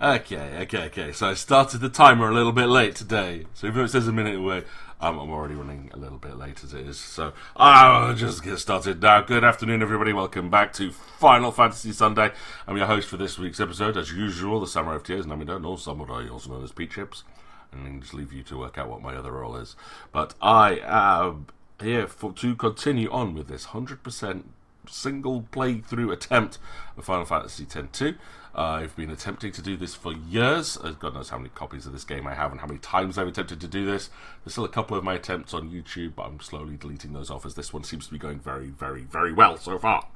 Okay. So I started the timer a little bit late today. So even though it says a minute away, I'm already running a little bit late as it is. So I'll just get started now. Good afternoon, everybody. Welcome back to Final Fantasy Sunday. I'm your host for this week's episode, as usual, the Samurai of Tears, Namida, no Samurai, also known as Peach Chips. And I can just leave you to work out what my other role is. But I am here to continue on with this 100% single playthrough attempt of Final Fantasy X-2. I've been attempting to do this for years. God knows how many copies of this game I have and how many times I've attempted to do this. There's still a couple of my attempts on YouTube, but I'm slowly deleting those off as this one seems to be going very, very, very well so far.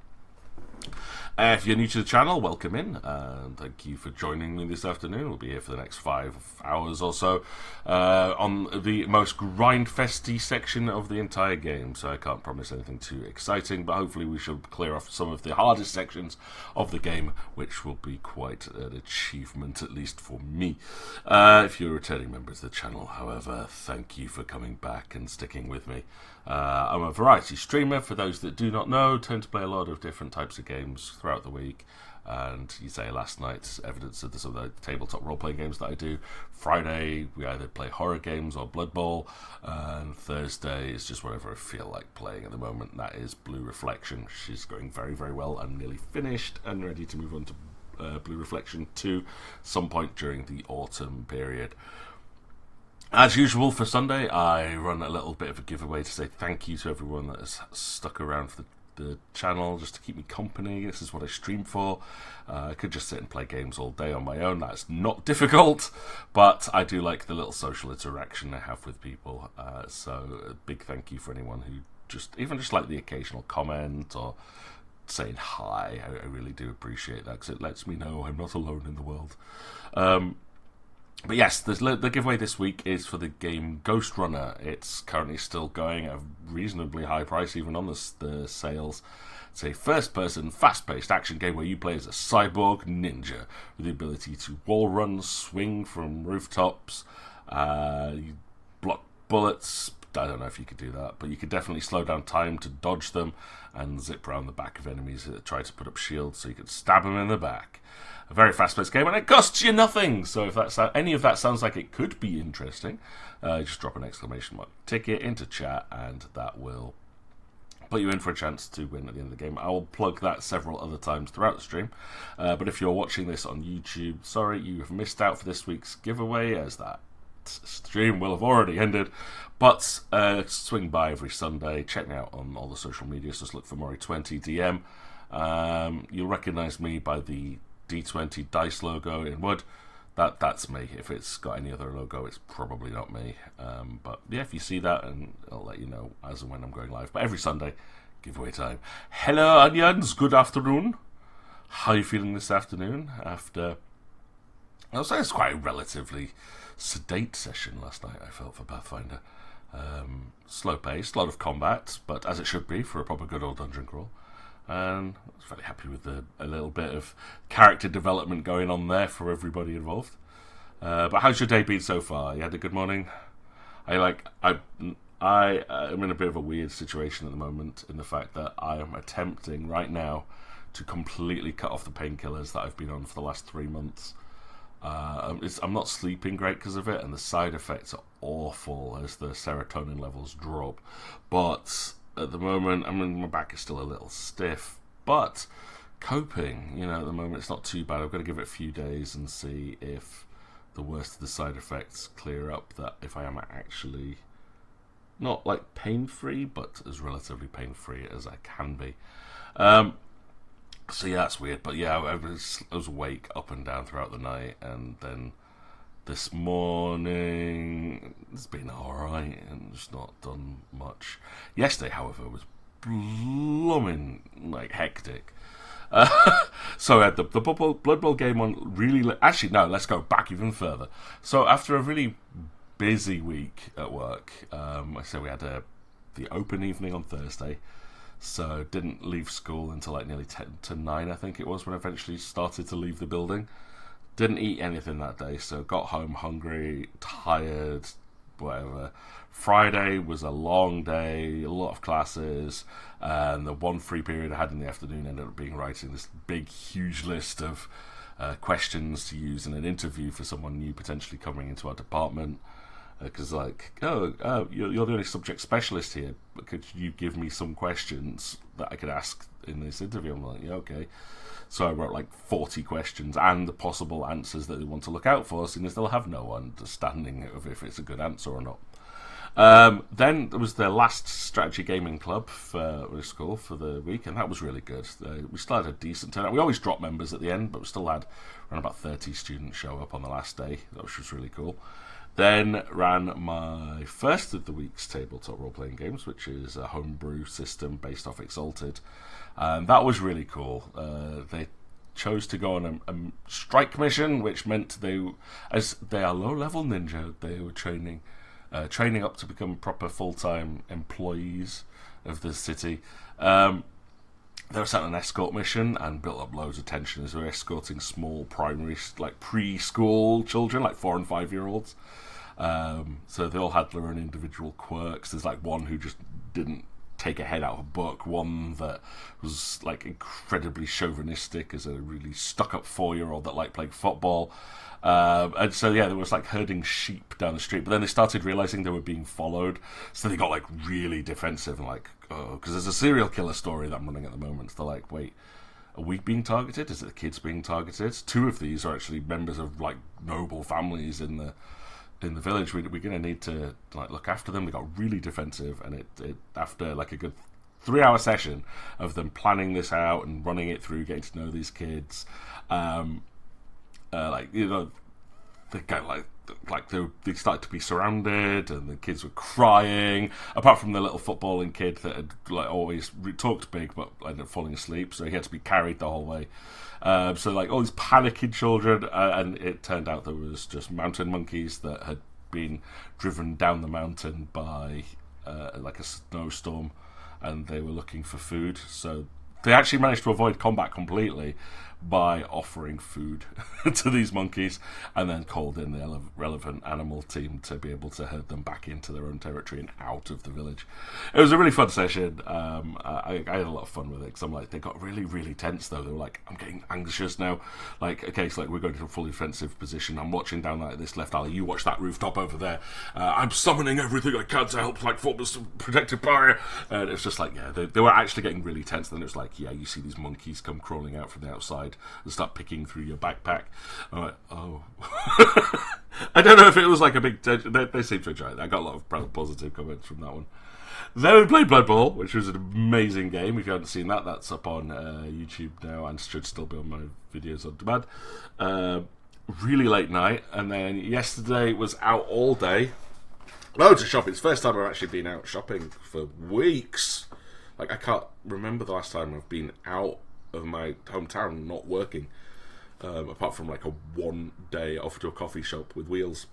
If you're new to the channel, welcome in, and thank you for joining me this afternoon. We'll be here for the next 5 hours or so on the most grind-festy section of the entire game, so I can't promise anything too exciting, but hopefully we should clear off some of the hardest sections of the game, which will be quite an achievement, at least for me. If you're a returning member of the channel, however, thank you for coming back and sticking with me. I'm a variety streamer. For those that do not know, tend to play a lot of different types of games throughout the week, and you say last night's evidence of some of the tabletop role-playing games that I do. Friday we either play horror games or Blood Bowl, and Thursday is just whatever I feel like playing at the moment. That is Blue Reflection. She's going very, very well. I'm nearly finished and ready to move on to Blue Reflection 2 some point during the autumn period. As usual for Sunday, I run a little bit of a giveaway to say thank you to everyone that has stuck around for the channel just to keep me company. This is what I stream for. I could just sit and play games all day on my own. That's not difficult, but I do like the little social interaction I have with people. So a big thank you for anyone who even just like the occasional comment or saying hi. I really do appreciate that because it lets me know I'm not alone in the world. But yes, the giveaway this week is for the game Ghost Runner. It's currently still going at a reasonably high price, even on the sales. It's a first-person, fast-paced action game where you play as a cyborg ninja with the ability to wall run, swing from rooftops, you block bullets. I don't know if you could do that, but you could definitely slow down time to dodge them and zip around the back of enemies that try to put up shields so you could stab them in the back. A very fast-paced game, and it costs you nothing. So if any of that sounds like it could be interesting, just drop an exclamation mark ticket into chat, and that will put you in for a chance to win at the end of the game. I will plug that several other times throughout the stream. But if you're watching this on YouTube, sorry, you have missed out for this week's giveaway, as that stream will have already ended. But swing by every Sunday. Check me out on all the social medias. Just look for MORI20 DM. You'll recognise me by the D20 dice logo in wood. That's me. If it's got any other logo, it's probably not me. But yeah, if you see that, and I'll let you know as and when I'm going live. But every Sunday, giveaway time. Hello, onions. Good afternoon. How are you feeling this afternoon? After, I'll say it's quite a relatively sedate session last night, I felt, for Pathfinder. Slow paced, a lot of combat, but as it should be for a proper good old dungeon crawl. And I was very happy with a little bit of character development going on there for everybody involved. But how's your day been so far? You had a good morning? I'm in a bit of a weird situation at the moment, in the fact that I am attempting right now to completely cut off the painkillers that I've been on for the last 3 months. I'm not sleeping great because of it, and the side effects are awful as the serotonin levels drop. But at the moment, my back is still a little stiff, but coping. At the moment, it's not too bad. I've got to give it a few days and see if the worst of the side effects clear up. That if I am actually not like pain-free, but as relatively pain-free as I can be. So yeah, that's weird. But yeah, I was awake up and down throughout the night, and then this morning it's been alright and just not done much. Yesterday, however, was blooming hectic. So I had the Blood Bowl game on really. Actually, no, let's go back even further. So after a really busy week at work, I said we had the open evening on Thursday. So didn't leave school until nearly 10 to 9, I think it was, when I eventually started to leave the building. Didn't eat anything that day, so got home hungry, tired, whatever. Friday was a long day, a lot of classes, and the one free period I had in the afternoon ended up being writing this big, huge list of questions to use in an interview for someone new potentially coming into our department. Because you're the only subject specialist here, but could you give me some questions that I could ask in this interview? I'm like, yeah, okay. So I wrote like 40 questions and the possible answers that they want to look out for, seeing as they'll have no understanding of if it's a good answer or not. Then there was the last strategy gaming club for school for the week, and that was really good. We still had a decent turnout. We always drop members at the end, but we still had around about 30 students show up on the last day, which was really cool. Then ran my first of the week's tabletop role-playing games, which is a homebrew system based off Exalted. That was really cool. They chose to go on a strike mission, which meant as they are low-level ninja, they were training up to become proper full-time employees of the city. They were sent on an escort mission and built up loads of tension as they were escorting small primary, like preschool children, like 4 and 5 year olds. So they all had their own individual quirks. There's like one who just didn't take a head out of a book, one that was like incredibly chauvinistic as a really stuck-up 4-year-old that liked playing football. And so yeah, there was like herding sheep down the street, but then they started realizing they were being followed, so they got like really defensive and like, oh, because there's a serial killer story that I'm running at the moment. So they're like, wait, are we being targeted? Is it the kids being targeted? 2 of these are actually members of like noble families in the village. We're going to need to like look after them. They got really defensive, and it after like a good 3-hour session of them planning this out and running it through, getting to know these kids, like, you know, they got like they started to be surrounded, and the kids were crying. Apart from the little footballing kid that had like always talked big but ended up falling asleep, so he had to be carried the whole way. So like all these panicking children, and it turned out there was just mountain monkeys that had been driven down the mountain by like a snowstorm, and they were looking for food. So they actually managed to avoid combat completely by offering food to these monkeys, and then called in the relevant animal team to be able to herd them back into their own territory and out of the village. It was a really fun session. I had a lot of fun with it, because I'm like, they got really, really tense though. They were like, I'm getting anxious now. Like, okay, so like we're going to a fully defensive position. I'm watching down like this left alley. You watch that rooftop over there. I'm summoning everything I can to help like form this protective barrier. And it's just like, yeah, they were actually getting really tense. Then it was like, yeah, you see these monkeys come crawling out from the outside and start picking through your backpack. I'm like, oh. I don't know if it was like a big... They seemed to enjoy it. I got a lot of positive comments from that one. Then we played Blood Bowl, which was an amazing game. If you haven't seen that, that's up on YouTube now and should still be on my videos on demand. Really late night. And then yesterday was out all day. Loads of shopping. It's the first time I've actually been out shopping for weeks. Like, I can't remember the last time I've been out of my hometown not working, apart from like a 1 day off to a coffee shop with Wheels.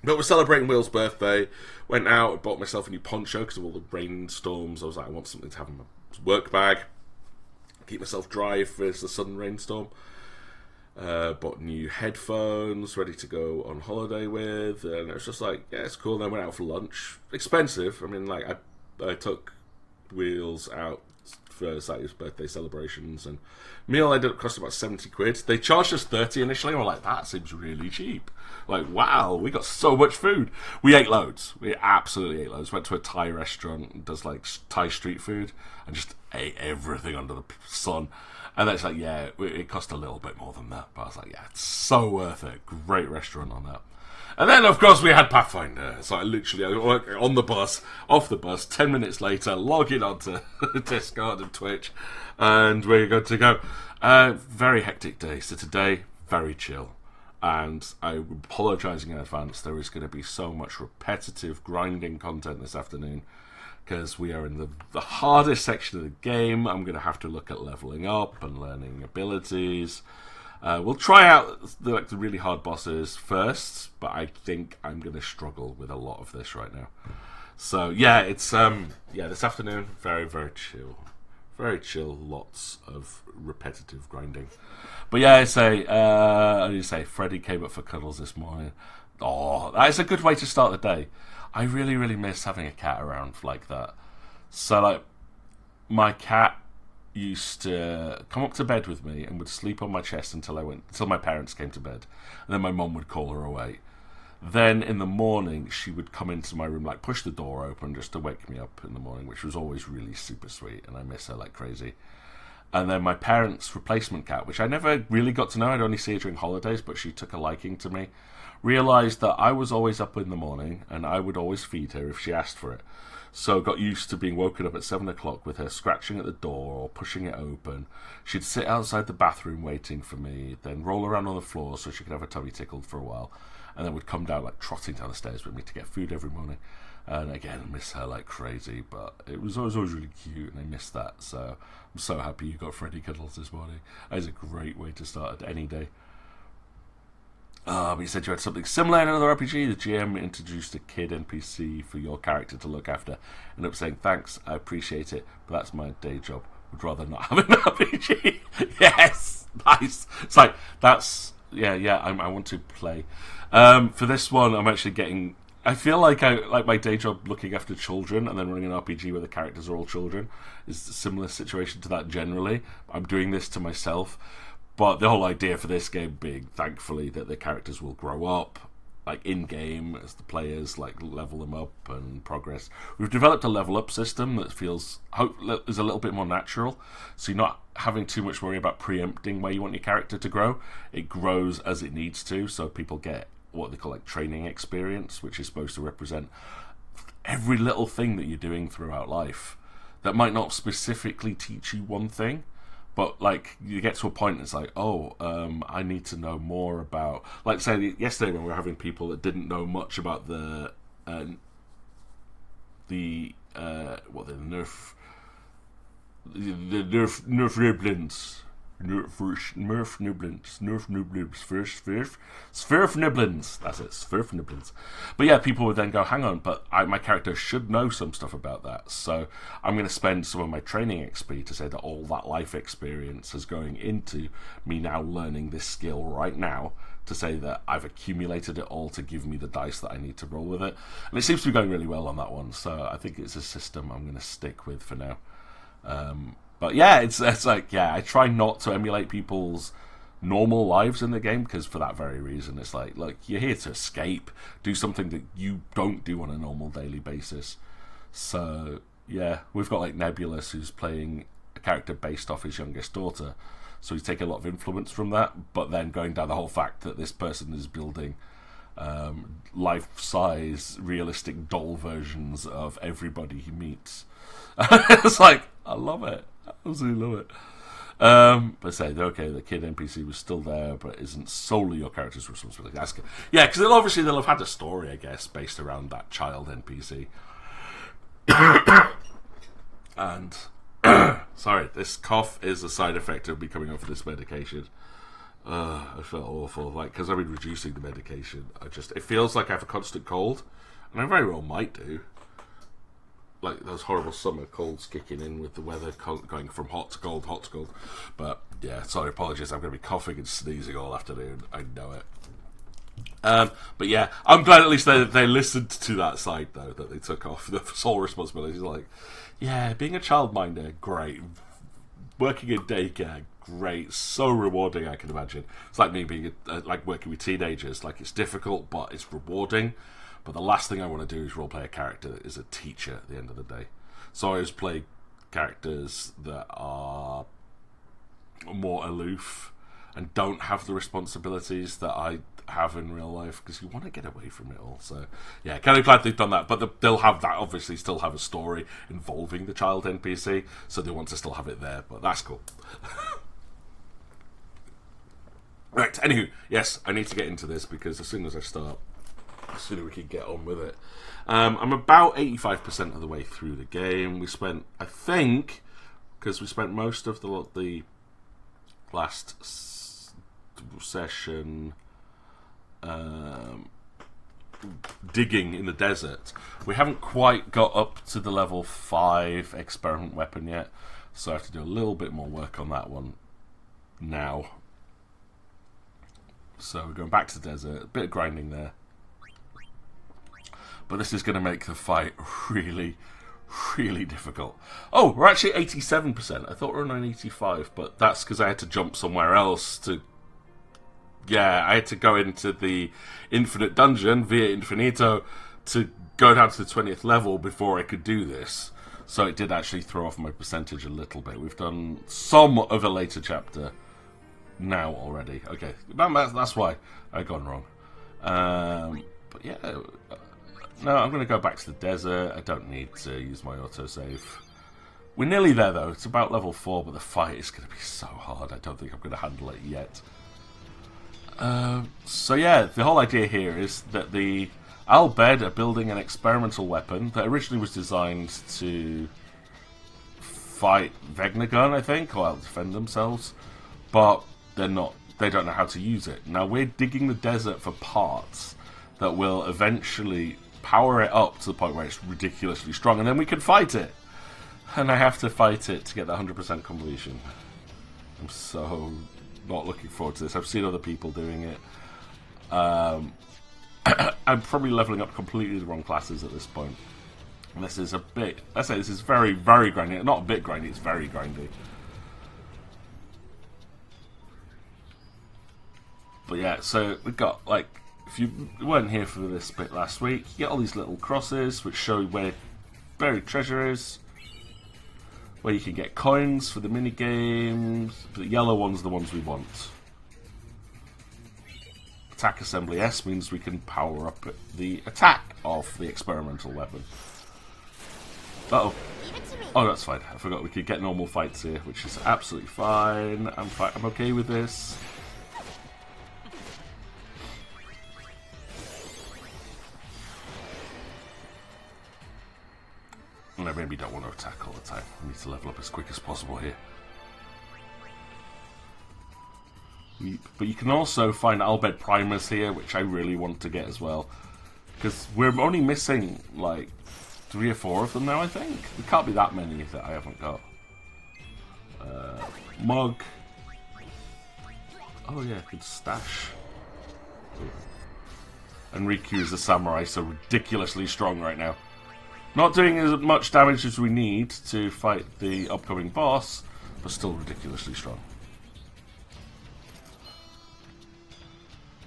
But we're celebrating Will's birthday. Went out, bought myself a new poncho because of all the rainstorms. I was like, I want something to have in my work bag, keep myself dry if there's a sudden rainstorm. Bought new headphones, ready to go on holiday with, and it was just like, yeah, it's cool. Then went out for lunch. Expensive. I mean, like, I took Wheels out for his birthday celebrations, and meal ended up costing about 70 quid. They charged us 30 initially, and we're like, that seems really cheap. Like, wow, we got so much food. We ate loads. We absolutely ate loads. Went to a Thai restaurant that does like Thai street food, and just ate everything under the sun. And then it's like, yeah, it cost a little bit more than that, but I was like, yeah, it's so worth it. Great restaurant on that. And then, of course, we had Pathfinder. So I literally, on the bus, off the bus, 10 minutes later, logging onto Discord and Twitch, and we're good to go. Very hectic day. So today, very chill. And I'm apologising in advance. There is going to be so much repetitive, grinding content this afternoon, because we are in the hardest section of the game. I'm going to have to look at levelling up and learning abilities. We'll try out the really hard bosses first, but I think I'm going to struggle with a lot of this right now. So yeah, it's this afternoon, very, very chill. Very chill, lots of repetitive grinding. But yeah, I say Freddie came up for cuddles this morning. Oh, that's a good way to start the day. I really, really miss having a cat around like that. So like, my cat used to come up to bed with me and would sleep on my chest until my parents came to bed, and then my mum would call her away. Then in the morning, she would come into my room, like push the door open just to wake me up in the morning, which was always really super sweet, and I miss her like crazy. And then my parents' replacement cat, which I never really got to know, I'd only see her during holidays, but she took a liking to me, realised that I was always up in the morning, and I would always feed her if she asked for it. So got used to being woken up at 7 o'clock with her scratching at the door or pushing it open. She'd sit outside the bathroom waiting for me, then roll around on the floor so she could have her tummy tickled for a while, and then would come down like trotting down the stairs with me to get food every morning. And again, miss her like crazy, but it was always really cute, and I miss that. So I'm so happy you got Freddy Cuddles this morning. That is a great way to start any day. But you said you had something similar in another RPG. The GM introduced a kid NPC for your character to look after. Ended up saying, thanks, I appreciate it, but that's my day job. Would rather not have an RPG. Yes, nice. It's like, that's, yeah, I want to play. For this one, I'm actually getting... I feel like my day job looking after children and then running an RPG where the characters are all children is a similar situation to that generally. I'm doing this to myself. But the whole idea for this game being, thankfully, that the characters will grow up, like in-game, as the players like level them up and progress. We've developed a level-up system that feels is a little bit more natural, so you're not having too much worry about preempting where you want your character to grow. It grows as it needs to, so people get what they call like training experience, which is supposed to represent every little thing that you're doing throughout life that might not specifically teach you one thing. But, like, you get to a point and it's like, I need to know more about... Like, say, yesterday when we were having people that didn't know much about the Nerf... The Nerf Nibblins. Nerf Nibblins. That's it, Sverf Nibblins. But yeah, people would then go, hang on, but my character should know some stuff about that. So I'm going to spend some of my training XP to say that all that life experience is going into me now learning this skill right now, to say that I've accumulated it all to give me the dice that I need to roll with it. And it seems to be going really well on that one, so I think it's a system I'm going to stick with for now. But yeah, it's like, yeah, I try not to emulate people's normal lives in the game, because for that very reason, it's like, look, you're here to escape, do something that you don't do on a normal daily basis. So yeah, we've got like Nebulous, who's playing a character based off his youngest daughter, so he's taking a lot of influence from that, but then going down the whole fact that this person is building life-size, realistic doll versions of everybody he meets. It's like, I love it. I absolutely love it. But say, okay, the kid NPC was still there, but isn't solely your character's responsibility. Yeah, because they'll have had a story, I guess, based around that child NPC. And sorry, this cough is a side effect of me coming off of this medication. I felt awful, like, because I've been reducing the medication. It feels like I have a constant cold, and I very well might do. Like those horrible summer colds kicking in with the weather going from hot to cold, hot to cold. But yeah, sorry, apologies. I'm going to be coughing and sneezing all afternoon. I know it. But yeah, I'm glad at least they listened to that side, though, that they took off the sole responsibility. Like, yeah, being a childminder, great. Working in daycare, great. So rewarding, I can imagine. It's like me being like working with teenagers. Like, it's difficult, but it's rewarding. But the last thing I want to do is roleplay a character that is a teacher at the end of the day. So I always play characters that are more aloof and don't have the responsibilities that I have in real life, because you want to get away from it all. So yeah, kind of glad they've done that. But they'll have that, obviously, still have a story involving the child NPC, so they want to still have it there. But that's cool. Right, anywho, yes, I need to get into this, because as soon as I start, the sooner we can get on with it. I'm about 85% of the way through the game. We spent, I think, because we spent most of the last session digging in the desert. We haven't quite got up to the level 5 experiment weapon yet, so I have to do a little bit more work on that one now. So we're going back to the desert, a bit of grinding there. But this is going to make the fight really, really difficult. Oh, we're actually 87%. I thought we were on 85, but that's because I had to jump somewhere else to... Yeah, I had to go into the infinite dungeon via Infinito to go down to the 20th level before I could do this. So it did actually throw off my percentage a little bit. We've done some of a later chapter now already. Okay, that's why I've gone wrong. But yeah, no, I'm going to go back to the desert. I don't need to use my autosave. We're nearly there though. It's about level 4, but the fight is going to be so hard. I don't think I'm going to handle it yet. So yeah, the whole idea here is that the Al Bhed are building an experimental weapon that originally was designed to fight Vegnagun, I think, or defend themselves, but they're not. They don't know how to use it. Now we're digging the desert for parts that will eventually power it up to the point where it's ridiculously strong, and then we can fight it. And I have to fight it to get the 100% completion. I'm so not looking forward to this. I've seen other people doing it. I'm probably leveling up completely the wrong classes at this point. And this is a bit... Let's say this is very, very grindy. Not a bit grindy, it's very grindy. But yeah, so we've got, like... If you weren't here for this bit last week, you get all these little crosses which show where buried treasure is. Where you can get coins for the mini-games. The yellow ones are the ones we want. Attack Assembly S means we can power up the attack of the experimental weapon. Uh-oh. Oh, that's fine. I forgot we could get normal fights here, which is absolutely fine. I'm okay with this. And I maybe don't want to attack all the time. I need to level up as quick as possible here. But you can also find Al Bhed primers here, which I really want to get as well. Because we're only missing, like, 3 or 4 of them now, I think. There can't be that many that I haven't got. Mug. Oh yeah, I could stash. And Riku is a samurai, so ridiculously strong right now. Not doing as much damage as we need to fight the upcoming boss, but still ridiculously strong.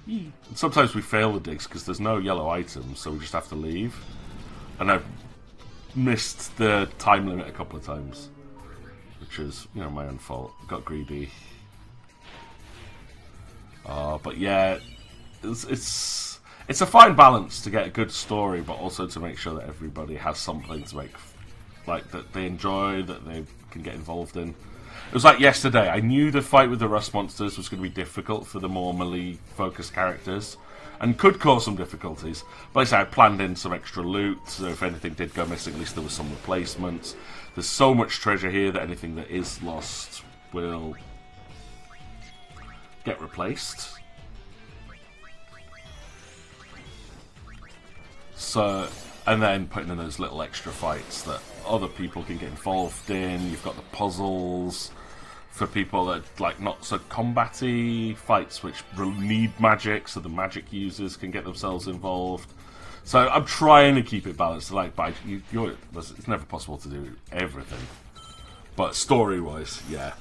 And sometimes we fail the digs because there's no yellow items, so we just have to leave. And I've missed the time limit a couple of times, which is, you know, my own fault. Got greedy. But yeah, it's a fine balance to get a good story, but also to make sure that everybody has something to make, like, that they enjoy, that they can get involved in. It was like yesterday. I knew the fight with the rust monsters was going to be difficult for the more melee-focused characters, and could cause some difficulties. But like I said, I planned in some extra loot, so if anything did go missing, at least there was some replacements. There's so much treasure here that anything that is lost will get replaced. So, and then putting in those little extra fights that other people can get involved in. You've got the puzzles for people that like not so combat-y fights which need magic, so the magic users can get themselves involved. So I'm trying to keep it balanced. Like, but it's never possible to do everything. But story-wise, yeah,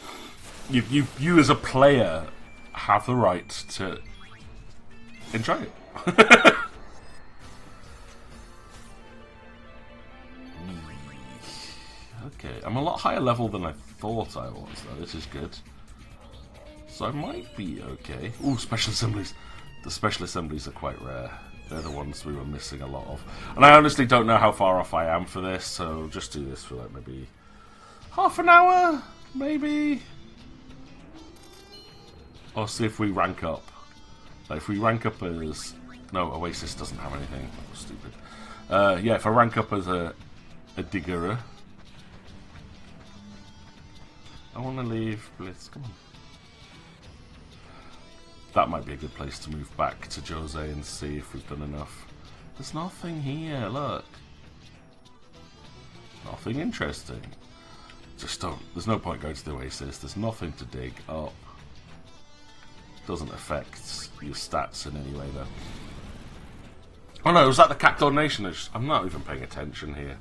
you as a player have the right to enjoy it. Okay, I'm a lot higher level than I thought I was, though. This is good. So I might be okay. Ooh, special assemblies. The special assemblies are quite rare. They're the ones we were missing a lot of. And I honestly don't know how far off I am for this, so I'll just do this for like maybe half an hour, maybe? Or see if we rank up. Like if we rank up as... No, Oasis doesn't have anything. Stupid. Yeah, if I rank up as a digger... I want to leave Blitz, come on. That might be a good place to move back to Jose and see if we've done enough. There's nothing here, look. Nothing interesting. Just don't, there's no point going to the Oasis, there's nothing to dig up. Doesn't affect your stats in any way though. Oh no, was that the Cactuar Nation? I'm not even paying attention here.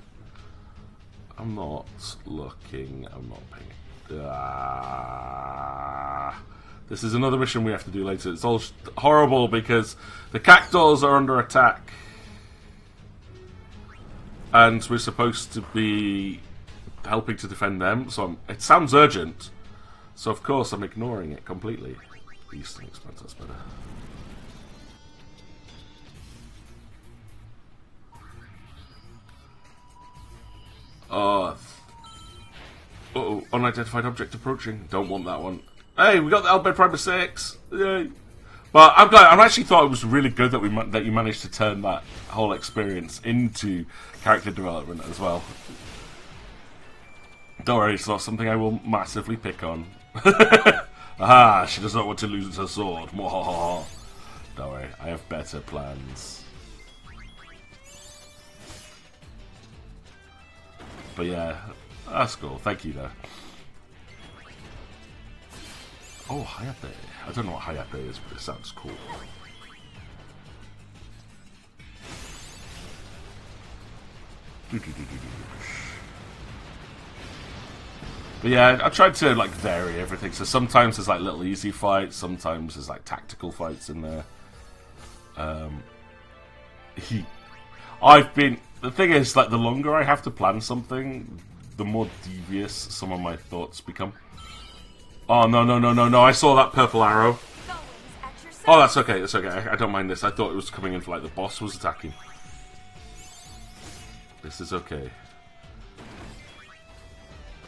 I'm not looking. I'm not paying. This is another mission we have to do later. It's all horrible because the cactuars are under attack. And we're supposed to be helping to defend them. So it sounds urgent. So of course I'm ignoring it completely. Eastern expense, that's better. Uh-oh, unidentified object approaching. Don't want that one. Hey, we got the Elbed Primer 6. Yay. But I'm glad. I actually thought it was really good that that you managed to turn that whole experience into character development as well. Don't worry, it's not something I will massively pick on. Aha, she does not want to lose her sword. Don't worry, I have better plans. But yeah, that's cool. Thank you, though. Oh, Hayape. I don't know what Hayape is, but it sounds cool. But yeah, I tried to like vary everything. So sometimes there's like little easy fights, sometimes there's like tactical fights in there. The thing is, like, the longer I have to plan something, the more devious some of my thoughts become. Oh, no, I saw that purple arrow. Oh, that's okay, that's okay. I don't mind this. I thought it was coming in for, like, the boss was attacking. This is okay.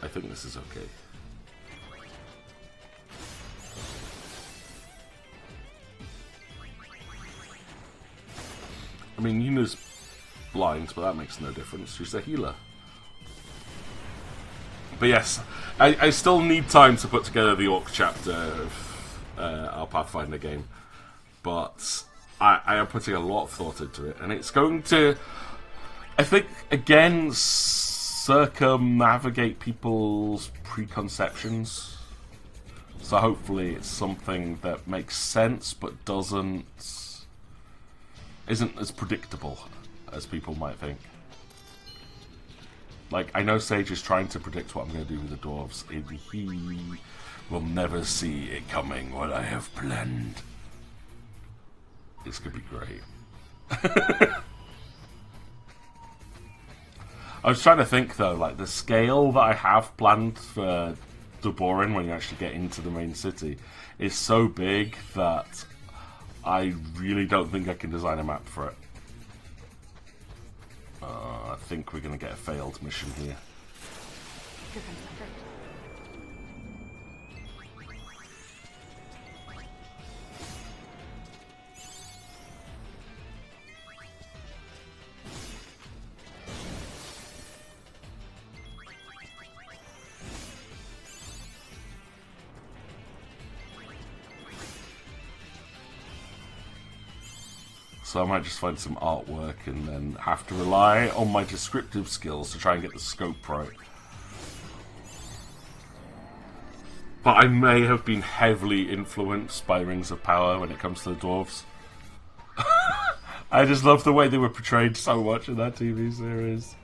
I think this is okay. I mean, Yuna's blind, but that makes no difference. She's a healer. But yes, I still need time to put together the Orc chapter of our Pathfinder game. But I am putting a lot of thought into it. And it's going to, I think, again, circumnavigate people's preconceptions. So hopefully it's something that makes sense, but isn't as predictable as people might think. Like, I know Sage is trying to predict what I'm going to do with the dwarves. He will never see it coming what I have planned. This could be great. I was trying to think, though, like, the scale that I have planned for Duborin when you actually get into the main city is so big that I really don't think I can design a map for it. I think we're going to get a failed mission here. Here comes the fruit. So I might just find some artwork and then have to rely on my descriptive skills to try and get the scope right. But I may have been heavily influenced by Rings of Power when it comes to the dwarves. I just love the way they were portrayed so much in that TV series.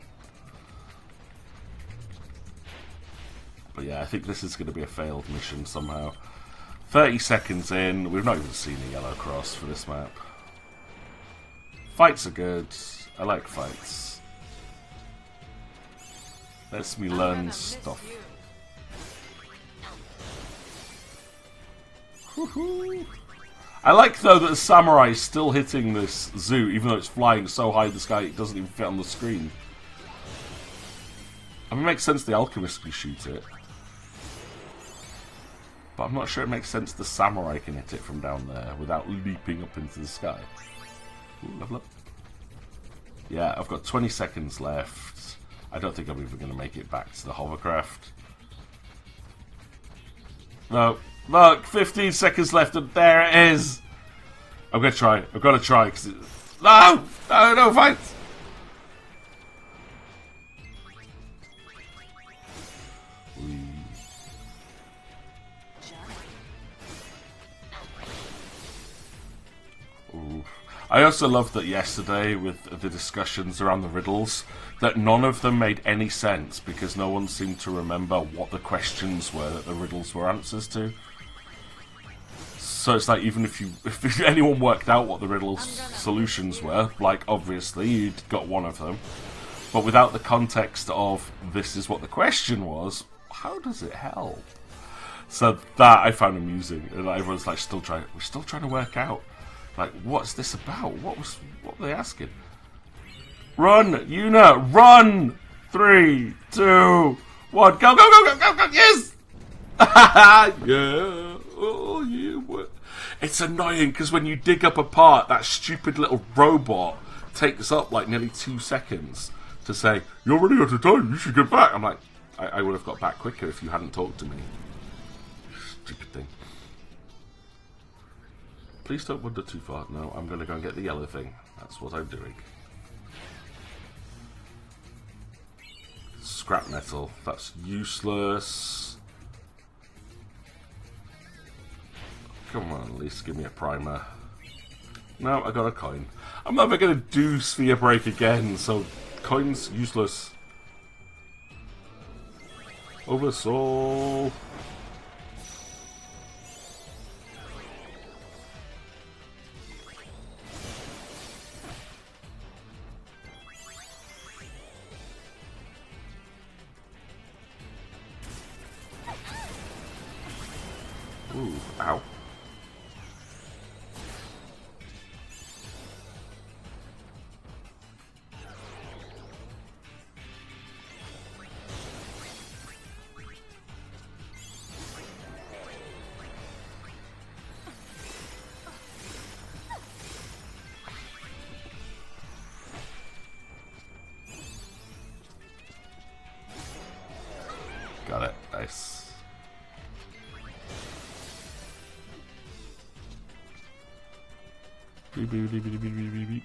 But yeah, I think this is going to be a failed mission somehow. 30 seconds in, we've not even seen a yellow cross for this map. Fights are good. I like fights. Lets me learn stuff. I like, though, that the samurai is still hitting this zoo, even though it's flying so high in the sky it doesn't even fit on the screen. I mean, it makes sense the alchemist can shoot it. But I'm not sure it makes sense the samurai can hit it from down there without leaping up into the sky. Ooh, level up. Yeah, I've got 20 seconds left. I don't think I'm even going to make it back to the hovercraft. No. Look, 15 seconds left and there it is. I'm going to try. I've got to try. Cause no! No, fight! I also loved that yesterday with the discussions around the riddles, that none of them made any sense because no one seemed to remember what the questions were that the riddles were answers to. So it's like, even if anyone worked out what the riddles solutions were, like obviously you'd got one of them, but without the context of this is what the question was, how does it help? So that I found amusing, and everyone's like we're still trying to work out, like, what's this about? What were they asking? Run, Yuna, run! 3, 2, 1, go, go, go, go, go, go, yes! Yeah, oh, you were. It's annoying because when you dig up a part, that stupid little robot takes up like nearly 2 seconds to say, you're running out of time, you should get back. I'm like, I would have got back quicker if you hadn't talked to me. Stupid thing. Please don't wander too far. No, I'm going to go and get the yellow thing. That's what I'm doing. Scrap metal. That's useless. Come on, at least give me a primer. No, I got a coin. I'm never going to do sphere break again, so coins useless. Oversoul. Ooh, ow. Got it. Nice. Beep, beep, beep, beep, beep, beep, beep.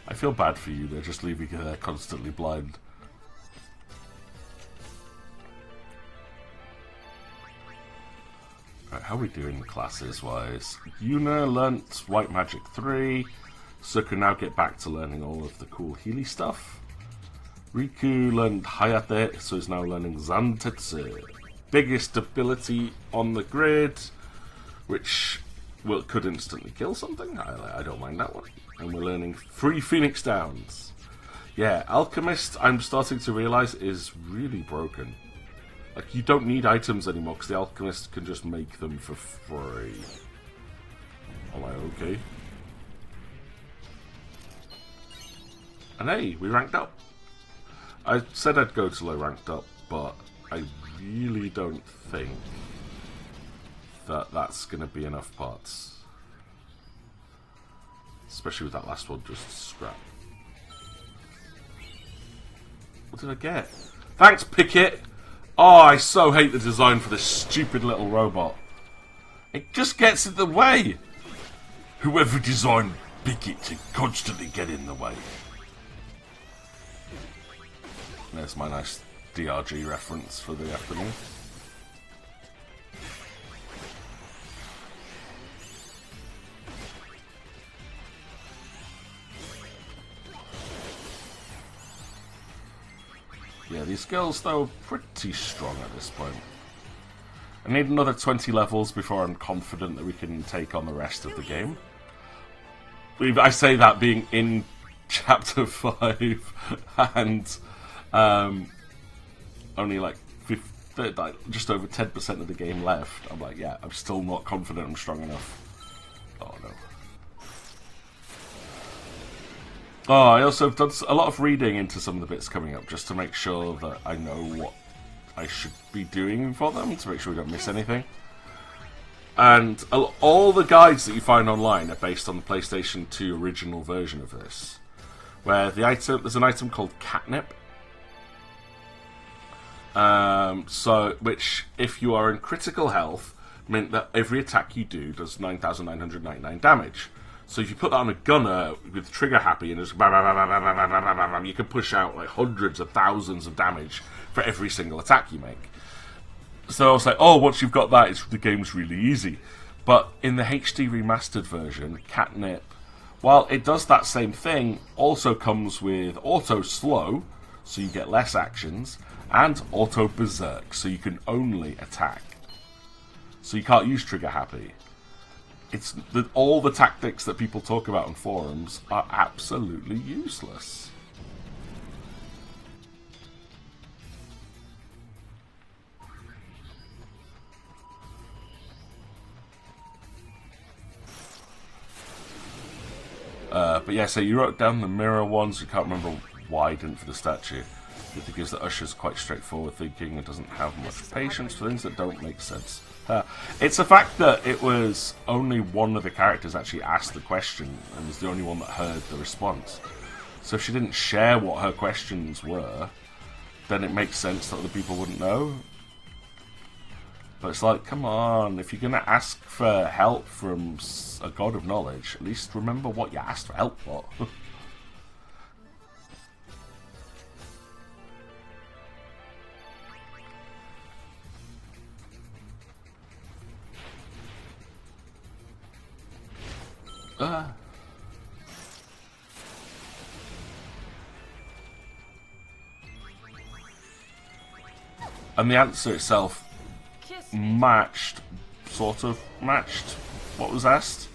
I feel bad for you. They're just leaving you there constantly blind. Right, how are we doing classes wise? Yuna learnt White Magic 3, so can now get back to learning all of the cool Healy stuff. Riku learned Hayate, so is now learning Zantetsu. Biggest ability on the grid, which could instantly kill something. I don't mind that one. And we're learning 3 Phoenix Downs. Yeah, Alchemist, I'm starting to realise, is really broken. Like, you don't need items anymore because the Alchemist can just make them for free. Am I okay? And hey, we ranked up. I said I'd go till I ranked up, but I really don't think that that's going to be enough parts. Especially with that last one just scrap. What did I get? Thanks, Pickett! Oh, I so hate the design for this stupid little robot. It just gets in the way! Whoever designed Pickett to constantly get in the way. There's my nice DRG reference for the afternoon. Yeah, these girls, though, are pretty strong at this point. I need another 20 levels before I'm confident that we can take on the rest of the game. I say that being in Chapter 5 and only like just over 10% of the game left. I'm like, yeah, I'm still not confident I'm strong enough. Oh no. Oh, I also have done a lot of reading into some of the bits coming up just to make sure that I know what I should be doing for them, to make sure we don't miss anything. And all the guides that you find online are based on the PlayStation 2 original version of this, where there's an item called Catnip. Which, if you are in critical health, meant that every attack you do does 9,999 damage. So if you put that on a gunner with trigger happy and just you can push out like hundreds of thousands of damage for every single attack you make. So I was like, oh, once you've got that, the game's really easy. But in the HD remastered version, Catnip, while it does that same thing, also comes with auto slow, so you get less actions, and auto berserk, so you can only attack. So you can't use trigger happy. All the tactics that people talk about on forums are absolutely useless. But yeah, so you wrote down the mirror ones. You can't remember why you didn't for the statue. I think it's that Usher's quite straightforward thinking and doesn't have much patience for things that don't make sense. It's the fact that it was only one of the characters actually asked the question and was the only one that heard the response. So if she didn't share what her questions were, then it makes sense that other people wouldn't know. But it's like, come on, if you're going to ask for help from a god of knowledge, at least remember what you asked for help for. And the answer itself sort of matched what was asked.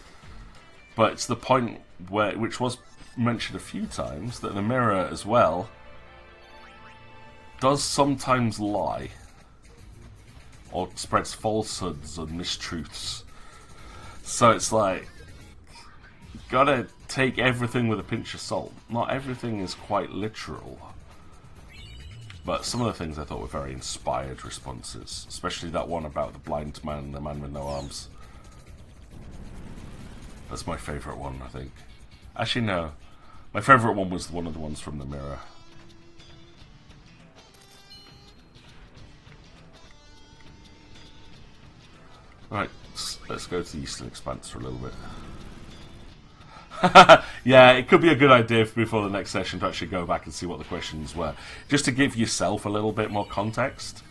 But it's the point which was mentioned a few times, that the mirror as well does sometimes lie. Or spreads falsehoods and mistruths. So it's like, you gotta take everything with a pinch of salt. Not everything is quite literal. But some of the things I thought were very inspired responses. Especially that one about the blind man and the man with no arms. That's my favourite one, I think. Actually, no. My favourite one was one of the ones from the mirror. Right, let's go to the Eastern Expanse for a little bit. Yeah, it could be a good idea before the next session to actually go back and see what the questions were. Just to give yourself a little bit more context.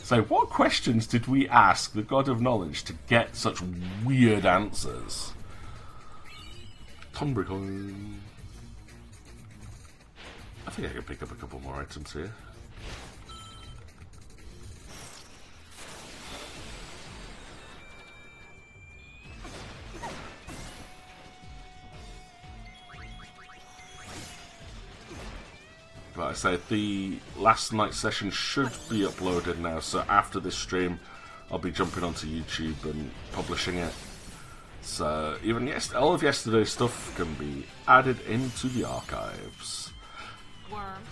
So, what questions did we ask the God of Knowledge to get such weird answers? Tombricoin. I think I can pick up a couple more items here. Like I said, the last night's session should be uploaded now, so after this stream I'll be jumping onto YouTube and publishing it. So even all of yesterday's stuff can be added into the archives.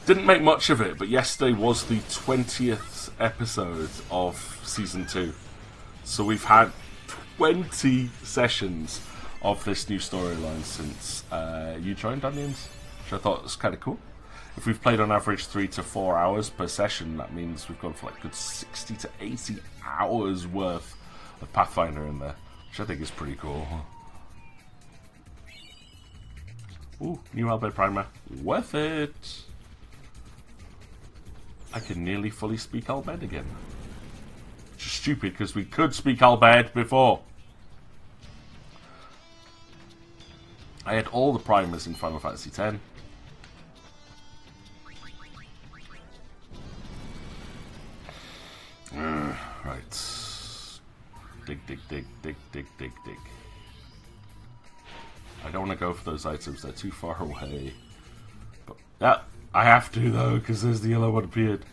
Didn't make much of it, but yesterday was the 20th episode of Season 2. So we've had 20 sessions of this new storyline since you joined, Onions, which I thought was kind of cool. If we've played on average 3 to 4 hours per session, that means we've gone for like a good 60 to 80 hours worth of Pathfinder in there, which I think is pretty cool. Ooh, new Albed Primer. Worth it! I can nearly fully speak Albed again. Which is stupid, because we could speak Albed before. I had all the primers in Final Fantasy X. Right. Dig, dig, dig, dig, dig, dig, dig. I don't want to go for those items, they're too far away. But yeah, I have to though, because there's the yellow one appeared.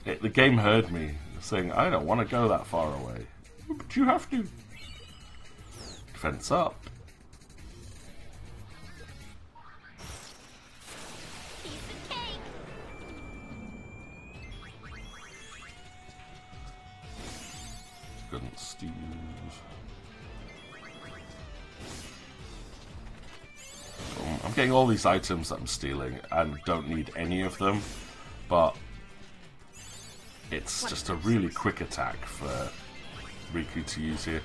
The game heard me saying, I don't want to go that far away. But you have to. Defense up. Couldn't steal. I'm getting all these items that I'm stealing and don't need any of them, but it's just a really quick attack for Riku to use here.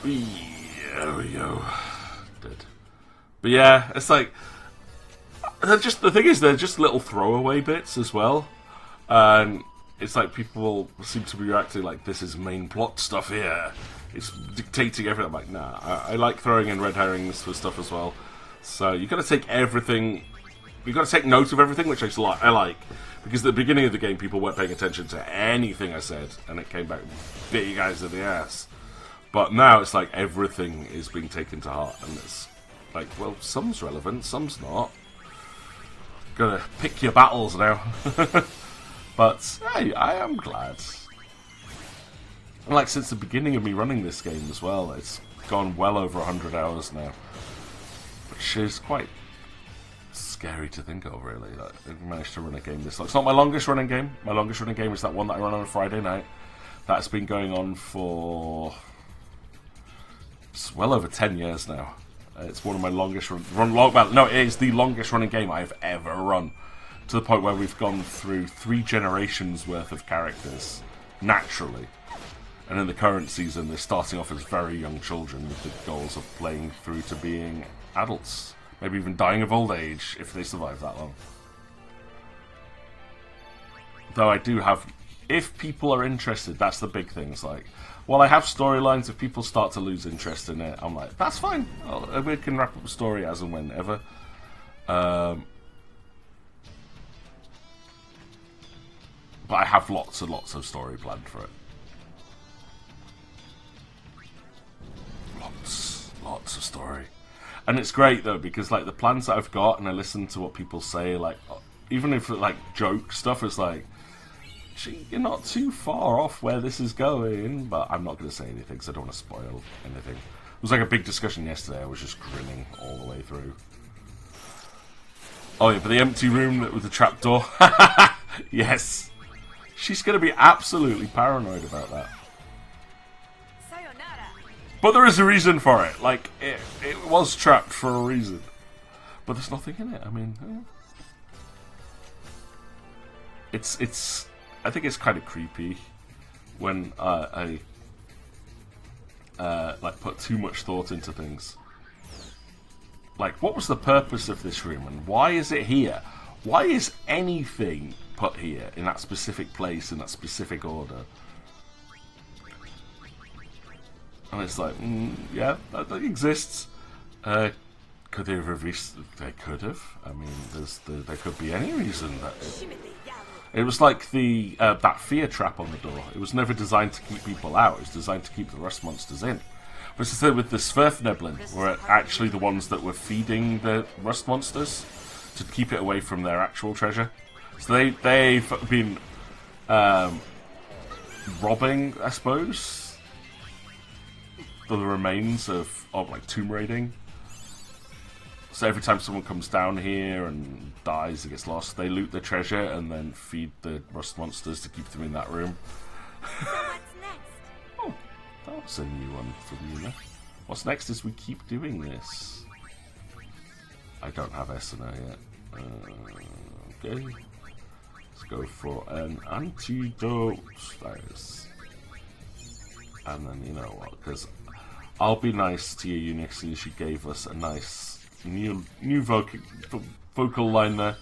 There we go. Dead. But yeah, it's like they're just the thing is they're just little throwaway bits as well, and it's like people seem to be reacting like this is main plot stuff here. It's dictating everything. I'm like, nah. I like throwing in red herrings for stuff as well. So you got to take everything. You got to take note of everything, which I like, because at the beginning of the game people weren't paying attention to anything I said, and it came back bit you guys in the ass. But now it's like everything is being taken to heart, and it's like, well, some's relevant, some's not. Gotta pick your battles now. But hey, I am glad. And like since the beginning of me running this game as well, it's gone well over 100 hours now, which is quite scary to think of, really. That I've managed to run a game this long. It's not my longest running game. My longest running game is that one that I run on a Friday night. That's been going on for it's well over 10 years now. It's one of my longest no, it is the longest running game I've ever run. To the point where we've gone through 3 generations worth of characters naturally. And in the current season, they're starting off as very young children with the goals of playing through to being adults. Maybe even dying of old age if they survive that long. Though I do have, if people are interested, that's the big thing. It's like, well, I have storylines. If people start to lose interest in it, I'm like, that's fine. We can wrap up a story as and whenever. But I have lots and lots of story planned for it. Lots of story. And it's great though, because like the plans that I've got, and I listen to what people say, like even if like joke stuff is like, gee, you're not too far off where this is going, but I'm not going to say anything because I don't want to spoil anything. It was like a big discussion yesterday. I was just grinning all the way through. Oh yeah, but the empty room with the trapdoor. Yes, she's going to be absolutely paranoid about that. But there is a reason for it. Like, it was trapped for a reason. But there's nothing in it. I mean, it's. I think it's kind of creepy when I like put too much thought into things. Like, what was the purpose of this room, and why is it here? Why is anything put here in that specific place in that specific order? And it's like, yeah, that exists. Could they have released? They could have. I mean, there could be any reason that it was like the that fear trap on the door. It was never designed to keep people out. It was designed to keep the rust monsters in. But it's the thing with the Sverfneblin, were actually the ones that were feeding the rust monsters to keep it away from their actual treasure. So they've been robbing, I suppose, the remains of like tomb raiding. So every time someone comes down here and dies or gets lost, they loot the treasure and then feed the rust monsters to keep them in that room. So what's next? Oh, that was a new one from you. What's next is we keep doing this. I don't have Essener yet. Okay. Let's go for an antidote. Nice. And then, you know what, because I'll be nice to you, Unixie, she gave us a nice new vocal line there.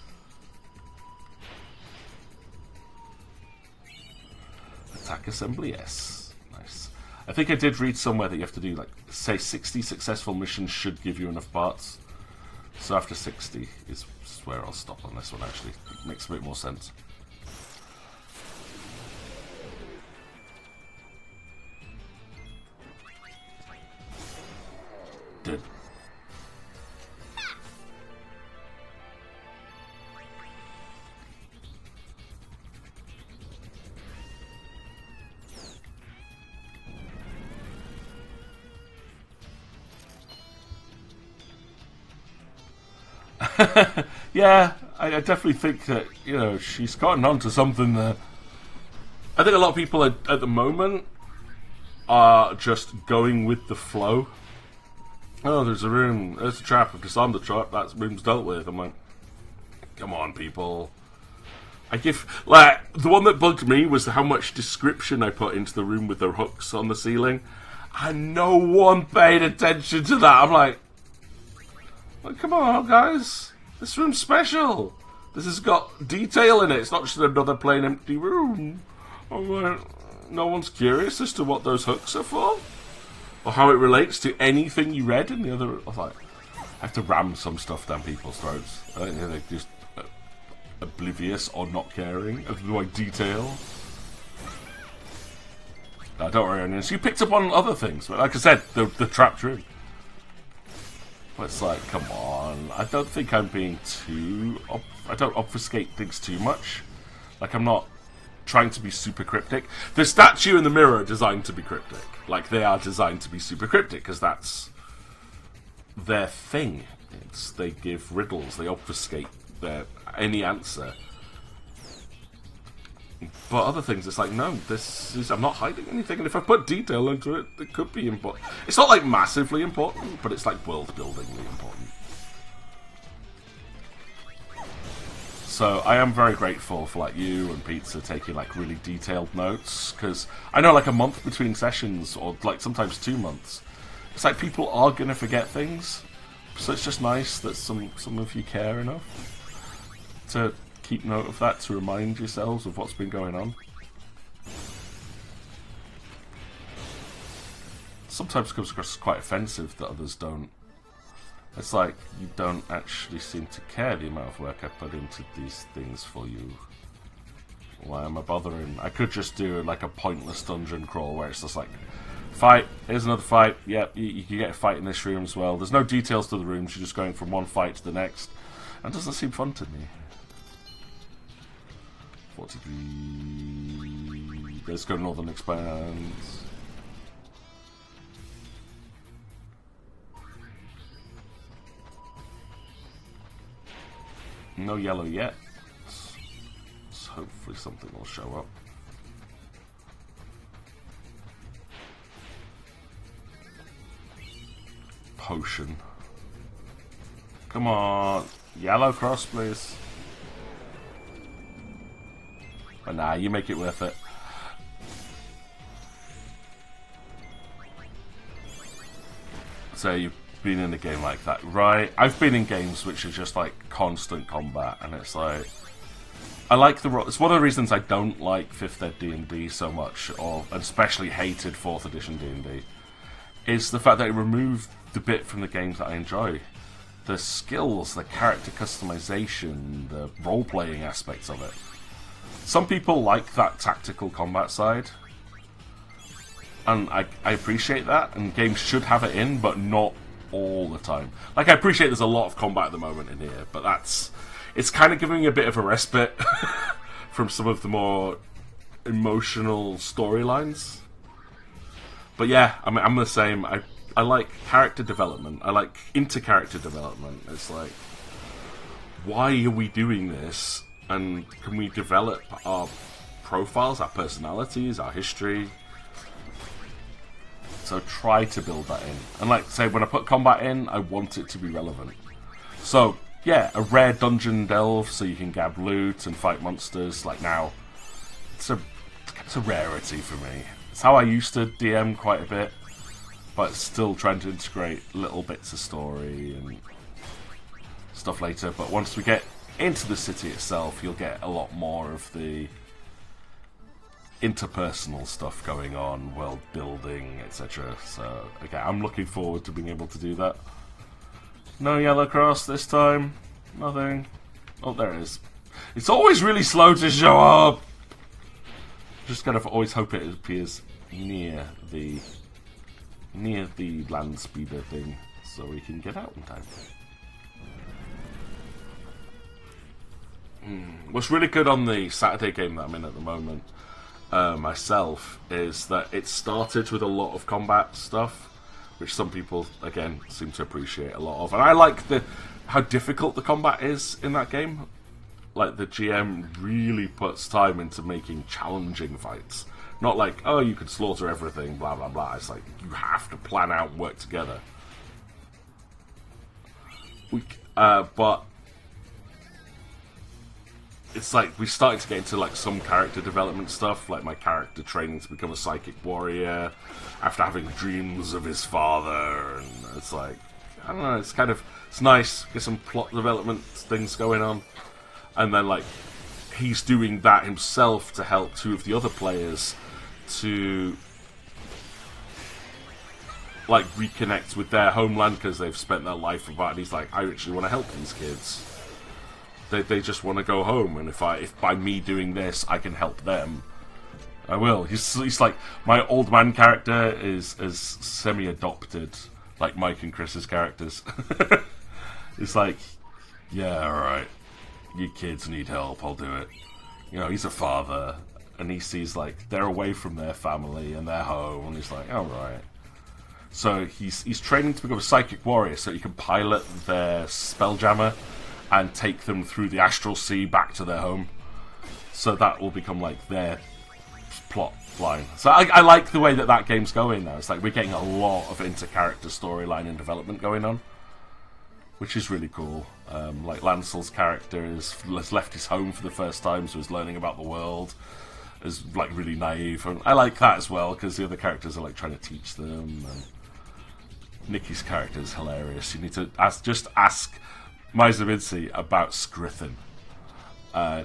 Attack assembly, yes. Nice. I think I did read somewhere that you have to do, like, say 60 successful missions should give you enough parts. So after 60 is where I'll stop on this one, actually. It makes a bit more sense. Did. Yeah, I definitely think that, you know, she's gotten onto something there. I think a lot of people at the moment are just going with the flow. Oh, there's a room, there's a trap, I've disarmed the trap, that room's dealt with. I'm like, come on, people. Like, the one that bugged me was how much description I put into the room with the hooks on the ceiling. And no one paid attention to that. I'm like, well, come on, guys. This room's special. This has got detail in it. It's not just another plain empty room. I'm like, no one's curious as to what those hooks are for? Or how it relates to anything you read in the other... I was like, I have to ram some stuff down people's throats. I think they're just oblivious or not caring of my detail. No, don't worry, onions. You picked up on other things. But like I said, the trapped room. But it's like, come on. I don't think I'm being too... I don't obfuscate things too much. Like, I'm not trying to be super cryptic. The statue and the mirror are designed to be cryptic. Like, they are designed to be super cryptic, because that's their thing. They give riddles. They obfuscate any answer. But other things, it's like, no, I'm not hiding anything, and if I put detail into it, it could be important. It's not, like, massively important, but it's, like, world-buildingly important. So, I am very grateful for, like, you and Pizza taking, like, really detailed notes, because I know, like, a month between sessions, or, like, sometimes 2 months, it's like people are going to forget things, so it's just nice that some of you care enough to keep note of that, to remind yourselves of what's been going on. Sometimes it comes across as quite offensive that others don't. It's like, you don't actually seem to care the amount of work I put into these things for you. Why am I bothering? I could just do like a pointless dungeon crawl where it's just like, fight, here's another fight, yep, you can get a fight in this room as well. There's no details to the rooms, you're just going from one fight to the next. That doesn't seem fun to me. 43. Let's go Northern Expanse. No yellow yet. So hopefully something will show up. Potion. Come on. Yellow cross, please. But nah, you make it worth it. So you've been in a game like that, right? I've been in games which are just like constant combat, and it's like, I like it's one of the reasons I don't like 5th Ed D&D so much, or especially hated 4th edition D&D, is the fact that it removed the bit from the games that I enjoy. The skills, the character customization, the role-playing aspects of it. Some people like that tactical combat side, and I appreciate that, and games should have it in, but not all the time. Like, I appreciate there's a lot of combat at the moment in here, but it's kind of giving a bit of a respite from some of the more emotional storylines. But yeah, I mean, I'm the same. I like character development. I like inter-character development. It's like, why are we doing this? And can we develop our profiles, our personalities, our history? So try to build that in. And like say, when I put combat in, I want it to be relevant. So yeah, a rare dungeon delve so you can grab loot and fight monsters. Like now, it's a rarity for me. It's how I used to DM quite a bit, but still trying to integrate little bits of story and stuff later. But once we get into the city itself, you'll get a lot more of the interpersonal stuff going on, world building, etc. So again, I'm looking forward to being able to do that. No yellow cross this time. Nothing. Oh, there it is. It's always really slow to show up. Just kind of always hope it appears near the land speeder thing, so we can get out in time. What's really good on the Saturday game that I'm in at the moment, myself, is that it started with a lot of combat stuff, which some people, again, seem to appreciate a lot of. And I like how difficult the combat is in that game. Like, the GM really puts time into making challenging fights. Not like, oh, you could slaughter everything, blah, blah, blah. It's like, you have to plan out and work together. But it's like we started to get into like some character development stuff, like my character training to become a psychic warrior after having dreams of his father, and it's like, I don't know, it's nice, get some plot development things going on, and then like he's doing that himself to help two of the other players to like reconnect with their homeland because they've spent their life apart, and he's like, I actually want to help these kids. They just want to go home, and if by me doing this I can help them, I will. He's like, my old man character is semi-adopted, like Mike and Chris's characters. It's like, yeah, alright, you kids need help, I'll do it. You know, he's a father, and he sees like they're away from their family and their home, and he's like, alright. So he's training to become a psychic warrior so he can pilot their spelljammer and take them through the astral sea back to their home. So that will become like their plot line. So I like the way that game's going now. It's like we're getting a lot of inter-character storyline and development going on, which is really cool. Like Lancel's character has left his home for the first time, so he's learning about the world. Is like really naive, and I like that as well because the other characters are like trying to teach them. And Nikki's character is hilarious. You need to ask Miser Vinci about Skrithin.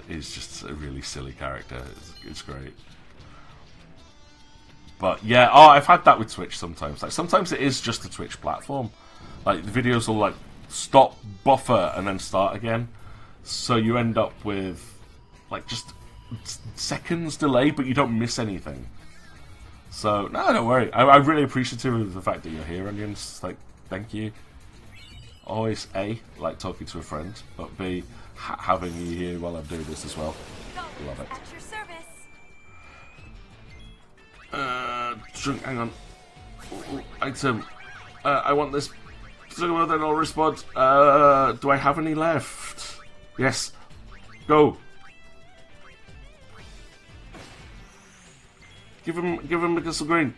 Is just a really silly character. It's great. But yeah, I've had that with Twitch sometimes. Like sometimes it is just the Twitch platform. Like the videos will like stop, buffer, and then start again. So you end up with like just seconds delay, but you don't miss anything. So no, don't worry. I'm really appreciative of the fact that you're here, Onions. Like, thank you. Always A, like talking to a friend, but B, having you here while I'm doing this as well. Love it. At your service. Hang on. Item. I want this. Then I'll respond. Do I have any left? Yes. Go. Give him a kiss of green.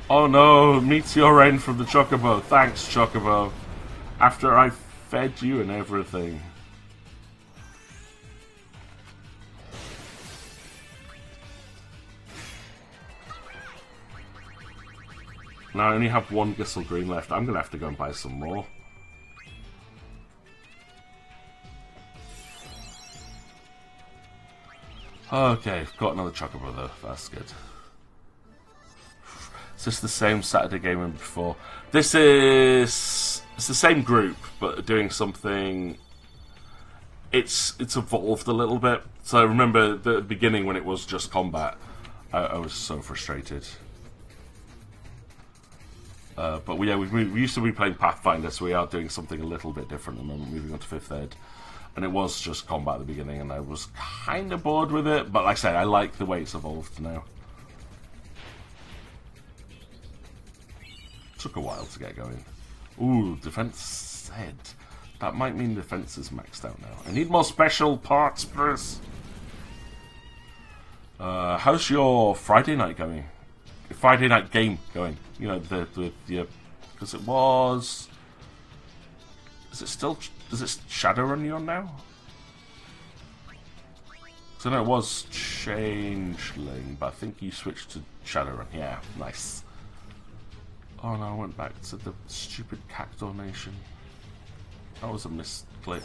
Oh no, meteor rain from the Chocobo. Thanks, Chocobo. After I fed you and everything. Now I only have one Gissel Green left. I'm going to have to go and buy some more. Okay, got another Chocobo though. That's good. Is this the same Saturday game as before? It's the same group, but doing something. It's evolved a little bit. So I remember the beginning when it was just combat. I was so frustrated. But we used to be playing Pathfinder, so we are doing something a little bit different at the moment, moving on to 5th Ed. And it was just combat at the beginning, and I was kind of bored with it. But like I said, I like the way it's evolved now. Took a while to get going. Ooh, defense said. That might mean defense is maxed out now. I need more special parts, please. How's your Friday night going? Your Friday night game going? You know, because it was. Is it still? Does it Shadowrun you on now? So no, it was Changeling, but I think you switched to Shadowrun. Yeah, nice. Oh no, I went back to the stupid Cactuar Nation. That was a misclick.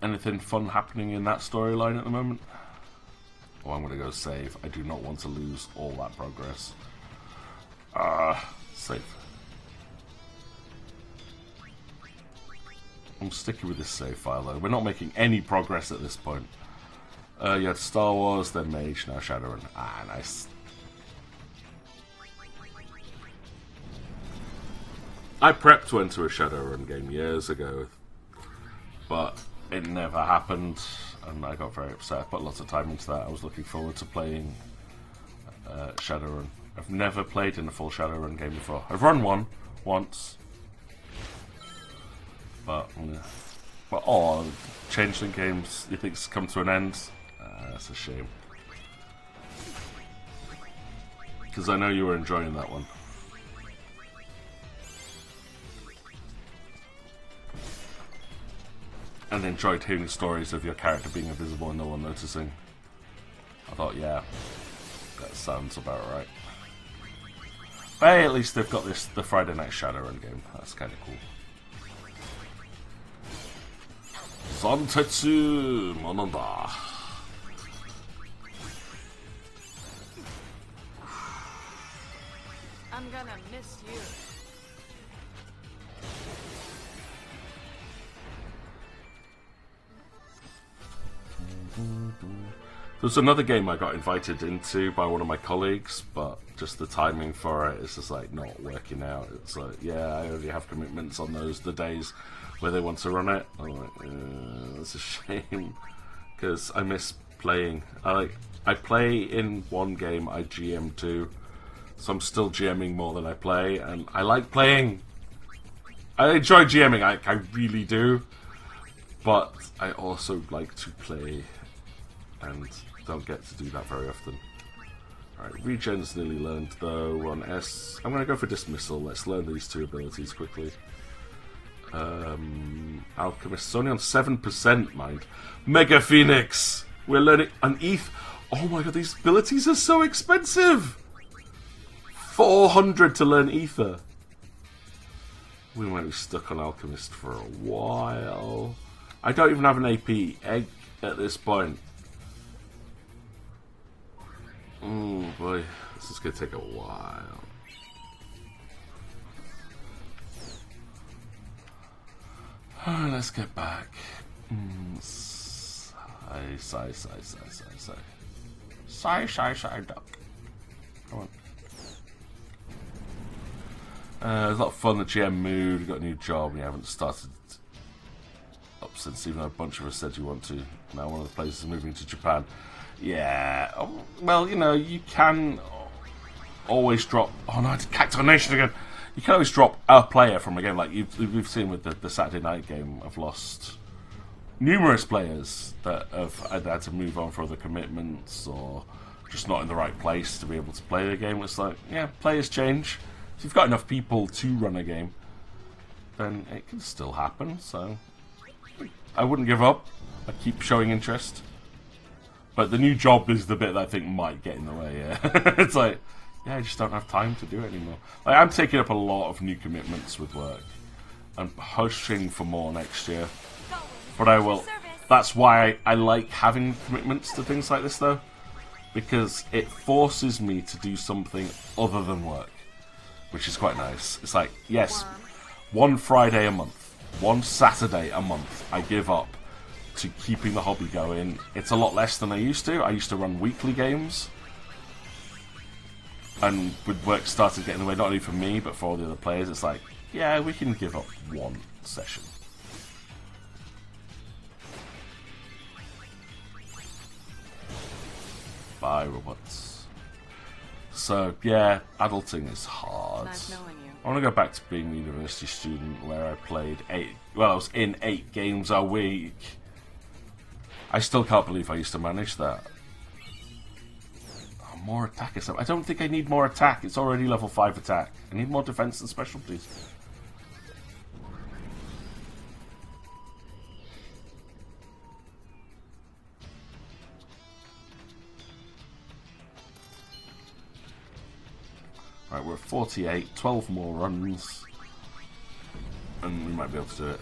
Anything fun happening in that storyline at the moment? Oh, I'm gonna go save. I do not want to lose all that progress. Save. I'm sticking with this save file though. We're not making any progress at this point. You had Star Wars, then Mage, now Shadowrun. Ah, nice. I prepped to enter a Shadowrun game years ago, but it never happened, and I got very upset. I put lots of time into that. I was looking forward to playing Shadowrun. I've never played in a full Shadowrun game before. I've run one once, but oh, Changeling games, you think's come to an end? That's a shame. because I know you were enjoying that one. And enjoyed hearing stories of your character being invisible and no one noticing. I thought, yeah, that sounds about right. But hey, at least they've got the Friday Night Shadowrun game. That's kind of cool. Santetsu Monanda. I'm gonna miss you. There's another game I got invited into by one of my colleagues, but just the timing for it is just like not working out. It's like, yeah, I already have commitments on the days where they want to run it. I'm like, it's a shame because I miss playing. I play in one game, I GM two, so I'm still GMing more than I play, and I like playing. I enjoy GMing, I really do, but I also like to play, and don't get to do that very often. Alright, regen's nearly learned though. We're on S. I'm going to go for dismissal. Let's learn these two abilities quickly. Alchemist's only on 7%, mind. Mega Phoenix! We're learning an ETH. Oh my god, these abilities are so expensive! 400 to learn Ether. We might be stuck on Alchemist for a while. I don't even have an AP egg at this point. Oh boy, this is going to take a while. Let's get back. Sigh, duck. Come on. There's a lot of fun, the GM mood, you got a new job, and you haven't started up since, even though a bunch of us said you want to. Now one of the places is moving to Japan. Yeah, well, you know, you can always drop... Oh no, it's Cacti Nation again! You can always drop a player from a game, like we've seen with the Saturday night game. I've lost numerous players that have either had to move on for other commitments or just not in the right place to be able to play the game. It's like, yeah, players change. If you've got enough people to run a game, then it can still happen, so I wouldn't give up. I'd keep showing interest. But the new job is the bit that I think might get in the way, yeah. It's like, yeah, I just don't have time to do it anymore. Like, I'm taking up a lot of new commitments with work. I'm pushing for more next year. But I will... That's why I like having commitments to things like this, though. Because it forces me to do something other than work. Which is quite nice. It's like, yes, one Friday a month, one Saturday a month, I give up to keeping the hobby going. It's a lot less than I used to. I used to run weekly games. And with work started getting in the way, not only for me, but for all the other players, it's like, yeah, we can give up one session. Bye, robots. So, yeah, adulting is hard. Nice knowing you. I want to go back to being a university student where I played I was in 8 games a week. I still can't believe I used to manage that. Oh, more attack or something. I don't think I need more attack. It's already level 5 attack. I need more defense and special, please. Right, we're at 48, 12 more runs, and we might be able to do it.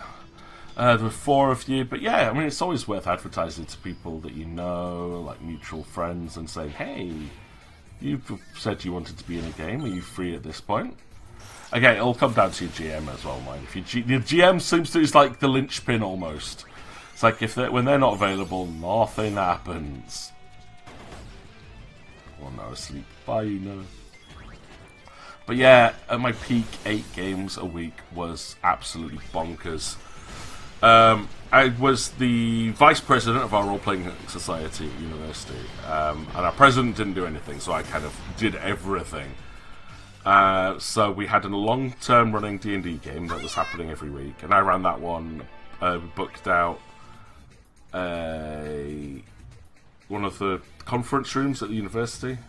There were 4 of you, but yeah, I mean, it's always worth advertising to people that you know, like mutual friends, and saying, hey, you said you wanted to be in a game, are you free at this point? Again, it'll come down to your GM as well, mind. If your GM seems to is like the linchpin almost. It's like when they're not available, nothing happens. Well, no, asleep. Bye, you know. But yeah, at my peak, 8 games a week was absolutely bonkers. I was the vice president of our role-playing society at university, and our president didn't do anything, so I kind of did everything. So we had a long-term running D&D game that was happening every week, and I ran that one. We booked out one of the conference rooms at the university.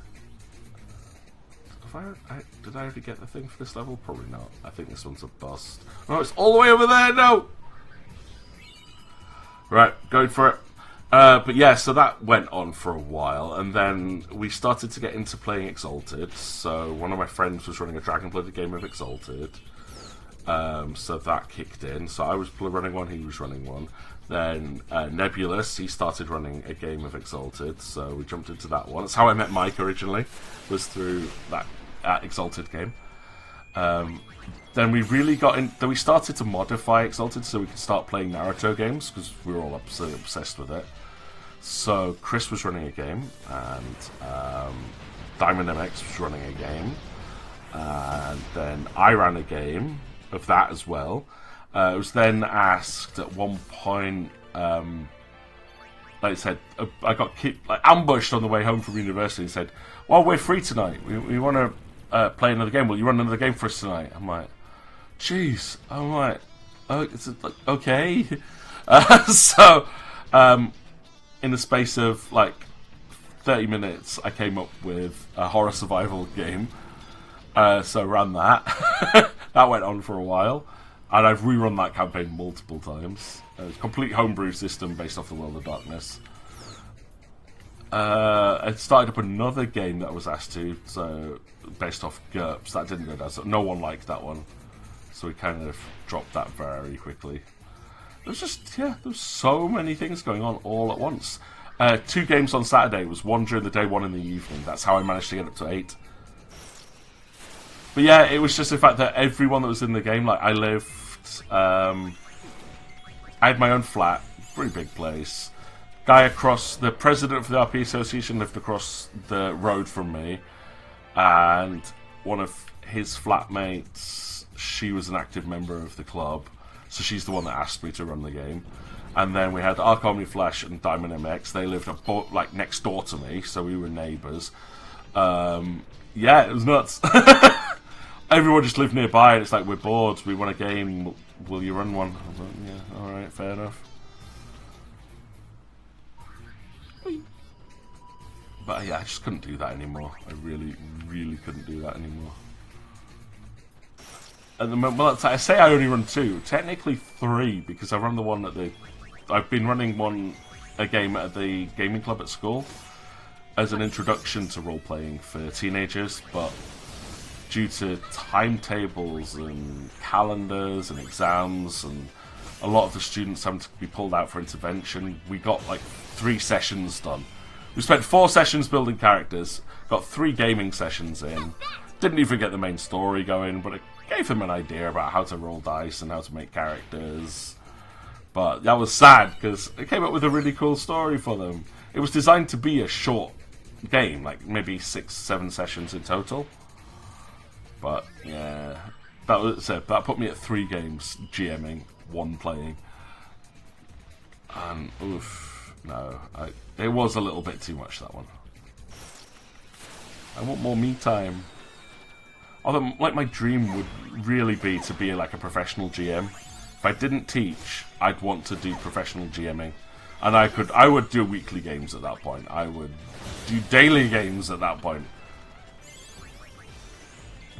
Did I already get the thing for this level? Probably not. I think this one's a bust. Oh, it's all the way over there. No. Right, going for it. But yeah, so that went on for a while, and then we started to get into playing Exalted. So one of my friends was running a Dragon-blooded game of Exalted. So that kicked in. So I was running one, he was running one. Then Nebulous, he started running a game of Exalted, so we jumped into that one. That's how I met Mike originally, was through that Exalted game. Then we really got in. Then we started to modify Exalted so we could start playing Naruto games because we were all absolutely obsessed with it. So Chris was running a game, and Diamond MX was running a game, and then I ran a game of that as well. I was then asked at one point, like I said, I got ambushed on the way home from university and said, well, we're free tonight. We want to play another game. Will you run another game for us tonight? I'm like, jeez. I'm like, oh, it's okay. So, in the space of like 30 minutes, I came up with a horror survival game. So ran that. That went on for a while. And I've rerun that campaign multiple times. It's a complete homebrew system based off the World of Darkness. I started up another game that I was asked to, so based off GURPS. That didn't go down, so no one liked that one. So we kind of dropped that very quickly. There's just, yeah, there's so many things going on all at once. 2 games on Saturday. Was one during the day, one in the evening. That's how I managed to get up to 8. But yeah, it was just the fact that everyone that was in the game, like I lived, I had my own flat, pretty big place. Guy across, the president of the RP Association lived across the road from me, and one of his flatmates, she was an active member of the club, so she's the one that asked me to run the game. And then we had Arc Omni Flash and Diamond MX. They lived like next door to me, so we were neighbours. Yeah, it was nuts. Everyone just lived nearby, and it's like, we're bored, we want a game, will you run one? I was like, yeah, alright, fair enough. But yeah, I just couldn't do that anymore. I really, really couldn't do that anymore. At the moment, well, I say I only run 2, technically 3, because I run the one at the... I've been running a game at the gaming club at school as an introduction to role-playing for teenagers, but due to timetables and calendars and exams and a lot of the students having to be pulled out for intervention, we got like 3 sessions done. We spent 4 sessions building characters, got 3 gaming sessions in, didn't even get the main story going, but it gave them an idea about how to roll dice and how to make characters. But that was sad, because it came up with a really cool story for them. It was designed to be a short game, like maybe 6-7 sessions in total. But yeah, that was it. That put me at 3 games GMing, 1 playing. And oof, no, it was a little bit too much, that one. I want more me time. Although, like, my dream would really be to be like a professional GM. If I didn't teach, I'd want to do professional GMing, and I would do weekly games at that point. I would do daily games at that point.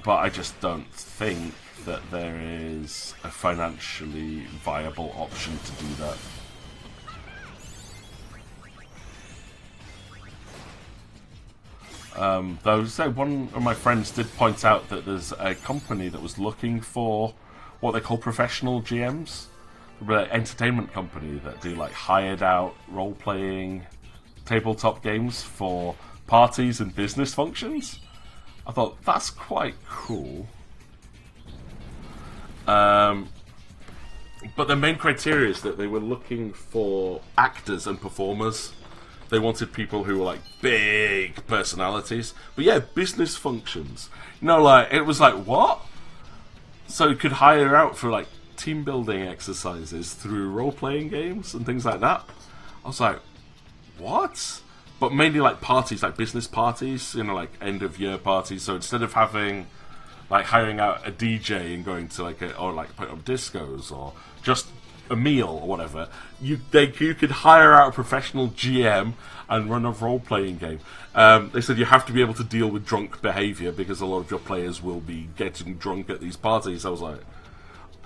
But I just don't think that there is a financially viable option to do that. Though, so one of my friends did point out that there's a company that was looking for what they call professional GMs, an entertainment company that do like hired out role-playing tabletop games for parties and business functions. I thought that's quite cool. But the main criteria is that they were looking for actors and performers. They wanted people who were like big personalities. But yeah, business functions. You know, like, it was like, what? So you could hire out for like team building exercises through role-playing games and things like that. I was like, what? But mainly like parties, like business parties, you know, like end of year parties. So instead of having like hiring out a DJ and going to like or like putting up discos or just a meal or whatever, you could hire out a professional GM and run a role-playing game. They said you have to be able to deal with drunk behaviour because a lot of your players will be getting drunk at these parties. I was like,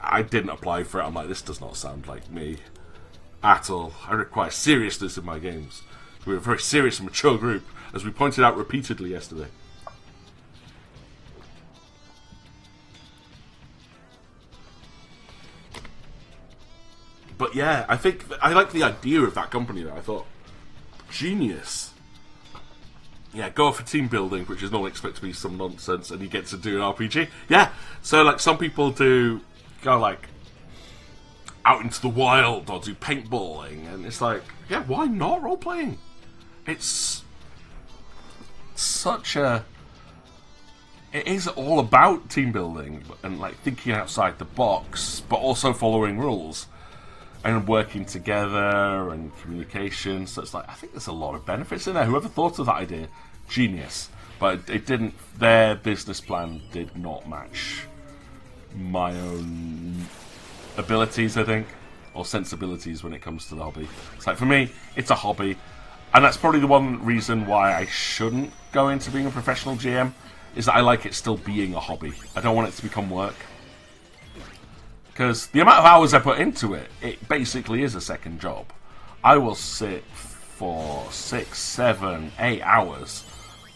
I didn't apply for it. I'm like, this does not sound like me at all. I require seriousness in my games. We're a very serious and mature group, as we pointed out repeatedly yesterday. But yeah, I think I like the idea of that company though. I thought, genius. Yeah, go for team building, which is not expected to be some nonsense, and you get to do an RPG. Yeah, so like some people do go like out into the wild or do paintballing, and it's like, yeah, why not role playing? It's such a. It is all about team building and like thinking outside the box, but also following rules. And working together and communication, so it's like I think there's a lot of benefits in there. Whoever thought of that idea, genius. But it didn't. Their business plan did not match my own abilities, I think, or sensibilities when it comes to the hobby. It's like for me, it's a hobby, and that's probably the one reason why I shouldn't go into being a professional GM. Is that I like it still being a hobby. I don't want it to become work. Because the amount of hours I put into it, it basically is a second job. I will sit for 6, 7, 8 hours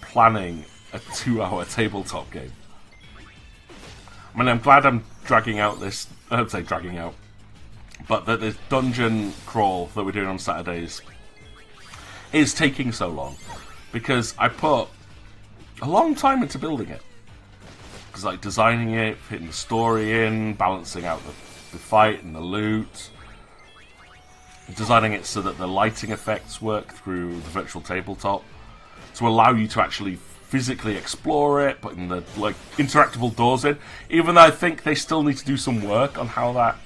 planning a 2-hour tabletop game. I mean, I'm glad I'm dragging out this... I don't say dragging out. But that this dungeon crawl that we're doing on Saturdays is taking so long. Because I put a long time into building it. Because like designing it, fitting the story in, balancing out the fight and the loot, designing it so that the lighting effects work through the virtual tabletop to allow you to actually physically explore it, putting the like interactable doors in. Even though I think they still need to do some work on how that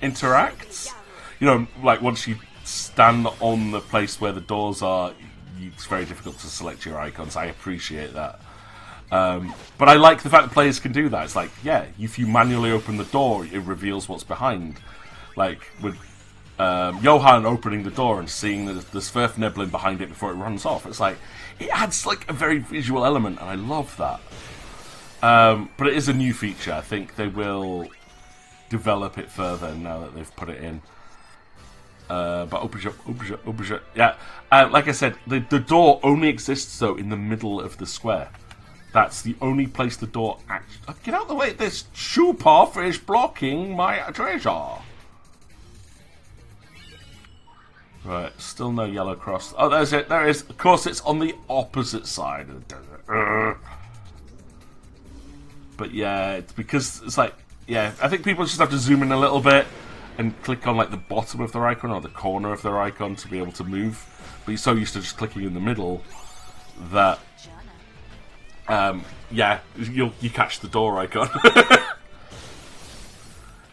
interacts. You know, like once you stand on the place where the doors are, it's very difficult to select your icons. I appreciate that. But I like the fact that players can do that. It's like, yeah, if you manually open the door, it reveals what's behind. Like with Johan opening the door and seeing the Sverfneblin behind it before it runs off. It's like, it adds like a very visual element, and I love that. But it is a new feature. I think they will develop it further now that they've put it in. But open, yeah. Like I said, the door only exists though in the middle of the square. That's the only place the door actually... Get out of the way! This shoe path is blocking my treasure! Right, still no yellow cross. Oh, there's it. There it is. Of course, it's on the opposite side of the desert. But yeah, it's because it's like... Yeah, I think people just have to zoom in a little bit and click on like the bottom of their icon or the corner of their icon to be able to move. But you're so used to just clicking in the middle that... yeah, you catch the door icon.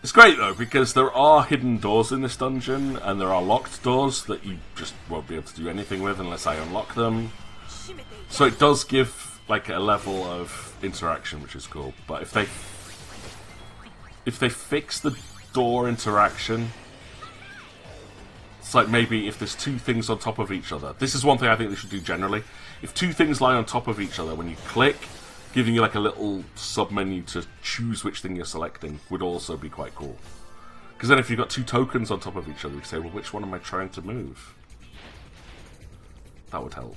It's great though, because there are hidden doors in this dungeon, and there are locked doors that you just won't be able to do anything with unless I unlock them. So it does give like a level of interaction, which is cool. But if they fix the door interaction, it's like maybe if there's two things on top of each other. This is one thing I think they should do generally. If two things lie on top of each other, when you click, giving you like a little sub-menu to choose which thing you're selecting would also be quite cool. Because then if you've got two tokens on top of each other, you can say, well, which one am I trying to move? That would help.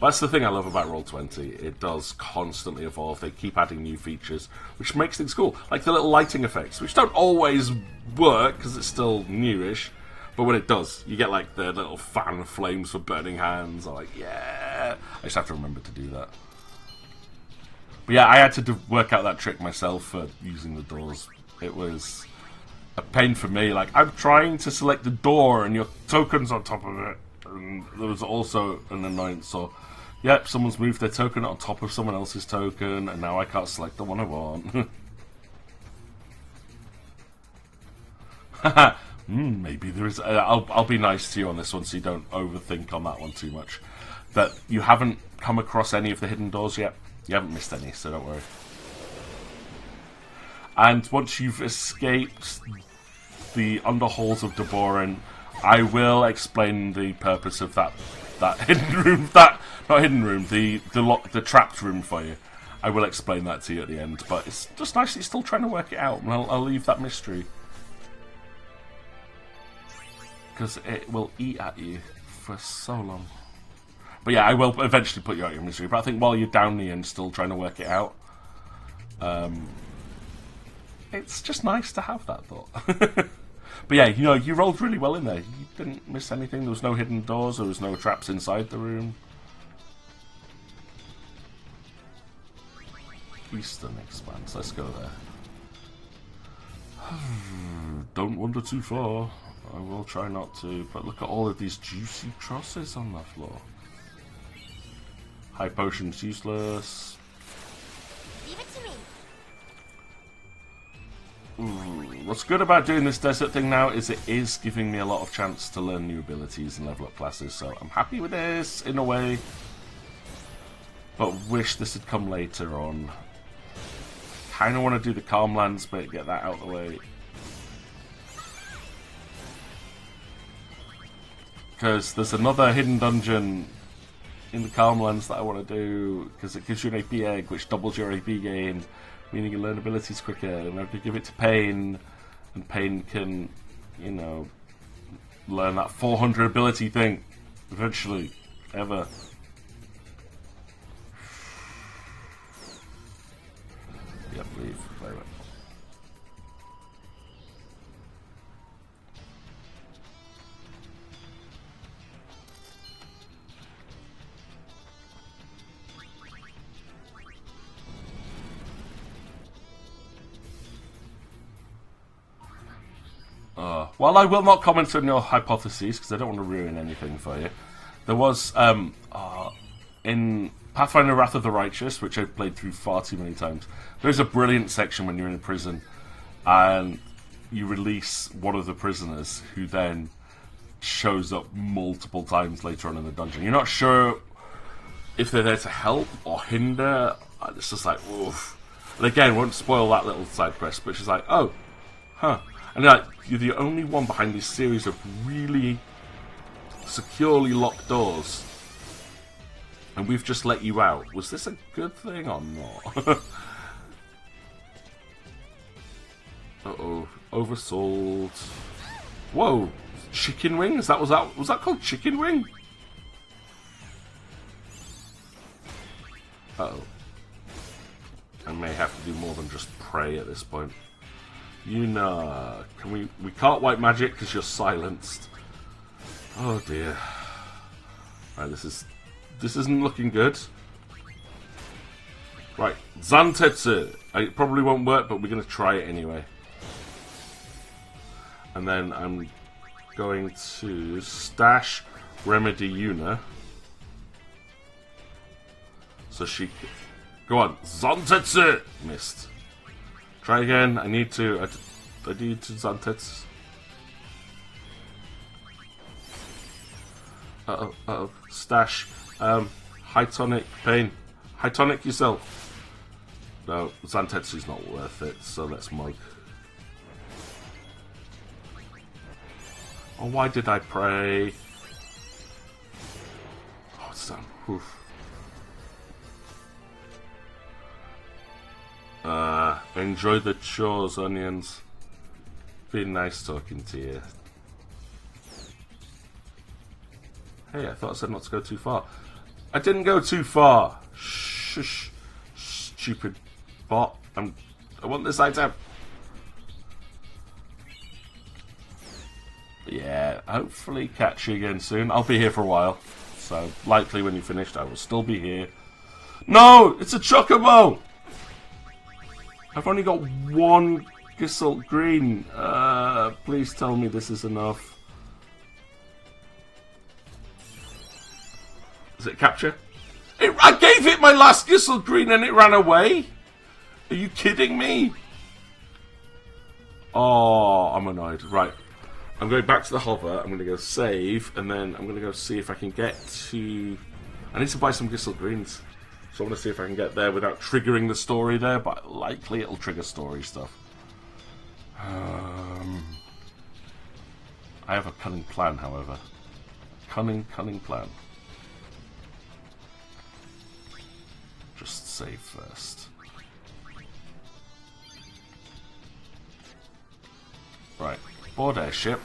But that's the thing I love about Roll20. It does constantly evolve. They keep adding new features, which makes things cool. Like the little lighting effects, which don't always work because it's still newish. But when it does, you get like the little fan flames for burning hands. I'm like, yeah. I just have to remember to do that. But yeah, I had to work out that trick myself for using the doors. It was a pain for me. Like, I'm trying to select the door and your token's on top of it. And there was also an annoyance. So, yep, someone's moved their token on top of someone else's token, and now I can't select the one I want. Haha. Maybe there is... I'll be nice to you on this one so you don't overthink on that one too much. But you haven't come across any of the hidden doors yet. You haven't missed any, so don't worry. And once you've escaped the underhalls of Deborah, I will explain the purpose of that hidden room, not hidden room, the trapped room for you. I will explain that to you at the end, but it's just nice that you're still trying to work it out, and I'll leave that mystery. Because it will eat at you for so long. But yeah, I will eventually put you out of your misery, but I think while you're down the end still trying to work it out, it's just nice to have that thought. But yeah, you know, you rolled really well in there. You didn't miss anything. There was no hidden doors. There was no traps inside the room. Eastern Expanse. Let's go there. Don't wander too far. I will try not to. But look at all of these juicy crosses on the floor. High potion's useless. Leave it to me. What's good about doing this desert thing now is it is giving me a lot of chance to learn new abilities and level up classes, so I'm happy with this in a way, but wish this had come later on. Kind of want to do the Calm Lands bit, get that out of the way, because there's another hidden dungeon in the Calm Lands that I want to do, because it gives you an AP egg which doubles your AP gain, meaning you learn abilities quicker, and I could give it to Pain, and Pain can, you know, learn that 400 ability thing, eventually, ever. Yep, leave, play it. While I will not comment on your hypotheses, because I don't want to ruin anything for you, there was, in Pathfinder Wrath of the Righteous, which I've played through far too many times, there's a brilliant section when you're in a prison, and you release one of the prisoners, who then shows up multiple times later on in the dungeon. You're not sure if they're there to help or hinder. It's just like, oof. And again, won't spoil that little side quest, but she's like, oh, huh. And you're the only one behind this series of really securely locked doors. And we've just let you out. Was this a good thing or not? Uh-oh. Oversold. Whoa. Chicken wings? Was that called chicken wing? Uh-oh. I may have to do more than just pray at this point. You know, we can't wipe magic because you're silenced. Oh dear. Right, this isn't looking good. Right, Zantetsu. It probably won't work, but we're gonna try it anyway. And then I'm going to stash Remedy Yuna. So she go on, Zantetsu! Missed. Try again. I need to Zantetsu. Uh-oh. Stash. High tonic. Pain. High tonic yourself. No, Zantetsu's not worth it, so let's mug. Oh, why did I pray? Oh, it's done. Oof. Enjoy the chores, onions. Been nice talking to you. Hey, I thought I said not to go too far. I didn't go too far. Shush. Stupid bot. I want this item. Yeah, hopefully catch you again soon. I'll be here for a while. So, likely when you're finished, I will still be here. No! It's a chocobo! I've only got one Gisselt Green. Please tell me this is enough. Is it capture? I gave it my last Gisselt Green and it ran away? Are you kidding me? Oh, I'm annoyed. Right. I'm going back to the hover. I'm going to go save. And then I'm going to go see if I can get to... I need to buy some Gisselt Greens. So I want to see if I can get there without triggering the story there, but likely it'll trigger story stuff. I have a cunning plan, however. Cunning plan. Just save first. Right, board airship.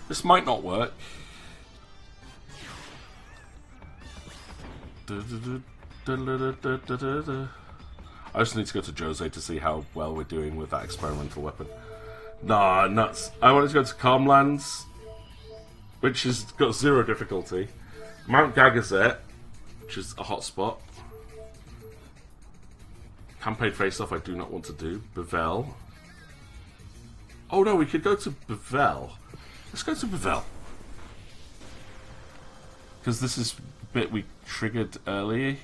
This might not work. I just need to go to Jose to see how well we're doing with that experimental weapon. Nah, nuts. I wanted to go to Calmlands, which has got 0 difficulty. Mount Gagazet, which is a hotspot. Campaign face-off I do not want to do. Bevel. Oh no, we could go to Bevel. Let's go to Bevel. Because this is the bit we triggered earlier.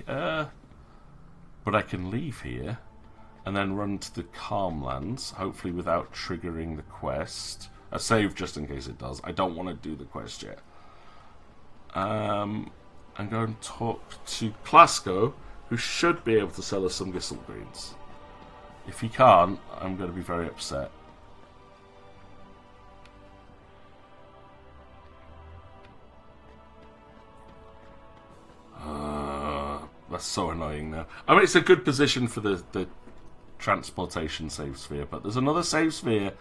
But I can leave here and then run to the Calmlands, hopefully without triggering the quest. A save just in case it does. I don't want to do the quest yet. And go and talk to Clasco, who should be able to sell us some Gissel Greens. If he can't, I'm going to be very upset. That's so annoying now. I mean, it's a good position for the transportation save sphere, but there's another save sphere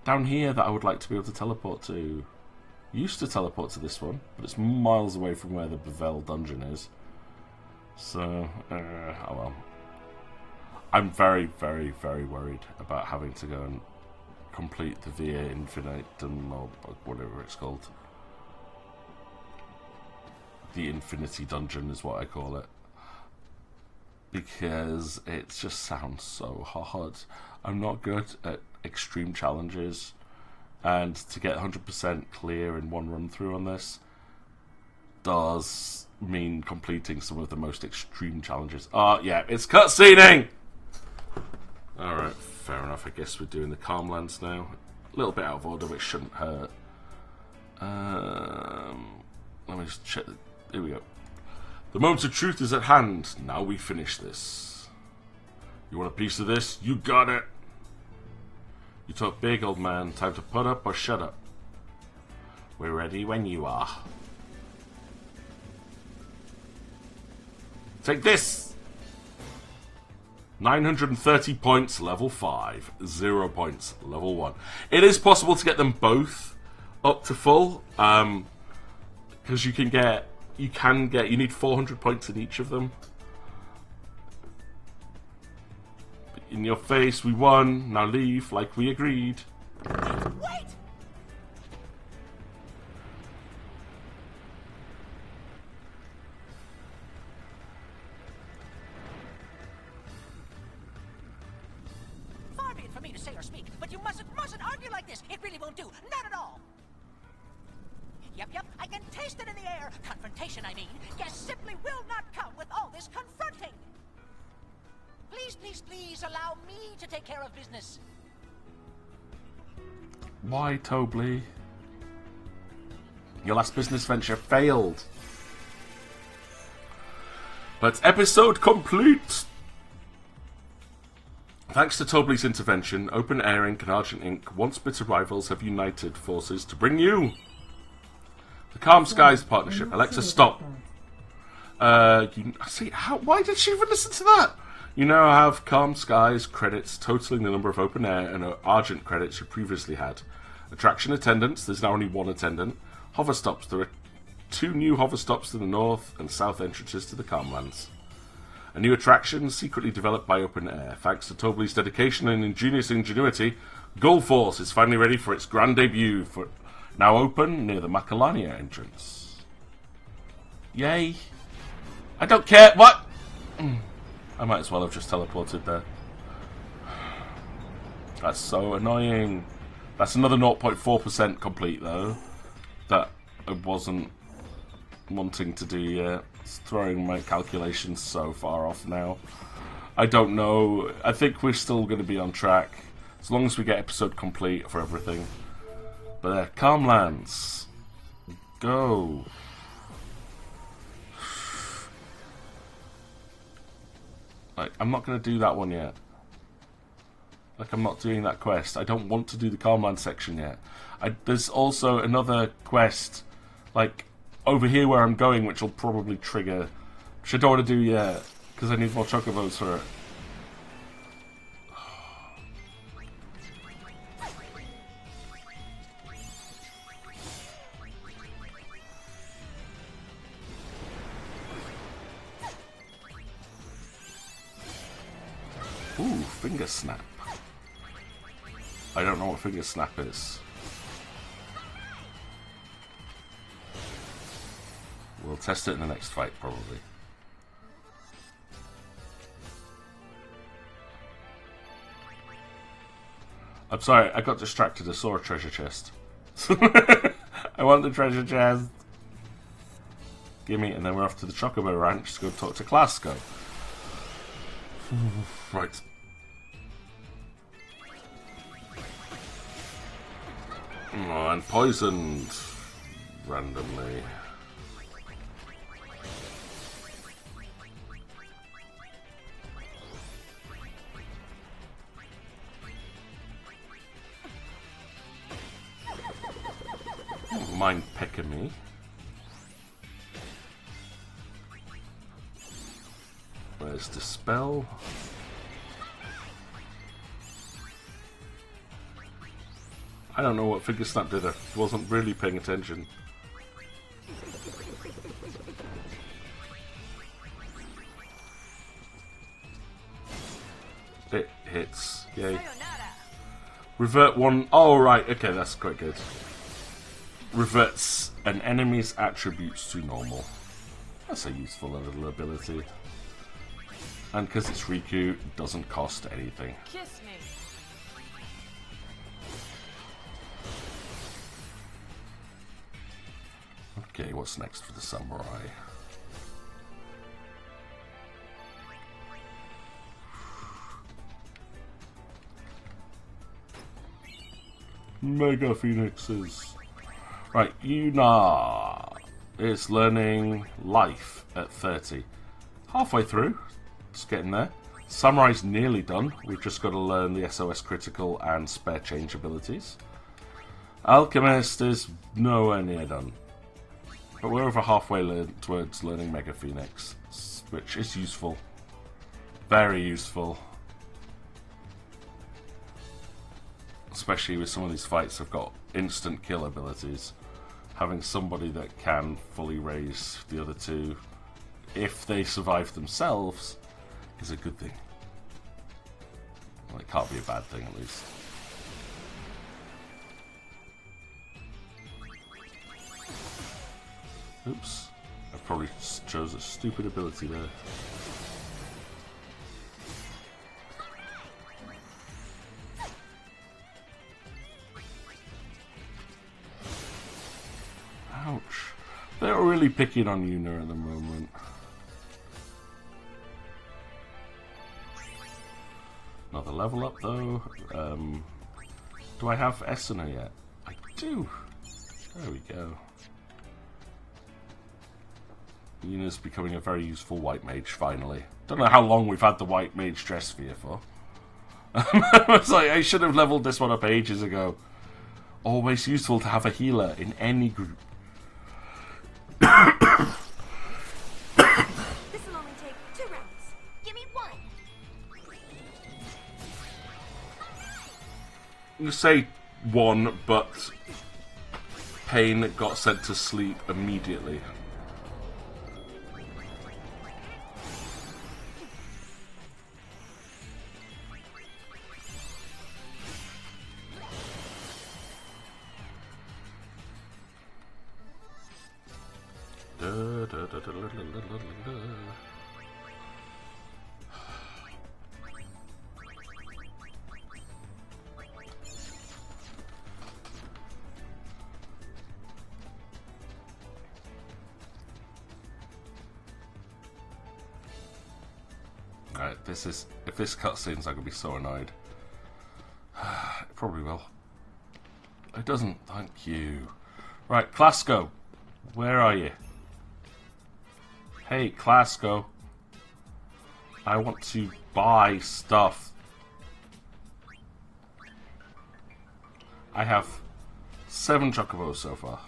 down here that I would like to be able to teleport to. Used to teleport to this one, but it's miles away from where the Bevel dungeon is. So, oh well. I'm very, very, very worried about having to go and complete the Via Infinitum, or whatever it's called. The Infinity Dungeon is what I call it. Because it just sounds so hard. I'm not good at extreme challenges, and to get 100% clear in one run through on this does mean completing some of the most extreme challenges. Oh yeah, it's cutscening! Alright, fair enough. I guess we're doing the Calmlands now. A little bit out of order, which shouldn't hurt. Let me just check. Here we go. The moment of truth is at hand. Now we finish this. You want a piece of this? You got it. You talk big, old man. Time to put up or shut up. We're ready when you are. Take this! 930 points, level 5. 0 points, level 1. It is possible to get them both up to full. Because you need 400 points in each of them. In your face, we won. Now leave, like we agreed. Wait! Far be it for me to say or speak, but you mustn't argue like this. It really won't do. Not at all. Yep, I can taste it in the air. Confrontation, I mean. Guests simply will not come with all this confronting. Please allow me to take care of business. Why, Tobley? Your last business venture failed. But episode complete! Thanks to Tobley's intervention, Open Air Inc. and Argent Inc. once bitter rivals have united forces to bring you the Calm Skies Partnership. Alexa, stop. Why did she even listen to that? You now have Calm Skies credits totaling the number of Open Air and Argent credits you previously had. Attraction attendance, there's now only 1 attendant. Hover stops, there are 2 new hover stops to the north and south entrances to the Calmlands. A new attraction secretly developed by Open Air. Thanks to Tobley's dedication and ingenious ingenuity, Gull Force is finally ready for its grand debut, now open near the Macalania entrance. Yay. I don't care. What? I might as well have just teleported there. That's so annoying. That's another 0.4% complete, though, that I wasn't wanting to do yet. It's throwing my calculations so far off now. I don't know. I think we're still going to be on track, as long as we get episode complete for everything. But Calmlands. Go. Like, I'm not going to do that one yet. Like, I'm not doing that quest. I don't want to do the Calmland section yet. There's also another quest, like, over here where I'm going, which will probably trigger... Which I don't want to do yet, because I need more chocobos for it. Ooh, finger snap. I don't know what finger snap is. We'll test it in the next fight, probably. I'm sorry, I got distracted. I saw a treasure chest. I want the treasure chest. Gimme, and then we're off to the Chocobo Ranch to go talk to Clasco. Right. Oh, and poisoned randomly. Don't mind pecking me. Where's the spell? I don't know what Finger Snap did. I wasn't really paying attention. It hits. Yay. Revert one. Oh, right. Okay, that's quite good. Reverts an enemy's attributes to normal. That's a useful little ability. And because it's Riku, it doesn't cost anything. Kiss me. Okay, what's next for the samurai? Mega Phoenixes. Right, Yuna is learning life at 30. Halfway through. Just getting there. Samurai's nearly done. We've just got to learn the SOS critical and spare change abilities. Alchemist is nowhere near done. But we're over halfway towards learning Mega Phoenix, which is useful. Very useful. Especially with some of these fights have got instant kill abilities. Having somebody that can fully raise the other two, if they survive themselves, is a good thing. Well, it can't be a bad thing, at least. Oops. I probably chose a stupid ability there. Ouch. They're really picking on Yuna at the moment. Another level up though. Do I have Esuna yet? I do. There we go. Yuna's becoming a very useful white mage finally. Don't know how long we've had the white mage dress sphere for. It's like I should have leveled this one up ages ago. Always useful to have a healer in any group. This'll only take 2 rounds. Give me 1. I'm gonna say 1, but Pain got sent to sleep immediately. Alright, if this cutscene's, I'm gonna be so annoyed. It probably will. It doesn't, thank you. Right, Clasco, where are you? Hey, Clasco. I want to buy stuff. I have 7 chocobos so far.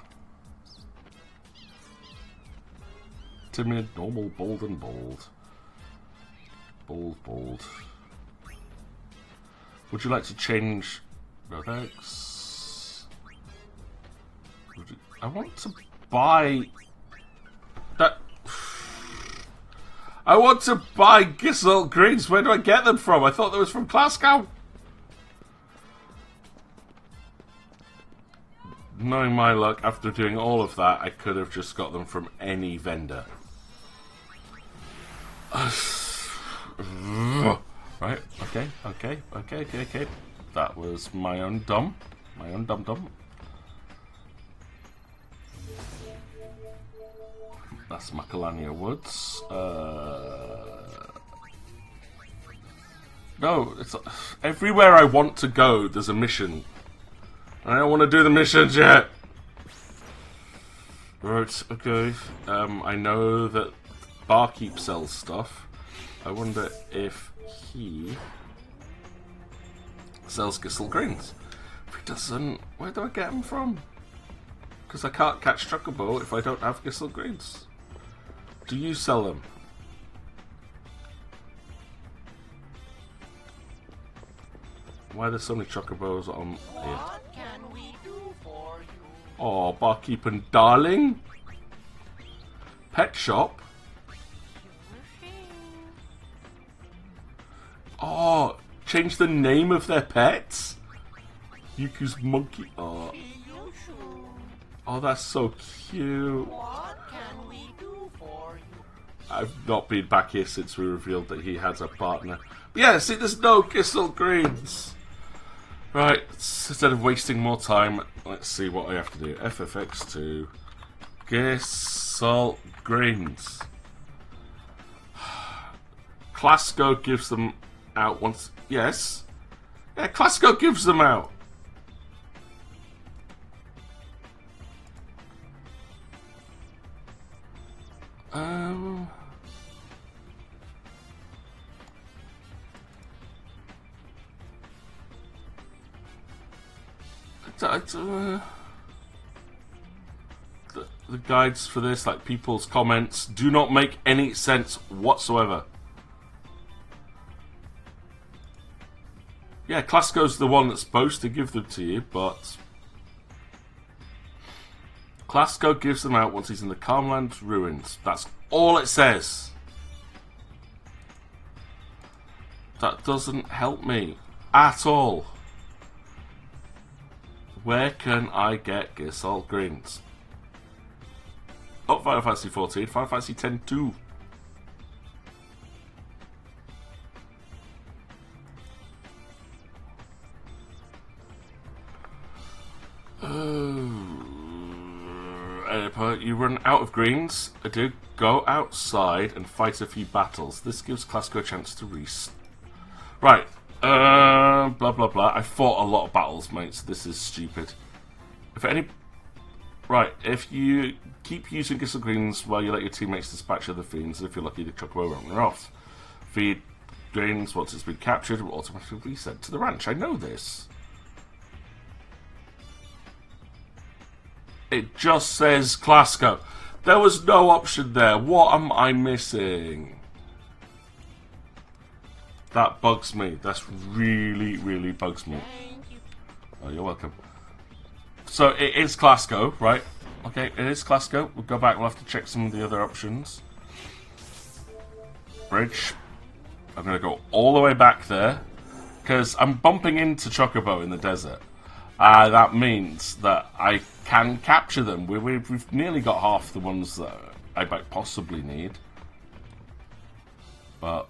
Timid, normal, bold, and bold. Bold. Would you like to change Rodex? I want to buy that. I want to buy Gissel Greens. Where do I get them from? I thought that was from Glasgow. Knowing my luck, after doing all of that, I could have just got them from any vendor. Right, okay. That was my own dumb. That's Macalania Woods. No, it's everywhere I want to go, there's a mission. I don't want to do the missions yet. Right, okay. I know that Barkeep sells stuff. I wonder if he sells Gissel Greens. If he doesn't, where do I get them from? Because I can't catch Chocobo if I don't have Gissel Greens. Do you sell them? Why are there so many Chocobos on here? What can we do for you? Oh, Barkeep and Darling? Pet shop? Oh, change the name of their pets? Yuku's monkey. Oh, that's so cute. What can we do for you? I've not been back here since we revealed that he has a partner. But yeah, see, there's no Gissel Greens. Right, instead of wasting more time, let's see what I have to do. FFX2. Gissel Greens. Clasco gives them out once. Yes. Yeah, Clasco gives them out. The guides for this, like people's comments, do not make any sense whatsoever. Yeah, Clasco's the one that's supposed to give them to you, but Clasco gives them out once he's in the Calmland ruins. That's all it says. That doesn't help me at all. Where can I get Gissel Greens? Oh, Final Fantasy 14, Final Fantasy 10 2. You run out of greens. I do go outside and fight a few battles. This gives Clasco a chance to restart. Right. Blah blah blah. I fought a lot of battles, mates. This is stupid. If you keep using Gissel Greens while you let your teammates dispatch other fiends, and if you're lucky, the Chocobo won't run off. Feed Greens once it's been captured will automatically be sent to the ranch. I know this. It just says Clasco. There was no option there. What am I missing? That bugs me. That's really, really bugs me. Oh, you're welcome. So it is Clasco, right? Okay, it is Clasco. We'll go back. We'll have to check some of the other options. Bridge. I'm going to go all the way back there because I'm bumping into Chocobo in the desert. That means that I can capture them. We've nearly got half the ones that I might possibly need. But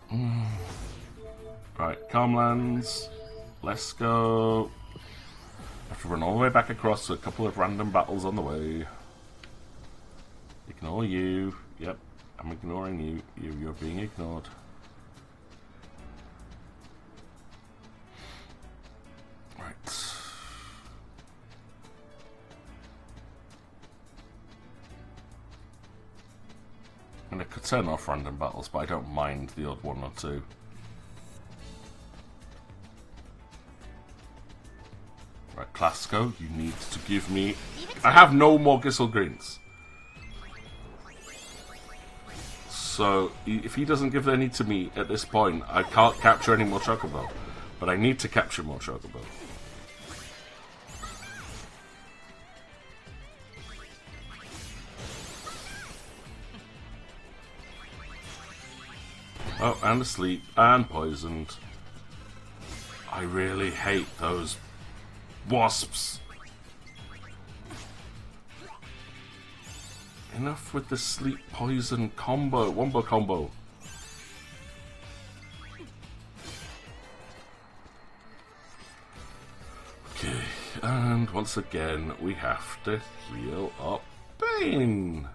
right, Calmlands. Let's go. I have to run all the way back across to a couple of random battles on the way. Ignore you. Yep, I'm ignoring you. You're being ignored. Right. And I could turn off random battles, but I don't mind the odd one or two. Right. Clasco, you need to give me... I have no more Gissel Greens. So, if he doesn't give any to me at this point, I can't capture any more Chocobo. But I need to capture more Chocobo. Oh, and asleep, and poisoned. I really hate those wasps. Enough with the sleep poison combo, wombo combo. Okay, and once again we have to heal up Pain,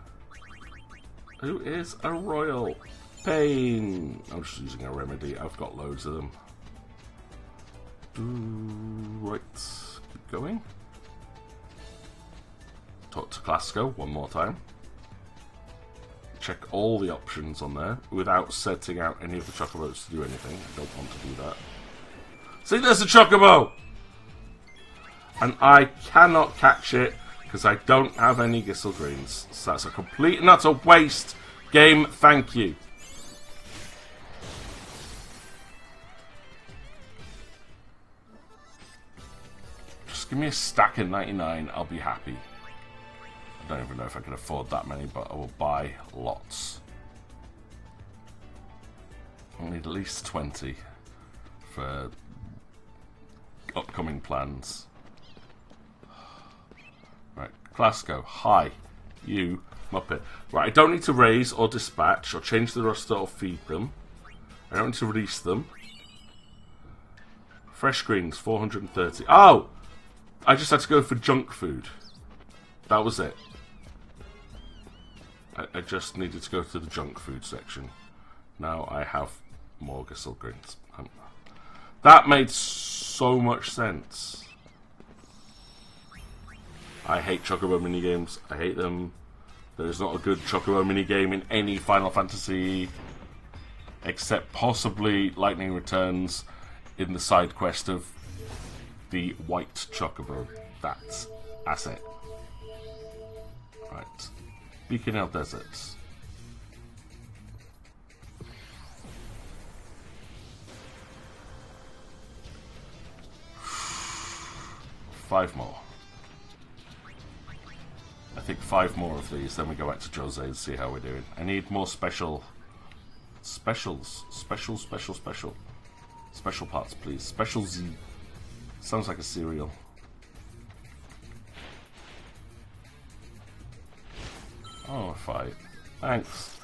who is a royal Pain. I'm just using a remedy, I've got loads of them. Right, keep going. Talk to Clasco one more time. Check all the options on there without setting out any of the Chocobos to do anything. I don't want to do that. See, there's a Chocobo! And I cannot catch it because I don't have any Gissel Greens. So that's a complete and utter waste. Game, thank you. Just give me a stack of 99, I'll be happy. I don't even know if I can afford that many, but I will buy lots. I'll need at least 20 for upcoming plans. Right, Clasco, hi, you Muppet. Right, I don't need to raise or dispatch or change the roster or feed them. I don't need to release them. Fresh greens, 430. Oh! I just had to go for junk food. That was it. I just needed to go to the junk food section. Now I have more Gissel Greens. That made so much sense. I hate Chocobo minigames. I hate them. There is not a good Chocobo minigame in any Final Fantasy, except possibly Lightning Returns in the side quest of the white Chocobo. That's it. Right. Beacon Hill Deserts. Five more. I think 5 more of these, then we go back to Jose and see how we're doing. I need more special parts, please. Special Z. Sounds like a cereal. Oh, a fight. Thanks.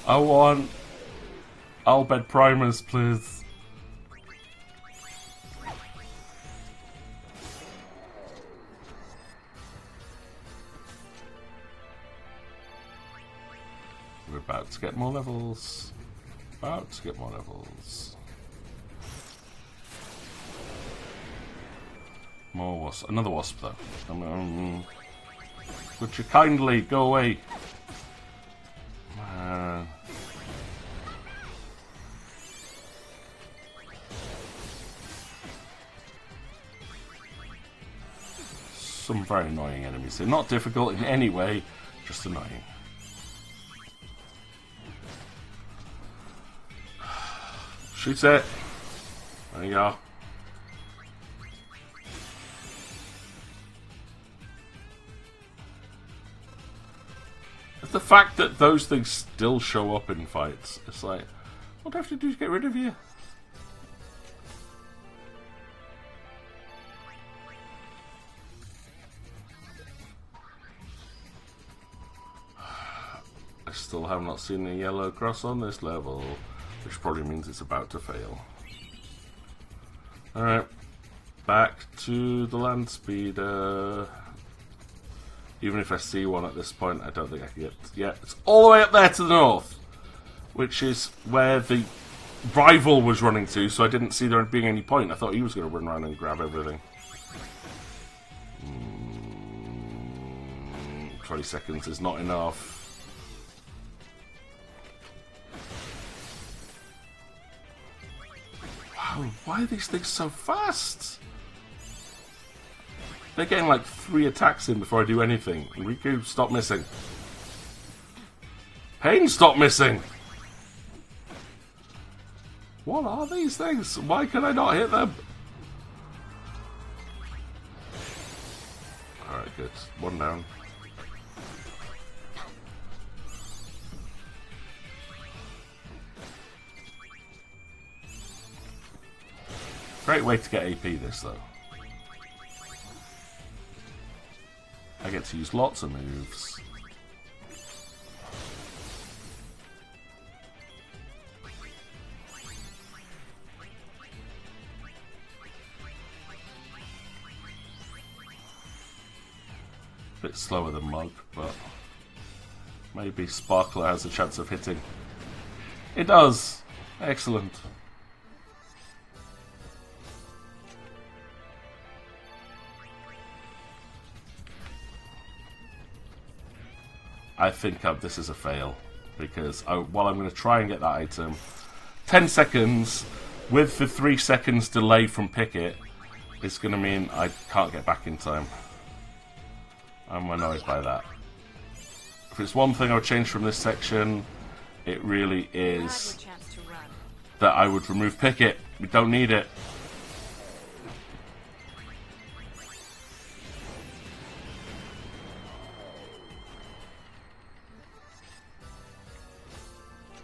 I want Albed primers, please. We're about to get more levels. About to get more levels. More wasp. Another wasp, though. Would you kindly go away? Some very annoying enemies. They're not difficult in any way, just annoying. Shoot it. There you go. The fact that those things still show up in fights, it's like, what do I have to do to get rid of you? I still have not seen a yellow cross on this level, which probably means it's about to fail. Alright, back to the land speeder. Even if I see one at this point, I don't think I can get... Yeah, it's all the way up there to the north, which is where the rival was running to, so I didn't see there being any point. I thought he was going to run around and grab everything. 20 seconds is not enough. Wow, why are these things so fast? They're getting like 3 attacks in before I do anything. Riku, stop missing. Pain, stop missing! What are these things? Why can I not hit them? Alright, good. 1 down. Great way to get AP this though. I get to use lots of moves. Bit slower than Mug, but maybe Sparkler has a chance of hitting. It does! Excellent. I think this is a fail, because while I'm going to try and get that item, 10 seconds with the 3 seconds delay from Picket is going to mean I can't get back in time. I'm annoyed by that. If it's one thing I would change from this section, it really is that I would remove Picket. We don't need it.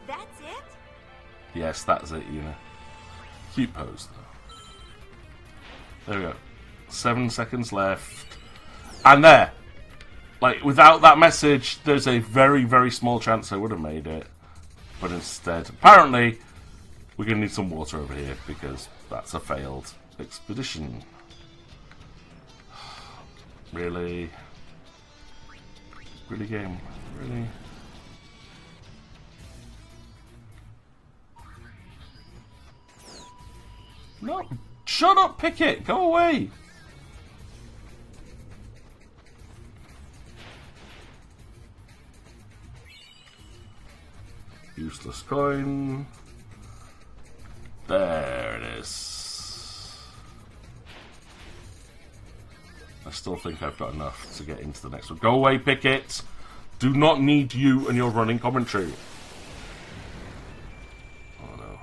That's it? Yes, that's it, you know. Cute pose, though. There we go. 7 seconds left. And there! Like, without that message, there's a very, very small chance I would have made it. But instead, apparently, we're going to need some water over here, because that's a failed expedition. Really? Really, game? Really? No! Shut up, Picket! Go away! Useless coin. There it is. I still think I've got enough to get into the next one. Go away, Picket! Do not need you and your running commentary. Oh no.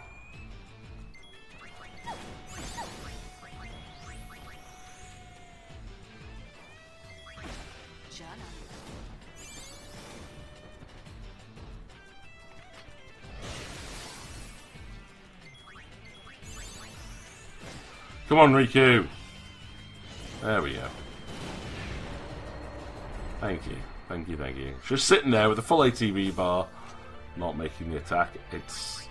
Come on, Riku. There we go. Thank you. Thank you, thank you. Just sitting there with a full ATB bar, not making the attack. It's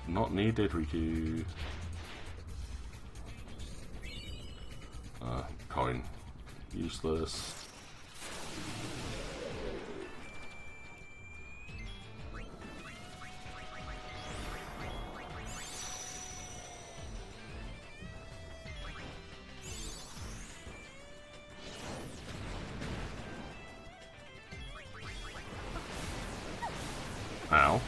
not needed, Riku. Coin. Useless. Ow.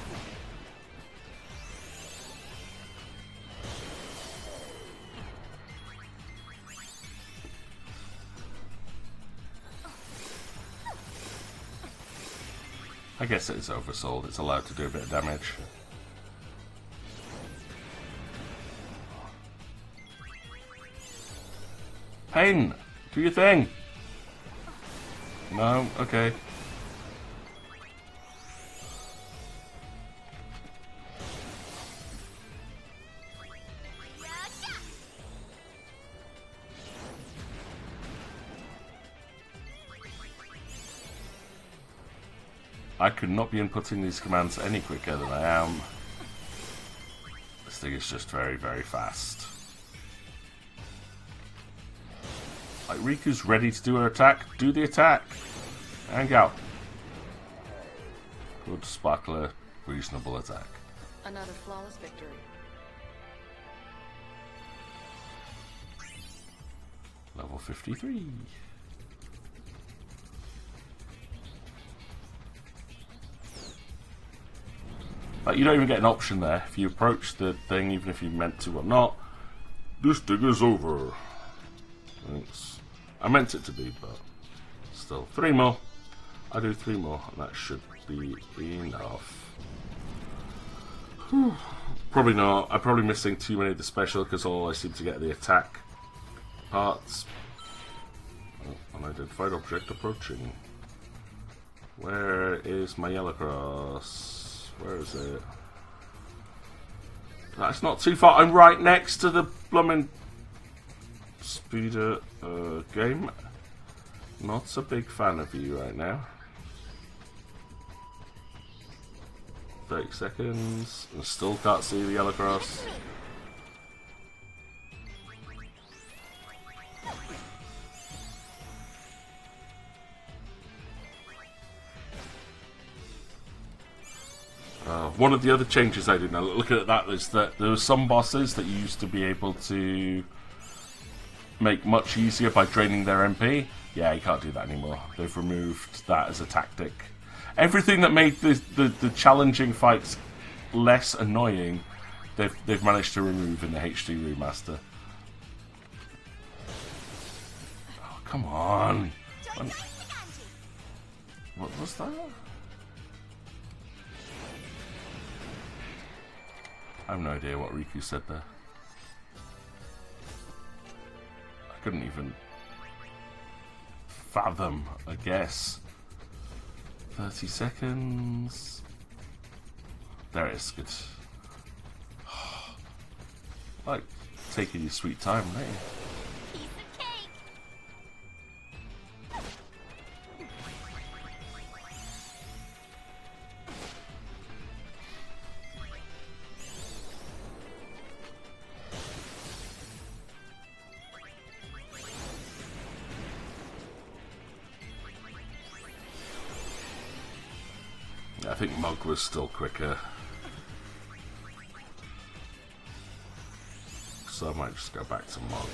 I guess it's oversold. It's allowed to do a bit of damage. Pain! Do your thing! No? Okay. I could not be inputting these commands any quicker than I am. This thing is just very, very fast. Like, Riku's ready to do her attack. Do the attack. Hang out. Good sparkler, reasonable attack. Another flawless victory. Level 53. Like, you don't even get an option there. If you approach the thing, even if you meant to or not, this thing is over. Thanks. I meant it to be, but still. 3 more. I do 3 more, and that should be enough. Whew. Probably not. I'm probably missing too many of the special because all I seem to get are the attack parts. Oh, unidentified object approaching. Where is my yellow cross? Where is it? That's not too far. I'm right next to the blooming speeder game. Not a big fan of you right now. 30 seconds. And still can't see the yellow cross. One of the other changes I did now, looking at that, is that there were some bosses that you used to be able to make much easier by draining their MP. Yeah, you can't do that anymore. They've removed that as a tactic. Everything that made the challenging fights less annoying, they've managed to remove in the HD remaster. Oh, come on! What was that? I have no idea what Riku said there. I couldn't even fathom a guess. 30 seconds. There it is, good. Like, taking your sweet time, mate. I think Mug was still quicker. So I might just go back to Mug.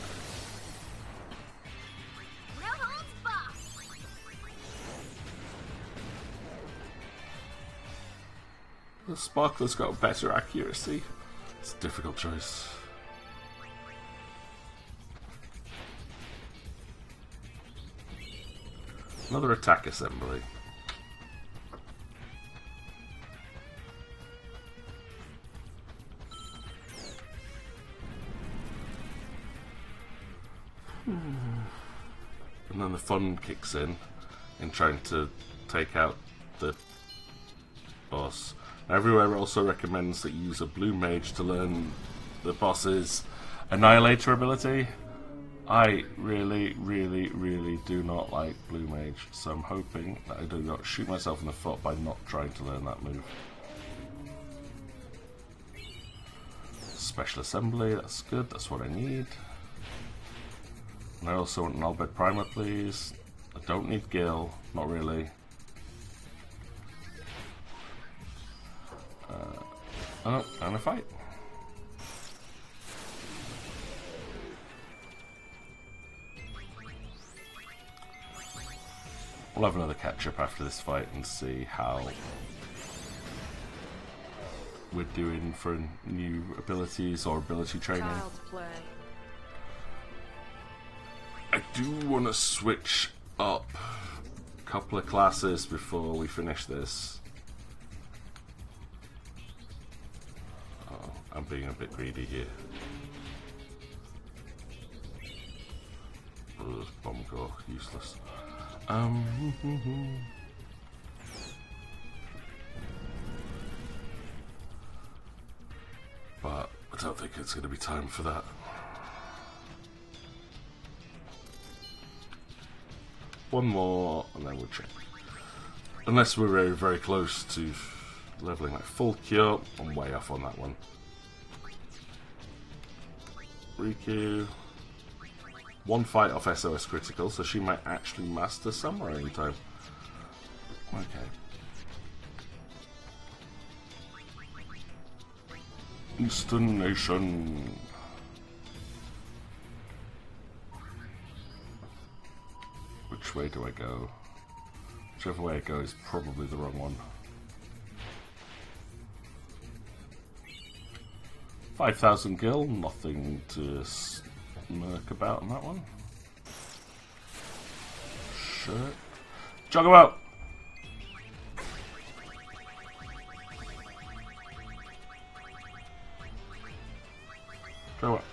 The Sparkler's got better accuracy. It's a difficult choice. Another attack assembly. And then the fun kicks in trying to take out the boss. Everywhere also recommends that you use a blue mage to learn the boss's annihilator ability. I really do not like blue mage, so I'm hoping that I do not shoot myself in the foot by not trying to learn that move. Special assembly, that's good, that's what I need. And I also want an Albed Primer, please. I don't need Gil, not really. Oh, and a fight. We'll have another catch-up after this fight and see how we're doing for new abilities or ability training. Child's play. I do want to switch up a couple of classes before we finish this. Oh, I'm being a bit greedy here. Ugh, bomb core, useless. But I don't think it's going to be time for that. One more, and then we'll check. Unless we're very, very close to leveling like full cure, I'm way off on that one. Riku. One fight off SOS critical, so she might actually master Samurai in time. Okay. Eastern Nation. Which way do I go? Whichever way I go is probably the wrong one. 5,000 gil, nothing to smirk about on that one. Shit. Jog him out! Go up.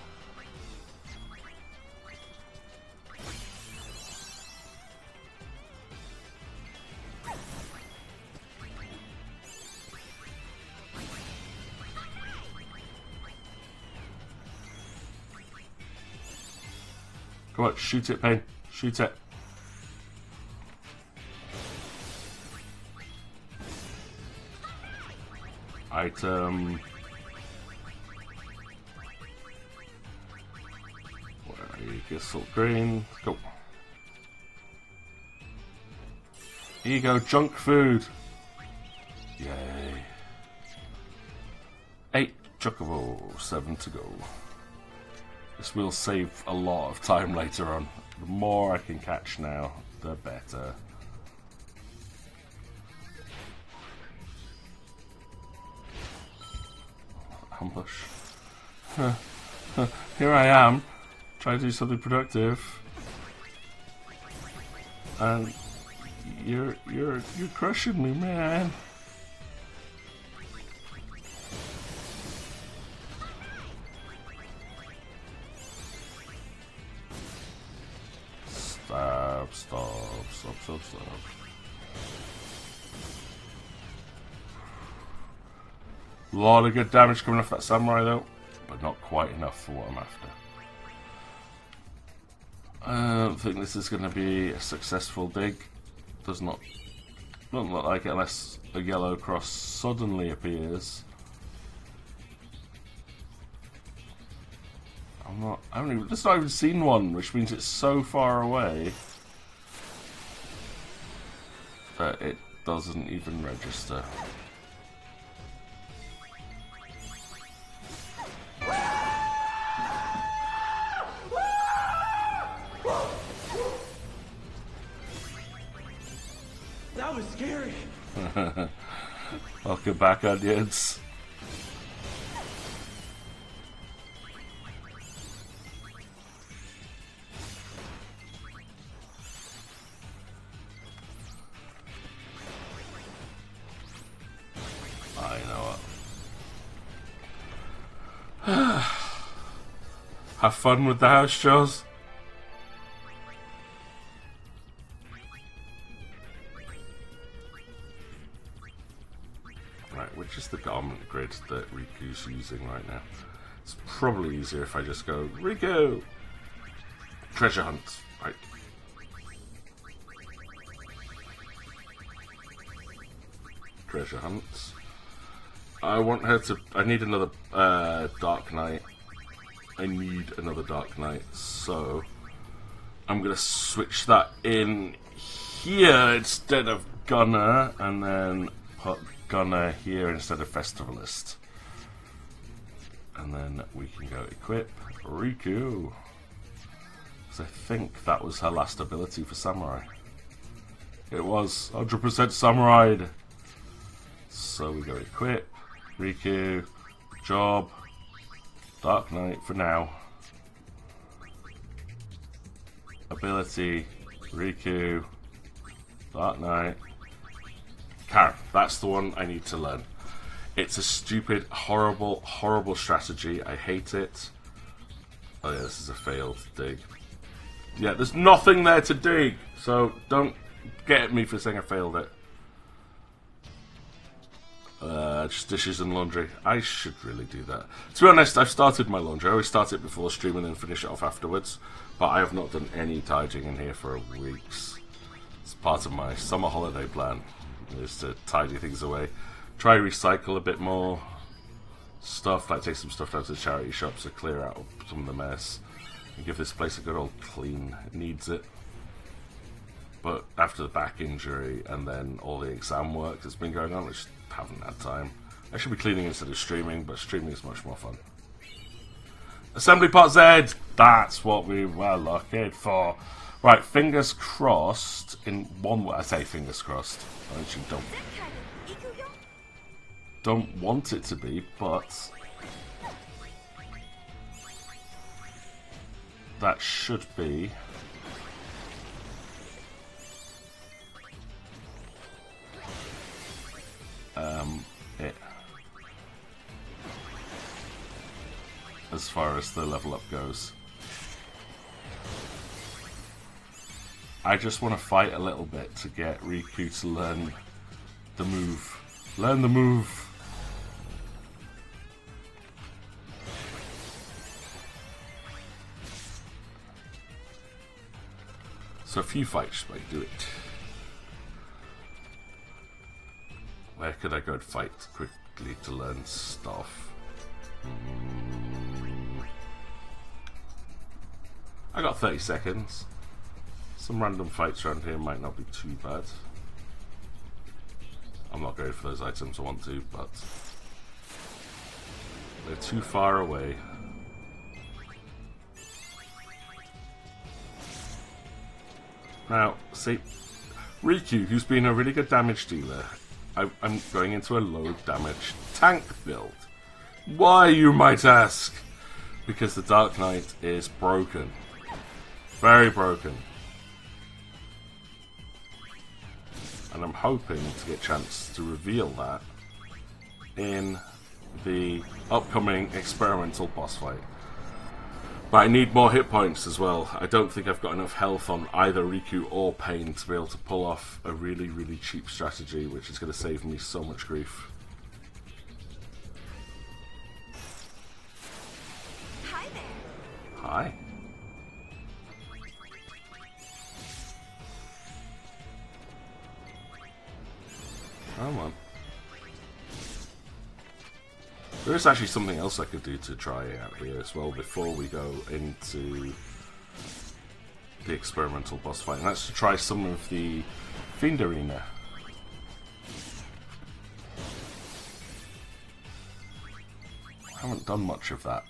Come on, shoot it, Pain. Shoot it. Item. Where are you? Get salt green. Go. Here you go, junk food. Yay. 8 chocobo, 7 to go. This will save a lot of time later on. The more I can catch now, the better. Ambush. Here I am, trying to do something productive, and you're crushing me, man. Stop. A lot of good damage coming off that samurai though, but not quite enough for what I'm after. I don't think this is going to be a successful dig. Does not look like it unless a yellow cross suddenly appears. I haven't even seen one, which means it's so far away that it doesn't even register. That was scary. Welcome back, onions. I know it. Have fun with the house chores. Right, which is the garment grid that Riku's using right now? It's probably easier if I just go, Riku! Treasure hunt. Right. Treasure hunts. I want her to... I need another Dark Knight. I need another Dark Knight, so I'm going to switch that in here instead of Gunner, and then put Gunner here instead of Festivalist. And then we can go equip Riku. Because I think that was her last ability for Samurai. It was 100% Samurai. So we go equip Riku, job, Dark Knight for now. Ability, Riku, Dark Knight. Karen, that's the one I need to learn. It's a stupid, horrible, horrible strategy. I hate it. Oh yeah, this is a failed dig. Yeah, there's nothing there to dig, so don't get at me for saying I failed it. Just dishes and laundry. I should really do that. To be honest, I've started my laundry. I always start it before stream and then finish it off afterwards. But I have not done any tidying in here for weeks. It's part of my summer holiday plan, is to tidy things away. Try recycle a bit more stuff, like take some stuff down to the charity shops to clear out some of the mess. And give this place a good old clean. It needs it. But after the back injury and then all the exam work that's been going on, I just haven't had time. I should be cleaning instead of streaming, but streaming is much more fun. Assembly Part Z! That's what we were looking for. Right, fingers crossed in one way. I say fingers crossed. I actually don't want it to be, but that should be as the level up goes. I just want to fight a little bit to get Riku to learn the move. Learn the move! So a few fights might do it. Where could I go and fight quickly to learn stuff? I got 30 seconds. Some random fights around here might not be too bad. I'm not going for those items I want to, but they're too far away. Now, see, Riku, who's been a really good damage dealer, I'm going into a low damage tank build. Why, you might ask? Because the Dark Knight is broken. Very broken. And I'm hoping to get a chance to reveal that in the upcoming experimental boss fight. But I need more hit points as well. I don't think I've got enough health on either Riku or Pain to be able to pull off a really, really cheap strategy, which is going to save me so much grief. Hi there. Hi. Come on. There is actually something else I could do to try out here as well before we go into the experimental boss fight, and that's to try some of the Fiend Arena. I haven't done much of that.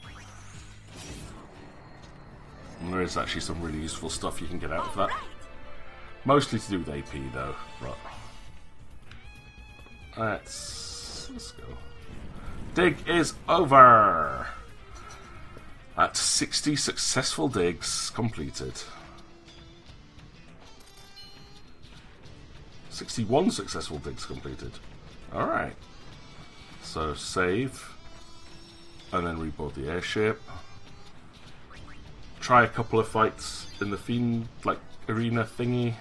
And there is actually some really useful stuff you can get out of that. Mostly to do with AP though, but let's go. Dig is over! At 60 successful digs completed. 61 successful digs completed. Alright. So save. And then reboard the airship. Try a couple of fights in the Fiend, like, arena thingy.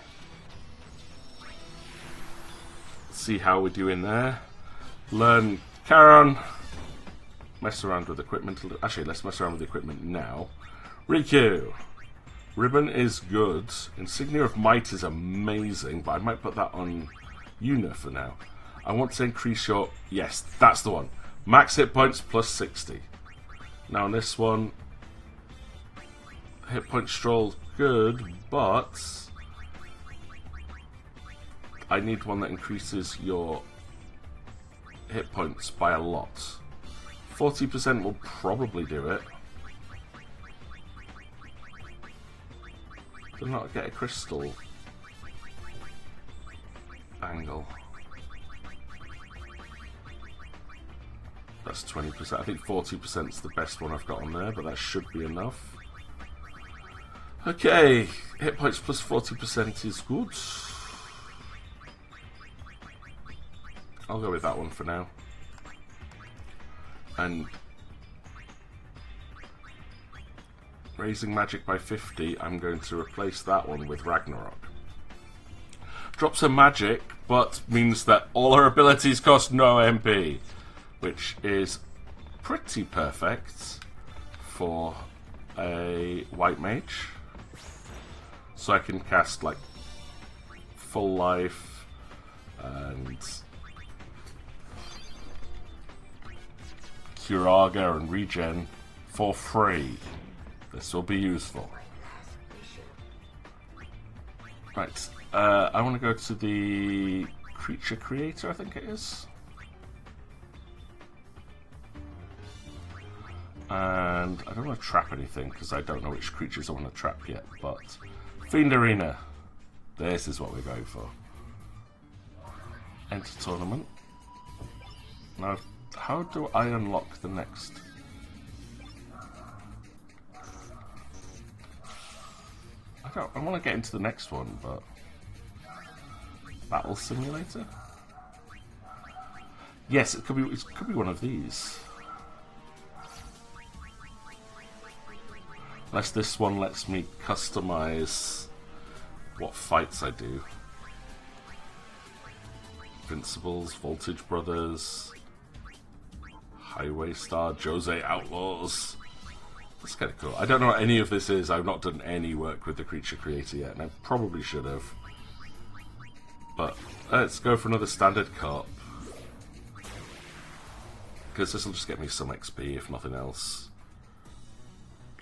See how we do in there. Learn Charon. Mess around with equipment. Actually, let's mess around with the equipment now. Riku. Ribbon is good. Insignia of Might is amazing, but I might put that on Yuna for now. I want to increase your... Yes, that's the one. Max hit points plus 60. Now on this one, hit point stroll good, but I need one that increases your hit points by a lot. 40% will probably do it. Do not get a crystal angle. That's 20%. I think 40% is the best one I've got on there, but that should be enough. Okay, hit points plus 40% is good. I'll go with that one for now. And raising magic by 50, I'm going to replace that one with Ragnarok. Drops her magic, but means that all her abilities cost no MP, which is pretty perfect for a white mage. So I can cast like full life and Curaga and regen for free. This will be useful. Right, I want to go to the creature creator, I think it is. And I don't want to trap anything because I don't know which creatures I want to trap yet, but Fiend Arena. This is what we're going for. Enter tournament. Now, how do I unlock the next? I want to get into the next one, but Battle Simulator? Yes, it could be one of these. Unless this one lets me customize what fights I do. Invincibles, Voltage Brothers, Highway Star, Jose Outlaws. That's kind of cool. I don't know what any of this is. I've not done any work with the creature creator yet, and I probably should have. But let's go for another standard cup. Because this will just get me some XP, if nothing else.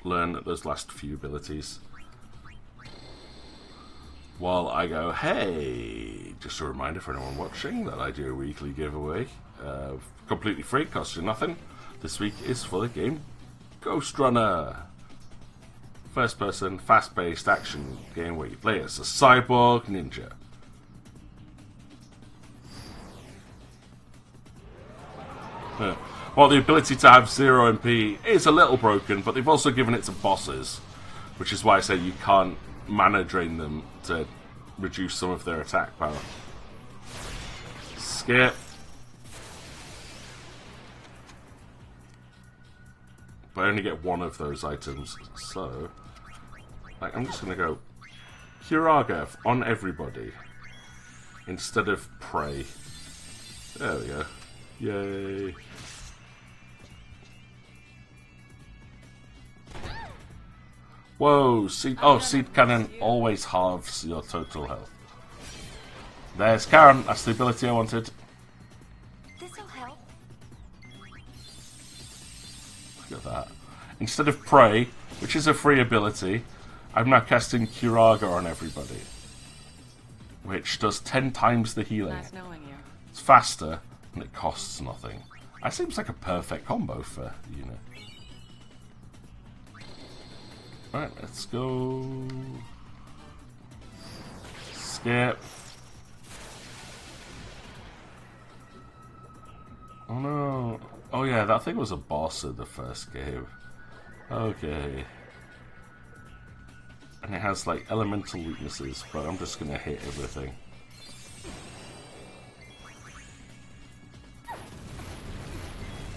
Learn those last few abilities. While I go, hey, just a reminder for anyone watching that I do a weekly giveaway. Completely free, costs you nothing. This week is for the game Ghost Runner. First person, fast-paced action game where you play as a cyborg ninja. While the ability to have 0 MP is a little broken, but they've also given it to bosses, which is why I say you can't mana drain them to reduce some of their attack power. Skip. But I only get one of those items, so like, I'm just going to go Curaga on everybody instead of Prey. There we go. Yay. Whoa, seed cannon always halves your total health. There's Karen, that's the ability I wanted. This'll help. Look at that. Instead of Prey, which is a free ability, I'm now casting Curaga on everybody. Which does 10 times the healing. Nice knowing you. It's faster, and it costs nothing. That seems like a perfect combo for the unit. Right, let's go. Skip. Oh no. Oh yeah, that thing was a boss in the first game. Okay. And it has like elemental weaknesses, but I'm just gonna hit everything.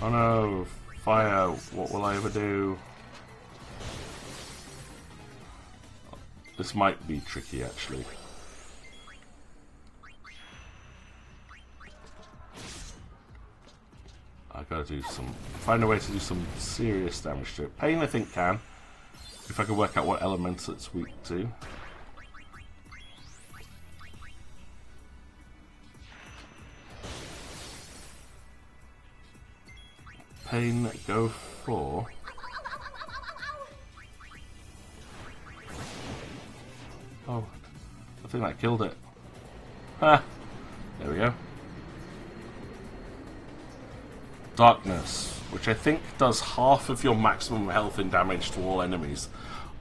Oh no, fire, what will I ever do? This might be tricky actually. I gotta find a way to do some serious damage to it. Pain I think can. If I can work out what elements it's weak to. Pain, go for. Oh, I think that killed it. Ha! There we go. Darkness, which I think does half of your maximum health and damage to all enemies.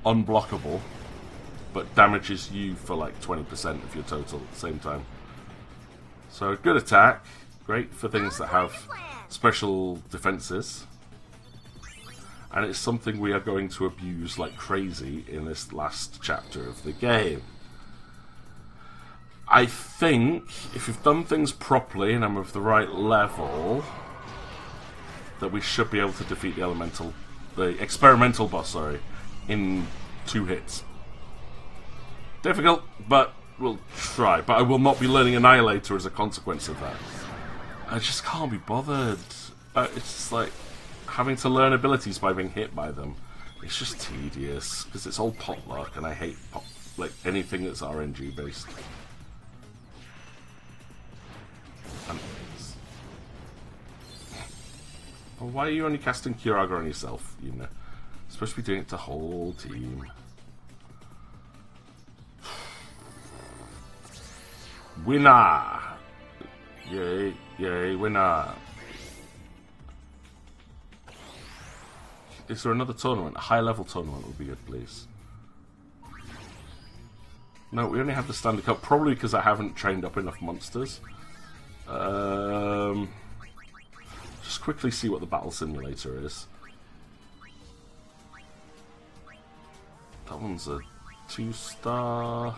Unblockable, but damages you for like 20% of your total at the same time. So, good attack. Great for things that have special defenses. And it's something we are going to abuse like crazy in this last chapter of the game. I think if we've done things properly and I'm of the right level, that we should be able to defeat the experimental boss, sorry, in 2 hits. Difficult, but we'll try. But I will not be learning Annihilator as a consequence of that. I just can't be bothered. It's just like having to learn abilities by being hit by them. It's just tedious because it's all potluck, and I hate anything that's RNG based. Well, why are you only casting Curaga on yourself? You know, you're supposed to be doing it to the whole team. Winner! Yay, yay, winner! Is there another tournament? A high-level tournament would be good, please. No, we only have the Standard Cup, probably because I haven't trained up enough monsters. Just quickly see what the battle simulator is. That one's a 2-star.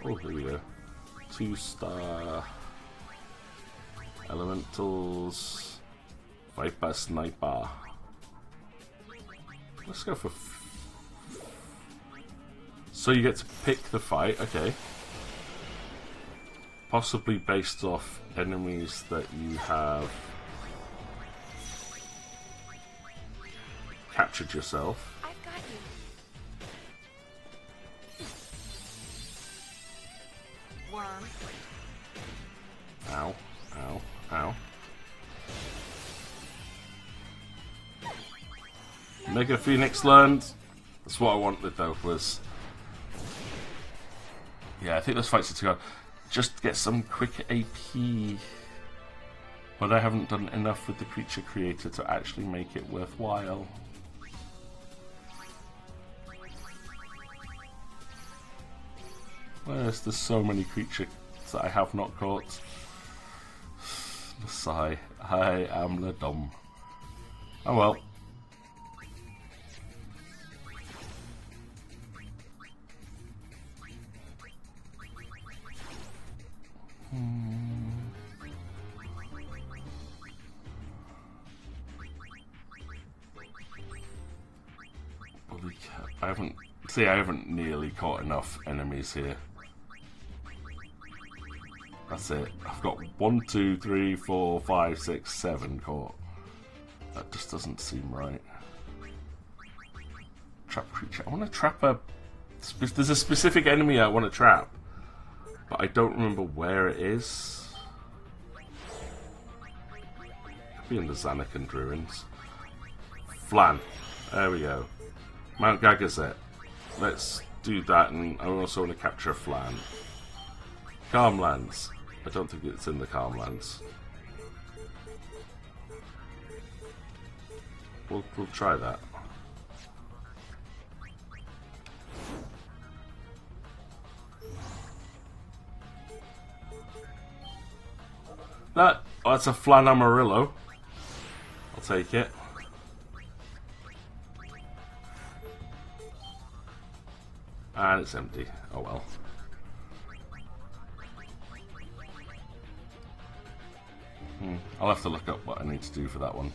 Oh, here we go. 2-star. Elementals. Viper Sniper. Let's go for... So you get to pick the fight, okay. Possibly based off enemies that you have captured yourself. I've got you. Worm. Ow, ow, ow. Mega Phoenix learned. That's what I wanted though, was... Yeah, I think those fights are to go. Just get some quick AP. But I haven't done enough with the creature creator to actually make it worthwhile. Whereas there's so many creatures that I have not caught. Sigh. I am the dumb. Oh well. I haven't nearly caught enough enemies here. That's it. I've got 1, 2, 3, 4, 5, 6, 7 caught. That just doesn't seem right. Trap creature. I want to trap a... There's a specific enemy I want to trap. But I don't remember where it is. Could be in the Xanacan Ruins. Flan. There we go. Mount Gagazet. Let's do that, and I also want to capture a Flan. Calmlands. I don't think it's in the Calmlands. We'll try that. That's a Flan Amarillo. I'll take it. And it's empty. Oh well. I'll have to look up what I need to do for that one.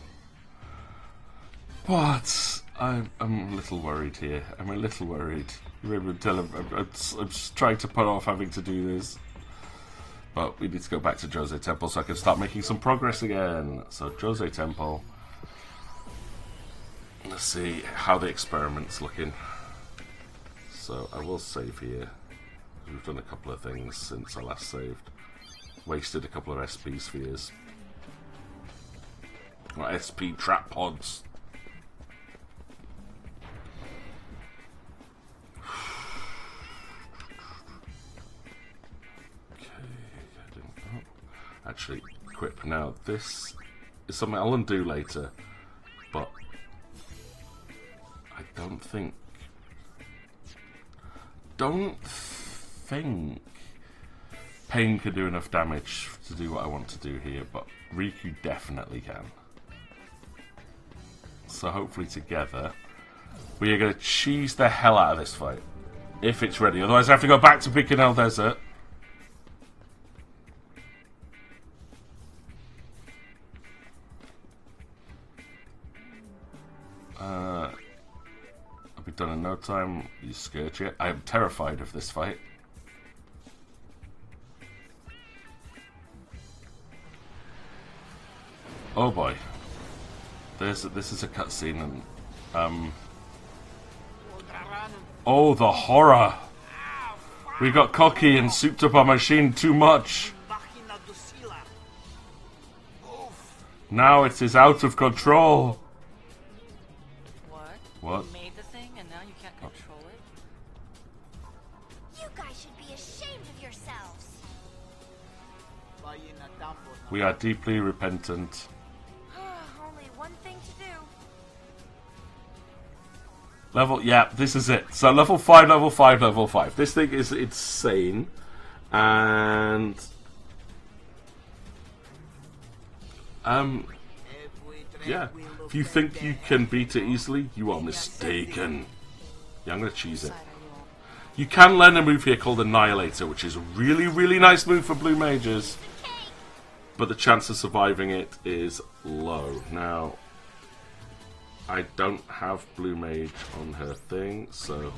But I'm a little worried here. I'm a little worried. I'm just trying to put off having to do this. But we need to go back to Jose Temple so I can start making some progress again. So Jose Temple. Let's see how the experiment's looking. So I will save here. We've done a couple of things since I last saved. Wasted a couple of SP spheres. Or SP trap pods. Actually, equip now. This is something I'll undo later, but I don't think Pain can do enough damage to do what I want to do here, but Riku definitely can. So hopefully together we are going to cheese the hell out of this fight if it's ready. Otherwise I have to go back to Bikanel Desert. I'll be done in no time. You scourge it. I am terrified of this fight. Oh boy. This is a cutscene and oh, the horror! We got cocky and souped up our machine too much. Now it is out of control. What? You made the thing and now you can't control it? You guys should be ashamed of yourselves. We are deeply repentant. Only one thing to do. Level, yeah, this is it. So level 5, level 5, level 5. This thing is insane. And yeah. If you think you can beat it easily, you are mistaken. Yeah, I'm gonna cheese it. You can learn a move here called Annihilator, which is a really, really nice move for blue mages. But the chance of surviving it is low. Now, I don't have Blue Mage on her thing, so...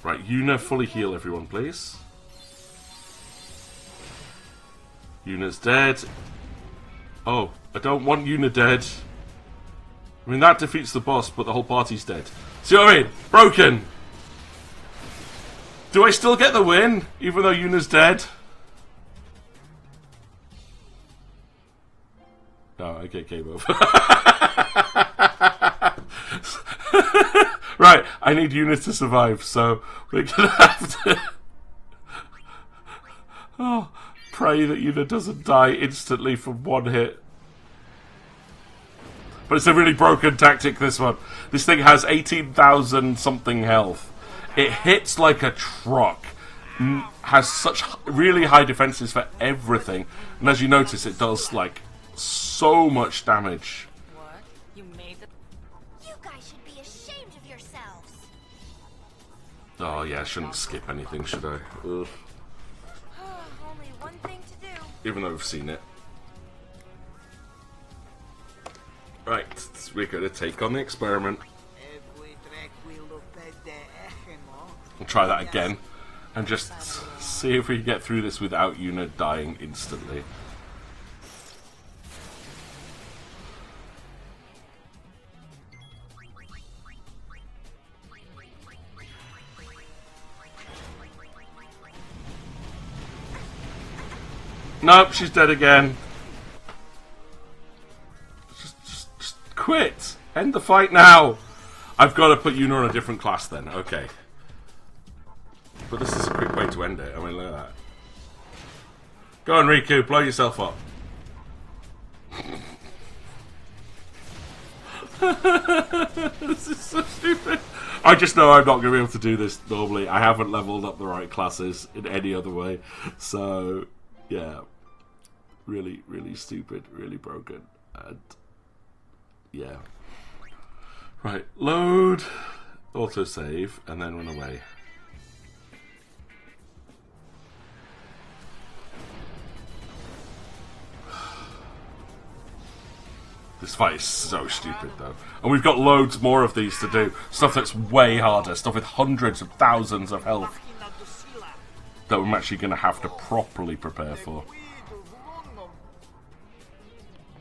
Right, Yuna, fully heal everyone, please. Yuna's dead. Oh, I don't want Yuna dead. I mean, that defeats the boss, but the whole party's dead. See what I mean? Broken! Do I still get the win, even though Yuna's dead? No, I get game over. Right, I need Yuna to survive, so we're gonna have to... Oh, pray that Yuna doesn't die instantly from one hit. But it's a really broken tactic, this one. This thing has 18,000 something health. It hits like a truck. Has such really high defenses for everything. And as you notice, it does, like, so much damage. What? You made the... You guys should be ashamed of yourselves. Oh, yeah, I shouldn't skip anything, should I? Ugh. Only one thing to do. Even though we've seen it. Right, so we're going to take on the experiment. We'll try that again. And just see if we can get through this without Yuna dying instantly. Nope, she's dead again. Just quit. End the fight now. I've got to put Yuna on a different class then. Okay. But this is a quick way to end it. I mean, look at that. Go on, Riku. Blow yourself up. This is so stupid. I just know I'm not going to be able to do this normally. I haven't leveled up the right classes in any other way. So, yeah. Really, really stupid. Really broken. And, yeah. Right. Load. Autosave. And then run away. This fight is so stupid, though. And we've got loads more of these to do. Stuff that's way harder. Stuff with hundreds of thousands of health. That I'm actually going to have to properly prepare for.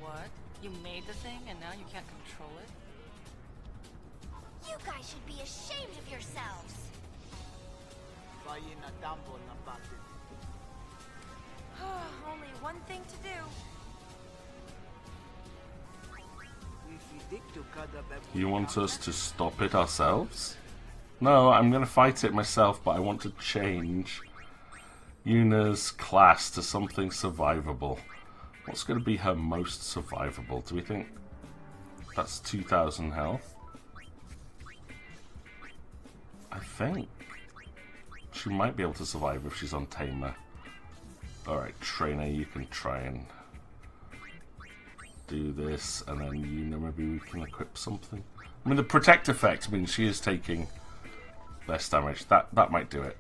What? You made the thing and now you can't control it? You guys should be ashamed of yourselves. Only one thing to do. You want us to stop it ourselves? No, I'm going to fight it myself, but I want to change Yuna's class to something survivable. What's going to be her most survivable? Do we think that's 2,000 health? I think she might be able to survive if she's on Tamer. Alright, Trainer, you can try and do this, and then Yuna, maybe we can equip something. I mean, the protect effect means she is taking less damage. That might do it.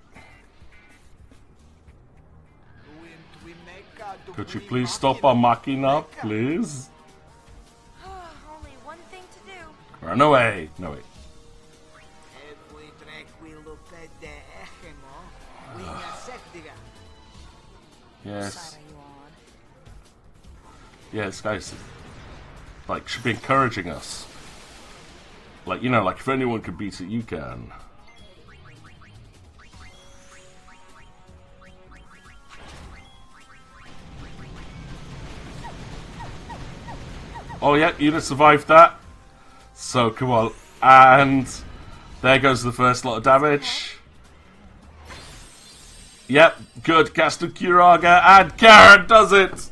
Could you please stop our machina, please? Only one thing to do. Run away! No, wait. Yes. Side are you on? Yeah, this guy's like should be encouraging us. Like, you know, like if anyone can beat it, you can. Oh yeah, Yuna survived that. So come on, and there goes the first lot of damage. Yep, good. Castu Kiraga, and Karen does it.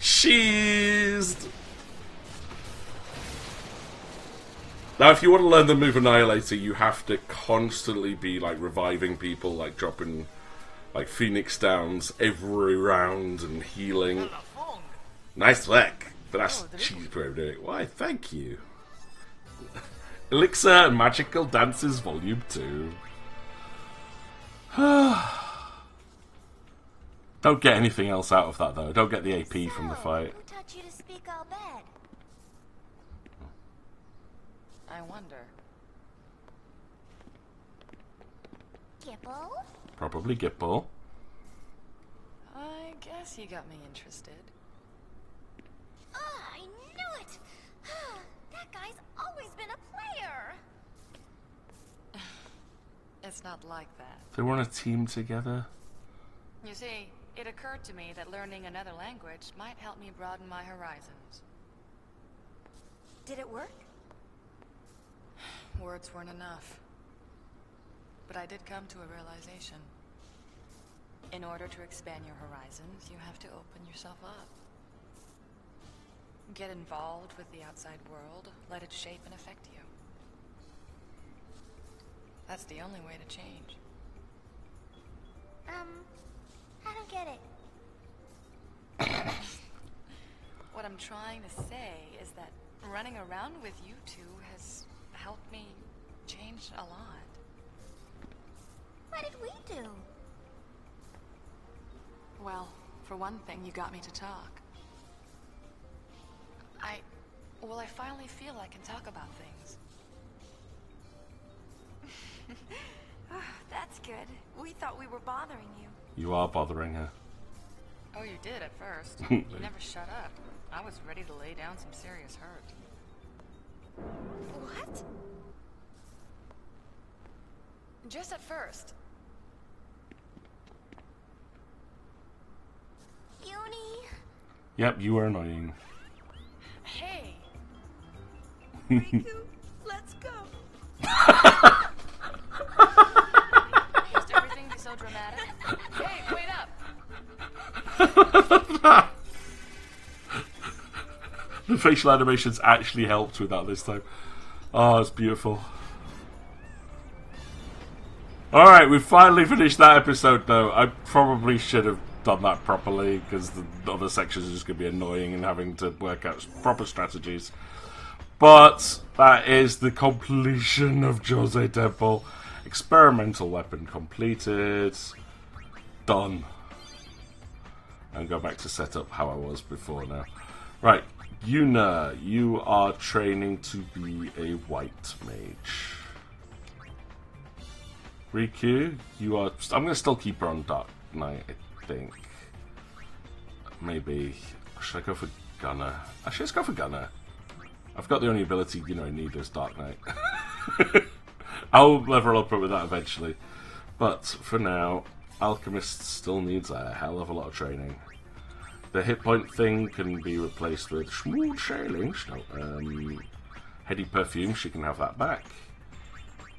Cheesed. Now, if you want to learn the move Annihilator, you have to constantly be like reviving people, like dropping like Phoenix Downs every round and healing. Nice work. But that's cheese way of doing it. Why, thank you. Elixir and Magical Dances Volume 2. Don't get anything else out of that, though. Don't get the AP from the So, fight. who taught you to speak all bad? I wonder. Gipple? Probably Gipple. I guess he got me interested. Oh, I knew it! That guy's always been a player! It's not like that. They were on a team together. You see, it occurred to me that learning another language might help me broaden my horizons. Did it work? Words weren't enough. But I did come to a realization. In order to expand your horizons, you have to open yourself up. Get involved with the outside world, let it shape and affect you. That's the only way to change. I don't get it. What I'm trying to say is that running around with you two has helped me change a lot. What did we do? Well, for one thing, you got me to talk. I finally feel I can talk about things. That's good. We thought we were bothering you. You are bothering her. Oh, you did at first. You never shut up. I was ready to lay down some serious hurt. What? Just at first. Uni? Yep, you were annoying. Hey! Riku, let's go. Must everything be so dramatic? Hey, wait up! The facial animations actually helped with that this time. Oh, it's beautiful. Alright, we finally finished that episode, though. I probably should have done that properly, because the other sections are just going to be annoying and having to work out proper strategies. But that is the completion of Jose Temple. Experimental weapon completed. Done. And go back to set up how I was before now. Right, Yuna, you are training to be a white mage. Riku, you are... I'm going to still keep her on Dark Knight, I think. Maybe... Should I go for Gunner? Actually, let's go for Gunner. I've got the only ability, you know, I need is Dark Knight. I'll level up with that eventually. But, for now, Alchemist still needs a hell of a lot of training. The hit point thing can be replaced with smooth sailing. No, heady perfume, she can have that back.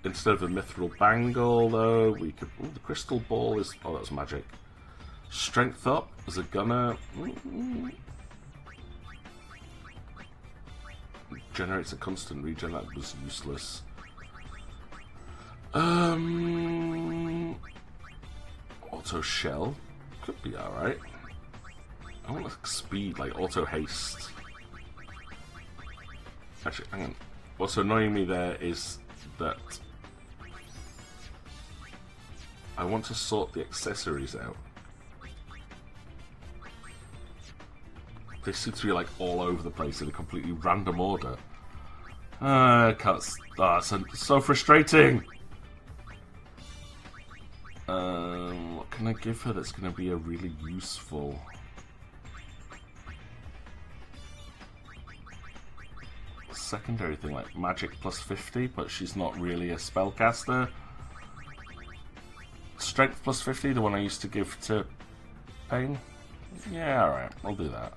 Instead of the mithril bangle, though, we could... Ooh, the crystal ball is... Oh, that's magic. Strength up as a gunner. Generates a constant regen. That was useless. Auto shell. Could be alright. I want like speed, like auto haste. Actually, hang on. What's annoying me there is that I want to sort the accessories out. They seem to be like all over the place in a completely random order. I can't. So frustrating. What can I give her that's going to be a really useful? Secondary thing like magic plus 50, but she's not really a spellcaster. Strength plus 50, the one I used to give to Pain. Yeah, alright, I'll do that.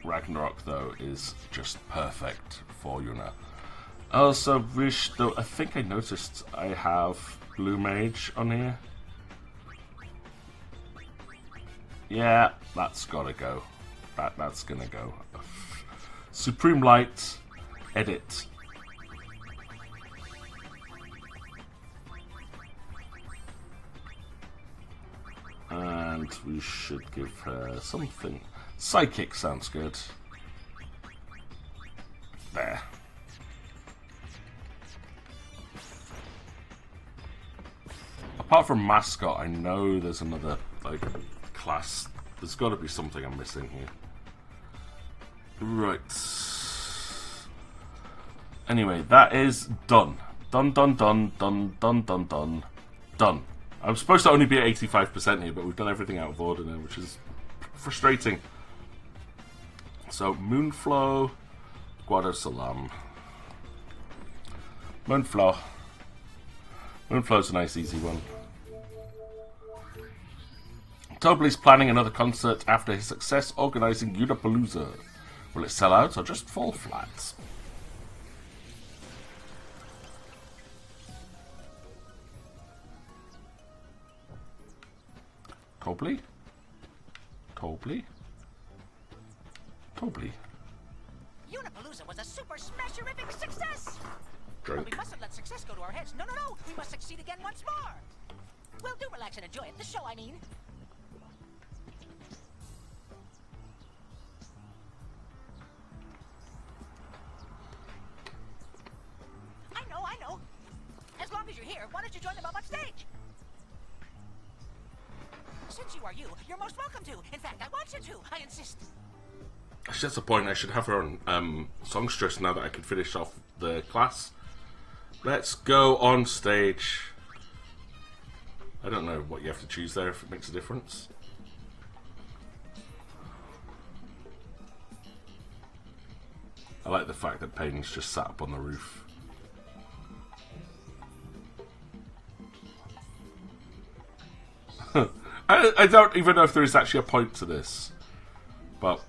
Ragnarok, though, is just perfect for Yuna. I also wish, though, I think I noticed I have Blue Mage on here. Yeah, that's gotta go. That's gonna go. Supreme Light, edit. And we should give her something. Psychic sounds good. There. Apart from mascot, I know there's another, like, class. There's got to be something I'm missing here. Right. Anyway, that is done. Done. Done. I'm supposed to only be at 85% here, but we've done everything out of order now, which is frustrating. So, Moonflow, Guado Salam. Moonflow's a nice, easy one. Tobley's planning another concert after his success organising Unapalooza. Will it sell out or just fall flat? Tobley? Unapalooza was a super smasherific success! Drink. But we mustn't let success go to our heads. No. We must succeed again once more. Well, do relax and enjoy it. The show, I mean. I know. As long as you're here, why don't you join them up on stage? Since you are you're most welcome to. In fact, I want you to. I insist. Actually, that's the point. I should have her on songstress now that I can finish off the class. Let's go on stage. I don't know what you have to choose there if it makes a difference. I like the fact that Payne's just sat up on the roof. I don't even know if there is actually a point to this, but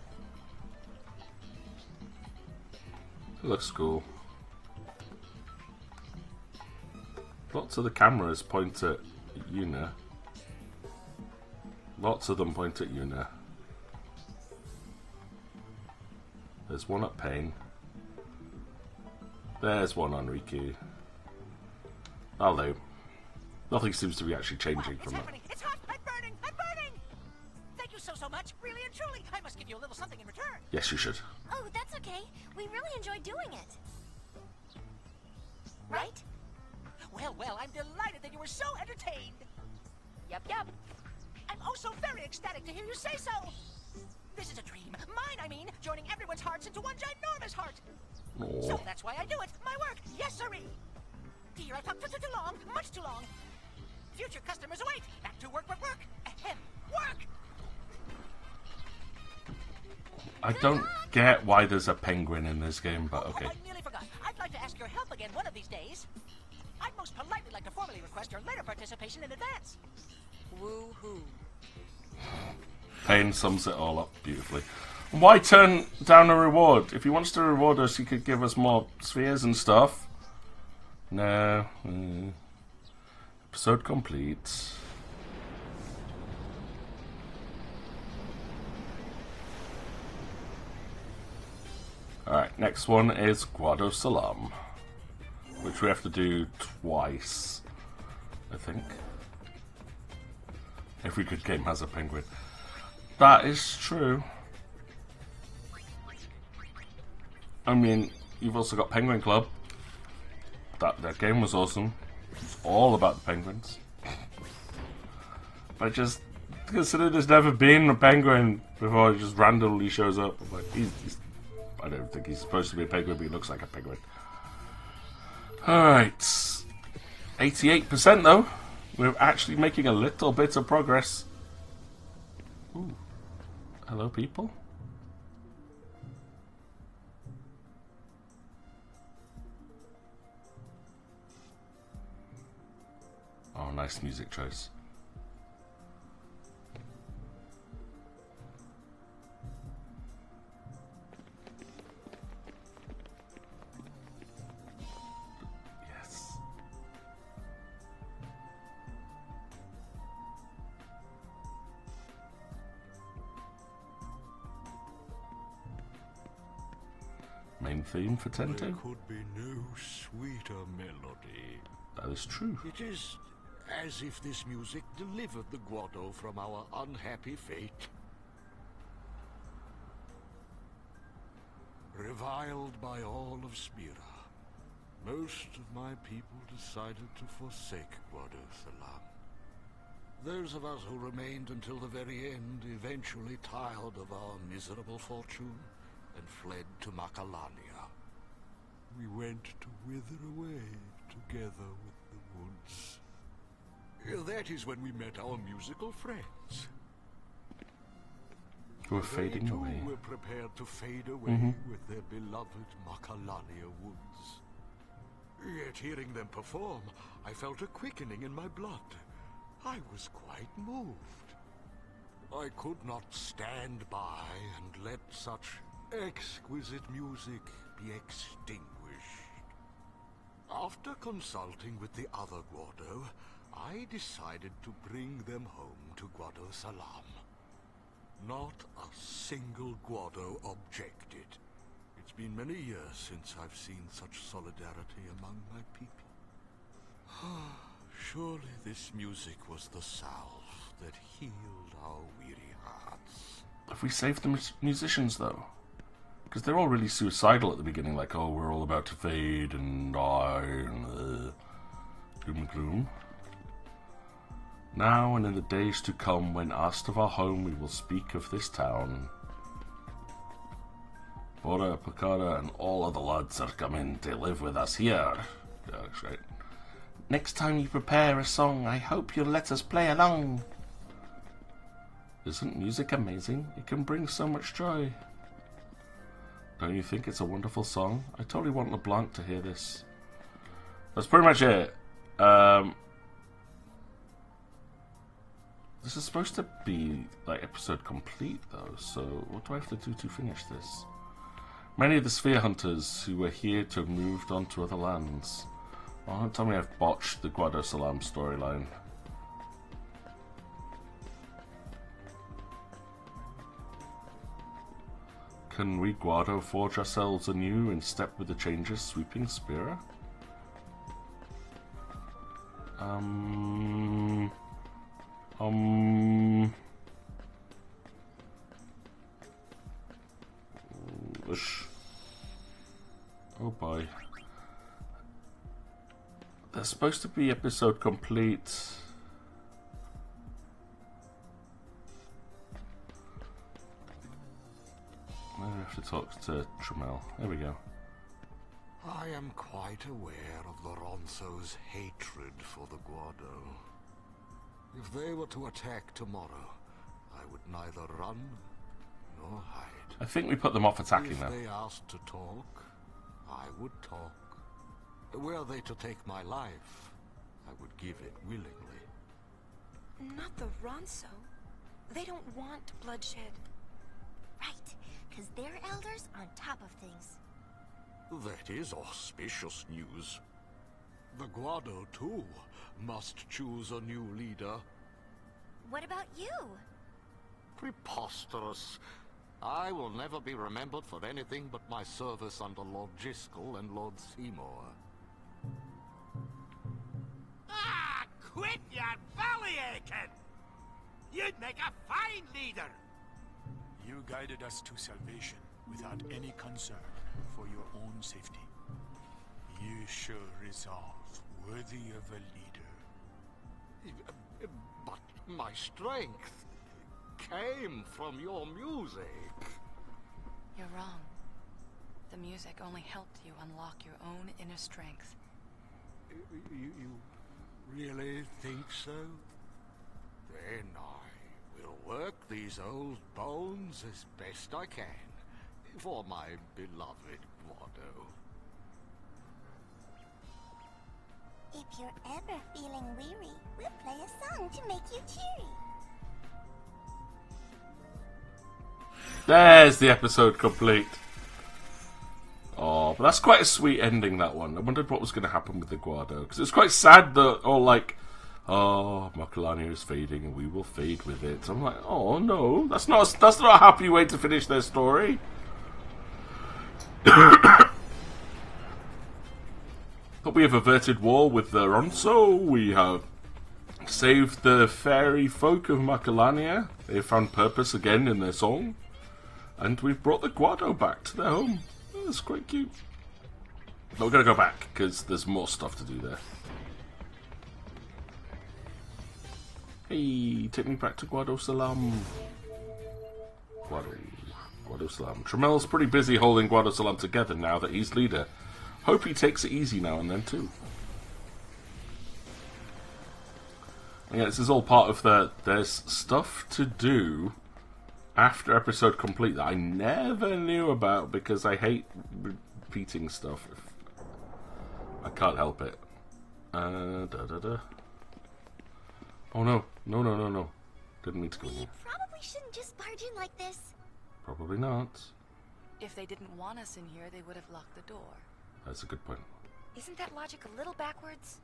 it looks cool. Lots of the cameras point at Una. Lots of them point at Una. There's one at Payne. There's one on Riku. Although, nothing seems to be actually changing from that. It's hot! I'm burning! Thank you so much! Really and truly! I must give you a little something in return! Yes, you should. Oh, that's okay. We really enjoyed doing it. Right? Well, I'm delighted that you were so entertained! Yep. I'm oh so very ecstatic to hear you say so! This is a dream. Mine, I mean, joining everyone's hearts into one ginormous heart! Aww. So that's why I do it! My work! Yes, sirree! Dear, I've talked too long! Much too long! Future customers await! Back to work! Ahem! Work! I don't get why there's a penguin in this game, but okay. I nearly forgot. I'd like to ask your help again one of these days. I'd most politely like to formally request your later participation in advance. Woo-hoo. Payne sums it all up beautifully. Why turn down a reward? If he wants to reward us, he could give us more spheres and stuff. No. Episode complete. Alright, next one is Guado Salam, which we have to do twice, I think. Every good game has a penguin. That is true. I mean, you've also got Penguin Club. That game was awesome. It's all about the penguins. But just consider there's never been a penguin before. He just randomly shows up. Like, I don't think he's supposed to be a penguin, but he looks like a penguin. Alright. 88% though. We're actually making a little bit of progress. Ooh. Hello, people. Oh, nice music choice. Yes. Main theme for Tento? There could be no sweeter melody. That is true. It is as if this music delivered the Guado from our unhappy fate. Reviled by all of Spira, most of my people decided to forsake Guado Salam. Those of us who remained until the very end eventually tired of our miserable fortune and fled to Macalania. We went to wither away together with the woods. That is when we met our musical friends. Who are fading They too away. were prepared to fade away with their beloved Macalania woods. Yet hearing them perform, I felt a quickening in my blood. I was quite moved. I could not stand by and let such exquisite music be extinguished. After consulting with the other Guado, I decided to bring them home to Guado Salam. Not a single Guado objected. It's been many years since I've seen such solidarity among my people. Surely this music was the salve that healed our weary hearts. Have we saved the musicians, though? Because they're all really suicidal at the beginning, like, oh, we're all about to fade and die, and doom and gloom. Now and in the days to come, when asked of our home, we will speak of this town. Bora, Pakara, and all other lads are coming to live with us here. Yeah, that's right. Next time you prepare a song, I hope you'll let us play along. Isn't music amazing? It can bring so much joy. Don't you think it's a wonderful song? I totally want LeBlanc to hear this. That's pretty much it. This is supposed to be like episode complete though, so what do I have to do to finish this? Many of the sphere hunters who were here to have moved on to other lands. Oh, don't tell me I've botched the Guado Salam storyline. Can we Guado forge ourselves anew in step with the changes sweeping Spira? Oh boy. They're supposed to be episode complete. I have to talk to Tremel. There we go. I am quite aware of the Ronso's hatred for the Guado. If they were to attack tomorrow, I would neither run nor hide. I think we put them off attacking If now. they asked to talk, I would talk. Were they to take my life, I would give it willingly. Not the Ronso. They don't want bloodshed. Right, because they're elders on top of things. That is auspicious news. The Guado, too, must choose a new leader. What about you? Preposterous. I will never be remembered for anything but my service under Lord Jiskel and Lord Seymour. Ah, quit your bellyaching! You'd make a fine leader! You guided us to salvation without any concern for your own safety. You show resolve worthy of a leader. But my strength came from your music. You're wrong. The music only helped you unlock your own inner strength. You really think so? Then I will work these old bones as best I can for my beloved Guado. If you're ever feeling weary, we'll play a song to make you cheery. There's the episode complete. Oh, but that's quite a sweet ending, that one. I wondered what was going to happen with the Guado. Because it's quite sad that, oh, Macalania is fading and we will fade with it. I'm like, oh no, that's not a happy way to finish their story. But we have averted war with the Ronso. We have saved the fairy folk of Macalania. They have found purpose again in their song. And we've brought the Guado back to their home. Oh, that's quite cute. But we're going to go back, because there's more stuff to do there. Hey, take me back to Guado Salam. Guado Salam. Tramel's pretty busy holding Guado Salam together now that he's leader. Hope he takes it easy now and then too. Yeah, this is all part of there's stuff to do after episode complete that I never knew about because I hate repeating stuff. I can't help it. Oh no. No. Didn't mean to go in We here. probably shouldn't just barge in like this. Probably not. If they didn't want us in here, they would have locked the door. That's a good point. Isn't that logic a little backwards?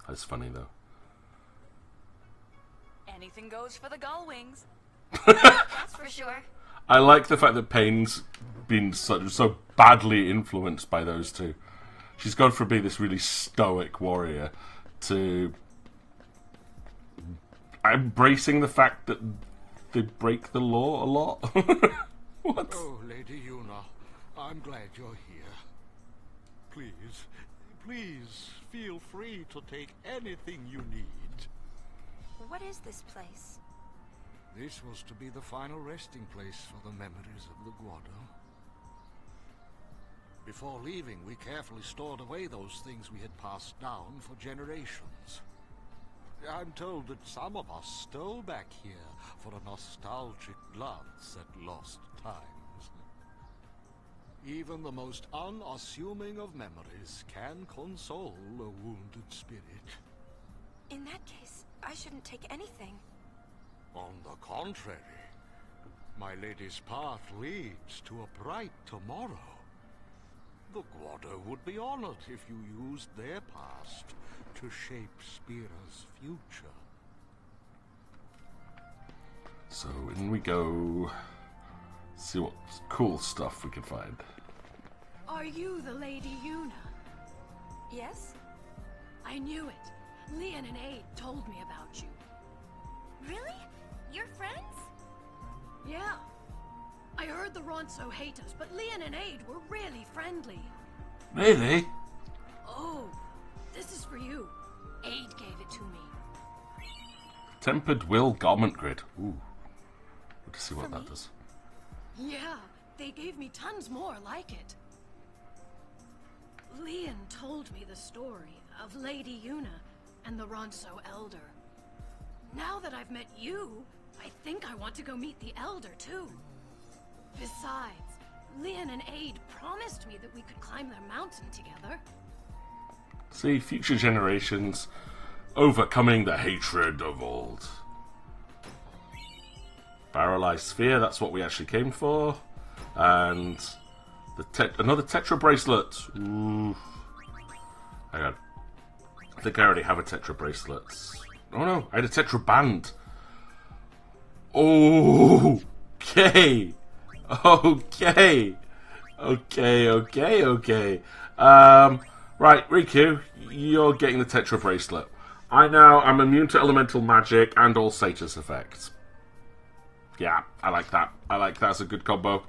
That's funny though. Anything goes for the gull wings. That's for sure. I like the fact that Payne's been so badly influenced by those two. She's gone from being this really stoic warrior to embracing the fact that they break the law a lot. What? Oh, Lady Yuna, I'm glad you're here. Please, feel free to take anything you need. What is this place? This was to be the final resting place for the memories of the Guado. Before leaving, we carefully stored away those things we had passed down for generations. I'm told that some of us stole back here for a nostalgic glance at lost times. Even the most unassuming of memories can console a wounded spirit. In that case, I shouldn't take anything. On the contrary, my lady's path leads to a bright tomorrow. The Guado would be honored if you used their past to shape Spira's future. So in we go. See what cool stuff we can find. Are you the Lady Yuna? Yes? I knew it. Leon and Aid told me about you. Really? You're friends? Yeah. I heard the Ronso hate us, but Leon and Aid were really friendly. Really? Oh, this is for you. Aid gave it to me. Tempered Will Garment Grid. Ooh. Let's see what that does. Yeah, they gave me tons more like it. Leon told me the story of Lady Yuna and the Ronso Elder. Now that I've met you, I think I want to go meet the Elder too. Besides, Leon and Aid promised me that we could climb their mountain together. See, future generations overcoming the hatred of old. Barrelized Sphere, that's what we actually came for. And another Tetra Bracelet. Ooh. Hang on. I think I already have a Tetra Bracelet. Oh no, I had a Tetra Band. Oh, okay. Okay. Right, Riku, you're getting the Tetra Bracelet. I'm immune to elemental magic and all status effects. Yeah, I like that. That's a good combo.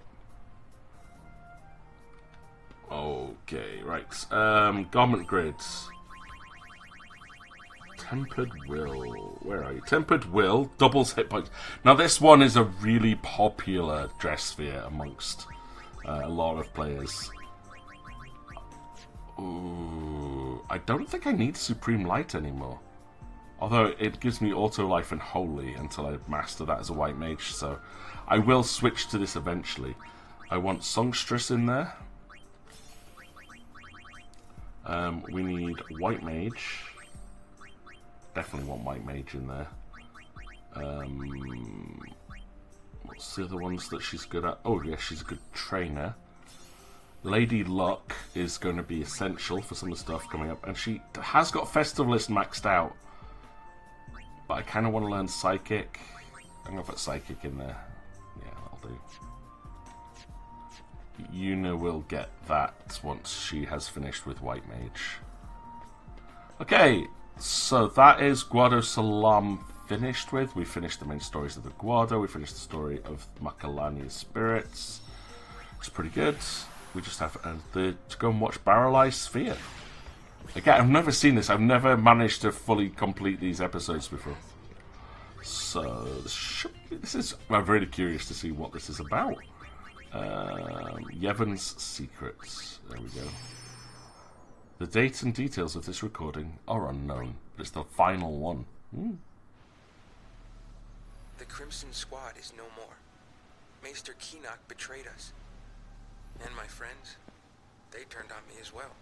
Okay, right. Garment grids. Tempered Will. Where are you? Tempered Will doubles hit points. Now this one is a really popular dress sphere amongst a lot of players. Ooh, I don't think I need Supreme Light anymore. Although it gives me Auto Life and Holy until I master that as a White Mage, so I will switch to this eventually. I want Songstress in there. We need White Mage. Definitely want White Mage in there. What's the other ones that she's good at? Oh, yeah, she's a good trainer. Lady Luck is going to be essential for some of the stuff coming up. And she has got Festivalist maxed out. But I kind of want to learn Psychic. I'm going to put Psychic in there. Yeah, that'll do. Yuna will get that once she has finished with White Mage. Okay, so that is Guado Salam finished with. We finished the main stories of the Guado. We finished the story of Makalani's spirits. It's pretty good. We just have to go and watch Barrelized Sphere. Again, I've never seen this. I've never managed to fully complete these episodes before. So, I'm really curious to see what this is about. Yevon's Secrets. There we go. The dates and details of this recording are unknown, but it's the final one. The Crimson Squad is no more. Maester Keenock betrayed us. And my friends, they turned on me as well.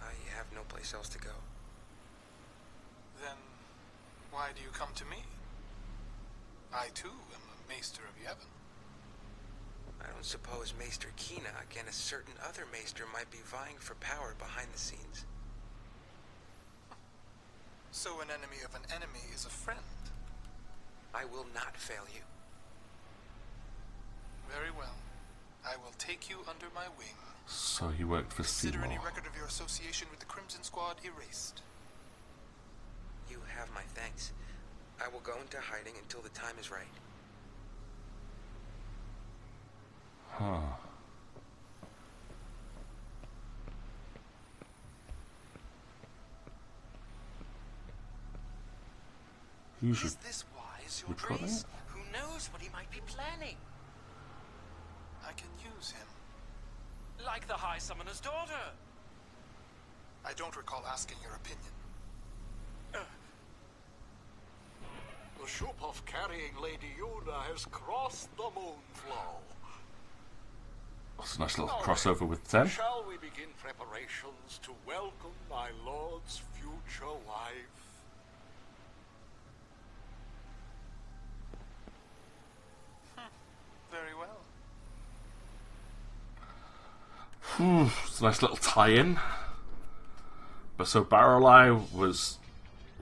I have no place else to go. Then, why do you come to me? I too am a Maester of Yevon. I don't suppose Maester Keenock and a certain other Maester might be vying for power behind the scenes. So an enemy of an enemy is a friend. I will not fail you. Very well. I will take you under my wing. So you worked for Consider Seymour. any record of your association with the Crimson Squad erased. You have my thanks. I will go into hiding until the time is right. Huh. Is this wise, your Recording? grace? Who knows what he might be planning? I can use him. Like the High Summoner's daughter. I don't recall asking your opinion. The ship of carrying Lady Yuna has crossed the moonflow. That's a nice little crossover with 10. Shall we begin preparations to welcome my lord's future wife? Very well. It's a nice little tie-in. But so Barreleye was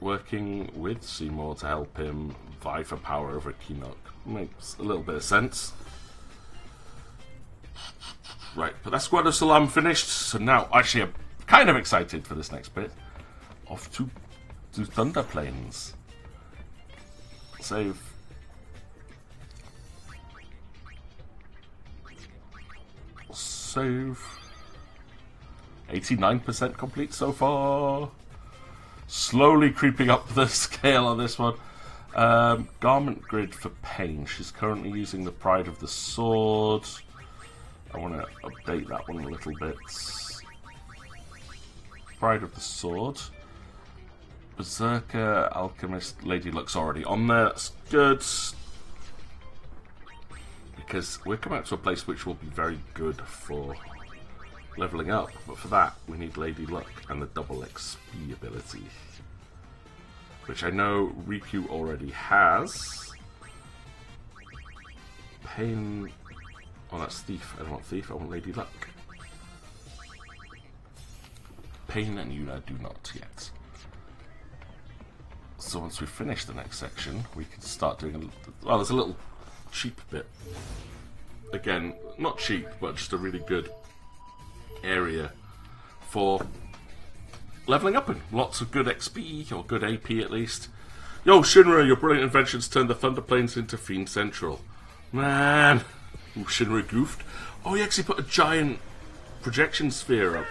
working with Seymour to help him vie for power over Keenock. Makes a little bit of sense. Right, but that's Guado Salam finished. So now, actually, I'm kind of excited for this next bit. Off to Thunder Plains. Save. Save. 89% complete so far. Slowly creeping up the scale on this one. Garment grid for Pain. She's currently using the Pride of the Sword. I want to update that one a little bit. Pride of the Sword. Berserker, Alchemist, Lady Luck's already on there. That's good. Because we're coming out to a place which will be very good for leveling up. But for that, we need Lady Luck and the double XP ability. Which I know Riku already has. Pain... Oh, that's Thief. I don't want Thief, I want Lady Luck. Pain and Yuna do not yet. So once we finish the next section, we can start doing a... Well, there's a little cheap bit. Again, not cheap, but just a really good area for leveling up in. Lots of good XP, or good AP at least. Yo, Shinra, your brilliant inventions turned the Thunder Plains into Fiend Central. Man... Ooh, Shinra goofed. Oh, he actually put a giant projection sphere up.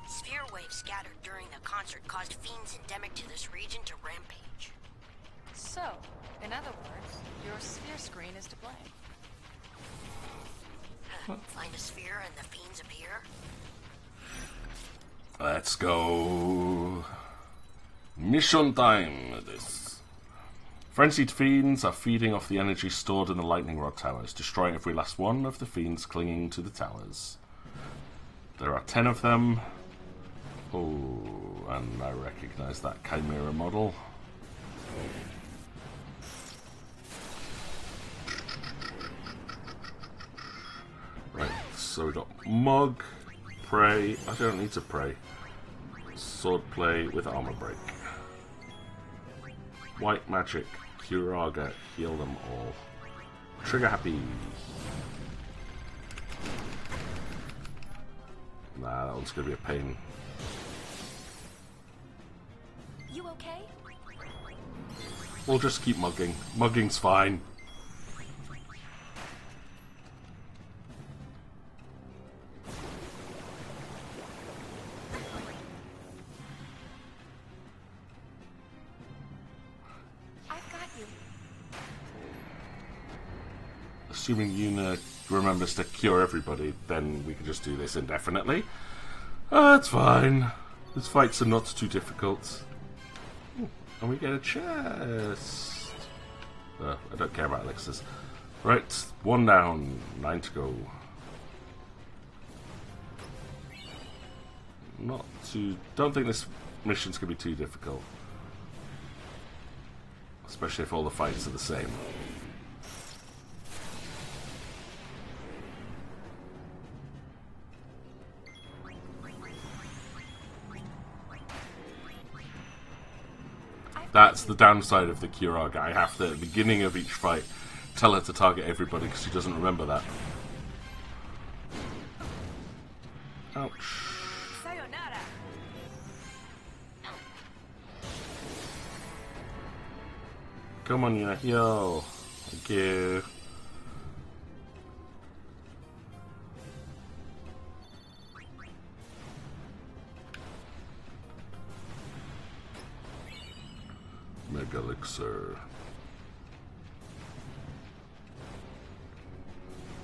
Sphere waves scattered during the concert caused fiends endemic to this region to rampage. So, in other words, your sphere screen is to blame. Find a sphere and the fiends appear? Let's go. Mission time. This. Frenzied fiends are feeding off the energy stored in the lightning rod towers. Destroy every last one of the fiends clinging to the towers. There are 10 of them. Oh, and I recognize that Chimera model. Right, so we got Mug, Pray. I don't need to pray. Swordplay with armor break. White magic, Curaga, heal them all. Trigger happy. Nah, that one's gonna be a pain. You okay? We'll just keep mugging. Mugging's fine. assuming Yuna remembers to cure everybody, then we can just do this indefinitely. That's fine. These fights are not too difficult. Ooh, and we get a chest. I don't care about elixirs. Right, 1 down, 9 to go. Not too... Don't think this mission's going to be too difficult. Especially if all the fights are the same. That's the downside of the Kurag. I have to, at the beginning of each fight, tell her to target everybody because she doesn't remember that. Ouch. Sayonara. Come on, Yuna, heal. Thank you. Mega elixir.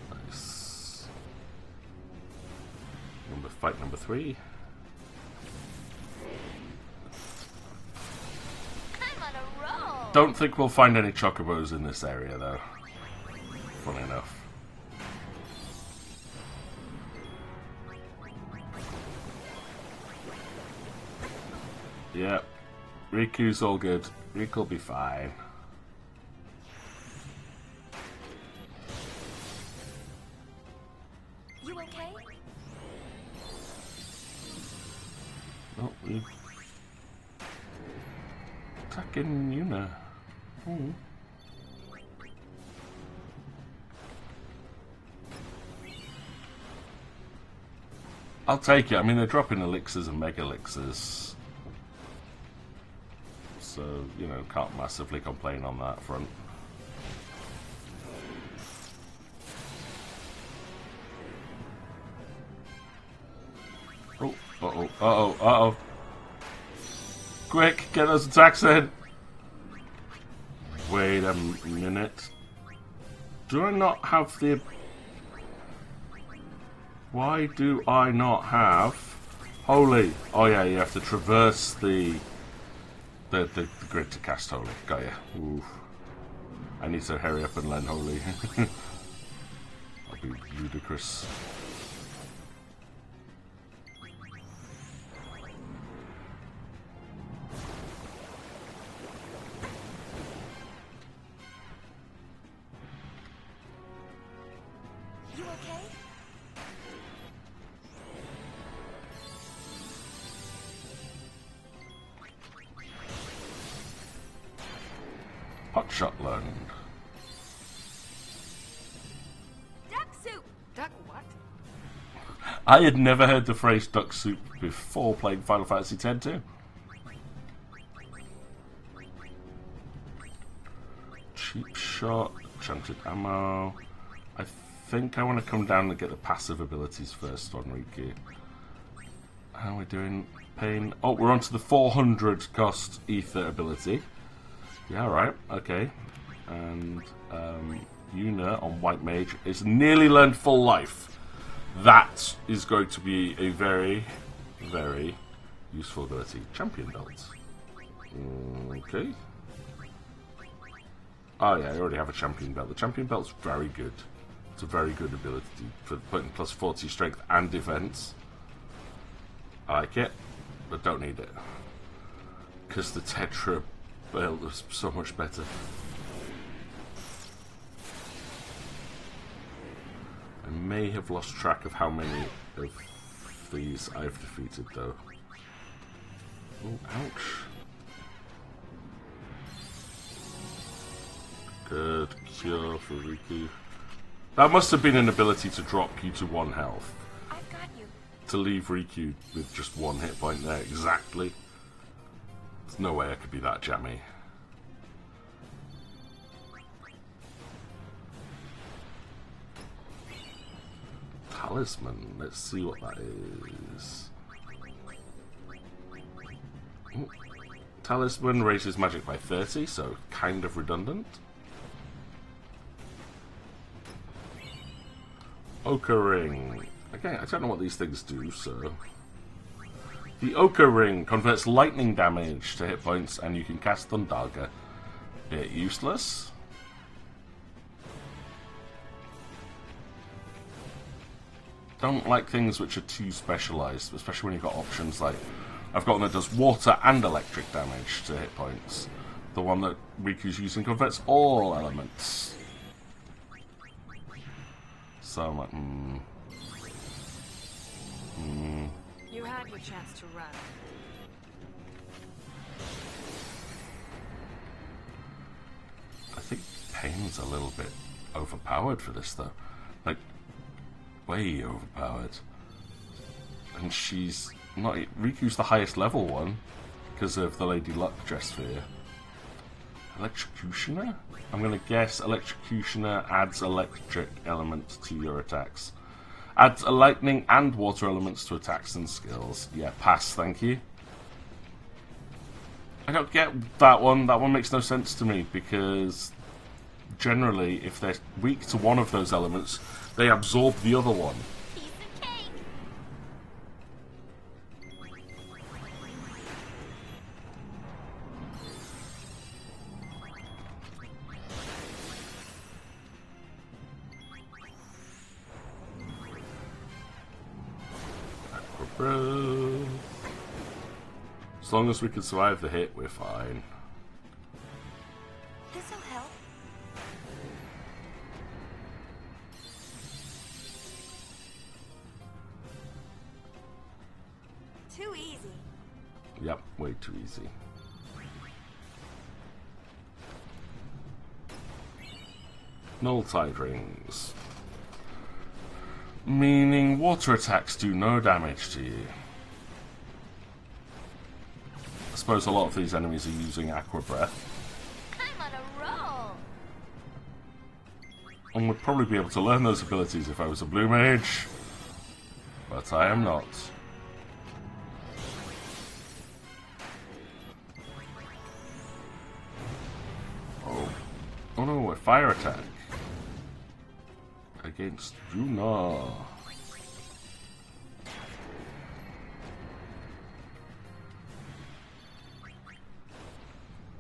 Nice. Fight number 3. I'm on a roll. Don't think we'll find any chocobos in this area, though. Funny enough. Yep. Riku's all good. Riku'll be fine. You okay? Oh, you attacking Yuna. Oh. I'll take it. I mean, they're dropping elixirs and mega elixirs. So, you know, can't massively complain on that front. Oh, uh-oh, uh-oh, uh-oh. Quick, get those attacks in. Wait a minute. Do I not have the... Why do I not have... Holy. Oh yeah, you have to traverse the grid to cast Holy. Got ya. Ooh. I need to hurry up and learn Holy. That'll be ludicrous. You okay? Hotshot learned. Duck soup. Duck what? I had never heard the phrase duck soup before playing Final Fantasy X too. Cheap shot, chanted ammo. I think I want to come down and get the passive abilities first on Riku. How are we doing? Pain. Oh, we're on to the 400 cost ether ability. Yeah, right. Okay. And Yuna on White Mage is nearly learned full life. That is going to be a very, very useful ability. Champion belt. Okay. Oh yeah, I already have a champion belt. The champion belt's very good. It's a very good ability for putting plus 40 strength and defense. I like it, but don't need it. Because the Tetra belt is so much better. I may have lost track of how many of these I've defeated though. Oh, ouch. Good cure for Riku. That must have been an ability to drop you to 1 health. I've got you. To leave Riku with just 1 hit point there, exactly. There's no way I could be that jammy. Talisman, let's see what that is. Ooh. Talisman raises magic by 30, so kind of redundant. Ochre Ring. Again, I don't know what these things do, so... The Ochre Ring converts lightning damage to hit points, and you can cast Thundaga. Bit useless. Don't like things which are too specialised, especially when you've got options like... I've got one that does water and electric damage to hit points. The one that Riku's using converts all elements. So I'm like, You had your chance to run. I think Pain's a little bit overpowered for this, though. Like, way overpowered. And she's not... Riku's the highest level one, because of the Lady Luck dress sphere. Electrocutioner? I'm going to guess Electrocutioner adds electric elements to your attacks. Adds a lightning and water elements to attacks and skills. Yeah, pass, thank you. I don't get that one. That one makes no sense to me, because generally, if they're weak to one of those elements, they absorb the other one. As long as we can survive the hit, we're fine. This'll help. Too easy. Yep, way too easy. Null Tide Rings. Meaning water attacks do no damage to you. I suppose a lot of these enemies are using Aqua Breath. I'm on a roll. And would probably be able to learn those abilities if I was a blue mage. But I am not. Oh no, a fire attack. Against Juna.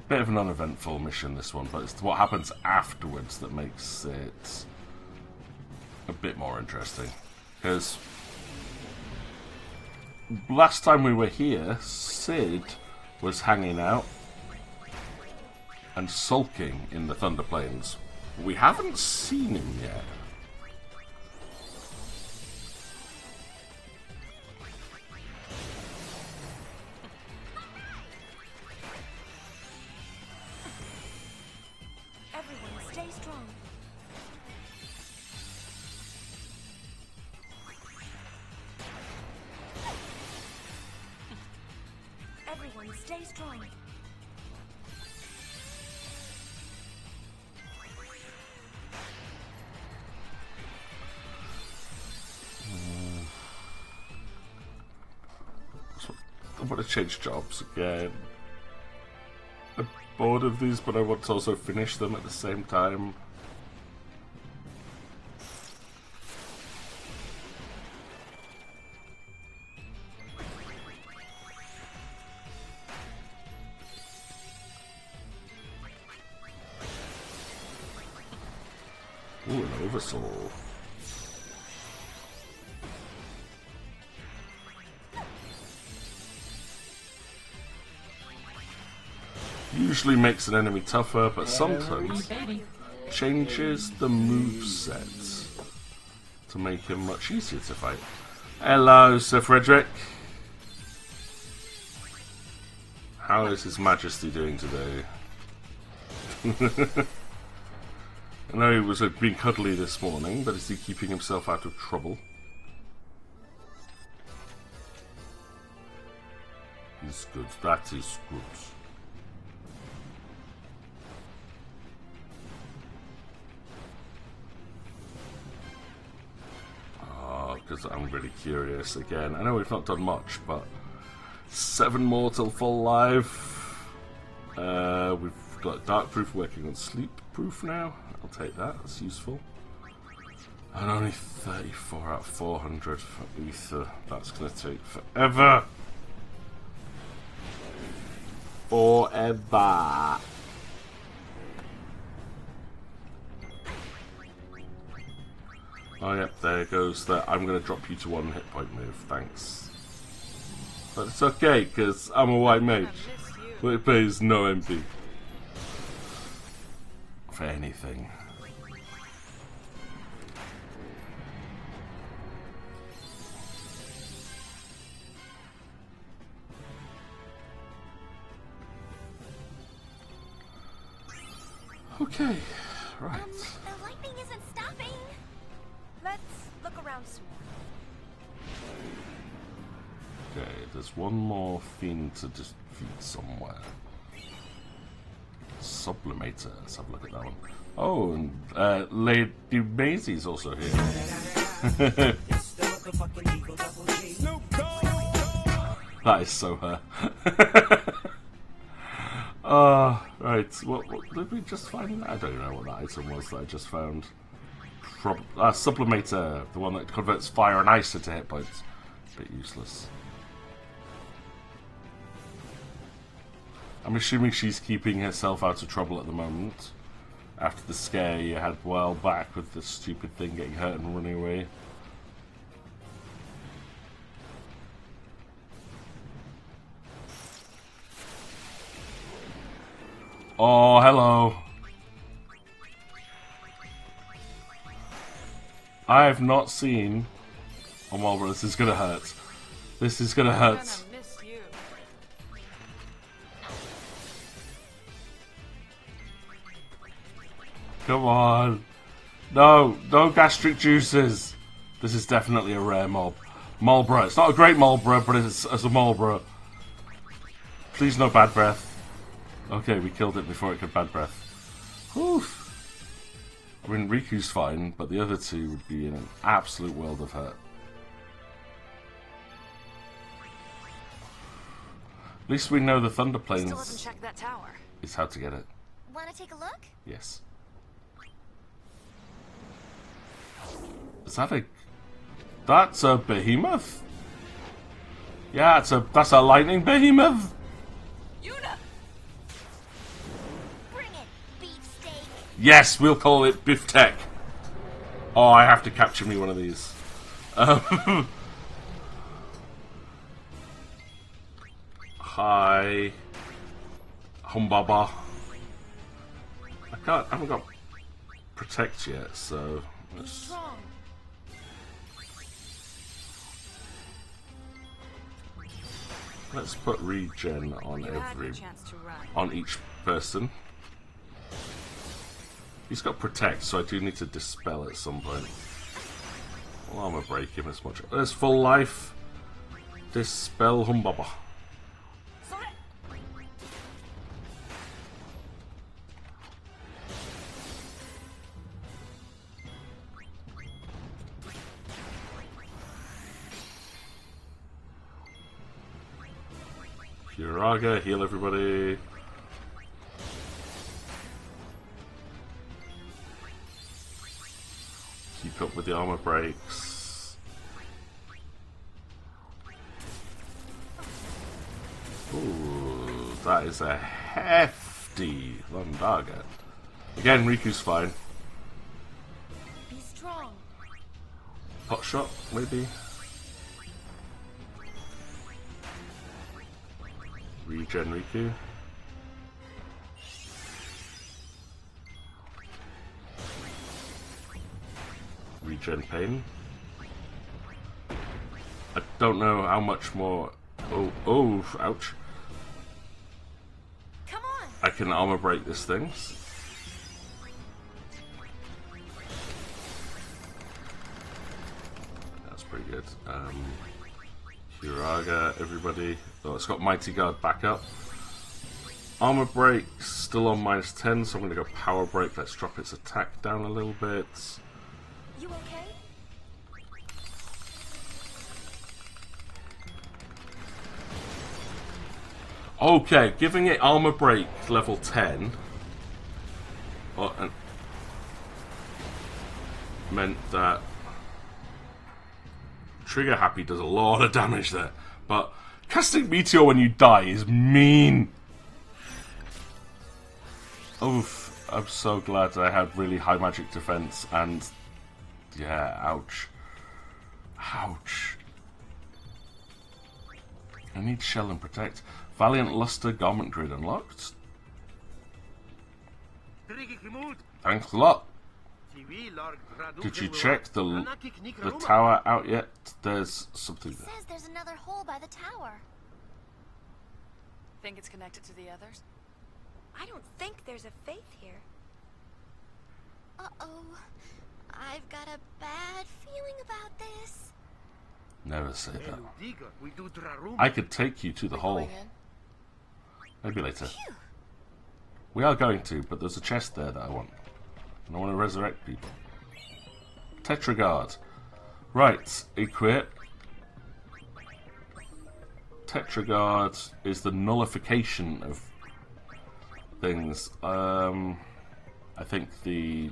Bit of an uneventful mission, this one, but it's what happens afterwards that makes it a bit more interesting. Because last time we were here, Sid was hanging out and sulking in the Thunder Plains. We haven't seen him yet. Everyone, stay strong. Everyone, stay strong. I want to change jobs again. I'm bored of these, but I want to also finish them at the same time. Ooh, an Oversoul. Usually makes an enemy tougher, but sometimes changes the moveset to make him much easier to fight. Hello, Sir Frederick. How is His Majesty doing today? I know he was being cuddly this morning, but is he keeping himself out of trouble? He's good. That is good. Because I'm really curious again. I know we've not done much, but 7 more till full life. We've got Dark Proof working on Sleep Proof now. I'll take that, that's useful. And only 34 out of 400 for ether. That's going to take forever. Forever. Oh, yep, there goes that. I'm going to drop you to 1 hit point move. Thanks. But it's okay, because I'm a white mage. But it pays no MP. For anything. Okay, right. The lightning isn't stopping. Let's look around some more. Okay, there's one more fiend to defeat somewhere. Sublimator. Let's have a look at that one. Oh, and Lady Maisie's also here. That is so her. Right. What did we just find? I don't know what that item was that I just found. Sublimator, the one that converts fire and ice into hit points. Bit useless. I'm assuming she's keeping herself out of trouble at the moment. After the scare you had a while back with the stupid thing getting hurt and running away. Oh, hello. I have not seen... Oh, Marlboro, this is gonna hurt. This is gonna hurt. Come on. No, no gastric juices. This is definitely a rare mob. Marlboro. It's not a great Marlboro, but it's a Marlboro. Please no bad breath. Okay, we killed it before it could bad breath. Whew. I mean, Riku's fine, but the other two would be in an absolute world of hurt. At least we know the Thunder Plains Still haven't checked that tower. is how to get it. Want to take a look? Yes. Is that a... That's a behemoth? Yeah, that's a lightning behemoth. Bring it, beefsteak. Yes, we'll call it Biftech. Oh, I have to capture me one of these. Hi. Humbaba. I haven't got protect yet, so let's put regen on each person. He's got protect, so I do need to dispel at some point. Well, I'm gonna break him as much. There's full life. Dispel Humbaba. Furaga, heal everybody. Keep up with the armor breaks. Ooh, that is a hefty Lundaga. Again, Riku's fine. Be strong. Pot shot, maybe. Regen Riku. Regen Pain. I don't know how much more. Oh, ouch. Come on. I can armor break this thing. That's pretty good. Furaga, everybody. Oh, it's got Mighty Guard back up. Armor break still on -10, so I'm going to go power break. Let's drop its attack down a little bit. You okay? Okay, giving it armor break level 10. Oh, and meant that Trigger Happy does a lot of damage there. But casting Meteor when you die is mean. Oof, I'm so glad I had really high magic defense and... yeah, ouch. Ouch. I need Shell and Protect. Valiant Luster Garment Grid unlocked. Thanks a lot. Did you check the tower out yet? There's something there. It says there's another hole by the tower. Think it's connected to the others? I don't think there's a faith here. Uh-oh. I've got a bad feeling about this. Never say that. I could take you to the hole. Maybe later. Phew. We are going to, but there's a chest there that I want. And I want to resurrect people. Tetragard. Right, equip. Tetragard is the nullification of things. I think the...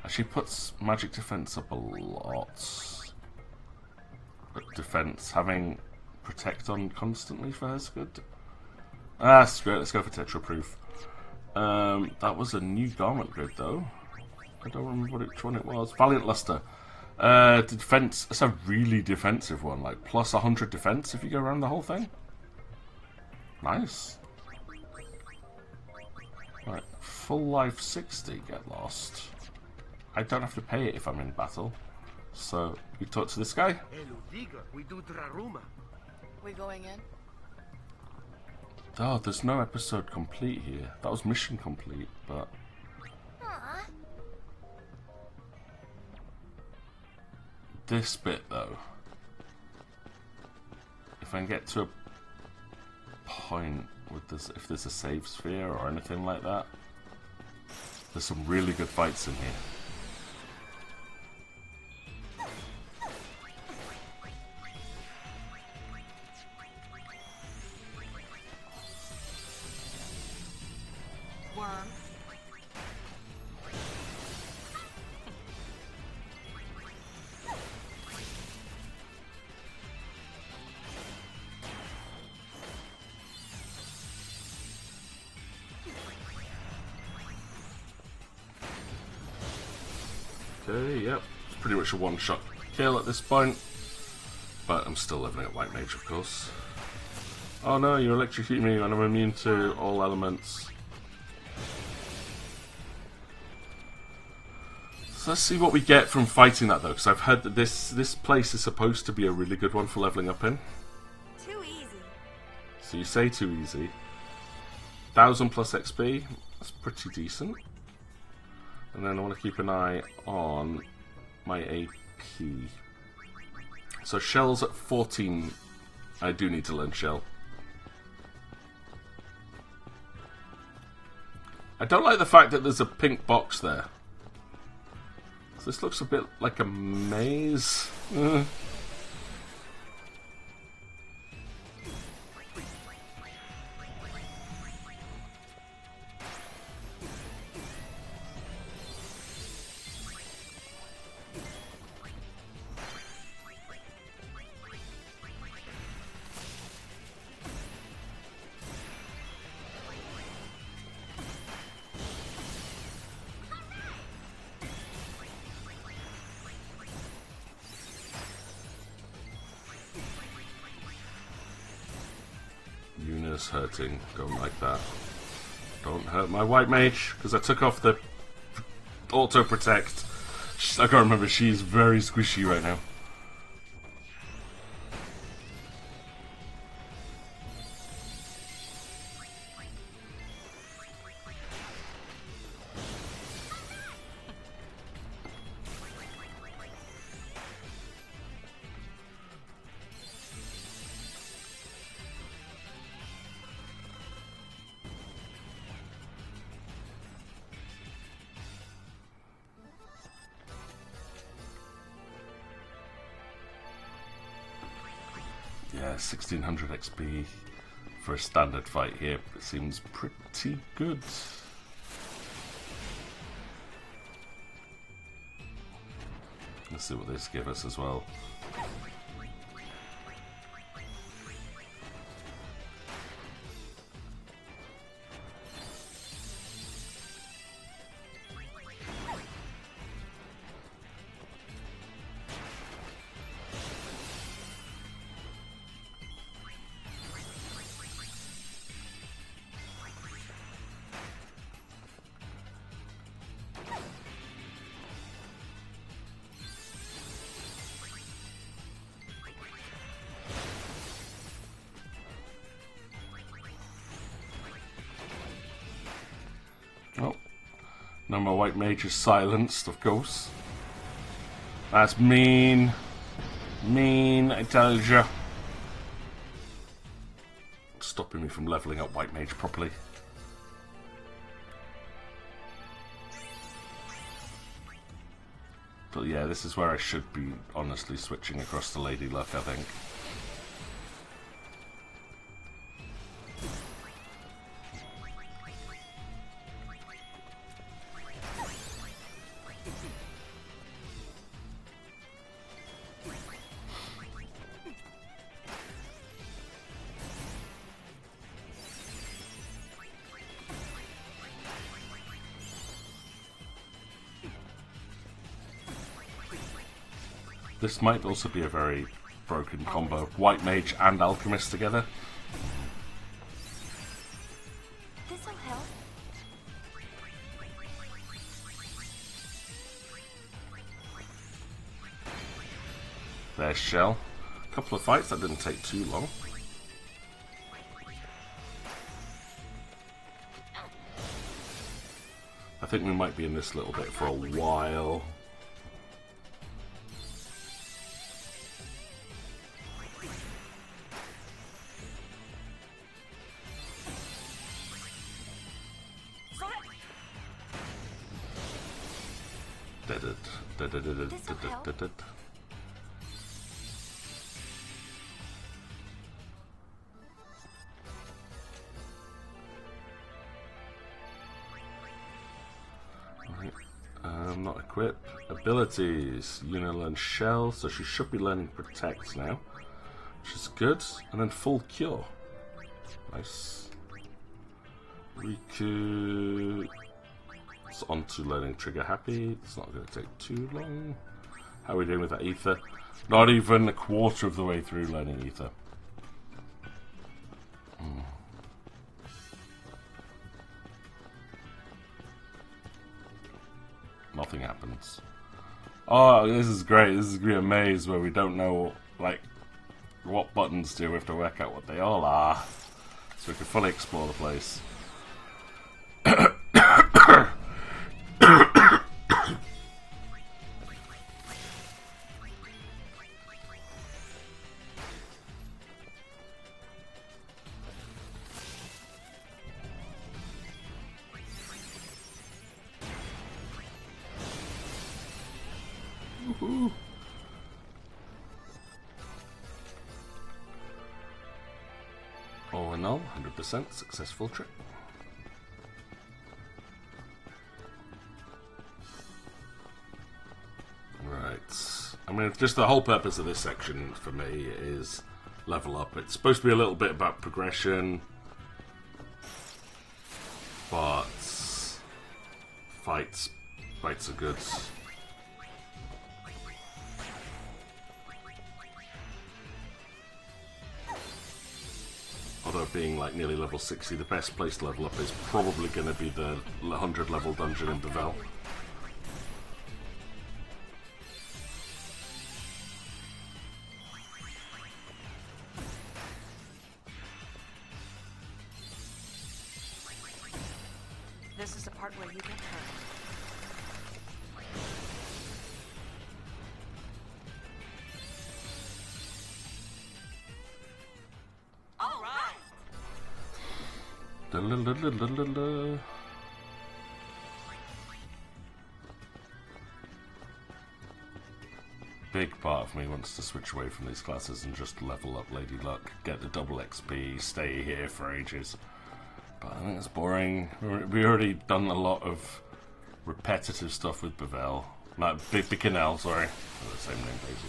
actually puts magic defense up a lot. But defense, having protect on constantly for her is good. Ah, screw it, let's go for Tetra-proof. That was a new garment grid though. I don't remember which one it was. Valiant Luster. Defense, it's a really defensive one, like plus 100 defense if you go around the whole thing. Nice. Right, full life 60, get lost. I don't have to pay it if I'm in battle. So, we talk to this guy. We going in? Oh, there's no episode complete here. That was mission complete, but... Aww. This bit, though. If I can get to a point with this, if there's a save sphere or anything like that, there's some really good fights in here. Okay, yep. It's pretty much a one-shot kill at this point. But I'm still leveling at White Mage, of course. Oh no, you electrocute me and I'm immune to all elements. So let's see what we get from fighting that though, because I've heard that this place is supposed to be a really good one for leveling up in. Too easy. So you say too easy. 1000 plus XP, that's pretty decent. And then I want to keep an eye on my AP. So Shell's at 14. I do need to learn Shell. I don't like the fact that there's a pink box there. This looks a bit like a maze. Yuna's hurting. Don't like that. Don't hurt my White Mage, because I took off the auto protect. I can't remember, she's very squishy right now. Yeah, 1600 XP for a standard fight here. It seems pretty good. Let's see what this gives us as well. Oh, no, my white mage is silenced, of course. That's mean. Mean, I tell you. Stopping me from leveling up white mage properly. But yeah, this is where I should be honestly switching across to Lady Luck, I think. This might also be a very broken combo. White Mage and Alchemist together. This'll help. There's Shell. A couple of fights, that didn't take too long. I think we might be in this little bit for a while. Not equipped. Abilities. Yuna learns Shell, so she should be learning Protect now, which is good. And then Full Cure. Nice. Riku. It's on to learning Trigger Happy. It's not going to take too long. How are we doing with that Ether? Not even a quarter of the way through learning Ether. Nothing happens. Oh, this is great. This is going to be a maze where we don't know, like, what buttons do. We have to work out what they all are, so we can fully explore the place. Woohoo. All in all, 100% successful trip. Right. I mean, just the whole purpose of this section for me is level up. It's supposed to be a little bit about progression, but fights are good. Although being like nearly level 60, the best place to level up is probably going to be the 100 level dungeon in Bevelle. This is the part where you get hurt. Big part of me wants to switch away from these classes and just level up Lady Luck, get the double XP, stay here for ages. But I think it's boring. We already done a lot of repetitive stuff with Bevelle. No, Bicanel, sorry. They're the same name basis.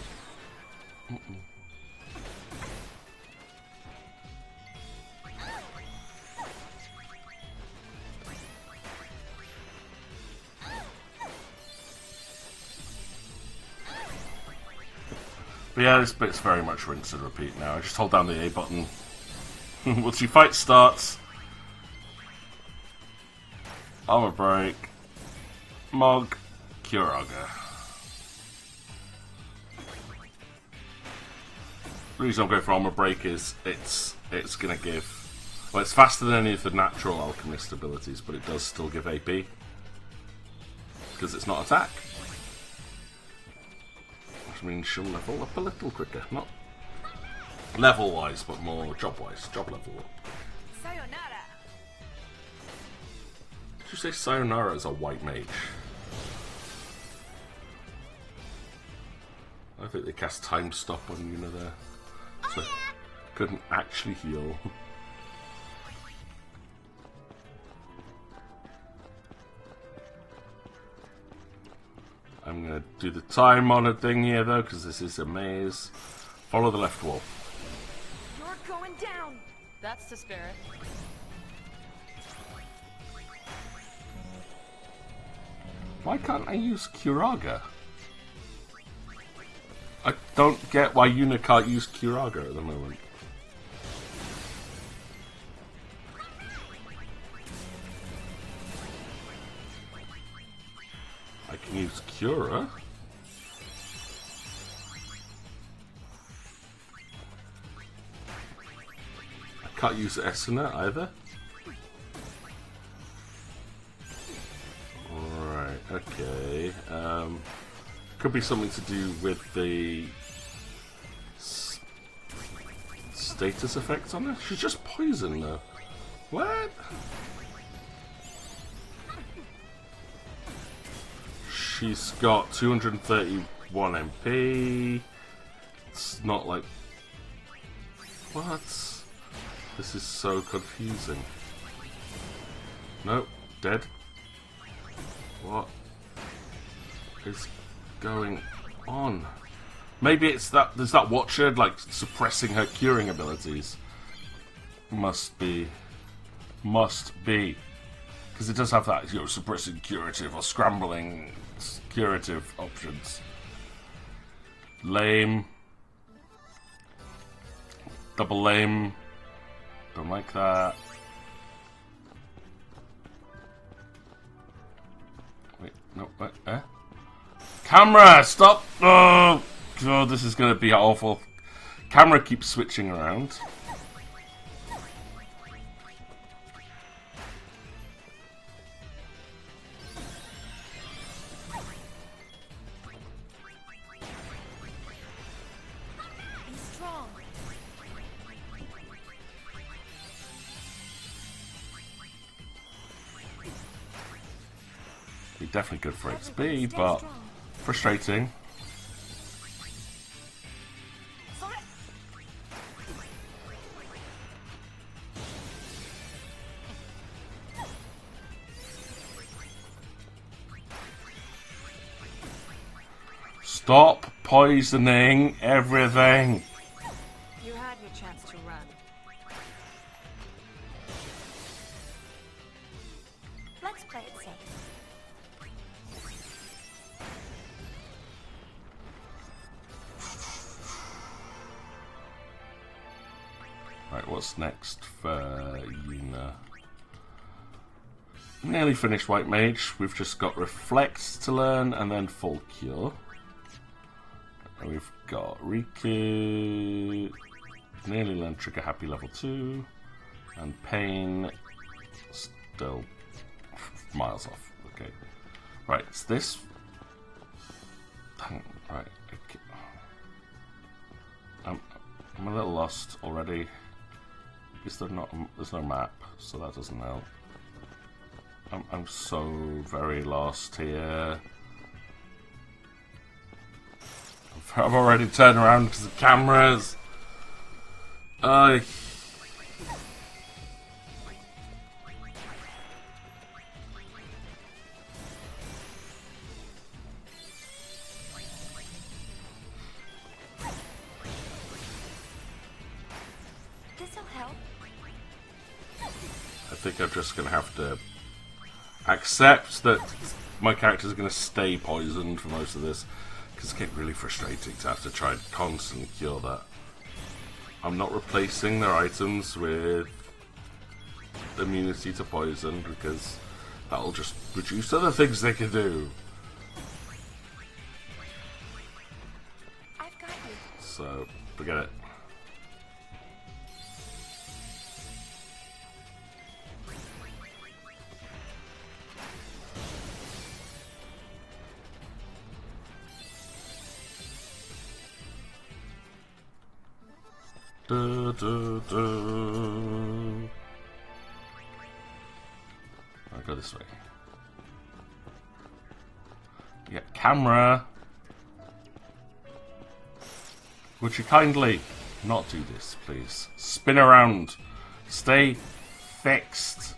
But yeah, this bit's very much rinse and repeat now. I just hold down the A button. Once your fight starts, Armor Break, Mog, Kyuraga. The reason I'm going for Armor Break is it's gonna give, well, it's faster than any of the natural alchemist abilities, but it does still give AP because it's not attack. Which means she'll level up a little quicker. Not level-wise, but more job-wise. Job level up. Sayonara. Did you say Sayonara is a white mage? I think they cast Time Stop on Yuna there. So couldn't actually heal. I'm gonna do the time honored thing here though, because this is a maze. Follow the left wall. You're going down. That's the spirit. Why can't I use Kyuraga? I don't get why Yuna can't use Kyuraga at the moment. I can use Cura. I can't use Esuna either. Alright, okay. Could be something to do with the status effects on her. She's just poison though. What? She's got 231 MP. It's not like... What? This is so confusing. Nope, dead. What is going on? Maybe it's that there's that Watcher like suppressing her curing abilities. Must be. Because it does have that, you know, suppressing curative or scrambling curative options. Lame. Double lame. Don't like that. Wait, no, wait, eh? Camera, stop! Oh, God, this is going to be awful. Camera keeps switching around. Be definitely good for XP, but frustrating. Stop poisoning everything. You had your chance to run. Let's play it safe. Right, what's next for Yuna? Nearly finished White Mage. We've just got Reflect to learn and then Full Cure. And we've got Riku. Nearly learned Trigger Happy level 2. And Pain still miles off. Okay. Right, it's this. Right. Okay. I'm a little lost already. Is there not? There's no map, so that doesn't help. I'm so very lost here. I've already turned around because of the cameras. think I'm just going to have to accept that my character's going to stay poisoned for most of this, because it's getting really frustrating to have to try and constantly cure that. I'm not replacing their items with immunity to poison, because that'll just reduce other things they can do. I've got you. So, forget it. I'll go this way. Yeah, camera. Would you kindly not do this, please? Spin around. Stay fixed.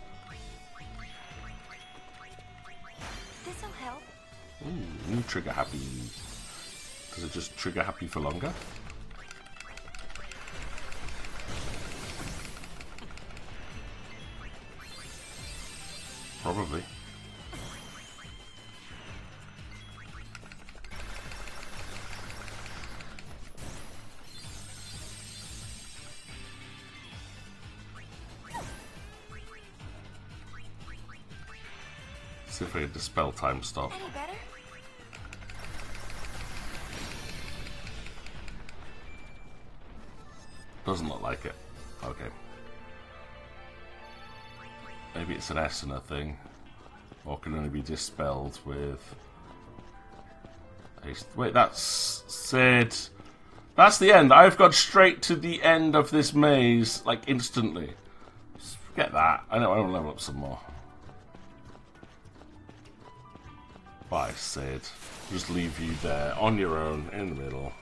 This'll help. Ooh, new trigger happy. Does it just trigger happy for longer? Probably. See if I can dispel time stop. Any better? Doesn't look like it. Okay. Maybe it's an S in a thing. Or can only be dispelled with haste. Wait, that's Sid. That's the end. I've got straight to the end of this maze, like instantly. Just forget that. I don't want to level up some more. Bye, Sid. Just leave you there on your own in the middle.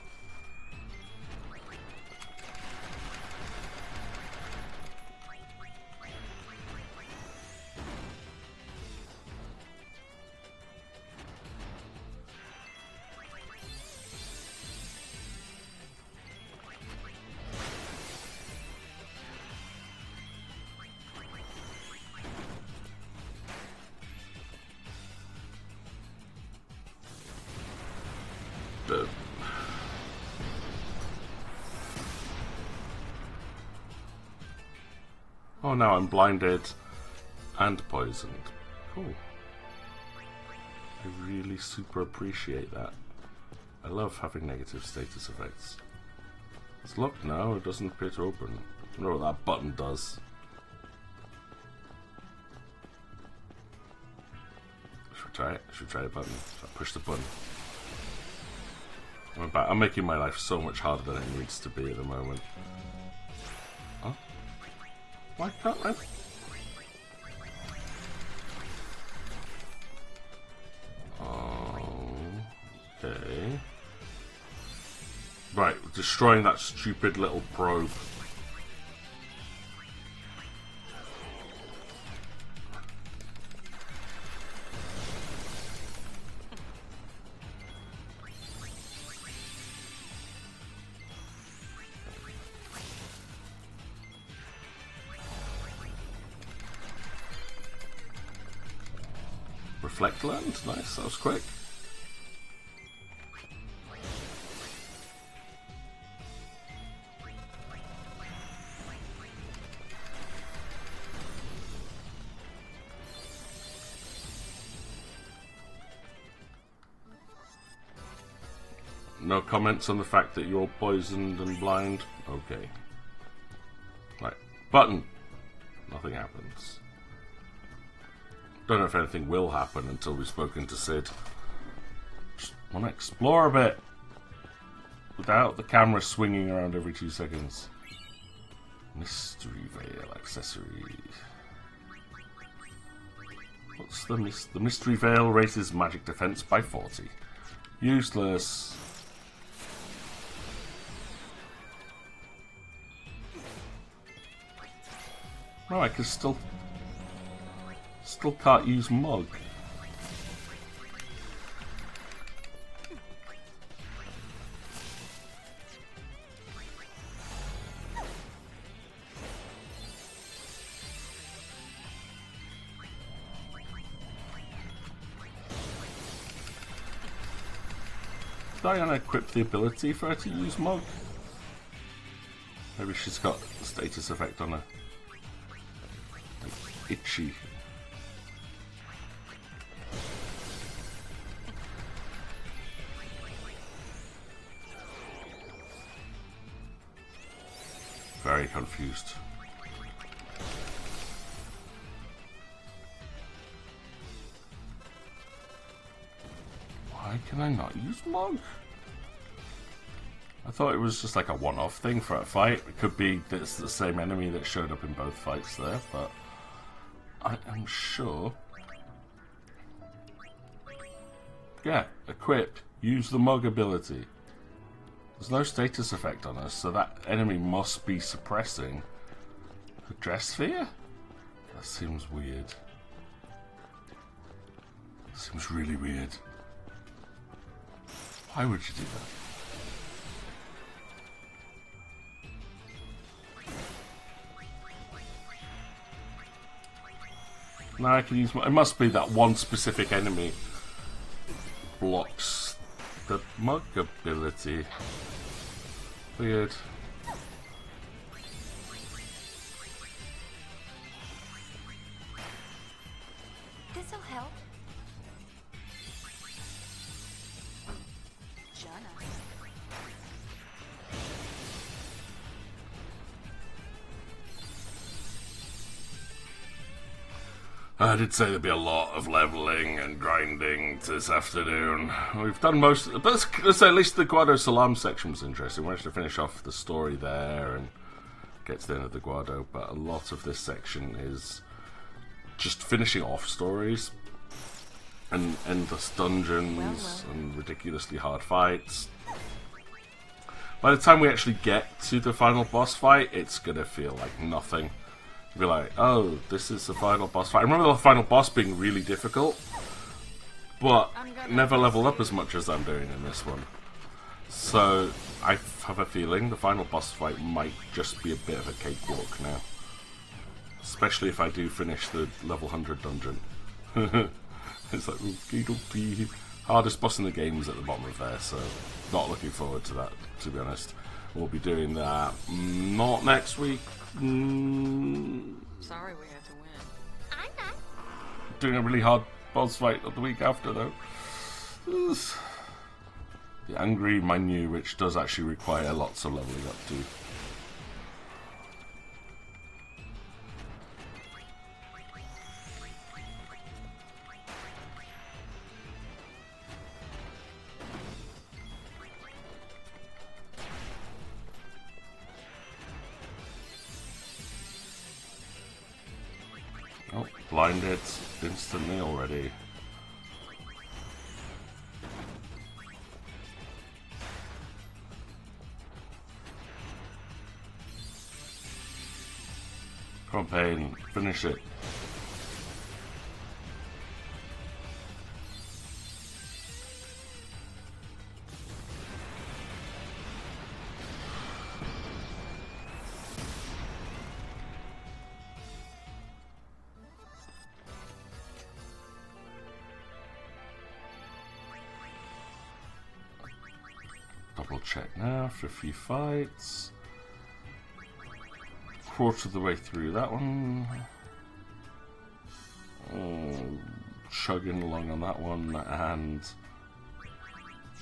Oh, now I'm blinded and poisoned. Cool. I really super appreciate that. I love having negative status effects. It's locked now, it doesn't appear to open. I wonder what that button does. Should we try it? Should we try the button? Should I push the button? I'm making my life so much harder than it needs to be at the moment. Huh? Why can't I? Okay. Right, destroying that stupid little probe. Reflect land, nice, that was quick. No comments on the fact that you're poisoned and blind? Okay. Right, button. Nothing happens. Don't know if anything will happen until we've spoken to Sid. Just want to explore a bit without the camera swinging around every 2 seconds. Mystery Veil accessory. What's the Mystery Veil raises magic defense by 40. Useless. No, I can still can't use Mug. Diana equip the ability for her to use Mug? Maybe she's got a status effect on her. Like, itchy. Very confused. Why can I not use Mug? I thought it was just like a one-off thing for a fight. It could be that it's the same enemy that showed up in both fights there, but I am sure. Yeah, equipped. Use the Mug ability. There's no status effect on us, so that enemy must be suppressing the dress sphere? That seems weird. Seems really weird. Why would you do that? Now I can use my... It must be that one specific enemy blocks the Mug ability. Weird. This'll help. I did say there'd be a lot of leveling and grinding this afternoon. We've done most, but let's say at least the Guado Salam section was interesting. We managed to finish off the story there and get to the end of the Guado, but a lot of this section is just finishing off stories and endless dungeons and ridiculously hard fights. By the time we actually get to the final boss fight, it's gonna feel like nothing. Be like, oh, this is the final boss fight. I remember the final boss being really difficult, but never leveled up as much as I'm doing in this one. So I have a feeling the final boss fight might just be a bit of a cakewalk now. Especially if I do finish the level 100 dungeon. It's like, okay, hardest boss in the game is at the bottom of there, so not looking forward to that, to be honest. We'll be doing that not next week. Sorry we had to win. I'm not. Doing a really hard boss fight the week after, though. The Angry Manu, which does actually require lots of leveling up to. Oh, blinded instantly already. Come on, Pain, finish it. Double check now for a few fights. Quarter of the way through that one. Chugging along on that one, and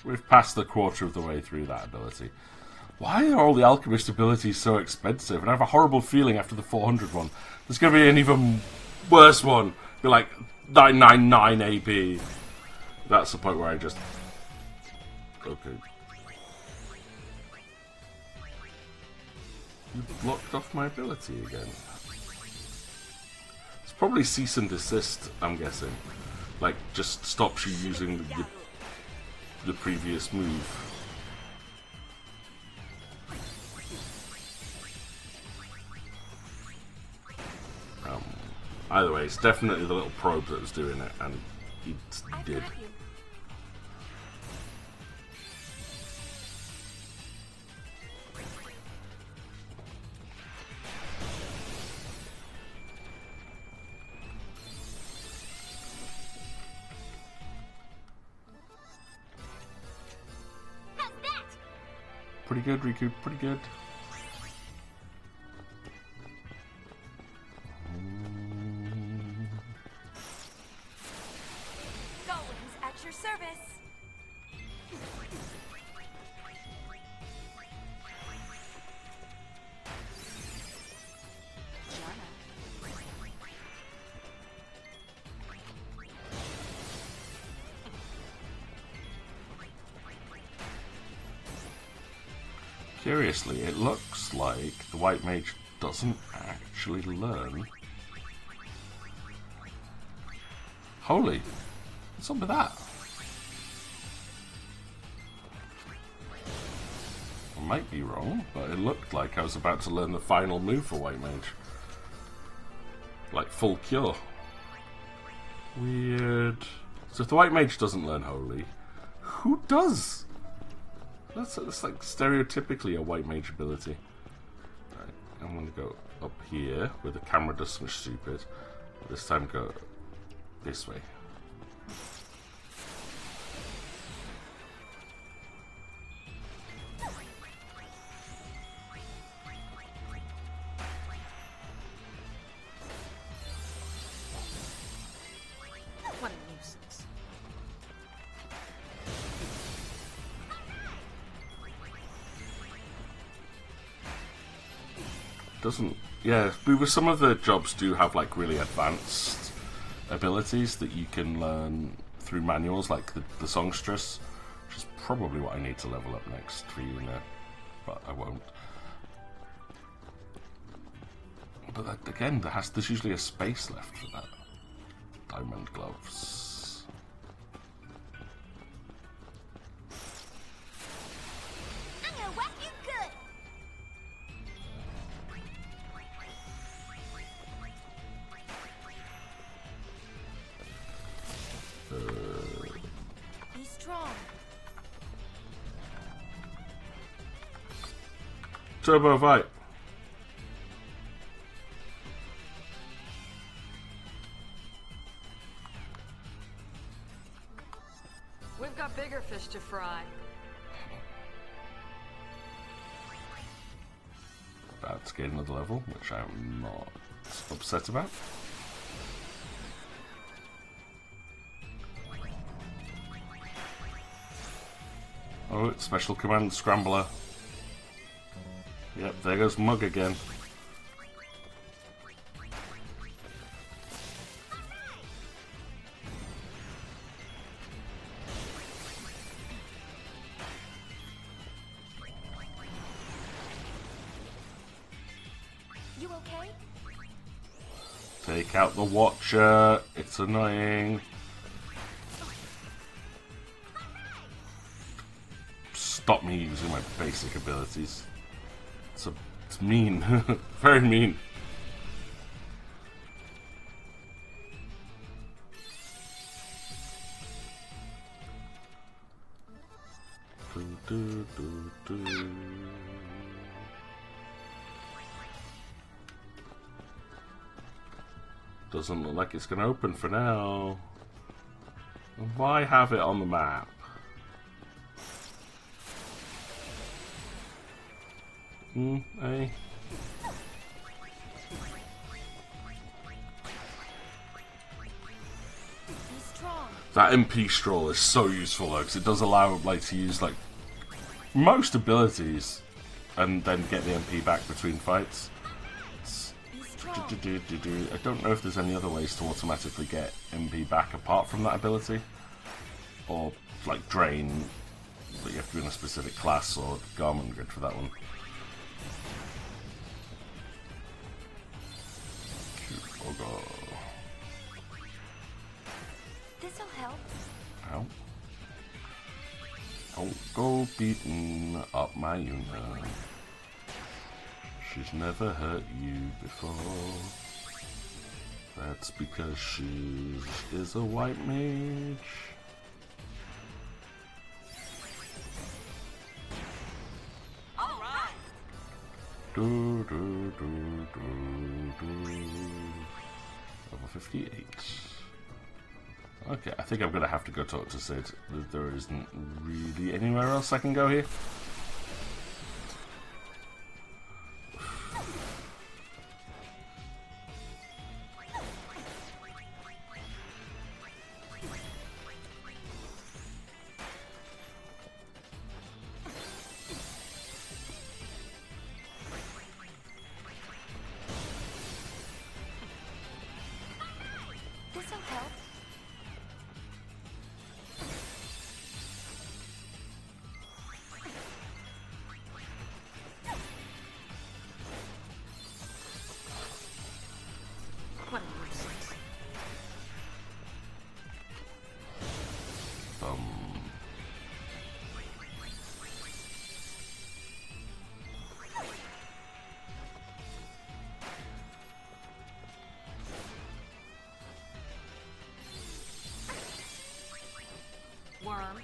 we've passed the quarter of the way through that ability. Why are all the alchemist abilities so expensive? And I have a horrible feeling after the 400 one, there's going to be an even worse one. Be like 999 AP. That's the point where I just... Okay. You blocked off my ability again. It's probably cease and desist, I'm guessing. Like, just stops you using the previous move. Either way, it's definitely the little probe that was doing it, and he did. Pretty good, Riku, pretty good. Golems at your service. Curiously, it looks like the white mage doesn't actually learn. Holy, what's up with that? I might be wrong, but it looked like I was about to learn the final move for white mage. Like full cure. Weird. So if the white mage doesn't learn holy, who does? That's like stereotypically a white mage ability. Right, I'm going to go up here where the camera does something stupid. This time go this way. What a nuisance. Doesn't, yeah, but some of the jobs do have like really advanced abilities that you can learn through manuals, like the songstress, which is probably what I need to level up next for Yuna, but I won't. But that, again, there's usually a space left for that. Diamond gloves. I'm gonna whack you good. Be strong. Turbo fight. We've got bigger fish to fry. About to get another level, which I'm not upset about. Oh, it's special command scrambler. Yep, there goes Mug again. You okay? Take out the Watcher. It's annoying. Stop me using my basic abilities. It's mean. Very mean. Doesn't look like it's going to open for now. Why have it on the map? Eh? That MP stroll is so useful though, because it does allow like to use like most abilities and then get the MP back between fights. I don't know if there's any other ways to automatically get MP back apart from that ability, or like drain, but you have to be in a specific class or garment grid for that one. This'll help. Ow. Don't go beating up my Yuna. She's never hurt you before. That's because she is a white mage. All right. Do, do, do, do, do. Level 58. Okay, I think I'm gonna have to go talk to Sid. There isn't really anywhere else I can go here. This'll help. What a nuisance. Worm.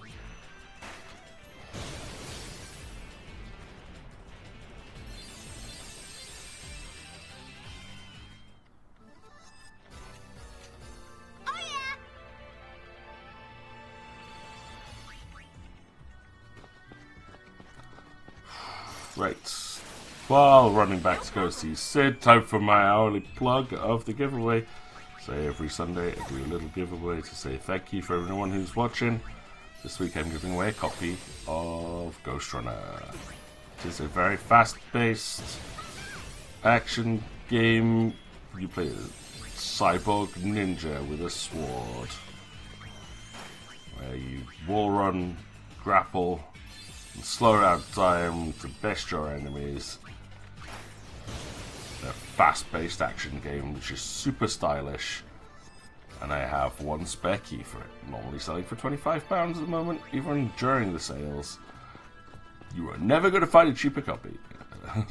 Oh yeah! Right. While running back to go see Sid, time for my hourly plug of the giveaway. So every Sunday I do a little giveaway to say thank you for everyone who's watching. This week I'm giving away a copy of Ghost Runner. It is a very fast-paced action game. You play a cyborg ninja with a sword, where you wall run, grapple, and slow down time to best your enemies. A fast-paced action game which is super stylish, and I have one spare key for it, normally selling for £25 at the moment, even during the sales. You are never going to find a cheaper copy.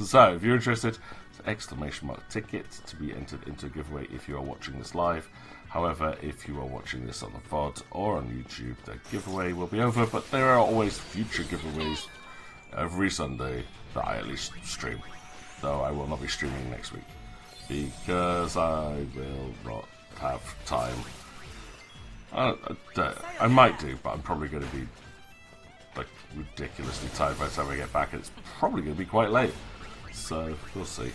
So if you're interested, it's !ticket to be entered into a giveaway if you are watching this live. However, if you are watching this on the VOD or on YouTube, the giveaway will be over, but there are always future giveaways every Sunday that I at least stream. Though I will not be streaming next week, because I will not have time. I might do, but I'm probably going to be like ridiculously tired by the time I get back, and it's probably going to be quite late. So we'll see.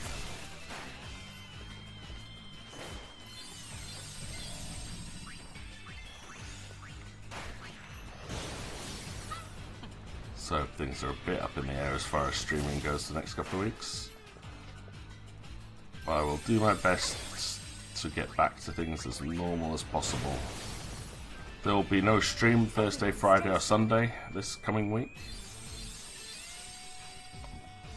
So things are a bit up in the air as far as streaming goes the next couple of weeks. But I will do my best to get back to things as normal as possible. There will be no stream Thursday, Friday or Sunday this coming week.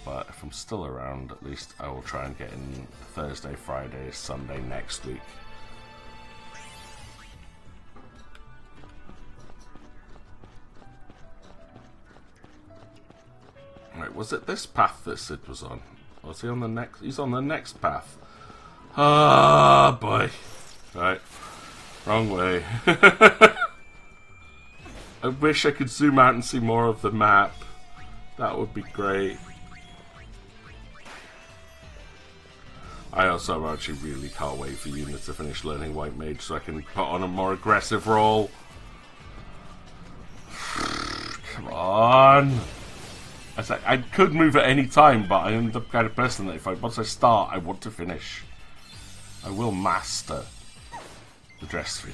But if I'm still around, at least I will try and get in Thursday, Friday, Sunday next week. Right, was it this path that Sid was on? Or was he on the next? He's on the next path. Ah, boy. Right. Wrong way. I wish I could zoom out and see more of the map. That would be great. I also actually really can't wait for Yuna to finish learning White Mage so I can put on a more aggressive role. Come on. I could move at any time, but I am the kind of person that once I start, I want to finish. I will master the dress sphere.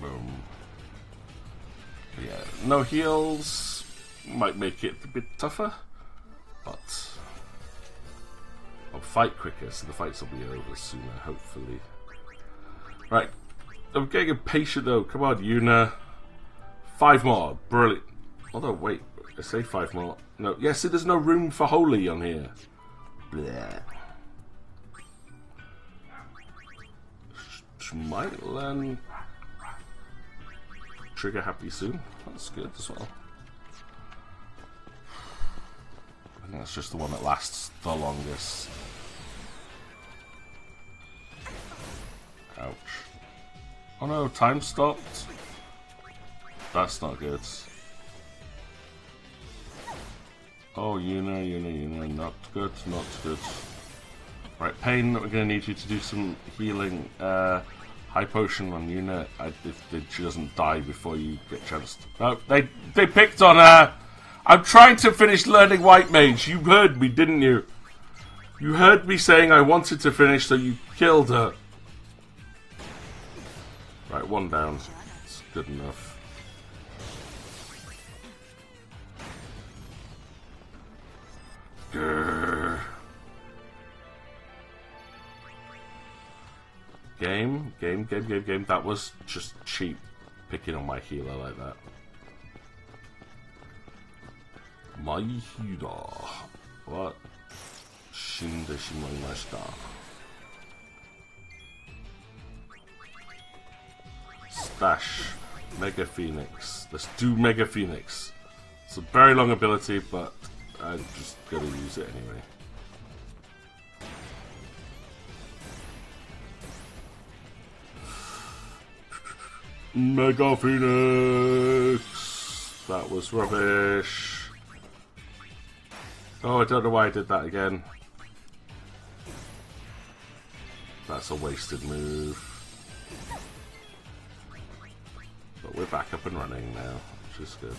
Boom. Yeah, no heals might make it a bit tougher, but I'll fight quicker, so the fights will be over sooner, hopefully. Right, I'm getting impatient though. Come on, Yuna. 5 more, brilliant. Although, wait, I say 5 more. No, yes, see, there's no room for holy on here. Bleh. Might learn trigger happy soon. That's good as well. I think that's just the one that lasts the longest. Ouch. Oh no, time stopped. That's not good. Oh, Yuna, not good, not good. Right, Pain, we're going to need you to do some healing. High potion on Yuna, if she doesn't die before you get a chance to... No, they picked on her! I'm trying to finish learning White Mage. You heard me, didn't you? You heard me saying I wanted to finish, so you killed her. Right, 1 down. It's good enough. Game. That was just cheap picking on my healer like that. My healer. What? Shinde shimaimashita. Stash. Mega Phoenix. Let's do Mega Phoenix. It's a very long ability, but I'm just gonna use it anyway. Mega Phoenix! That was rubbish. Oh, I don't know why I did that again. That's a wasted move. But we're back up and running now, which is good.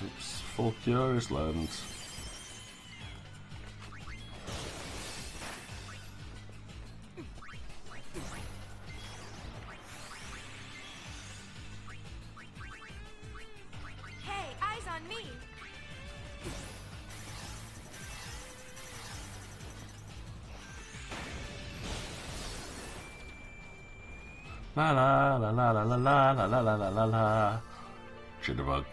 Oops, full cure is learned. Hey, eyes on me. La la la la la la la la la la la la. Jitterbug.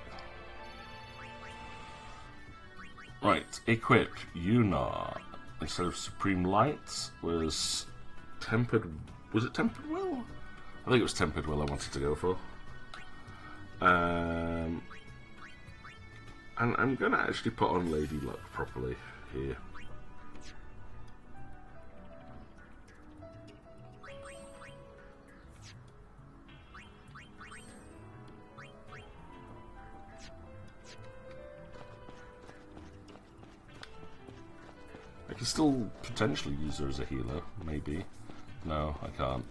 Right, equip Yuna instead of Supreme Light was Tempered. Was it Tempered Will? I think it was Tempered Will I wanted to go for. And I'm gonna actually put on Lady Luck properly here. I can still potentially use her as a healer, maybe. No, I can't.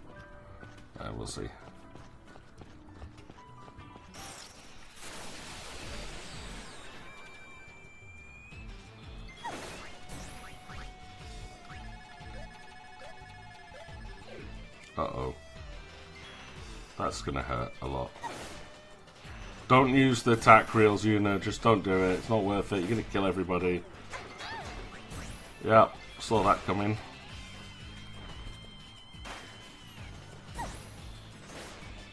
We'll see. Uh-oh. That's gonna hurt a lot. Don't use the attack reels, Yuna. Just don't do it. It's not worth it. You're gonna kill everybody. Yeah, saw that coming.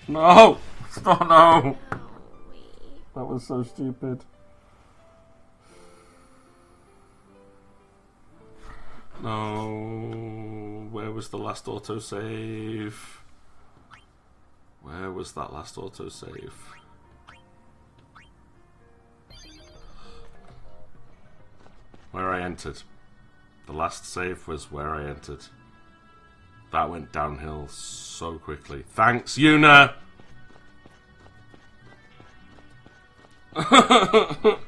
No! Oh no! That was so stupid. No. Where was the last autosave? Where was that last autosave? Where I entered. The last save was where I entered. That went downhill so quickly. Thanks, Yuna! I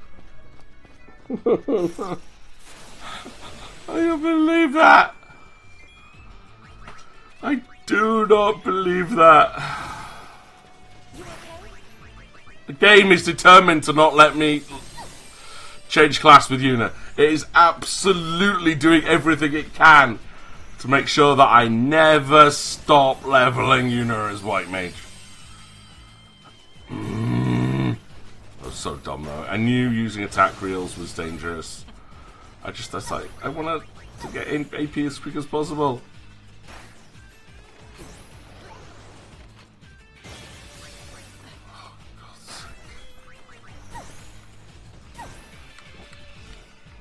don't believe that! I do not believe that. The game is determined to not let me change class with Yuna. It is absolutely doing everything it can to make sure that I never stop leveling Yuna as White Mage. That was so dumb though. I knew using attack reels was dangerous. I was like, I want to get in AP as quick as possible.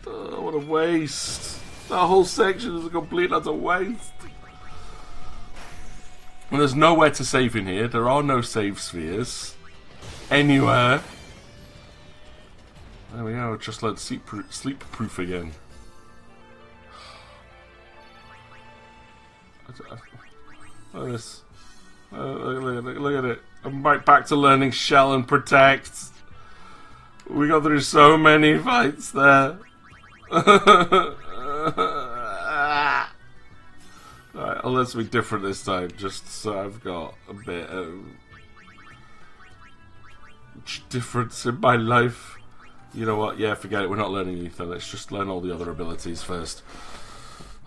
Oh, what a waste. That whole section is a complete utter waste. And there's nowhere to save in here. There are no save spheres. Anywhere. There we go. Just let sleep proof again. Look at this. Look at it. I'm right back to learning Shell and Protect. We got through so many fights there. Alright, let's be different this time, just so I've got a bit of much difference in my life. You know what? Yeah, forget it. We're not learning anything. Let's just learn all the other abilities first.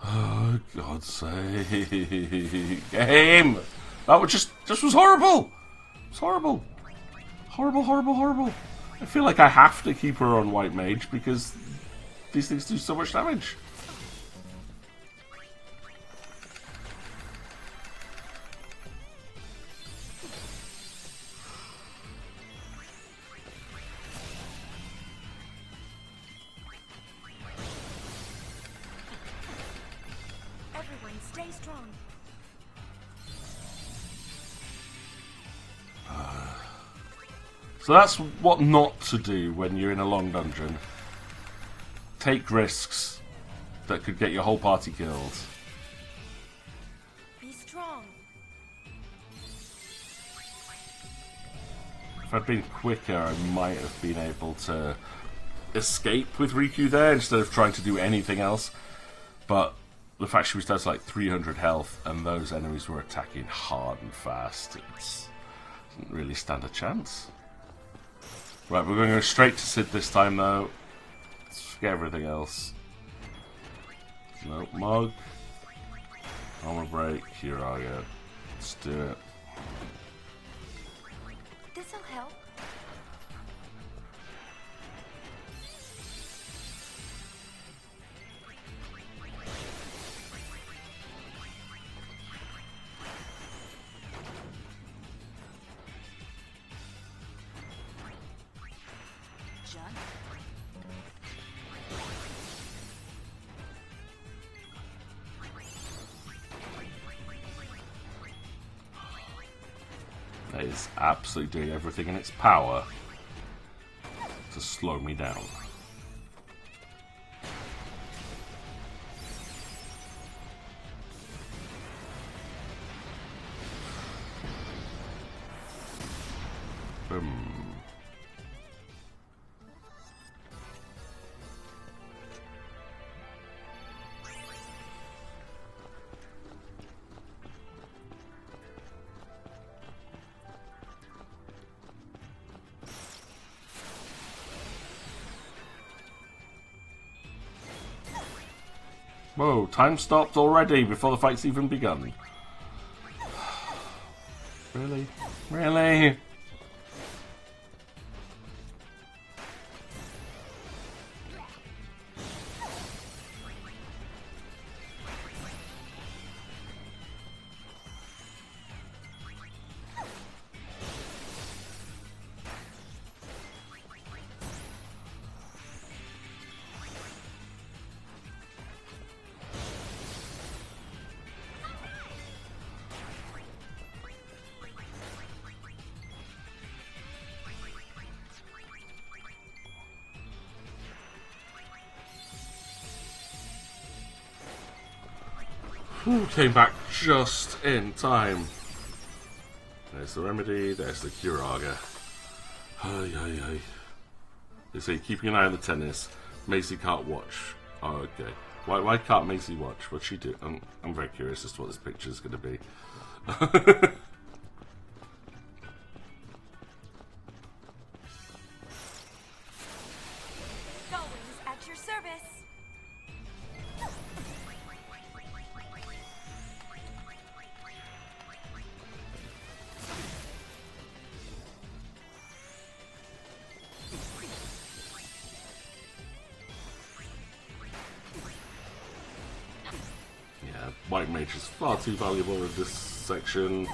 Oh, God's sake. Game! That was just was horrible! It's horrible. Horrible, horrible, horrible. I feel like I have to keep her on White Mage because these things do so much damage. Everyone, stay strong. So that's what not to do when you're in a long dungeon. Take risks that could get your whole party killed. Be strong. If I'd been quicker, I might have been able to escape with Riku there instead of trying to do anything else. But the fact she was down to like 300 health and those enemies were attacking hard and fast, it didn't really stand a chance. Right, we're going to go straight to Sid this time though. Let's forget everything else. No, Mug. Armor break, Kiraga. Let's do it. This'll help. That is absolutely doing everything in its power to slow me down. Boom. Whoa, time stopped already before the fight's even begun. Really? Really? Whew, came back just in time. There's the remedy, there's the Kiraga. Ay, ay, ay. They say keeping an eye on the tennis. Macy can't watch. Oh, okay. Why can't Macy watch? What's she do? I'm very curious as to what this picture is going to be. Always at your service. White Mage is far too valuable in this section.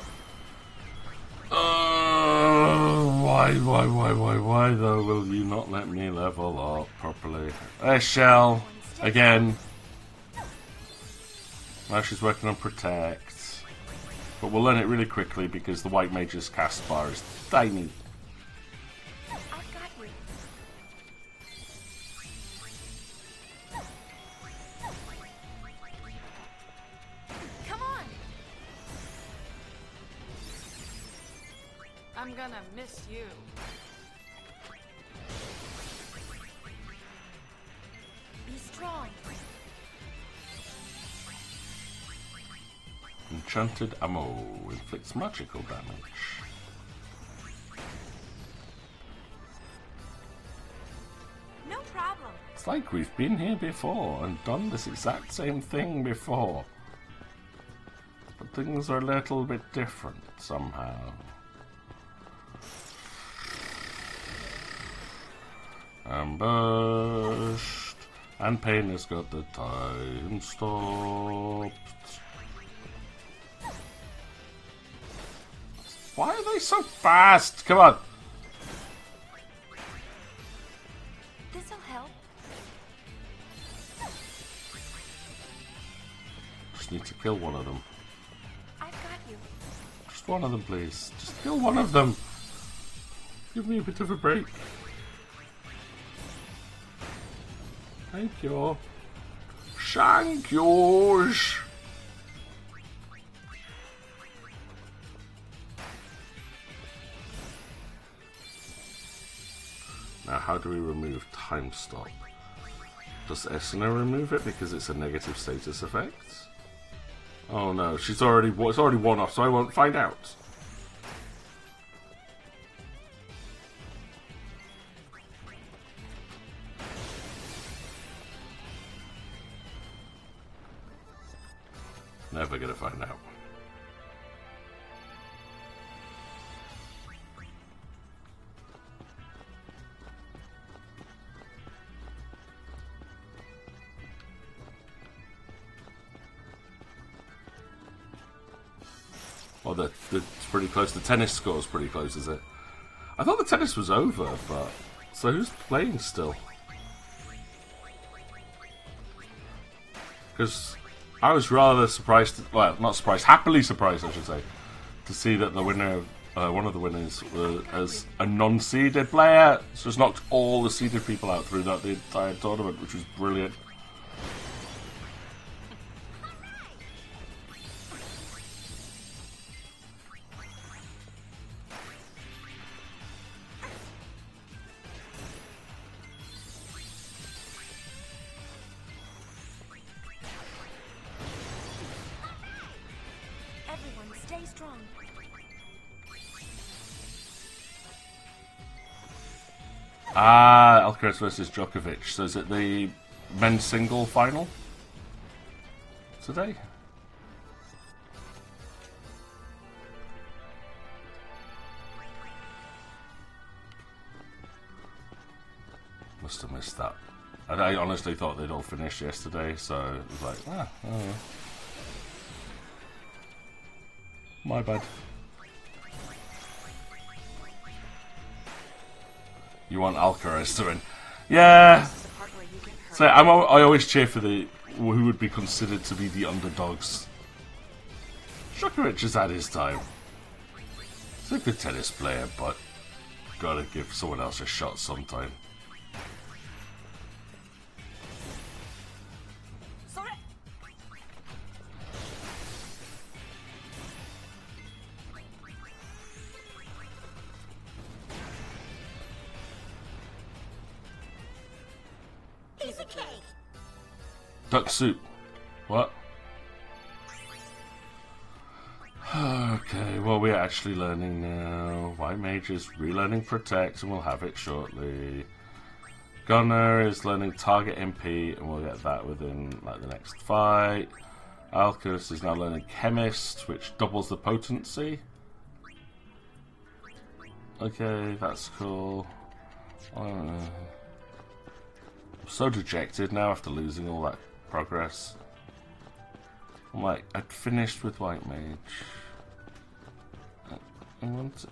Why though will you not let me level up properly? There's Shell again. Now she's working on Protect. But we'll learn it really quickly because the White Mage's cast bar is tiny. I'm gonna miss you. Be strong. Enchanted ammo inflicts magical damage. It's like we've been here before and done this exact same thing before. But things are a little bit different somehow. Ambushed. And Pain has got the time stopped. Why are they so fast? Come on. This'll help. Just need to kill one of them. I've got you. Just one of them, please. Just kill one of them. Give me a bit of a break. Thank you. Thank you. Now, how do we remove time stop? Does Esna remove it because it's a negative status effect? Oh no, it's already one off, so I won't find out. Never gonna find out. Well, it's pretty close. The tennis score is pretty close, is it? I thought the tennis was over, but... So who's playing still? Because I was rather surprised... Well, not surprised. Happily surprised, I should say. To see that the winner... one of the winners as a non-seeded player. So it's knocked all the seeded people out throughout the entire tournament, which was brilliant. Stay strong. Ah, Alcaraz versus Djokovic. So is it the men's single final today? Must have missed that. I honestly thought they'd all finished yesterday, so it was like, oh yeah. My bad. You want Alcaraz to win? Yeah. So I always cheer for the who would be considered to be the underdogs. Djokovic has had his time. He's a good tennis player, but gotta give someone else a shot sometime. Duck soup. What? Okay, well we're actually learning now. White Mage is relearning Protect and we'll have it shortly. Gunner is learning Target MP and we'll get that within like the next fight. Alcaraz is now learning Chemist, which doubles the potency. Okay, that's cool. I'm so dejected now after losing all that progress. I'm like, I'd finished with White Mage. I want to,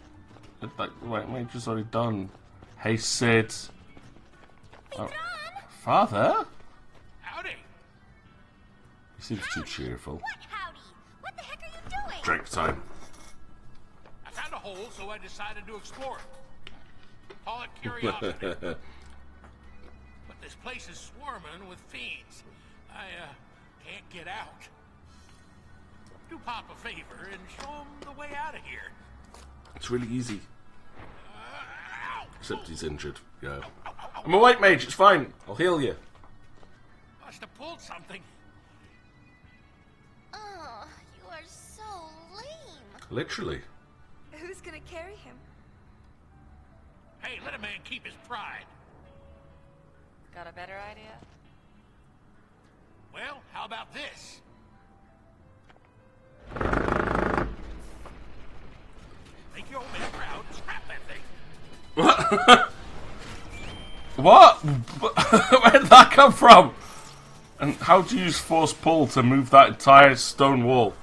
like, White Mage is already done. Hey Sid. Oh, Father? Howdy. He seems too cheerful. What howdy? What the heck are you doing? Drink time. I found a hole, so I decided to explore it. Call it curiosity. But this place is swarming with fiends. I can't get out. Do Pop a favor and show him the way out of here. It's really easy. Except he's injured. Yeah. I'm a White Mage, it's fine. I'll heal you. Must have pulled something. Oh, you are so lame. Literally. Who's gonna carry him? Hey, let a man keep his pride. Got a better idea? Well, how about this? Make your old man proud. Scrap that thing. What? Where did that come from? And how do you use force pull to move that entire stone wall?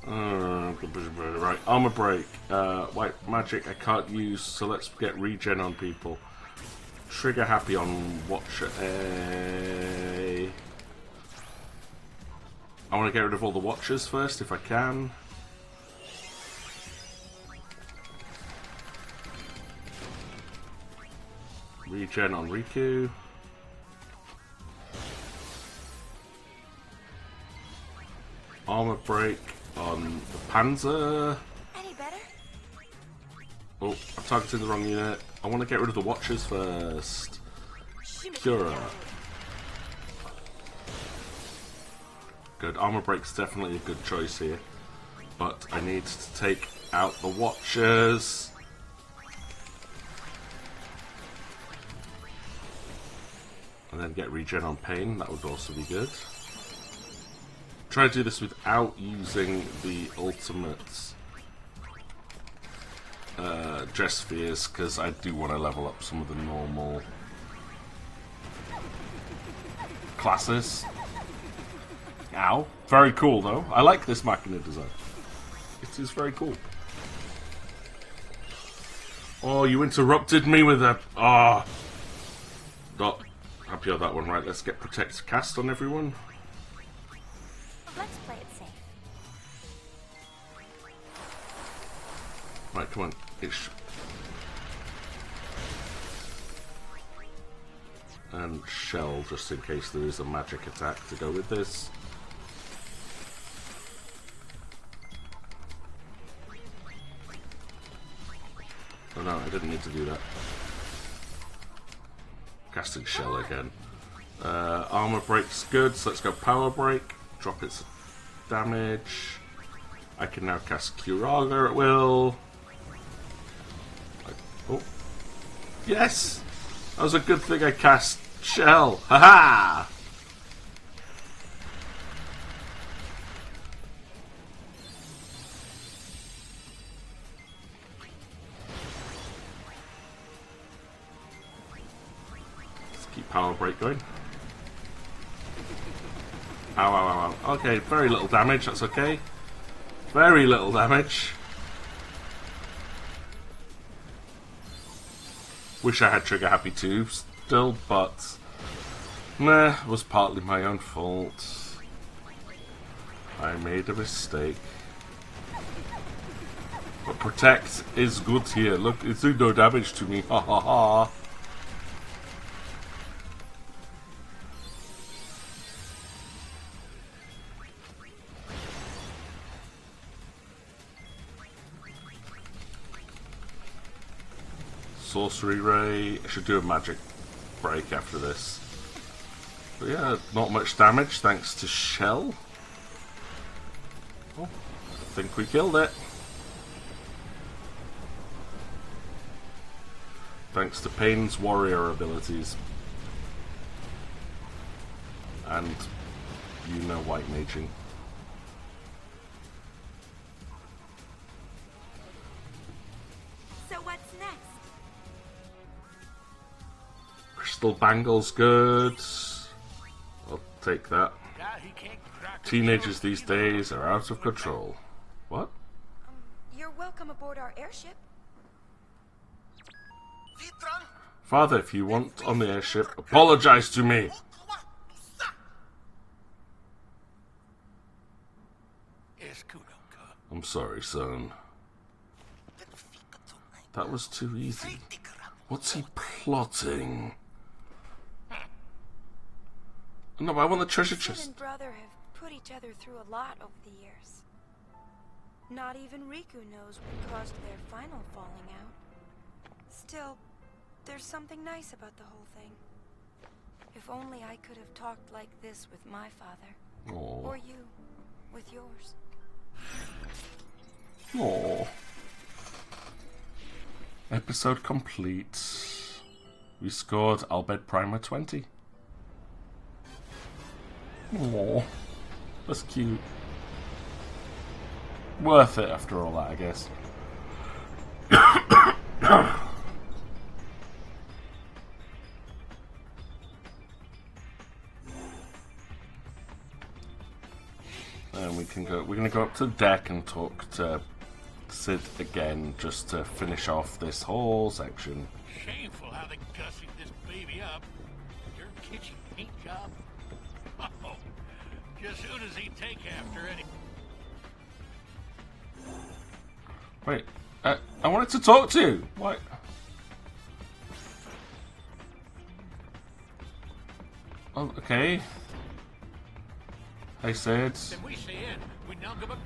Right, armor break. White magic I can't use, so let's get regen on people. Trigger happy on Watcher A. I want to get rid of all the Watchers first if I can. Regen on Riku. Armor break on the Panzer. Any better? Oh, I've targeted the wrong unit. I want to get rid of the Watchers first. Cura. Good. Armor break's definitely a good choice here. But I need to take out the Watchers. And then get regen on Pain. That would also be good. Try to do this without using the ultimates. Dress spheres, because I do want to level up some of the normal classes. Ow. Very cool though. I like this Machina design. It is very cool. Oh, you interrupted me with a... Ah. Not happy on that one. Right, let's get Protect cast on everyone. Let's play it safe. Right, come on. And Shell, just in case there is a magic attack to go with this. Oh no, I didn't need to do that. Casting Shell again. Armor break's good, so let's go Power Break. Drop its damage. I can now cast Curaga at will. Oh. Yes! That was a good thing I cast Shell. Haha! Let's keep Power Break going. Ow, ow, ow, ow. Okay, very little damage, that's okay. Very little damage. Wish I had Trigger Happy too, still, but... Nah, it was partly my own fault. I made a mistake. But Protect is good here. Look, it's doing no damage to me. Ha ha ha. Sorcery Ray. I should do a magic break after this. But yeah, not much damage thanks to Shell. Oh, I think we killed it. Thanks to Pain's warrior abilities. And you know white maging. So what's next? Crystal Bangle's good. I'll take that. Teenagers these days are out of control. What? You're welcome aboard our airship. Father, if you want on the airship, apologize to me. I'm sorry, son. That was too easy. What's he plotting? No, I want the treasure chest. Sid and brother have put each other through a lot over the years. Not even Riku knows what caused their final falling out. Still, there's something nice about the whole thing. If only I could have talked like this with my father. Aww. Or you, with yours. Aww. Episode complete. We scored Albed Primer 20. Aww. That's cute. Worth it after all that, I guess. And we can go. We're going to go up to the deck and talk to Sid again, just to finish off this whole section. Shameful how they gussied this baby up. Your kitchen paint job? Oh, just who does he take after any? Wait, I wanted to talk to you. What? Oh, okay. Hey, Sid.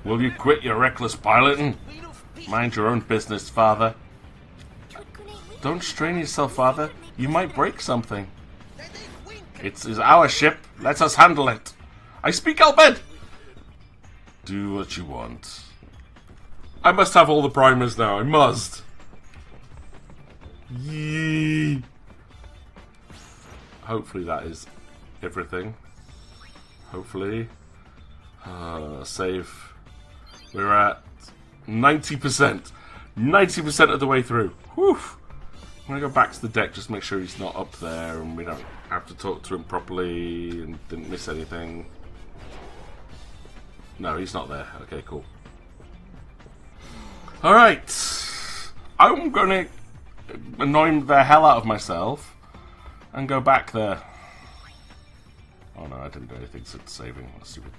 Will you quit your reckless piloting? Mind your own business, father. Don't strain yourself, father. You might break something. It is our ship. Let us handle it. I speak Albed. Do what you want. I must have all the primers now. I must. Yee. Hopefully that is everything. Hopefully. Save. We're at 90%. 90% of the way through. Whew. I'm going to go back to the deck, just make sure he's not up there and we don't have to talk to him properly and didn't miss anything. No, he's not there. Okay, cool. Alright. I'm going to annoy the hell out of myself and go back there. Oh no, I didn't do anything since saving. That's stupid.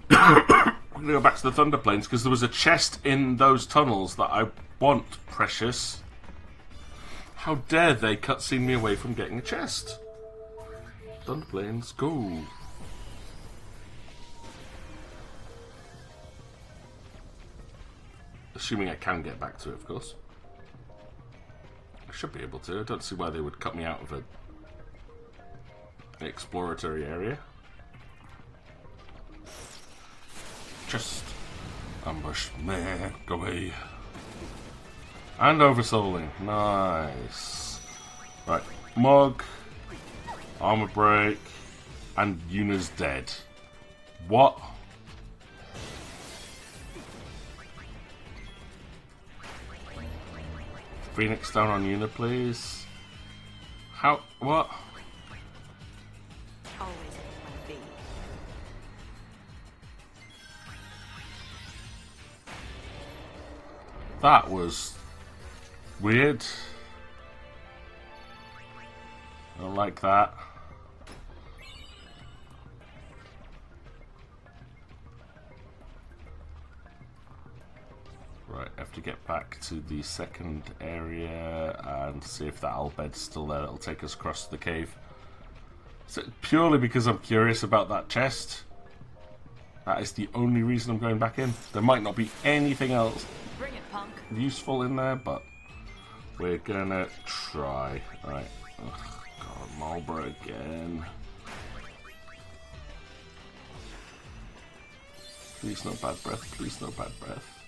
We're going to go back to the Thunder Plains because there was a chest in those tunnels that I want, precious. How dare they cutscene me away from getting a chest? Thunder Plains, go. Assuming I can get back to it, of course. I should be able to. I don't see why they would cut me out of an exploratory area. Just ambush. Meh, go away. And oversouling. Nice. Right. Mug. Armor break. And Yuna's dead. What? Phoenix down on Yuna, please. How? What? That was weird. I don't like that. Right, I have to get back to the second area and see if that Albed's still there. That'll take us across the cave. So purely because I'm curious about that chest. That is the only reason I'm going back in. There might not be anything else useful in there, but we're gonna try. Right. Ugh, God, Marlboro again. Please no bad breath. Please no bad breath.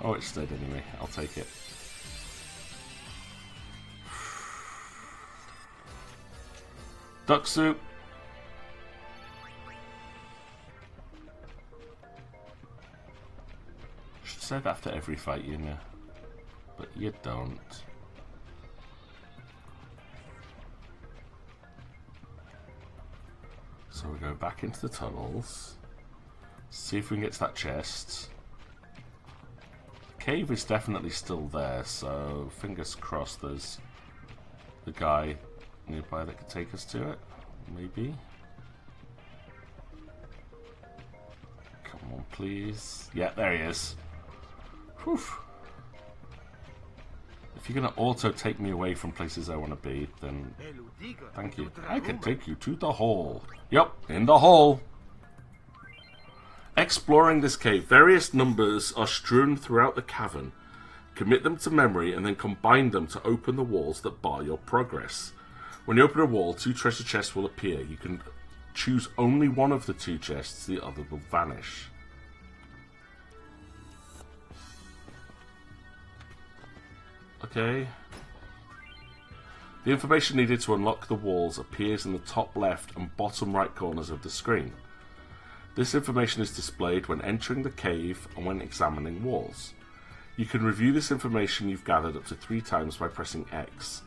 Oh, it's dead anyway. I'll take it. Duck soup. Should say that after every fight, you know. But you don't. So we go back into the tunnels. See if we can get to that chest. The cave is definitely still there, so fingers crossed there's the guy nearby that could take us to it. Maybe. Come on, please. Yeah, there he is. Whew. If you're going to auto take me away from places I want to be, then thank you. I can take you to the hole. Yep, in the hole. Exploring this cave, various numbers are strewn throughout the cavern. Commit them to memory and then combine them to open the walls that bar your progress. When you open a wall, 2 treasure chests will appear. You can choose only one of the 2 chests, the other will vanish. Okay. The information needed to unlock the walls appears in the top left and bottom right corners of the screen. This information is displayed when entering the cave and when examining walls. You can review this information you've gathered up to 3 times by pressing X.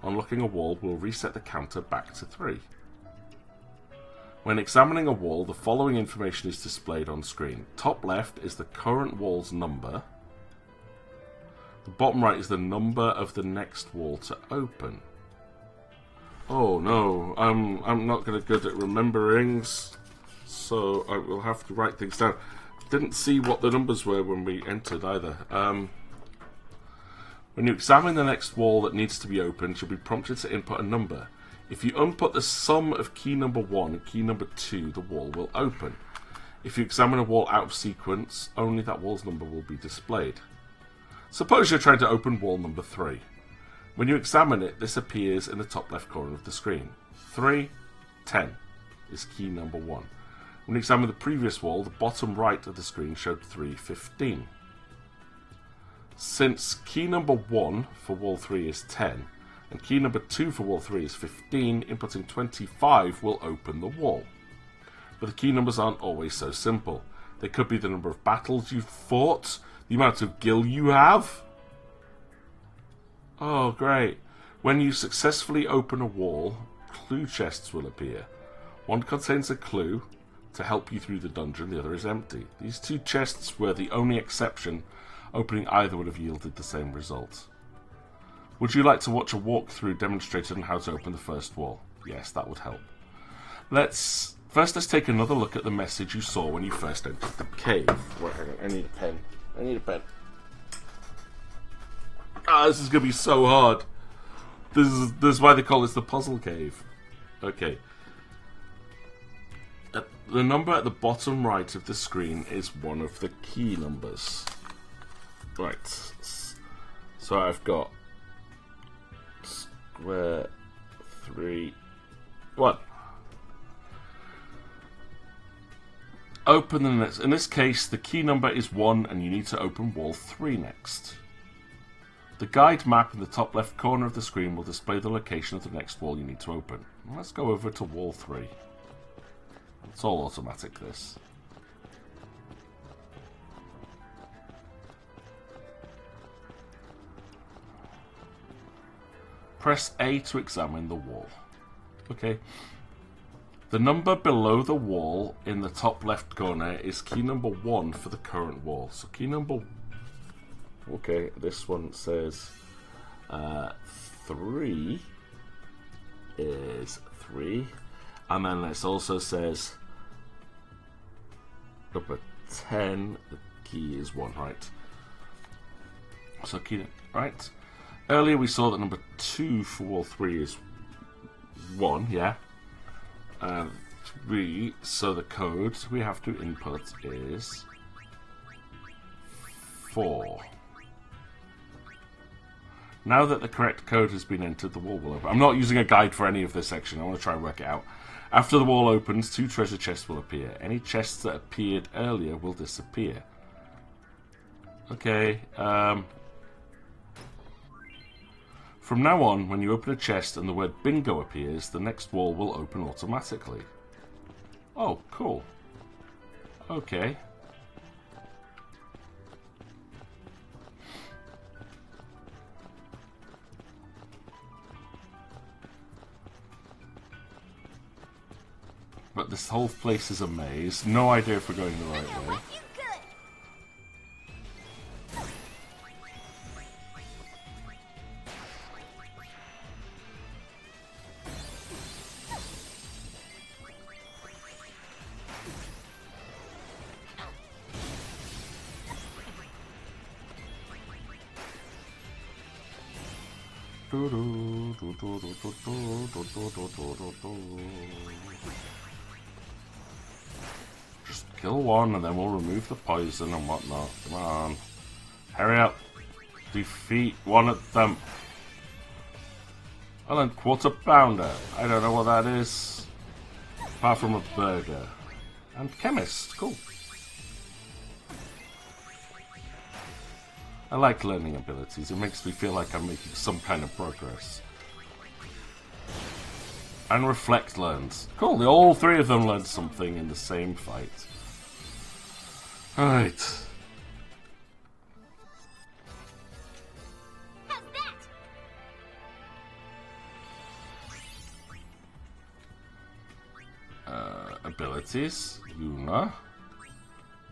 Unlocking a wall will reset the counter back to 3. When examining a wall, the following information is displayed on screen. Top left is the current wall's number. The bottom right is the number of the next wall to open. Oh no, I'm not good at remembering, so I will have to write things down. Didn't see what the numbers were when we entered either. When you examine the next wall that needs to be opened, you'll be prompted to input a number. If you input the sum of key number 1 and key number 2, the wall will open. If you examine a wall out of sequence, only that wall's number will be displayed. Suppose you're trying to open wall number 3. When you examine it, this appears in the top left corner of the screen. 3, 10 is key number 1. When you examine the previous wall, the bottom right of the screen showed 3, 15. Since key number 1 for wall 3 is 10, and key number 2 for wall 3 is 15, inputting 25 will open the wall. But the key numbers aren't always so simple. They could be the number of battles you've fought, the amount of gil you have. Oh, great. When you successfully open a wall, clue chests will appear. One contains a clue to help you through the dungeon, the other is empty. These 2 chests were the only exception. Opening either would have yielded the same result. Would you like to watch a walkthrough demonstrated on how to open the first wall? Yes, that would help. Let's take another look at the message you saw when you first entered the cave. Wait, hang on, I need a pen. This is going to be so hard. This is why they call this the puzzle cave. Okay. The number at the bottom right of the screen is one of the key numbers. Right. So I've got square 3 1. Open the next. In this case, the key number is 1 and you need to open wall 3 next. The guide map in the top left corner of the screen will display the location of the next wall you need to open. Let's go over to wall 3. It's all automatic, this. Press A to examine the wall. Okay. The number below the wall in the top left corner is key number 1 for the current wall. So key number... Okay, this one says 3 is 3. And then this also says number 10, the key is 1, right? So key, right? Earlier we saw that number 2 for wall 3 is 1, yeah? 3, so the code we have to input is 4. Now that the correct code has been entered, the wall will open. I'm not using a guide for any of this section, I want to try and work it out. After the wall opens, 2 treasure chests will appear. Any chests that appeared earlier will disappear. Okay, from now on, when you open a chest and the word bingo appears, the next wall will open automatically. Oh, cool. Okay. But this whole place is a maze. No idea if we're going the right way. Just kill one and then we'll remove the poison and whatnot. Come on. Hurry up. Defeat one of them. And then quarter pounder. I don't know what that is. Apart from a burger. And chemist. Cool. I like learning abilities. It makes me feel like I'm making some kind of progress. And Reflect learns. Cool, all three of them learned something in the same fight. Alright. Abilities. Yuna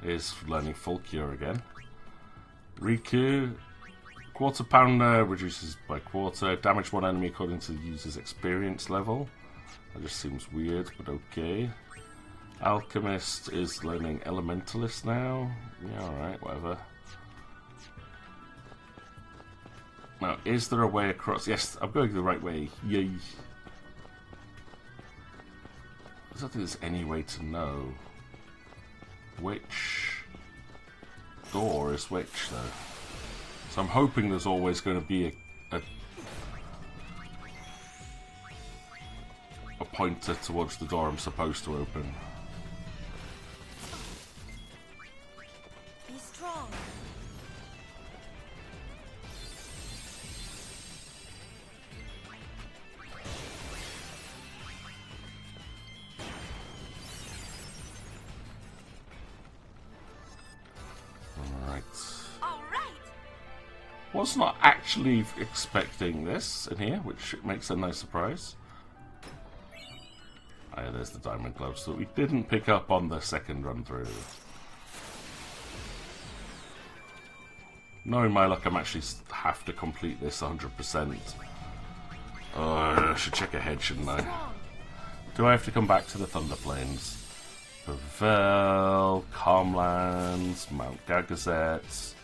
is learning Full Cure again. Riku, Quarter Pounder reduces by quarter. Damage one enemy according to the user's experience level. That just seems weird, but okay. Alchemist is learning Elementalist now. Yeah, alright, whatever. Now, is there a way across? Yes, I'm going the right way. Yay. I don't think there's any way to know which door is which, though. So I'm hoping there's always going to be a pointer towards the door I'm supposed to open. Be strong. Was not actually expecting this in here, which makes a nice surprise. Oh, yeah, there's the diamond gloves that we didn't pick up on the second run through. Knowing my luck, I'm actually have to complete this 100%. Oh, I should check ahead, shouldn't I? Do I have to come back to the Thunder Plains? Pavel, Calmlands, Mount Gagazet.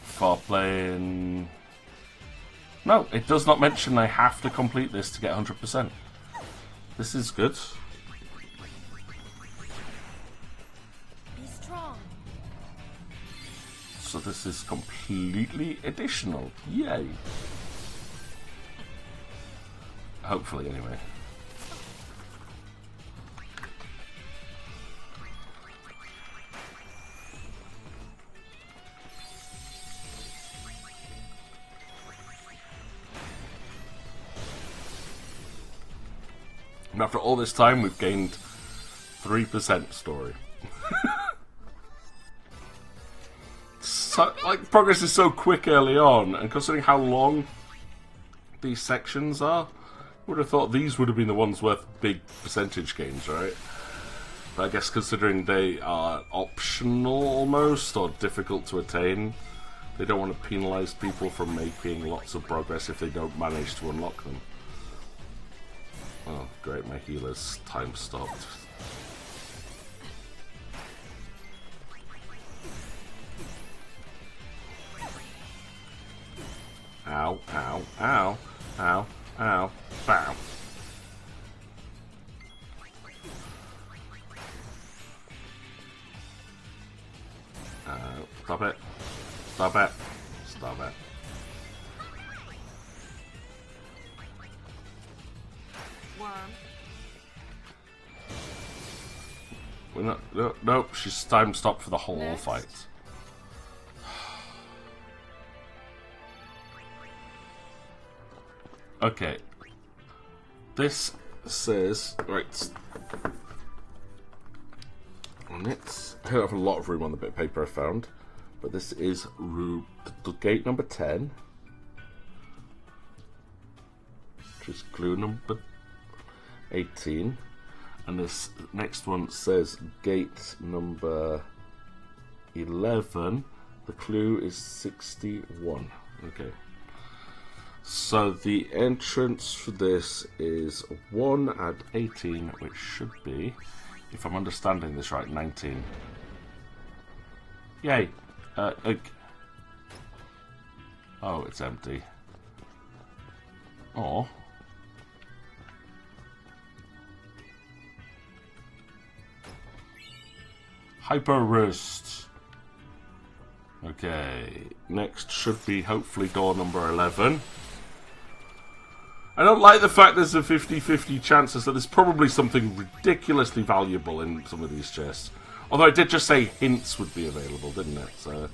Far Plain. No, it does not mention I have to complete this to get 100%. This is good. Be strong. So this is completely additional. Yay. Hopefully, anyway. And after all this time, we've gained 3% story. So, like, progress is so quick early on, and considering how long these sections are, I would have thought these would have been the ones worth big percentage gains, right? But I guess considering they are optional almost, or difficult to attain, they don't want to penalise people from making lots of progress if they don't manage to unlock them. Oh, great, my healer's time stopped. Ow, ow, ow, ow, ow, bow. Stop it. Stop it. Stop it. We're not, no, nope, she's time stopped for the whole fight. Okay. This says, right, on it, I don't have a lot of room on the bit of paper I found, but this is the gate number 10, which is clue number 18. And this next one says gate number 11. The clue is 61. Okay. So the entrance for this is 1 and 18, which should be, if I'm understanding this right, 19. Yay. Oh, it's empty. Oh. Hyper Roost. Okay, next should be hopefully door number 11. I don't like the fact there's a 50-50 chances that there's probably something ridiculously valuable in some of these chests. Although I did just say hints would be available, didn't it? So,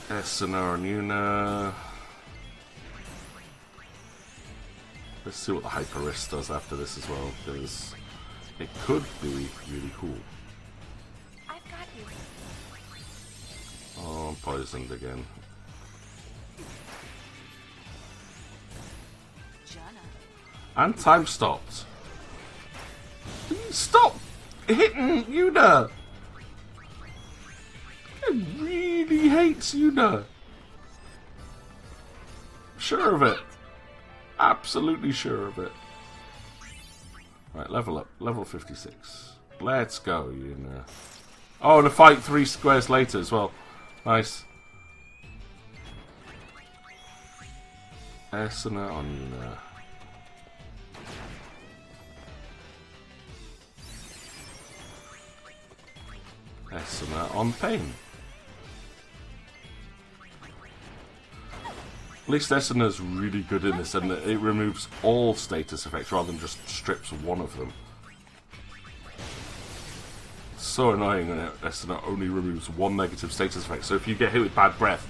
Essener and Una. Let's see what the Hyper Wrist does after this as well, because it could be really cool. I've got you. Oh, I'm poisoned again. And time stopped. Stop hitting Yuna! It really hates Yuna. Sure of it. Absolutely sure of it. Right, level up. Level 56. Let's go, Yuna. Oh, and a fight 3 squares later as well. Nice. Esuna on Yuna. Esuna on Pain. At least Esuna's really good in this, and it removes all status effects rather than just strips one of them. It's so annoying when Esuna only removes one negative status effect, so if you get hit with bad breath,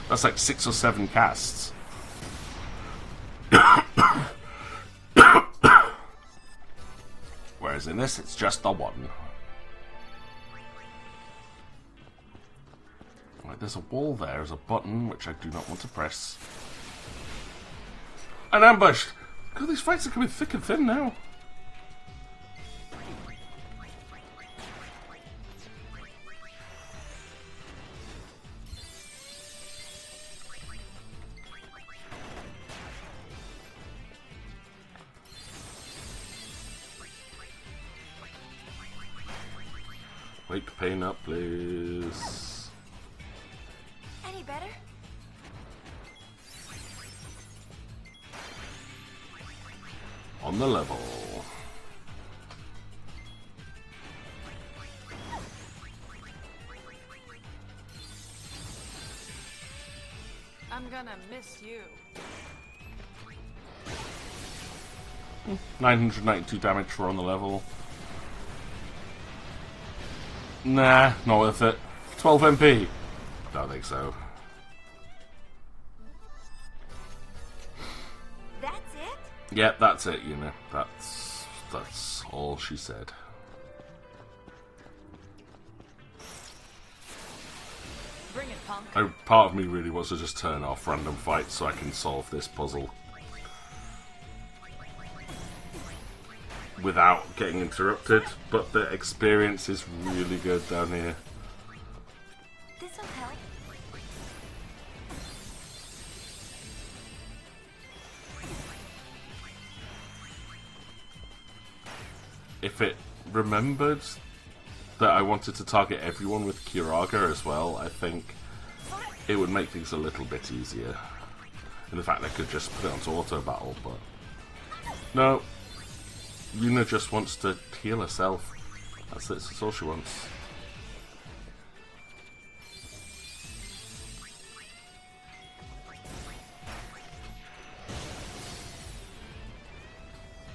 that's like 6 or 7 casts. Whereas in this, it's just the one. Right, there's a wall there, there's a button which I do not want to press. An ambush! God, these fights are coming thick and thin now. Wake Pain up, please. Any better? On the level. I'm gonna miss you. 992 damage for on the level. Nah, not worth it. 12 MP. Don't think so. That's it? Yep, that's it, you know. That's all she said. Bring it, punk. Part of me really wants to just turn off random fights so I can solve this puzzle without getting interrupted, but the experience is really good down here. This'll help. If it remembered that I wanted to target everyone with Kiraga as well, I think it would make things a little bit easier. In the fact I could just put it onto auto battle, but no. Yuna just wants to heal herself. That's all she wants.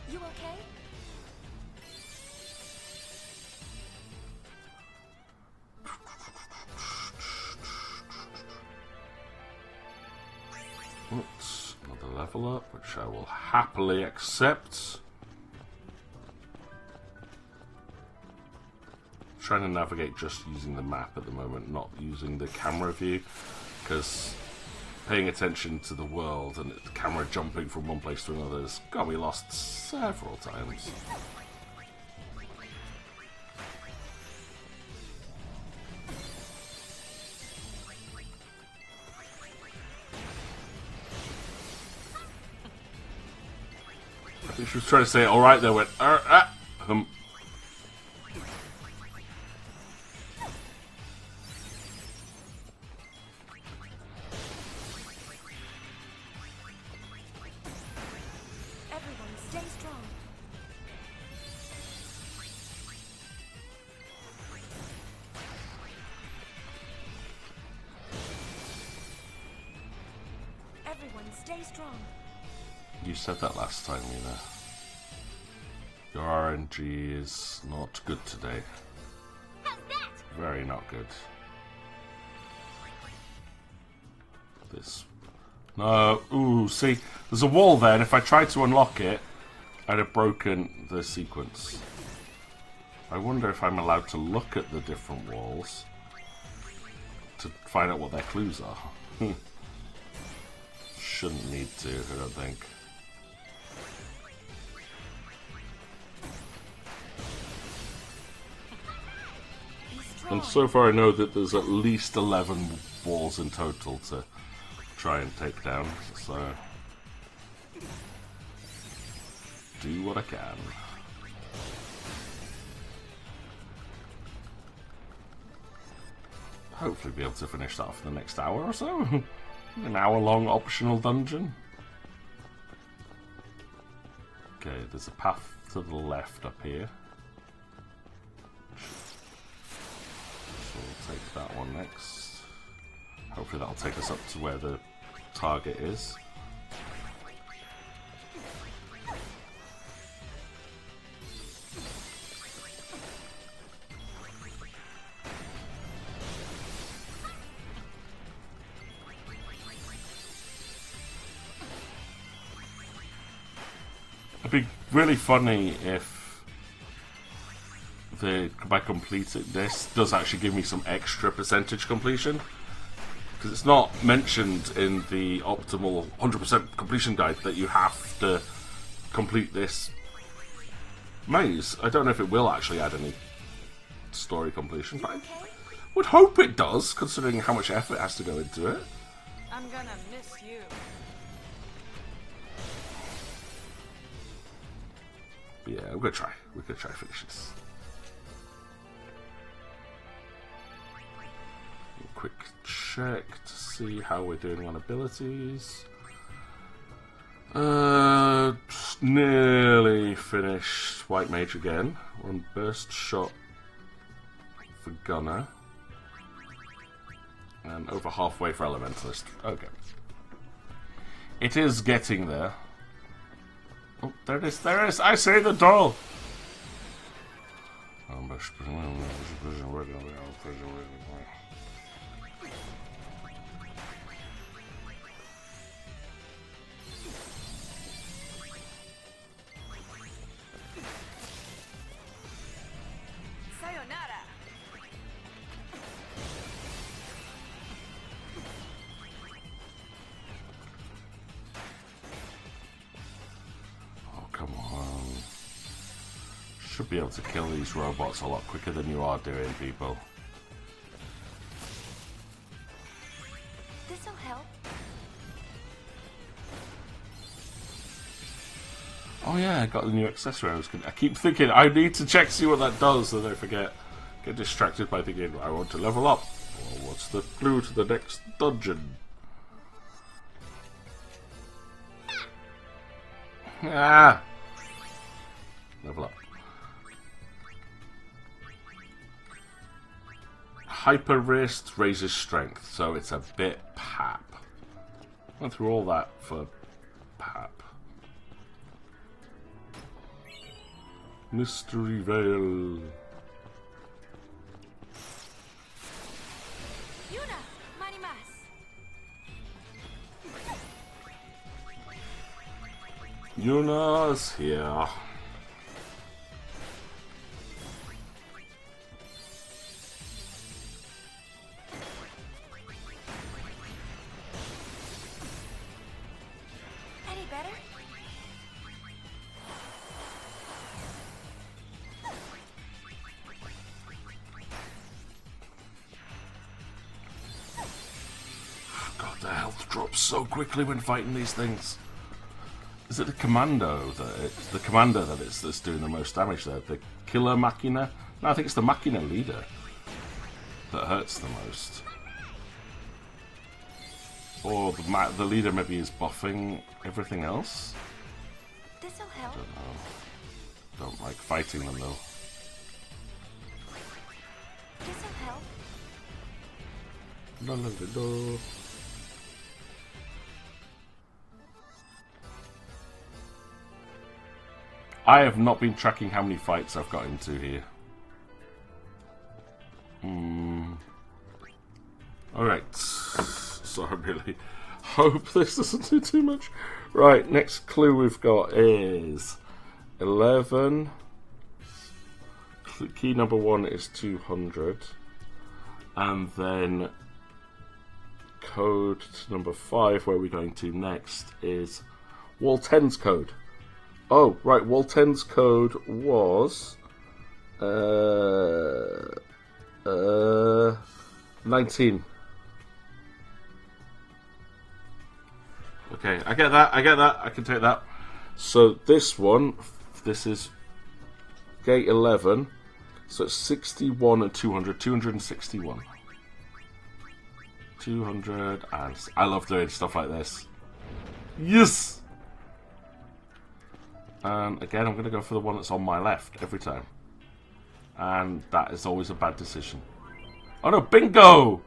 You okay? Oops, another level up, which I will happily accept. Trying to navigate just using the map at the moment, not using the camera view, because paying attention to the world and the camera jumping from one place to another has got me lost several times. I think she was trying to say, alright, there went, Stay strong. You said that last time, you know. Your RNG is not good today. Very not good. This No. Ooh, see, there's a wall there, and if I tried to unlock it, I'd have broken the sequence. I wonder if I'm allowed to look at the different walls to find out what their clues are. Shouldn't need to, I don't think. And so far I know that there's at least 11 walls in total to try and take down, so do what I can. Hopefully be able to finish that off in the next hour or so. An hour-long optional dungeon. Okay, there's a path to the left up here. So we'll take that one next. Hopefully that'll take us up to where the target is. It'd be really funny if by completing this does actually give me some extra percentage completion, because it's not mentioned in the optimal 100% completion guide that you have to complete this maze. I don't know if it will actually add any story completion, but I would hope it does, considering how much effort has to go into it. I'm gonna miss you. But yeah, we're gonna try. We're gonna try to finish this. Quick check to see how we're doing on abilities. Nearly finished White Mage again. We're on Burst Shot for Gunner. And over halfway for Elementalist. Okay. It is getting there. Oh, there it is, there it is! I see the doll! Sayonara. Oh, come on. Should be able to kill these robots a lot quicker than you are doing, people. This'll help. Oh yeah, I got the new accessory. I keep thinking I need to check to see what that does, so that I forget. Get distracted by thinking I want to level up. Well, what's the clue to the next dungeon? Ah! Level up. Hyper wrist raises strength, so it's a bit pap. Went through all that for pap. Mystery Veil. Yuna, marimas. Yuna's here. Any better? God, the health drops so quickly when fighting these things. Is it the commando that's doing the most damage there? The killer machina? No, I think it's the machina leader that hurts the most. Or the leader maybe is buffing everything else. This'll help. I don't know. Don't like fighting them though. This'll help. La, la, la, la. I have not been tracking how many fights I've got into here. Alright. So I'm really hope this doesn't do too much. Right, next clue we've got is 11. Key number 1 is 200. And then code number 5, where we're going to next, is Wall 10's code. Oh, right, Wall 10's code was 19. Okay, I get that, I can take that. So this one, this is gate 11, so it's 61 and 200, 261. 200, and I love doing stuff like this. Yes! And again, I'm going to go for the one that's on my left every time. And that is always a bad decision. Oh no, bingo!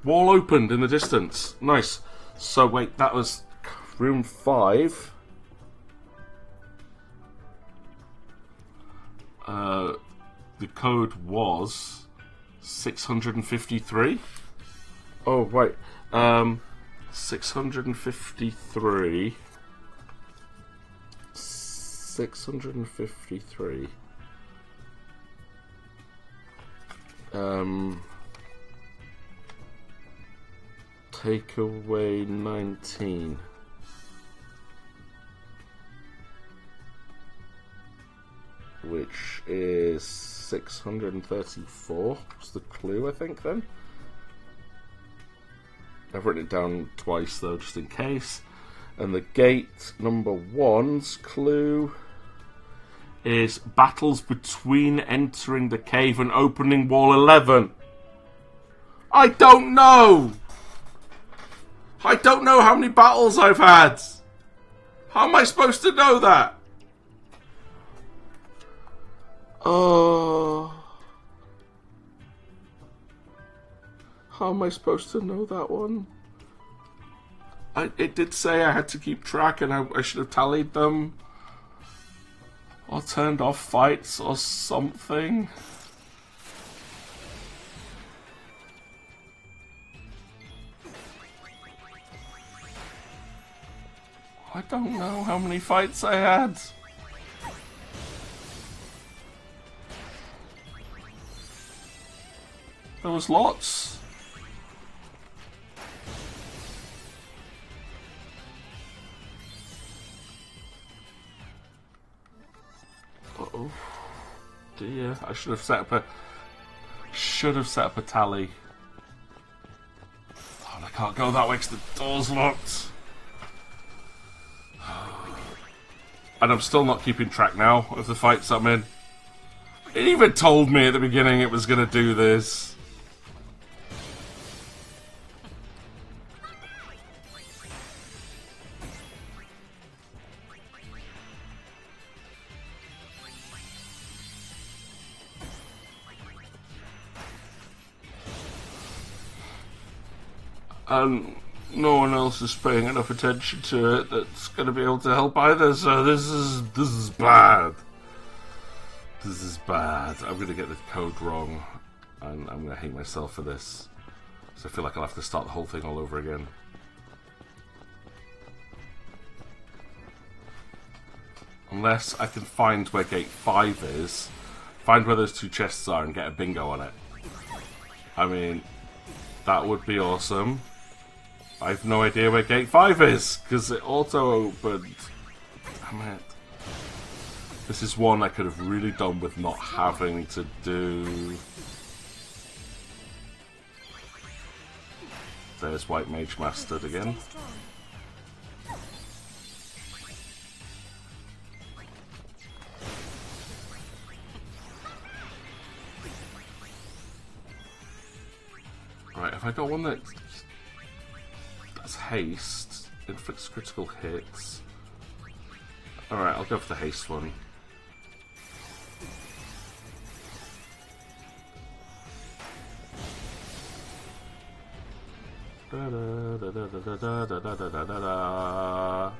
Wall opened in the distance. Nice. So wait, that was room 5. The code was 653. Oh right, 653. 653. Take away 19. Which is 634. That's the clue, I think, then. I've written it down twice, though, just in case. And the gate number 1's clue is battles between entering the cave and opening wall 11. I don't know! I don't know how many battles I've had! How am I supposed to know that? Oh. How am I supposed to know that one? It did say I had to keep track, and I should have tallied them. Or turned off fights or something. I don't know how many fights I had. There was lots. Uh-oh. Dear, I should have set up a tally. Oh, I can't go that way because the door's locked. And I'm still not keeping track now of the fights I'm in. It even told me at the beginning it was going to do this. And no one else is paying enough attention to it that's going to be able to help either, so this is bad. This is bad. I'm going to get the code wrong, and I'm going to hate myself for this. So I feel like I'll have to start the whole thing all over again. Unless I can find where gate 5 is, find where those 2 chests are and get a bingo on it. I mean, that would be awesome. I have no idea where gate 5 is, because it auto-opened. Damn it. This is one I could have really done with not having to do. There's White Mage mastered again. Right, have I got one that's haste, inflicts critical hits? Alright, I'll go for the haste one. Da da da da da da da da da da da.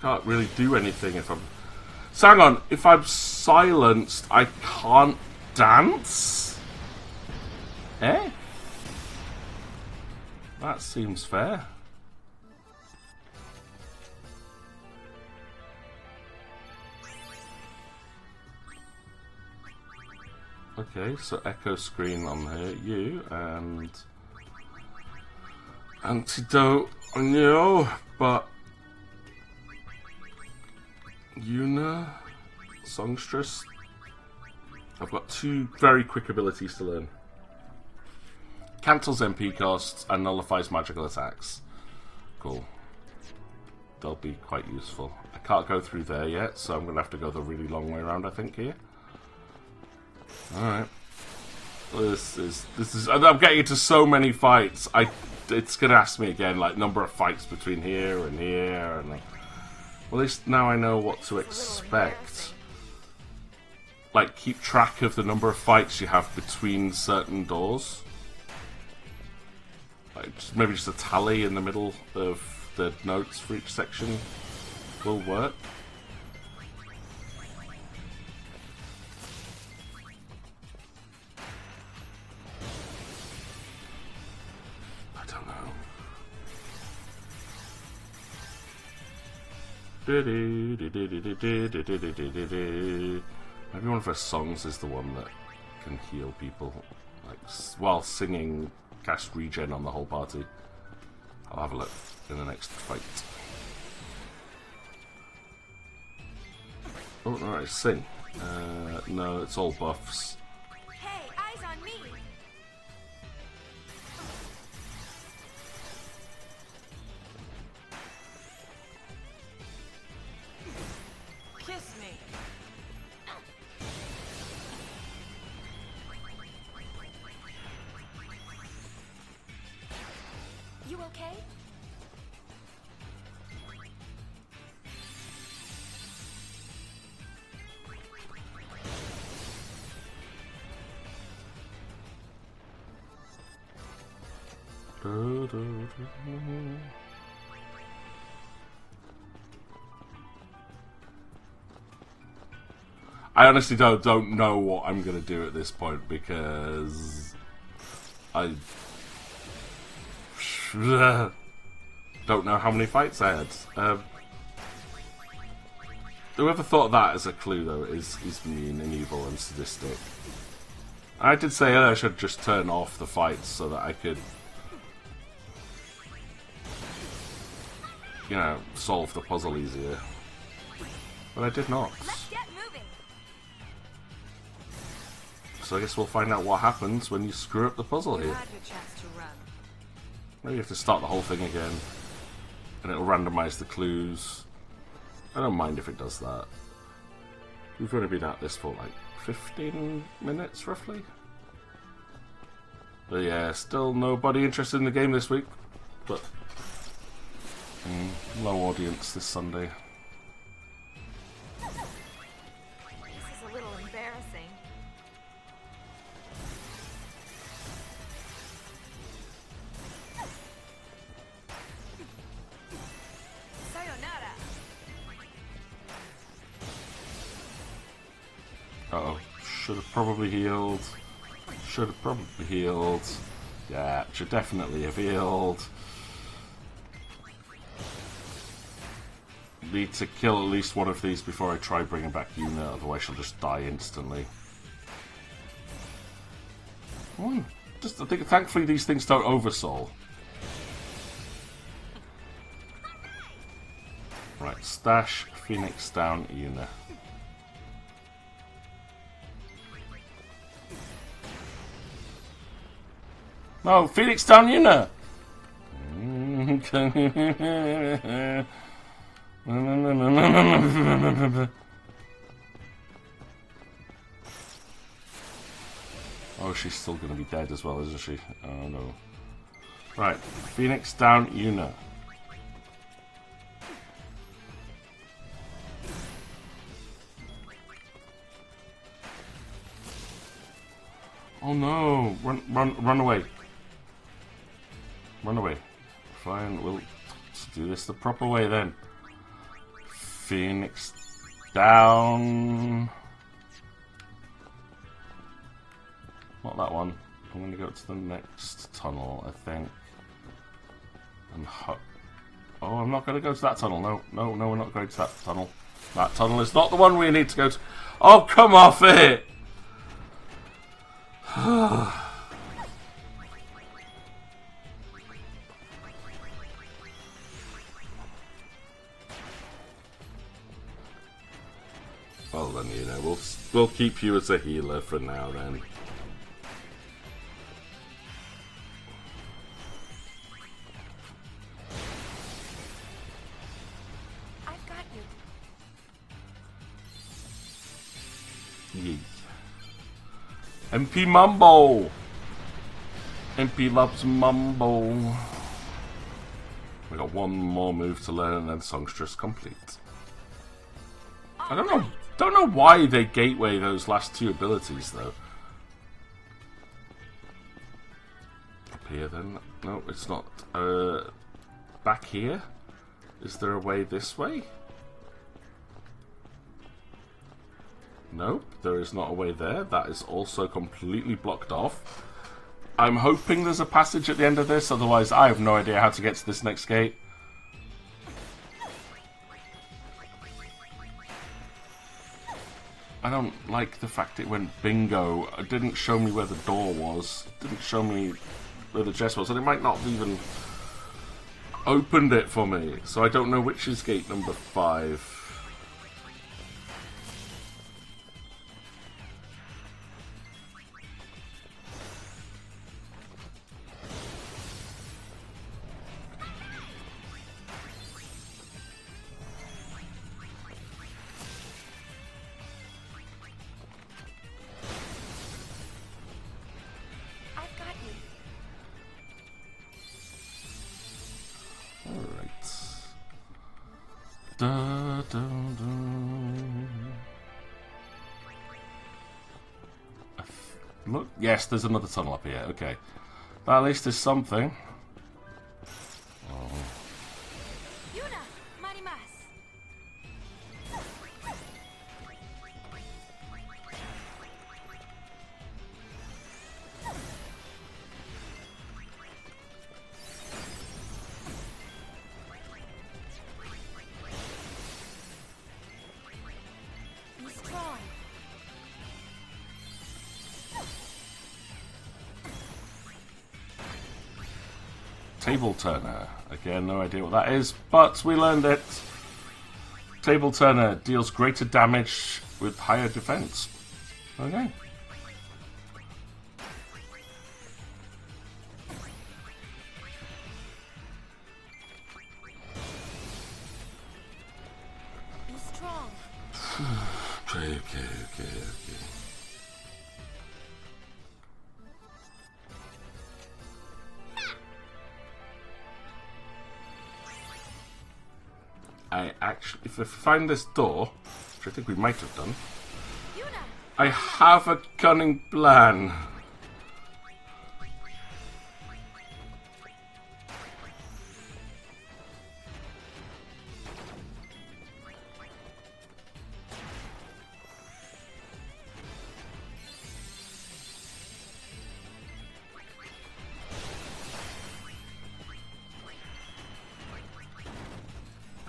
can't really do anything if I'm... So hang on, if I'm silenced, I can't dance? Eh? That seems fair. Okay, so echo screen on here, you, and antidote on you, but Yuna, Songstress. I've got 2 very quick abilities to learn. Cancels MP costs and nullifies magical attacks. Cool. They'll be quite useful. I can't go through there yet, so I'm going to have to go the really long way around, I think, here. Alright. This is I'm getting into so many fights. It's gonna ask me again, like, number of fights between here and here, and like, well, at least now I know what to expect. Like, keep track of the number of fights you have between certain doors. Like, maybe just a tally in the middle of the notes for each section will work. Maybe one of her songs is the one that can heal people, like, while singing, cast regen on the whole party. I'll have a look in the next fight. Oh, alright, sing. No, it's all buffs. Hey, eyes on me! Kiss me. You okay? I honestly don't know what I'm gonna do at this point, because I don't know how many fights I had. Whoever thought that as a clue, though, is mean and evil and sadistic. I did say I should just turn off the fights so that I could, you know, solve the puzzle easier. But I did not. So I guess we'll find out what happens when you screw up the puzzle here. Maybe you have to start the whole thing again, and it'll randomize the clues. I don't mind if it does that. We've only been at this for like 15 minutes, roughly. But yeah, still nobody interested in the game this week. But low audience this Sunday. This is a little embarrassing. Sayonara. Uh-oh. Should have probably healed. Should have probably healed. Yeah, should definitely have healed. Need to kill at least one of these before I try bringing back Yuna, otherwise she'll just die instantly. I think thankfully these things don't oversoul. Right, stash, Phoenix down, Yuna. No, Phoenix down, Yuna! Oh, she's still going to be dead as well, isn't she? Oh no. Right, Phoenix down, Yuna. Oh no! Run away! Run away. Fine, we'll do this the proper way then. Phoenix down. Not that one. I'm going to go to the next tunnel, I think. And oh, I'm not going to go to that tunnel. No, we're not going to that tunnel. That tunnel is not the one we need to go to. Oh, come off it! Well then, you know, we'll keep you as a healer for now then. I've got you. Yee. MP Mumbo! MP loves Mumbo. We got one more move to learn and then Songstress complete. I don't know why they gateway those last two abilities though. Up here then? No, it's not. Back here? Is there a way this way? Nope, there is not a way there. That is also completely blocked off. I'm hoping there's a passage at the end of this, otherwise I have no idea how to get to this next gate. I don't like the fact it went bingo. It didn't show me where the door was. It didn't show me where the chest was, and it might not have even opened it for me. So I don't know which is gate number 5. Da, da, da. Look, yes, there's another tunnel up here. Okay, that at least is something. Oh. Table Turner. Again, no idea what that is, but we learned it. Table Turner deals greater damage with higher defense. Okay. Be strong. Okay. I actually, if I find this door, which I think we might have done, I have a cunning plan.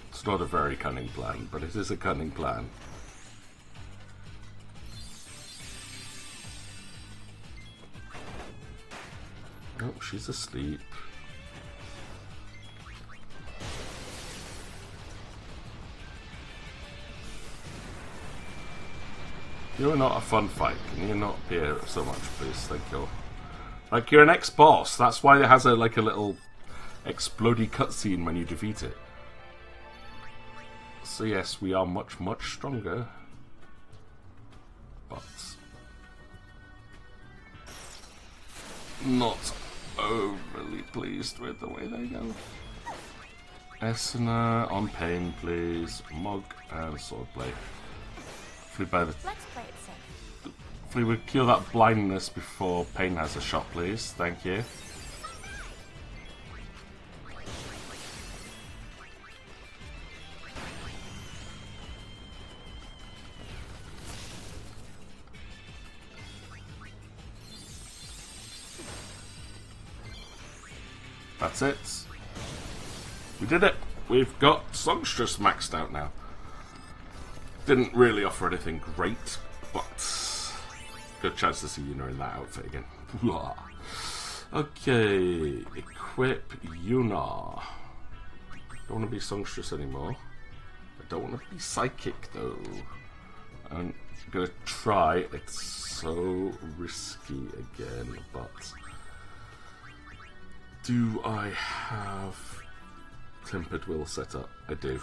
It's not a very cunning plan, but it is a cunning plan. Oh, she's asleep. You're not a fun fight. Can you not appear so much, please? Thank you. Like, you're an ex-boss. That's why it has a little explodey cutscene when you defeat it. So yes, we are much, much stronger. But not overly pleased with the way they go. Essener on pain, please. Mug and swordblade. Let's play it safe. Hopefully we kill that blindness before pain has a shot, please. Thank you. That's it. We did it. We've got Songstress maxed out now. Didn't really offer anything great, but good chance to see Yuna in that outfit again. Okay, equip Yuna. Don't want to be Songstress anymore. I don't want to be Psychic though. I'm gonna try. It's so risky again, but do I have Tempered Will set up? I do.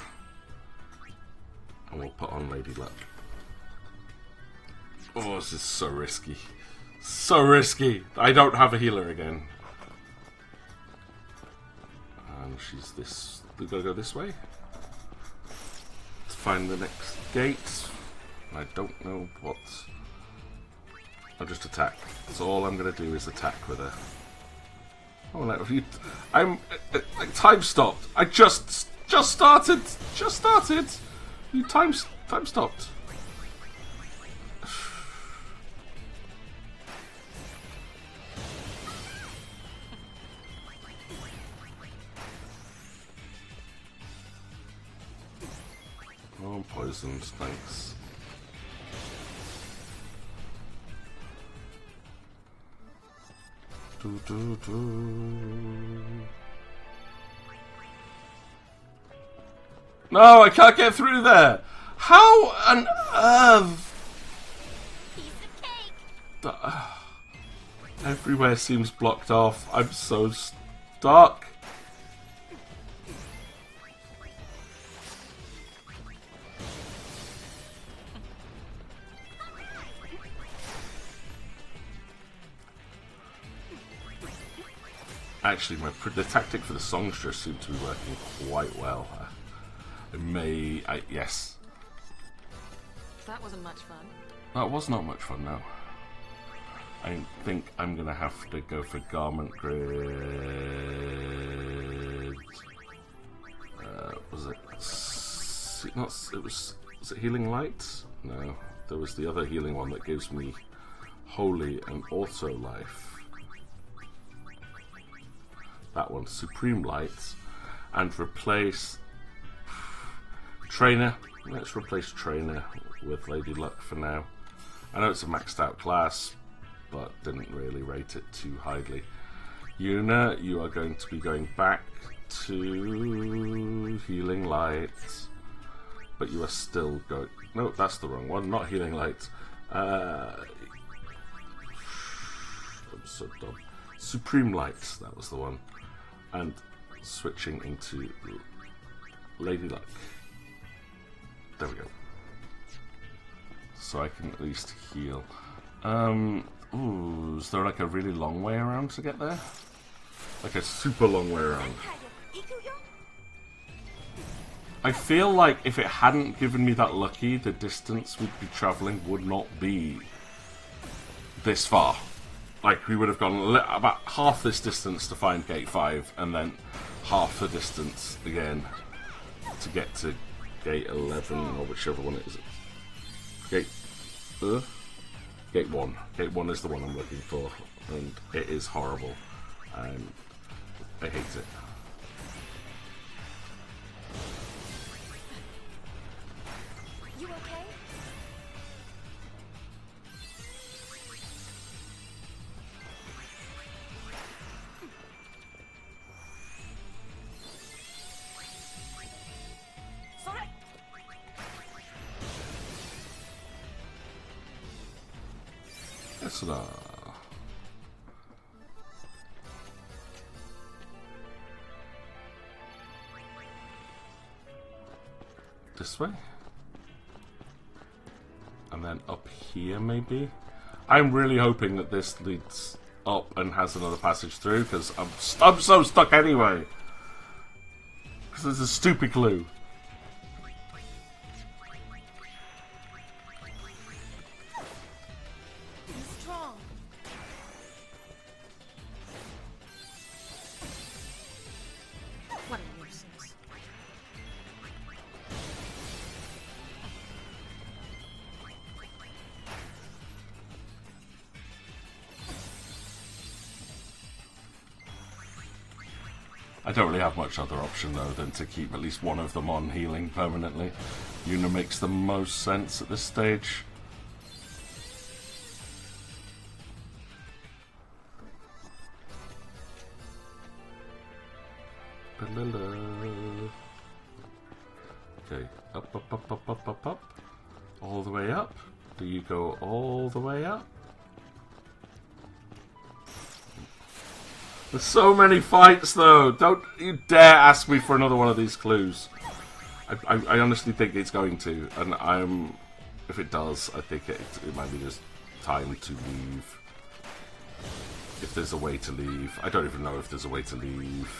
And we'll put on Lady Luck. Oh, this is so risky. So risky! I don't have a healer again. And she's this... We've got to go this way. To find the next gate. I don't know what... I'll just attack. So all I'm going to do is attack with her. Oh, no, you... I'm... time stopped! I just started! Just started! You time stopped. Oh, I'm poisoned, thanks. No, I can't get through there! How on earth? Everywhere seems blocked off. I'm so stuck. Actually, the tactic for the songstress seemed to be working quite well. Yes. That wasn't much fun. That was not much fun, no. I think I'm gonna have to go for Garment Grid. Was it Healing Light? No, there was the other healing one that gives me Holy and Auto Life. That one, Supreme Light, and replace Trainer. Let's replace Trainer with Lady Luck for now. I know it's a maxed out class, but didn't really rate it too highly. Yuna, you are going to be going back to Healing Light, but you are still going... No, that's the wrong one, not Healing Light. I'm so dumb. Supreme Light, that was the one. And switching into Lady Luck. There we go. So I can at least heal. Ooh, is there like a really long way around to get there? Like a super long way around. I feel like if it hadn't given me that lucky, the distance we'd be travelling would not be this far. Like, we would have gone about half this distance to find Gate 5, and then half the distance again to get to Gate 11, or whichever one it is. Gate 1. Gate 1 is the one I'm looking for, and it is horrible. And I hate it. You okay? This way? And then up here, maybe? I'm really hoping that this leads up and has another passage through, because I'm so stuck anyway. Because there's a stupid clue. What a nuisance. I don't really have much other option though than to keep at least one of them on healing permanently. Yuna makes the most sense at this stage. Okay, up. All the way up. Do you go all the way up? There's so many fights though. Don't you dare ask me for another one of these clues. I honestly think it's going to, and if it does, I think it might be just time to leave. If there's a way to leave. I don't even know if there's a way to leave.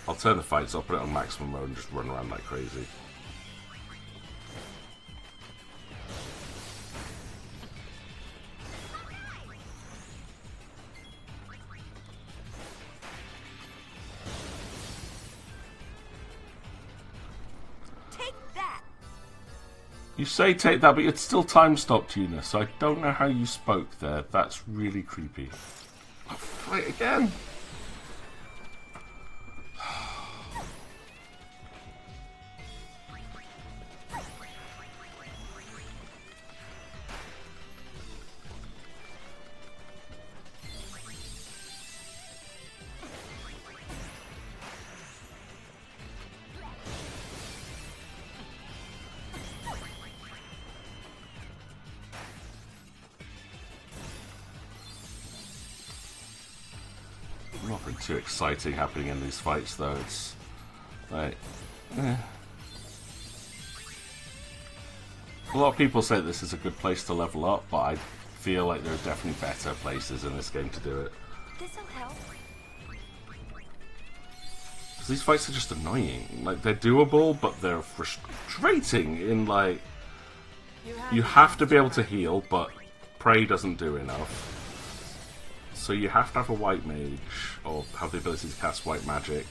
I'll turn the fights, I'll put it on maximum mode and just run around like crazy. You say take that, but it's still time stopped, Yuna, so I don't know how you spoke there. That's really creepy. Oh, fight again! Nothing too exciting happening in these fights though, it's like a lot of people say this is a good place to level up, but I feel like there are definitely better places in this game to do it. This'll help. Because these fights are just annoying. Like, they're doable, but they're frustrating in like you have to be able to heal, but Prey doesn't do enough. So you have to have a white mage, or have the ability to cast white magic,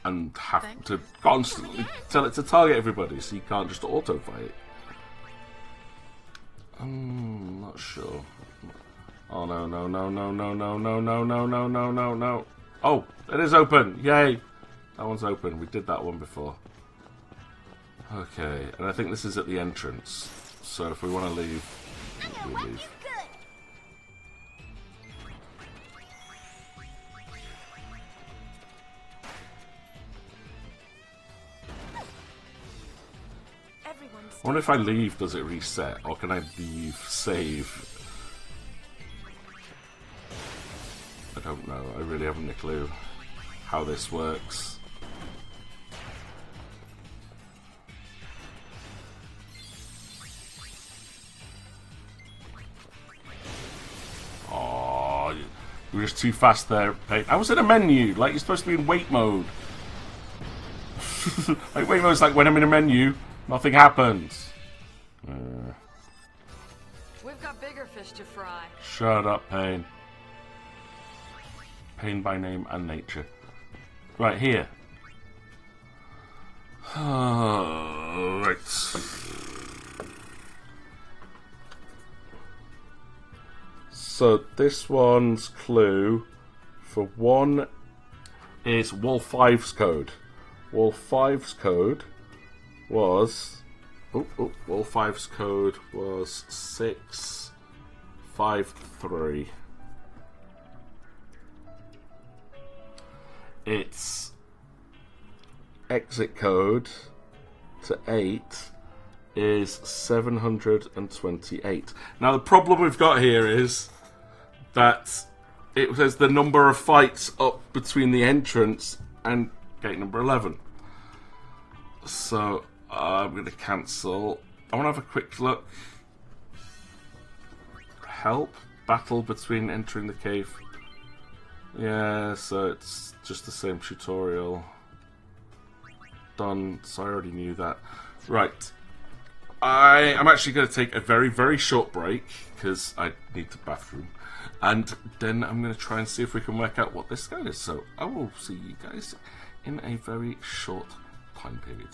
and have to constantly tell it to target everybody, so you can't just auto-fight. I'm not sure. Oh no. Oh, it is open! Yay! That one's open, we did that one before. Okay, and I think this is at the entrance, so if we want to leave, we leave. I wonder if I leave, does it reset? Or can I leave, save? I don't know. I really haven't a clue how this works. Oh, you were just too fast there. I was in a menu. Like, you're supposed to be in wait mode. Like, wait mode's like when I'm in a menu. Nothing happens. We've got bigger fish to fry. Shut up, Pain. Pain by name and nature. Right, here. Right. So, this one's clue for one is Wall 5's code. Wall 5's code was Wall 5's code was 653. Its exit code to 8 is 728. Now the problem we've got here is that it says the number of fights up between the entrance and gate number 11. So I'm going to cancel. I want to have a quick look. Help. Battle between entering the cave. Yeah, so it's just the same tutorial. Done. So I already knew that. Right. I'm actually going to take a very, very short break because I need the bathroom. And then I'm going to try and see if we can work out what this guy is. So I will see you guys in a very short time period.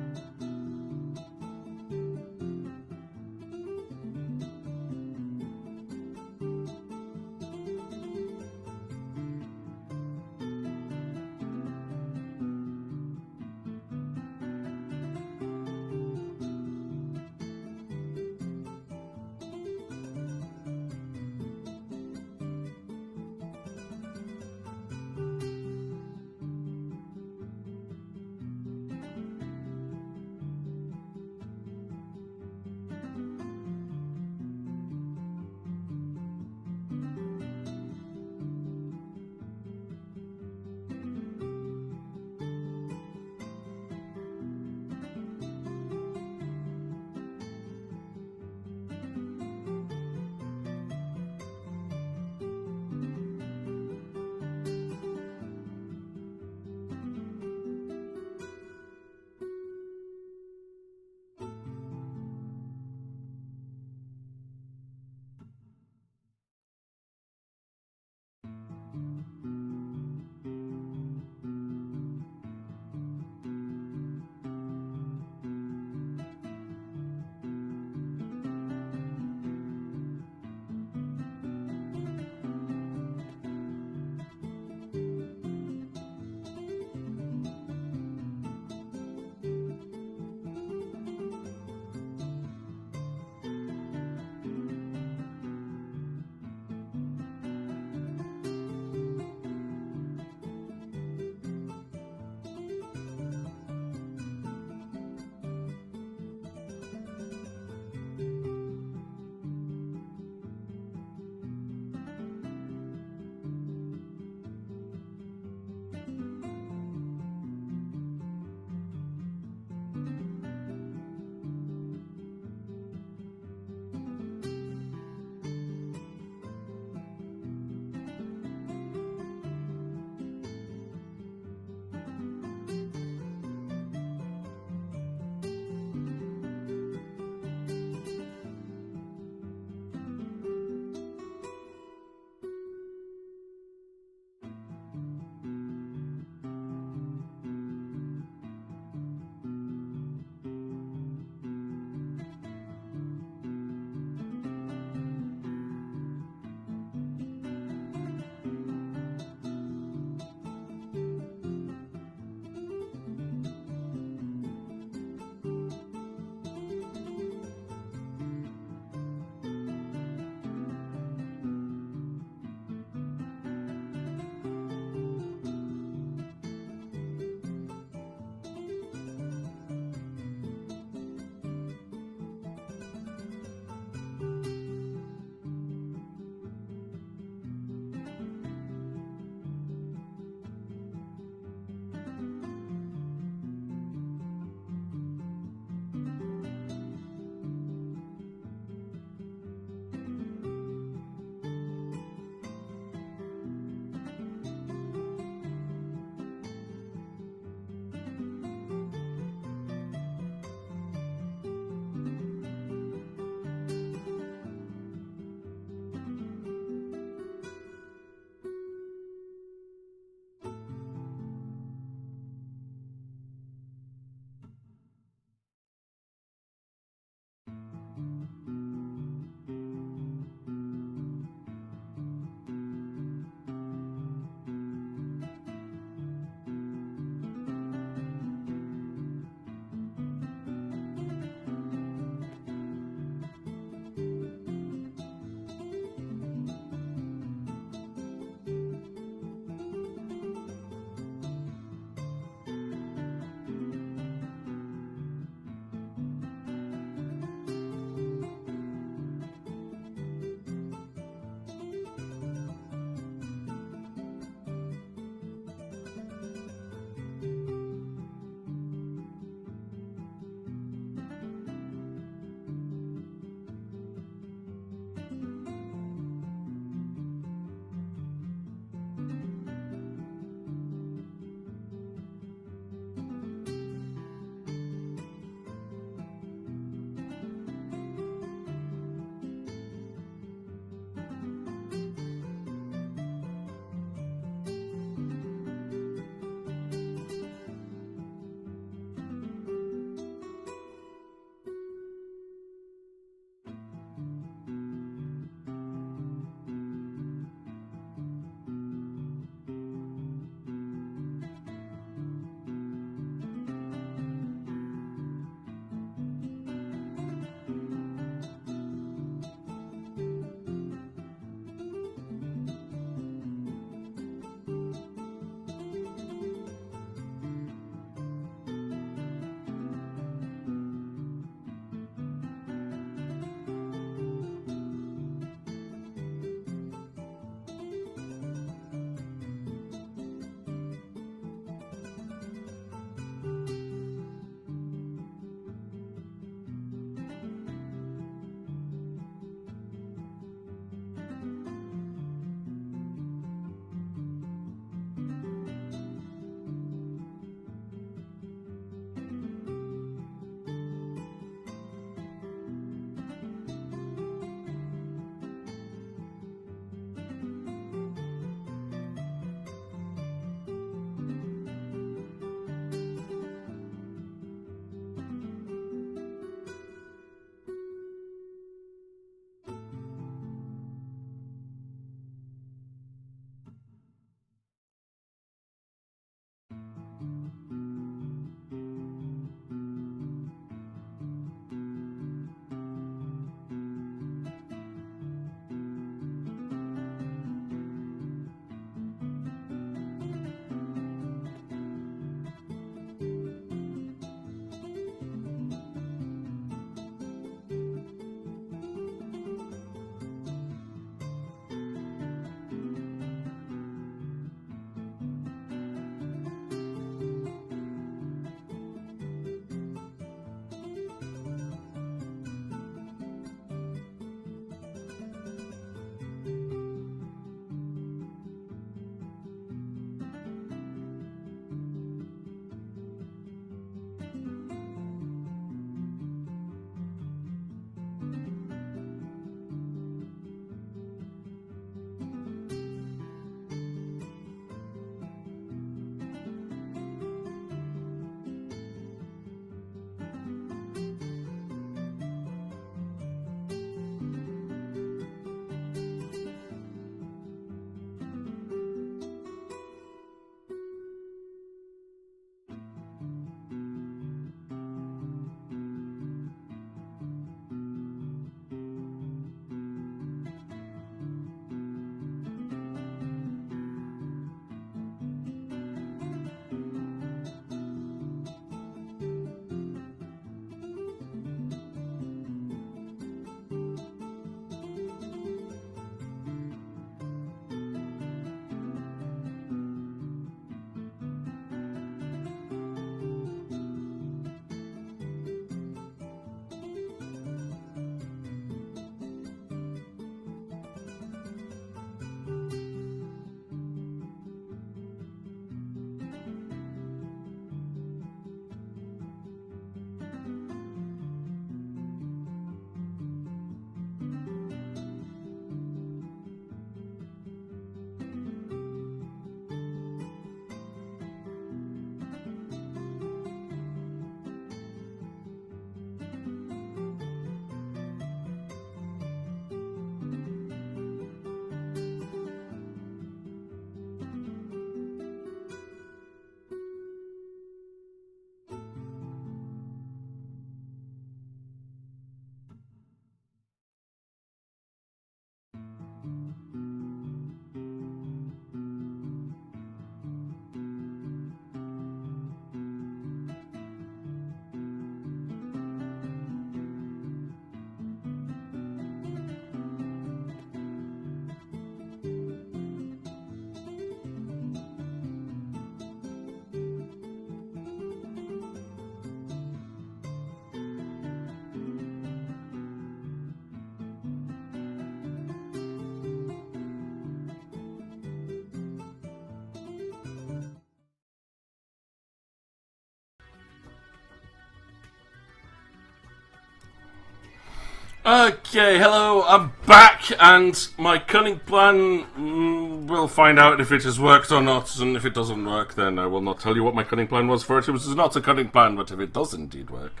Okay, hello, I'm back, and my cunning plan, we'll find out if it has worked or not, and if it doesn't work, then I will not tell you what my cunning plan was for it. It was not a cunning plan, but if it does indeed work,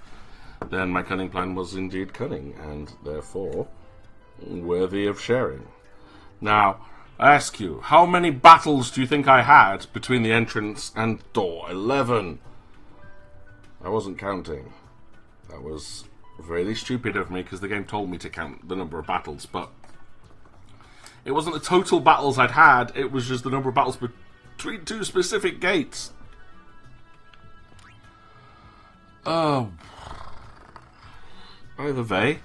then my cunning plan was indeed cunning, and therefore worthy of sharing. Now, I ask you, how many battles do you think I had between the entrance and door 11? I wasn't counting. That was really stupid of me, because the game told me to count the number of battles, but it wasn't the total battles I'd had, it was just the number of battles between two specific gates. Oh. Either way,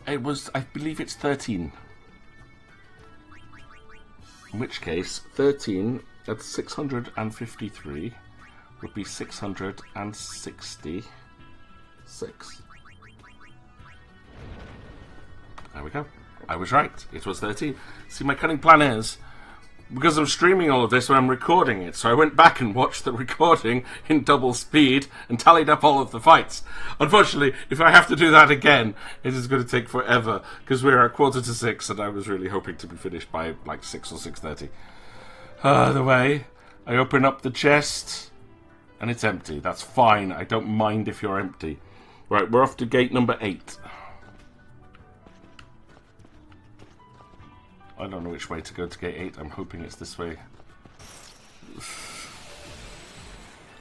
it was, I believe it's 13. In which case, 13 at 653 would be 666. There we go. I was right. It was 13. See, my cunning plan is, because I'm streaming all of this when I'm recording it, so I went back and watched the recording in double speed and tallied up all of the fights. Unfortunately, if I have to do that again, it is going to take forever, because we're at 5:45, and I was really hoping to be finished by like 6 or 6:30. Either way, I open up the chest, and it's empty. That's fine. I don't mind if you're empty. Right, we're off to gate number 8. I don't know which way to go to gate 8. I'm hoping it's this way.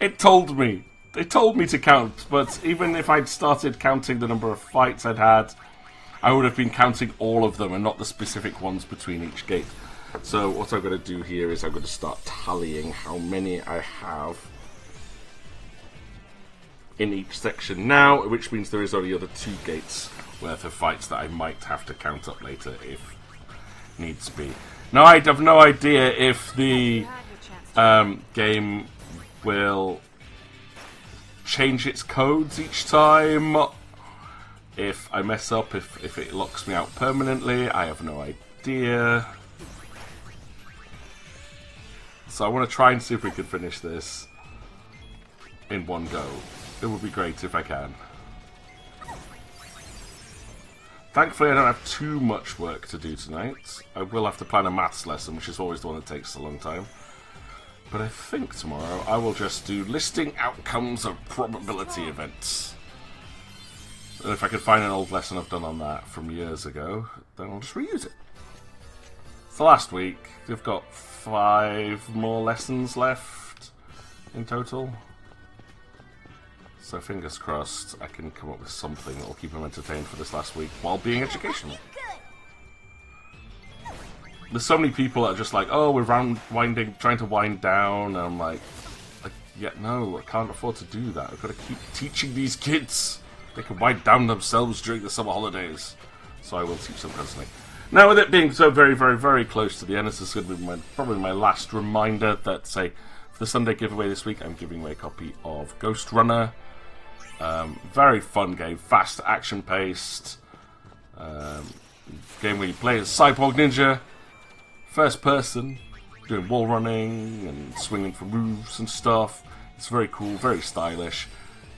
It told me. They told me to count, but even if I'd started counting the number of fights I'd had, I would have been counting all of them and not the specific ones between each gate. So what I'm going to do here is I'm going to start tallying how many I have in each section now, which means there is only other 2 gates worth of fights that I might have to count up later if needs be. Now, I have no idea if the game will change its codes each time, if I mess up, if it locks me out permanently. I have no idea. So I want to try and see if we can finish this in one go. It would be great if I can. Thankfully, I don't have too much work to do tonight. I will have to plan a maths lesson, which is always the one that takes a long time. But I think tomorrow I will just do listing outcomes of probability events. And if I can find an old lesson I've done on that from years ago, then I'll just reuse it. So last week, we've got 5 more lessons left in total. So fingers crossed I can come up with something that will keep them entertained for this last week while being educational. There's so many people that are just like, oh, we're trying to wind down, and I'm like, yeah, no, I can't afford to do that. I've got to keep teaching these kids. They can wind down themselves during the summer holidays. So I will teach them constantly. Now, with it being so very, very, very close to the end, this is going to be probably my last reminder that, say, for the Sunday giveaway this week, I'm giving away a copy of Ghost Runner. Very fun game, fast, action-paced. Game where you play as Cyborg Ninja, first person, doing wall running and swinging from roofs and stuff. It's very cool, very stylish.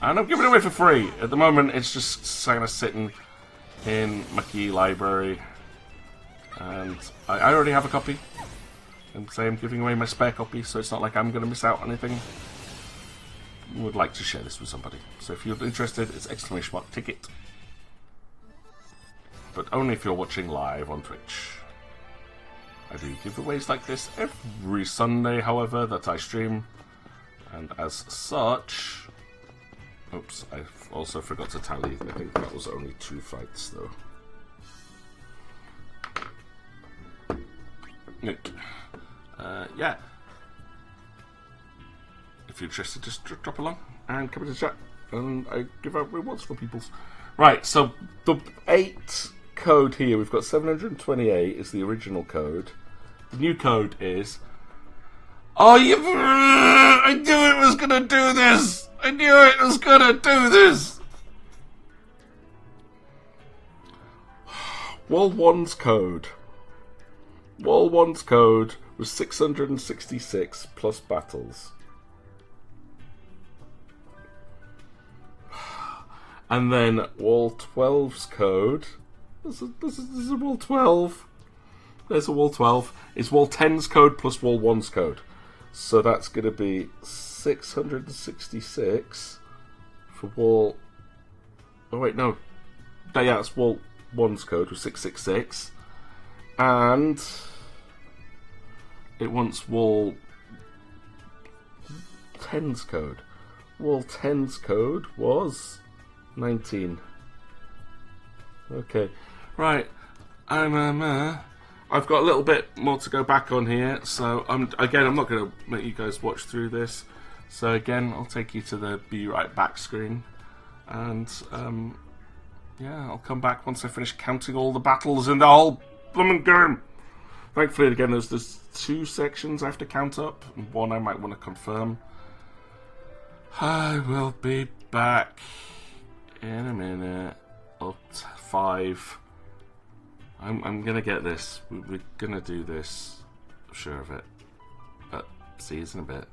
And I'm giving it away for free. At the moment, it's just kind of sitting in my key library. And I already have a copy. And say I'm giving away my spare copy, so it's not like I'm going to miss out on anything. Would like to share this with somebody. So if you're interested, it's !ticket. But only if you're watching live on Twitch. I do giveaways like this every Sunday, however, that I stream. And as such... Oops, I also forgot to tally. I think that was only 2 fights, though. Nick. Yeah. If you're interested, just drop along and come into the chat, and I give out rewards for people. Right, so the 8 code here, we've got 728 is the original code. The new code is... Oh, I knew it was gonna do this! I knew it was gonna do this! Wall 1's code. Wall 1's code was 666 plus battles. And then wall 12's code. This is wall 12. There's a wall 12. It's wall 10's code plus wall 1's code. So that's going to be 666 for wall... Oh wait, no. Yeah, it's wall 1's code was 666. And it wants wall 10's code. Wall 10's code was 19. Okay. Right. I've got a little bit more to go back on here, so I'm not going to make you guys watch through this. So again, I'll take you to the Be Right Back screen, and yeah, I'll come back once I finish counting all the battles in the whole blooming game. Thankfully, again, there's 2 sections I have to count up, and 1 I might want to confirm. I will be back in a minute. Up to 5. I'm gonna get this. We're gonna do this. I'm sure of it. But see you in a bit.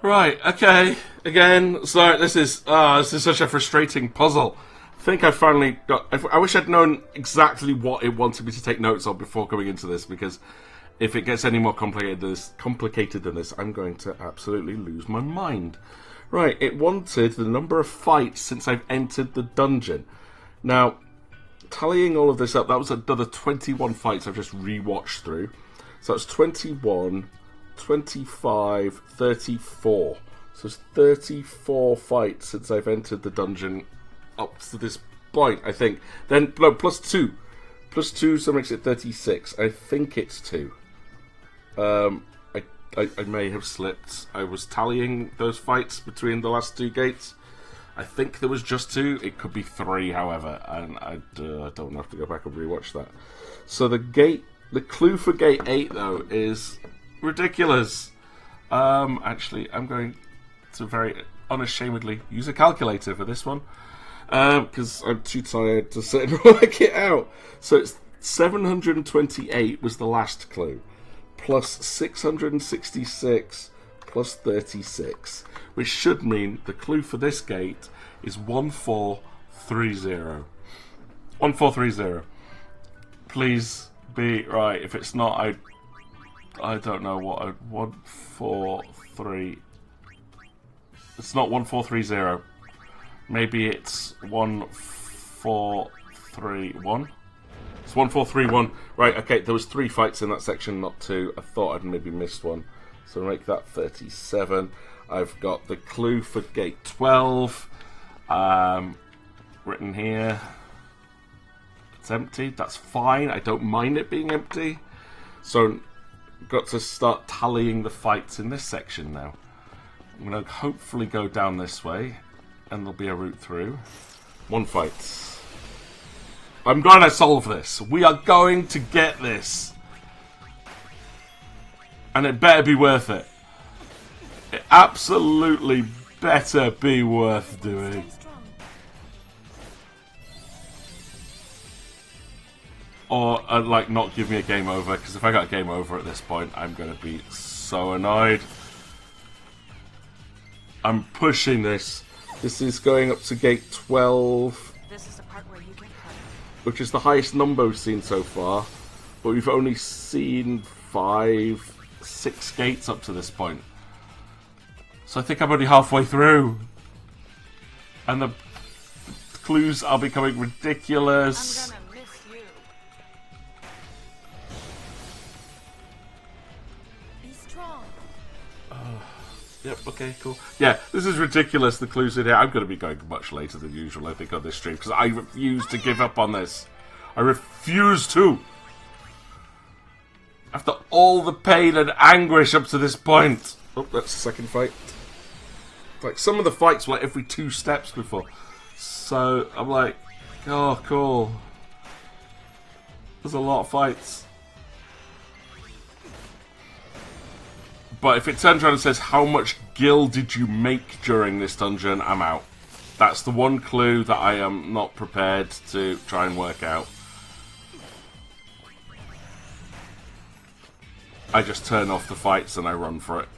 Right, okay. Again, sorry, this is such a frustrating puzzle. I think I finally got... I wish I'd known exactly what it wanted me to take notes on before going into this, because if it gets any more complicated than this, I'm going to absolutely lose my mind. Right, it wanted the number of fights since I've entered the dungeon. Now, tallying all of this up, that was another 21 fights I've just rewatched through. So that's 21, 25, 34. So it's 34 fights since I've entered the dungeon up to this point, I think. Then, no, plus 2. Plus 2, so makes it 36. I think it's 2. I may have slipped. I was tallying those fights between the last 2 gates. I think there was just 2. It could be 3, however, and I don't have to go back and rewatch that. So the clue for gate 8, though, is ridiculous. Actually, I'm going to very unashamedly use a calculator for this one, because I'm too tired to sit and work it out. So it's 728 was the last clue, plus 666 plus 36, which should mean the clue for this gate is 1430. 1430. Please be right. If it's not, I don't know what 143. It's not 1430. Maybe it's 1431. It's 1431. Right, okay, there was 3 fights in that section, not 2. I thought I'd maybe missed one. So make that 37. I've got the clue for gate 12 written here. It's empty. That's fine. I don't mind it being empty. So I've got to start tallying the fights in this section now. I'm going to hopefully go down this way, and there'll be a route through. 1 fight. I'm going to solve this. We are going to get this. And it better be worth it. It absolutely better be worth doing. Or, like, not give me a game over, because if I got a game over at this point, I'm going to be so annoyed. I'm pushing this. This is going up to gate 12. This is the part where you get cut. Which is the highest number we've seen so far. But we've only seen 5, 6 gates up to this point. So I think I'm only halfway through. And the clues are becoming ridiculous. I'm gonna miss you. Be strong. Yep, okay, cool. Yeah, this is ridiculous, the clues in here. I'm going to be going much later than usual, I think, on this stream, because I refuse to give up on this. I refuse to! After all the pain and anguish up to this point. Oh, that's the second fight. Like, some of the fights were like every 2 steps before. So, I'm like, oh, cool. There's a lot of fights. But if it turns around and says, how much gil did you make during this dungeon, I'm out. That's the one clue that I am not prepared to try and work out. I just turn off the fights and I run for it.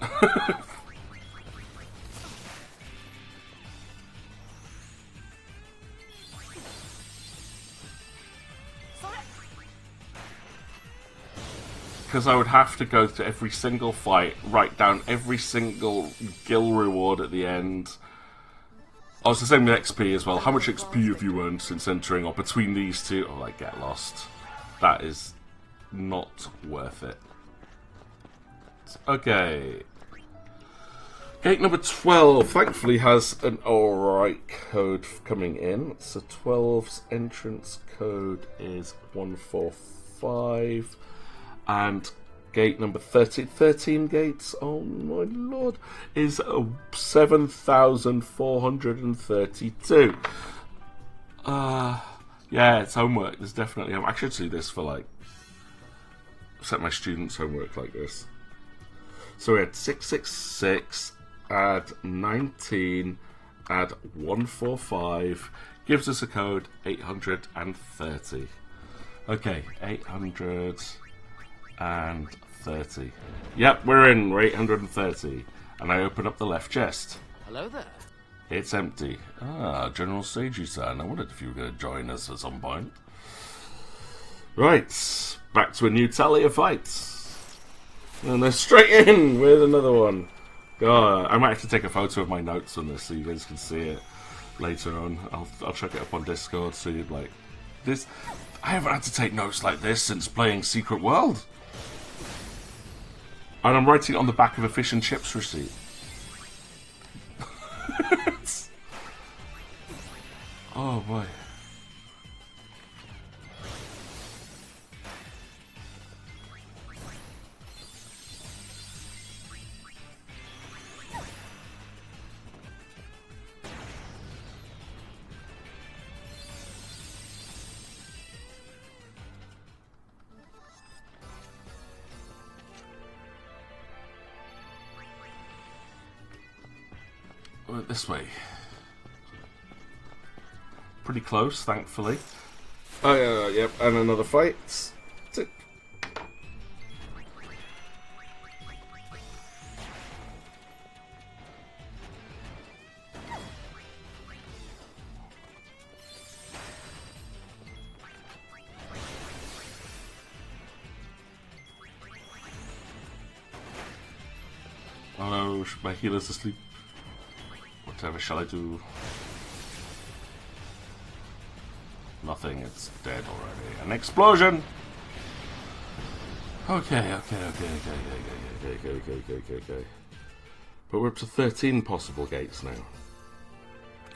Because I would have to go to every single fight, write down every single gil reward at the end. Oh, it's the same with XP as well. How much XP have you earned since entering, or between these 2? Oh, I get lost. That is not worth it. Okay. Gate number 12, thankfully, has an alright code coming in. So 12's entrance code is 145. And gate number 13 gates, oh my lord, is 7,432. Yeah, it's homework. There's definitely I should do this for, like, set my students' homework like this. So we had 666, add 19, add 145, gives us a code 830. Okay, 830. Yep, we're in. We're 830. And I open up the left chest. Hello there. It's empty. Ah, General Seiji-san. I wondered if you were going to join us at some point. Right, back to a new tally of fights. And they're straight in with another one. God, I might have to take a photo of my notes on this so you guys can see it later on. I'll chuck it up on Discord so you'd like this. I haven't had to take notes like this since playing Secret World. And I'm writing it on the back of a fish and chips receipt. Oh boy. Went this way. Pretty close, thankfully. Oh yeah, yep, and another fight. Tick. Oh no, my healer's asleep. Whatever shall I do? Nothing, it's dead already. An explosion! Okay. But we're up to 13 possible gates now.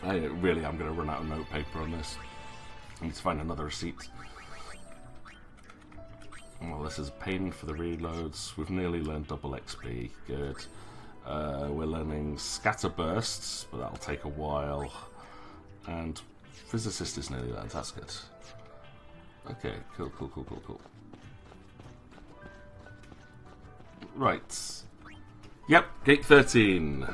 I'm going to run out of note paper on this. I need to find another receipt. Well, this is a pain for the reloads. We've nearly learned double XP. Good. We're learning scatter bursts, but that'll take a while. And physicist is nearly learned. That's good. Okay, cool. Right. Yep, gate 13.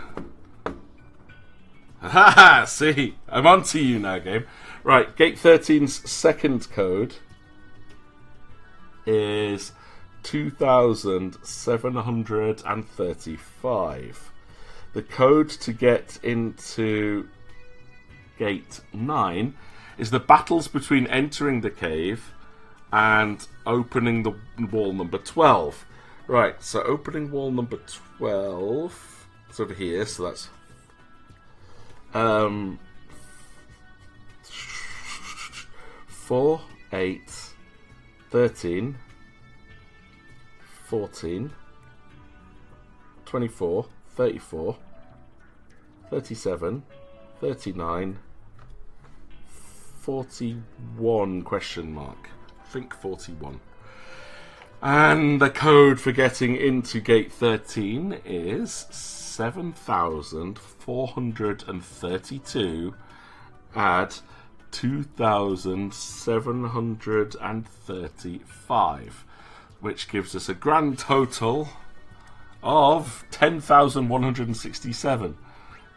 Haha! See, I'm onto you now, game. Right, gate 13's second code is 2,735. The code to get into gate 9 is the battles between entering the cave and opening the wall number 12. Right, so opening wall number 12 is over here, so that's 4, 8, 13, 14, 24, 34, 37, 39, 41 question mark. I think 41. And the code for getting into gate 13 is 7,432 add 2,735, which gives us a grand total of 10,167.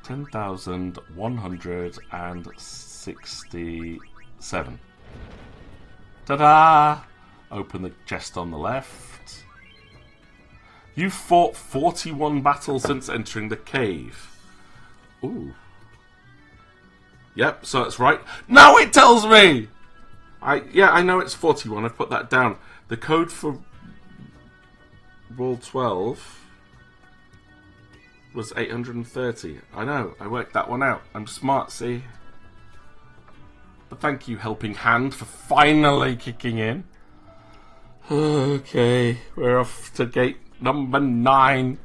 10,167. Ta-da! Open the chest on the left. You fought 41 battles since entering the cave. Ooh. Yep, so that's right. Now it tells me! I know it's 41. I've put that down. The code for Wall 12 was 830. I know, I worked that one out. I'm smart, see? But thank you, Helping Hand, for finally kicking in. Okay, we're off to gate number 9.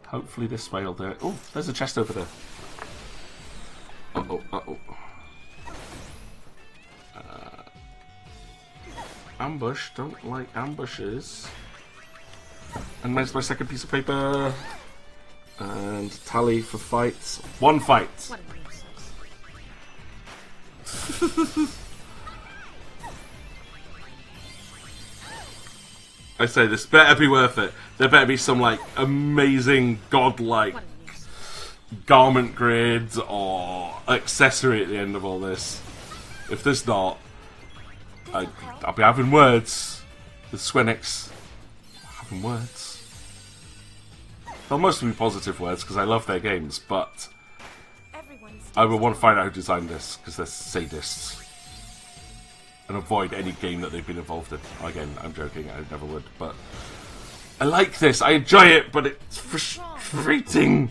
Hopefully this way will do it. Oh, there's a chest over there. Uh-oh. Ambush, don't like ambushes. And there's my second piece of paper. And tally for fights. 1 fight. I say this better be worth it. There better be some like amazing godlike garment grids or accessory at the end of all this. If there's not, I'll be having words with Swenix. Having words. they'll mostly be positive words because I love their games, but I will want to find out who designed this because they're sadists. And avoid any game that they've been involved in. Again, I'm joking, I never would, but I like this, I enjoy it, but it's frustrating.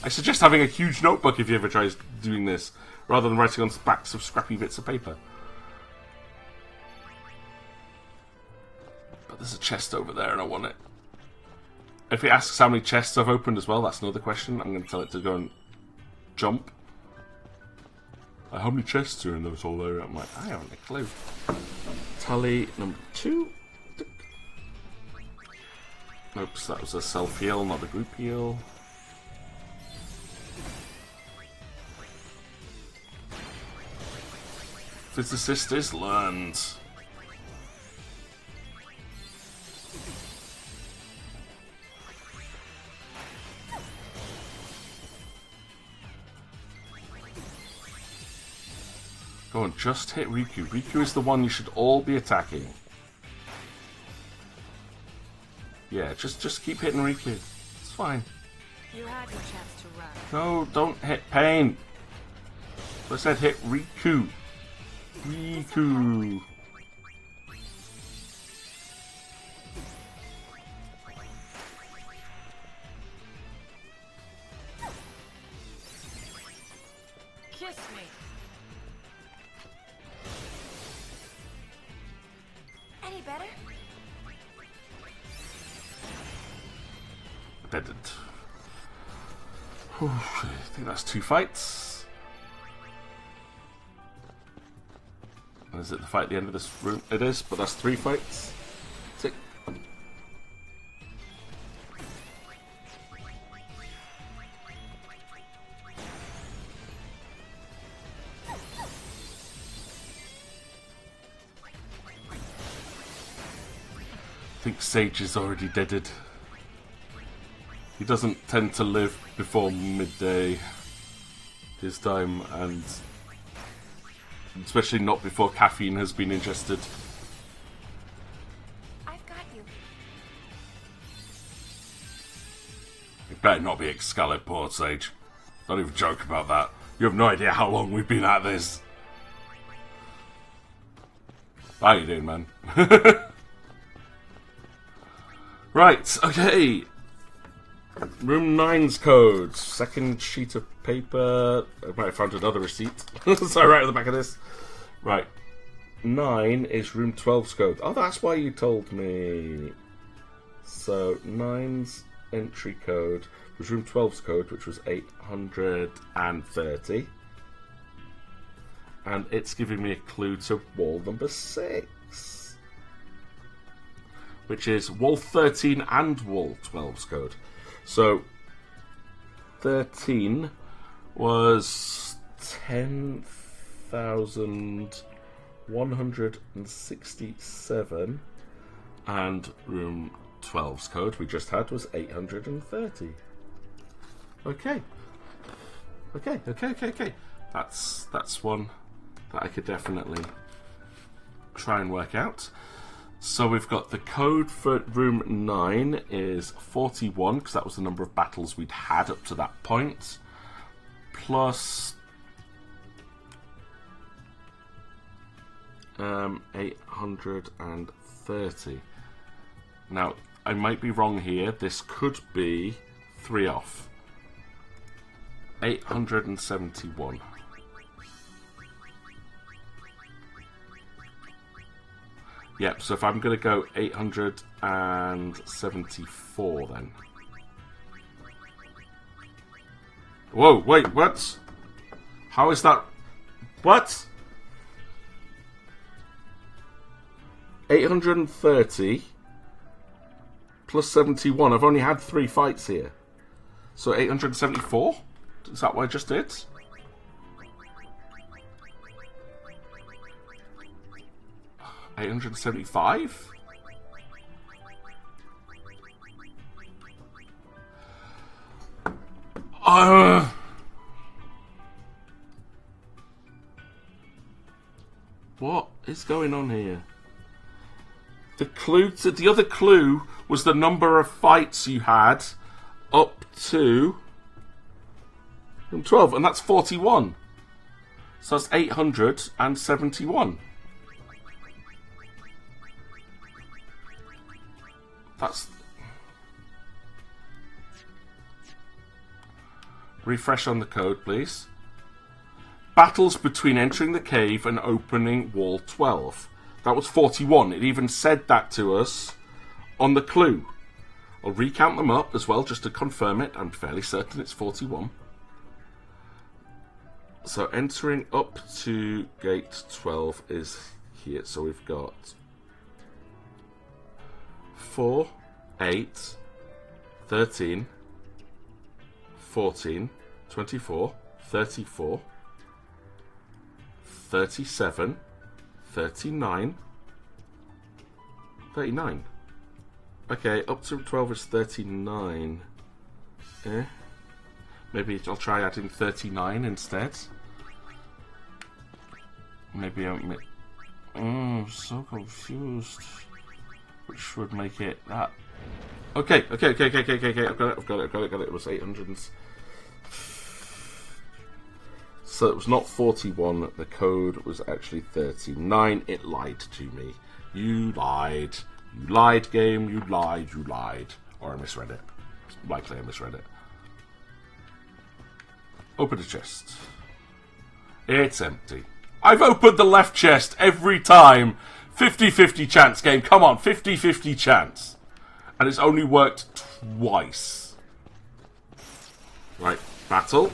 I suggest having a huge notebook if you ever try doing this, rather than writing on backs of scrappy bits of paper. But there's a chest over there and I want it. If it asks how many chests I've opened as well, that's another question. I'm going to tell it to go and jump. How many chests are in this whole area? I'm like, I haven't a clue. Tally number 2. Oops, that was a self-heal, not a group heal. Physicist is learned. Go on, just hit Riku. Riku is the one you should all be attacking. Yeah, just keep hitting Riku. It's fine. You had your chance to run. No, don't hit Pain. I said hit Riku. Riku. Kiss me. Any better? Deaded. I think that's 2 fights. Is it the fight at the end of this room? It is, but that's 3 fights. Tick. I think Sage is already deaded. He doesn't tend to live before midday his time, and especially not before caffeine has been ingested. I've got you. It better not be Excalibur, Sage. Don't even joke about that. You have no idea how long we've been at this. How you doing, man? Right, okay. Room 9's codes. Second sheet of paper. I might have found another receipt. Sorry, right at the back of this. Right. 9 is room 12's code. Oh, that's why you told me. So, 9's entry code was room 12's code, which was 830. And it's giving me a clue to wall number 6. Which is wall 13 and wall 12's code. So, 13 was 10,167, and room 12's code we just had was 830. Okay. Okay. That's one that I could definitely try and work out. So we've got the code for room 9 is 41, because that was the number of battles we'd had up to that point, plus 830. Now, I might be wrong here. This could be 3 off. 871. Yep, so if I'm going to go 874 then. Whoa, wait, what? How is that? What? 830 plus 71. I've only had 3 fights here. So 874? Is that what I just did? $875? What is going on here? The clue to the other clue was the number of fights you had up to 12, and that's 41. So that's 871. That's... Refresh on the code, please. Battles between entering the cave and opening wall 12. That was 41. It even said that to us on the clue. I'll recount them up as well just to confirm it. I'm fairly certain it's 41. So entering up to gate 12 is here. So we've got 4, 8, 13, 14, 24, 34, 37, 39, 39. Okay, up to 12 is 39. Maybe I'll try adding 39 instead. Maybe I'm... Oh, so confused. Which would make it that... Okay. I've got it. It was 800 and... So it was not 41. The code was actually 39. It lied to me. You lied. You lied, game. You lied. Or I misread it. Likely I misread it. Open the chest. It's empty. I've opened the left chest every time. 50-50 chance, game. Come on, 50-50 chance. And it's only worked twice. Right, battle.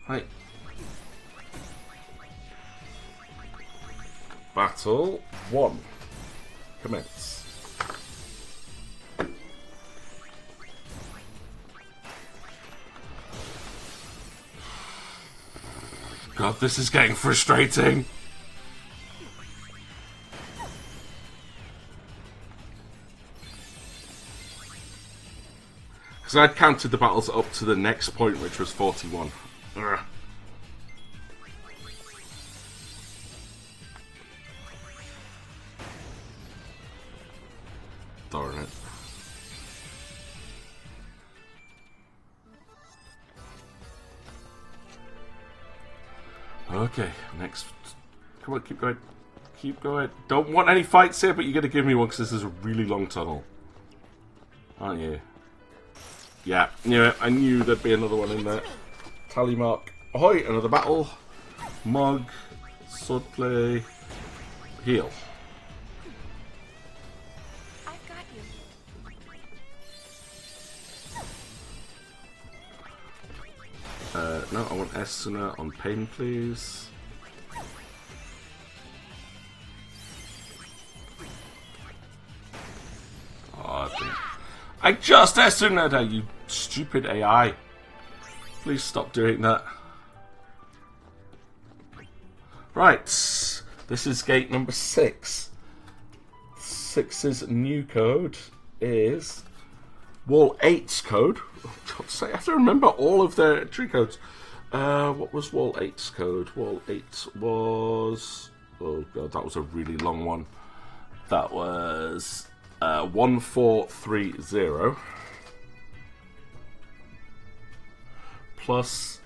Right. Battle 1. Commence. God, this is getting frustrating. Because I'd counted the battles up to the next point, which was 41. Ugh. Darn it. Okay, next. Come on, keep going. Keep going. Don't want any fights here, but you're going to give me one because this is a really long tunnel. Aren't you? Yeah, knew it. I knew there'd be another one in there. Tally mark. Ahoy, another battle. Mug. Swordplay. Heal. I've got you. No, I want Esuna on pain, please. Oh, I just Esuna'd her, you stupid AI. Please stop doing that. Right, this is gate number 6. 6's new code is Wall 8's code. Oh, God's sake, I have to remember all of their entry codes. What was Wall 8's code? Wall 8 was... Oh God, that was a really long one. That was 1430 plus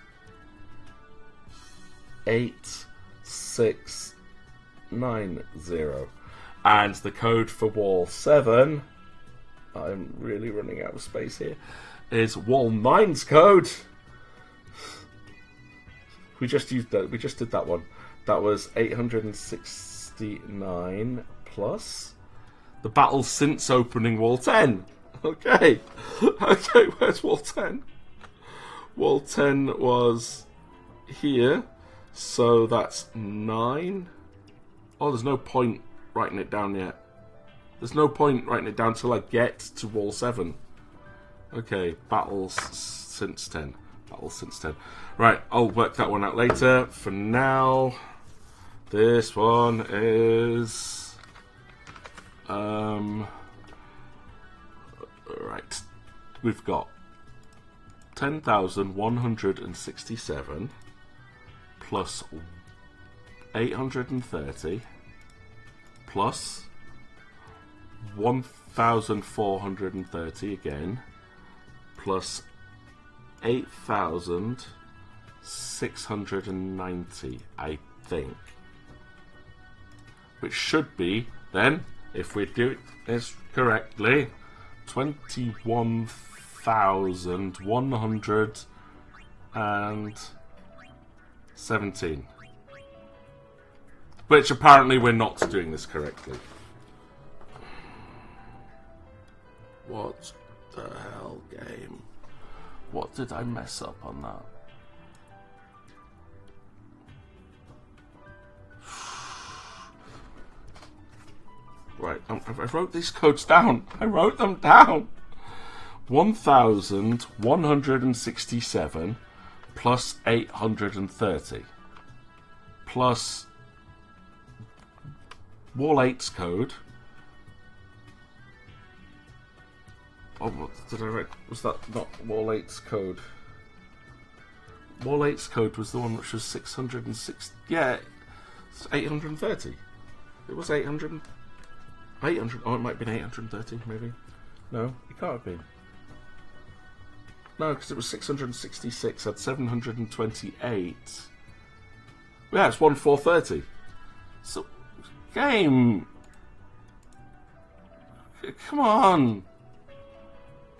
8690. And the code for Wall 7, I'm really running out of space here, is Wall 9's code. We just used that. We just did that one. That was 869 plus the battle since opening Wall 10. Okay. Okay, where's Wall 10? Wall 10 was here. So that's 9. Oh, there's no point writing it down yet. There's no point writing it down till I get to Wall 7. Okay, battles since 10. Battles since 10. Right, I'll work that one out later. For now, this one is... Right. We've got 10,167 plus 830 plus 1,430 again, plus 8,690, I think. Which should be, then, if we do this correctly, 21,117. Which apparently we're not doing this correctly. What the hell, game? What did I mess up on that? Right, I wrote these codes down. I wrote them down. 1,167 plus 830 plus Wall 8's code. Oh, what did I write? Was that not Wall 8's code? Wall 8's code was the one which was 606. Yeah, it's 830. It was 800. 800. Oh, it might have been 830, maybe. No, it can't have been. No, because it was 666. Had 728. Yeah, it's 1,430. So, game. Come on.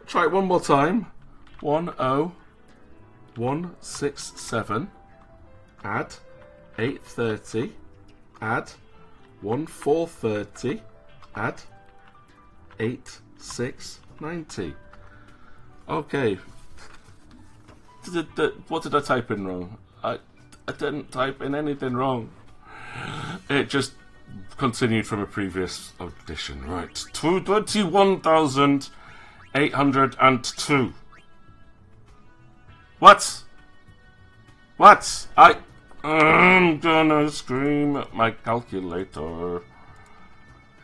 Try it one more time. 1,0167. Add 830. Add 1,430. Add 8,690. Okay. What did I type in wrong? I didn't type in anything wrong. It just continued from a previous audition. Right. 21,802. What? What? I'm gonna scream at my calculator.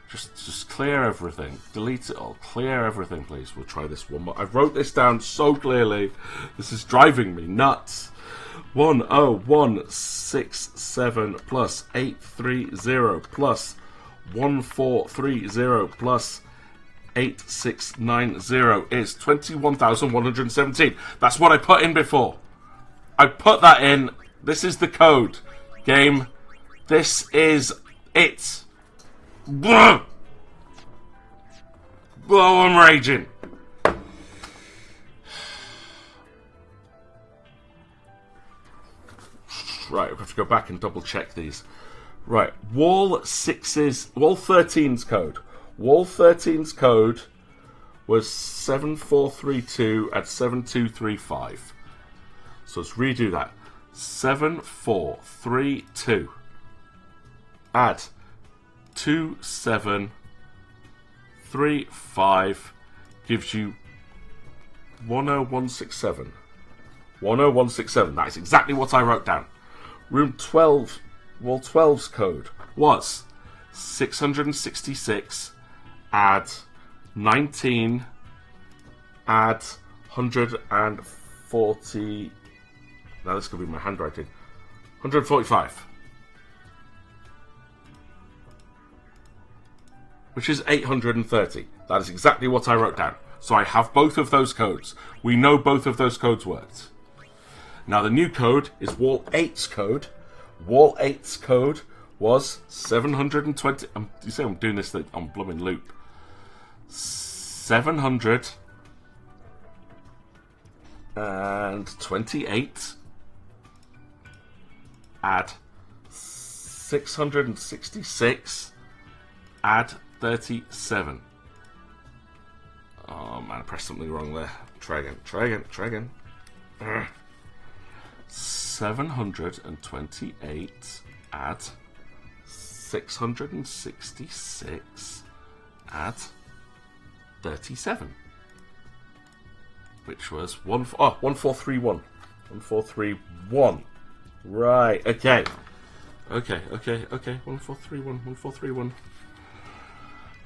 Just clear everything. Delete it all. Clear everything, please. We'll try this one more. I wrote this down so clearly. This is driving me nuts. 1,0167 plus 830 plus 1,430 plus 8,690 is 21,117. That's what I put in before. I put that in. This is the code. Game. This is it. Blah! Oh, I'm raging. Right, we have to go back and double check these. Right, Wall 13's code. Wall 13's code was 7432 at 7235. So let's redo that. 7432. Add 2735 gives you 10167. 10167. That is exactly what I wrote down. Room 12, Wall 12's code was 666, add 19, add 140. Now this could be my handwriting. 145. Which is 830. That is exactly what I wrote down. So I have both of those codes. We know both of those codes worked. Now the new code is Wall 8's code. Wall 8's code was 720. You see I'm doing this on blooming loop. 728. Add 666. Add 37. Oh man, I pressed something wrong there. Try again. 728 add 666 add 37. Which was 1431. 1431. Right, okay. Okay. 1431.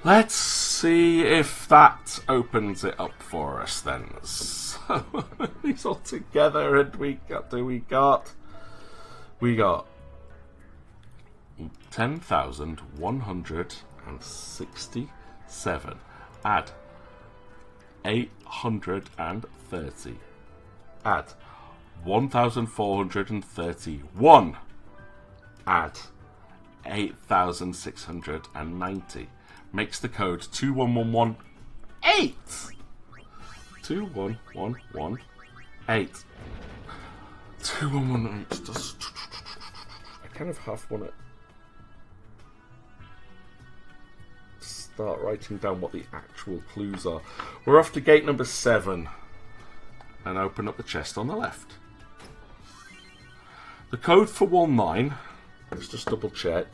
Let's see if that opens it up for us then. So these all together, and we got 10,167 7. Add 830. Add 1,431. Add 8,690. Makes the code 21118. 21118. 2118. I kind of half want to start writing down what the actual clues are. We're off to gate number 7 and open up the chest on the left. The code for wall 9, let's just double check.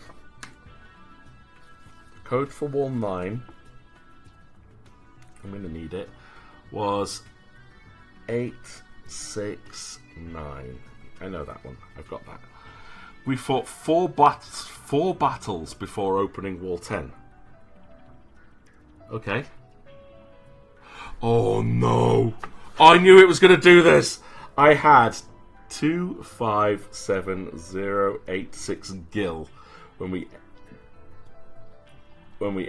The code for wall 9, I'm going to need it, was 869. I know that one. I've got that. We fought 4 battles before opening wall 10. Okay. Oh no! I knew it was going to do this! I had 257086 gil when we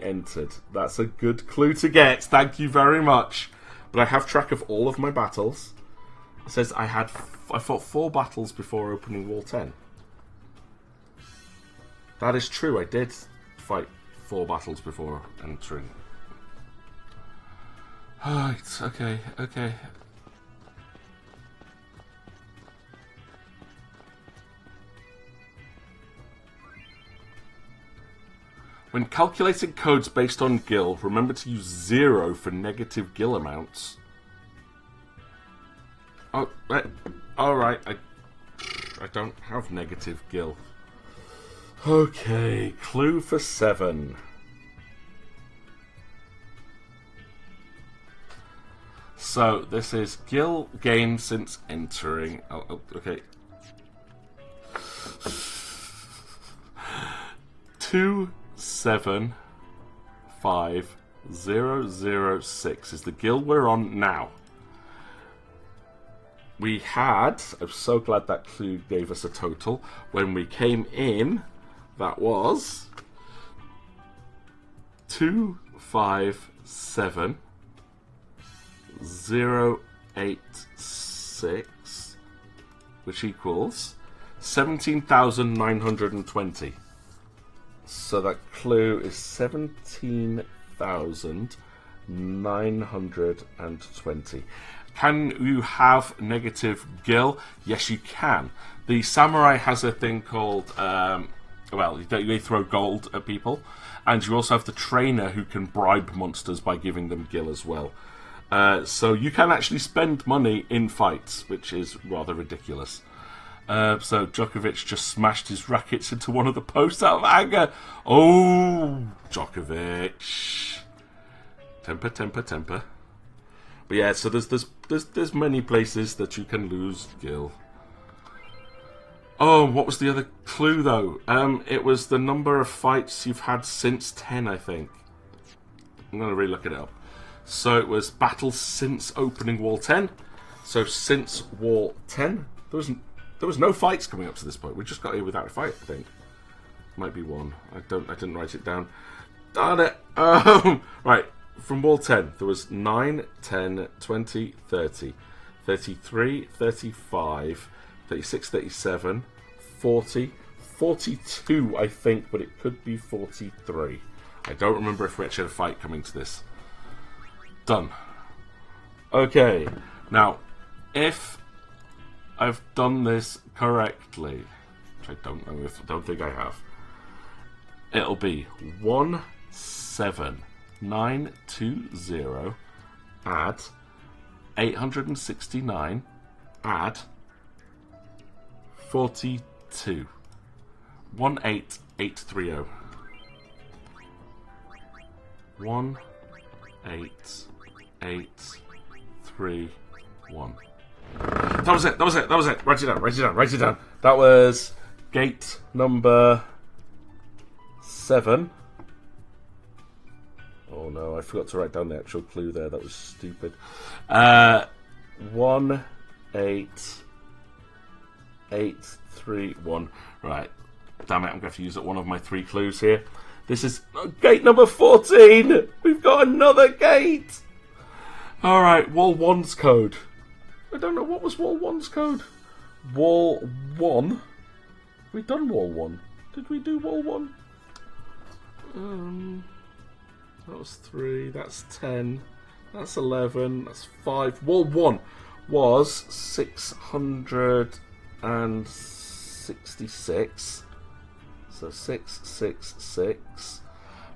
entered. That's a good clue to get. Thank you very much. But I have track of all of my battles. It says I fought 4 battles before opening wall 10. That is true. I did fight 4 battles before entering. Right, okay. When calculating codes based on gil, remember to use 0 for negative gil amounts. Oh, alright, I don't have negative gil. Okay, clue for 7. So, this is gil gained since entering. Oh, okay. 275006 is the gil we're on now. We had, I'm so glad that clue gave us a total. When we came in, that was 257086, which equals 17,920. So that clue is 17,920. Can you have negative gil? Yes, you can. The samurai has a thing called, they throw gold at people. And you also have the trainer who can bribe monsters by giving them gil as well. So you can actually spend money in fights, which is rather ridiculous. So Djokovic just smashed his rackets into one of the posts out of anger. Oh, Djokovic. Temper. But yeah, so there's many places that you can lose gil. Oh, what was the other clue though? It was the number of fights you've had since 10, I think. I'm gonna re-look it up. So it was battles since opening wall 10. So since wall 10, there was no fights coming up to this point. We just got here without a fight, I think. Might be one. I didn't write it down. Darn it. Right. From wall 10, there was 9, 10, 20, 30, 33, 35, 36, 37, 40, 42, I think, but it could be 43. I don't remember if we actually had a fight coming to this. Done. Okay. Now, if I've done this correctly, which I don't don't think I have, it'll be 17920 add 869 add 42 18830 18831. That was it. Write it down. That was gate number 7. Oh no, I forgot to write down the actual clue there. That was stupid. 18831. Right. Damn it, I'm going to have to use one of my 3 clues here. This is gate number 14. We've got another gate. Alright, Wall 1's code. I don't know, what was Wall 1's code? Wall 1? Have we done Wall 1? Did we do Wall 1? That was 3, that's 10, that's 11, that's 5. Wall 1 was 666. So 666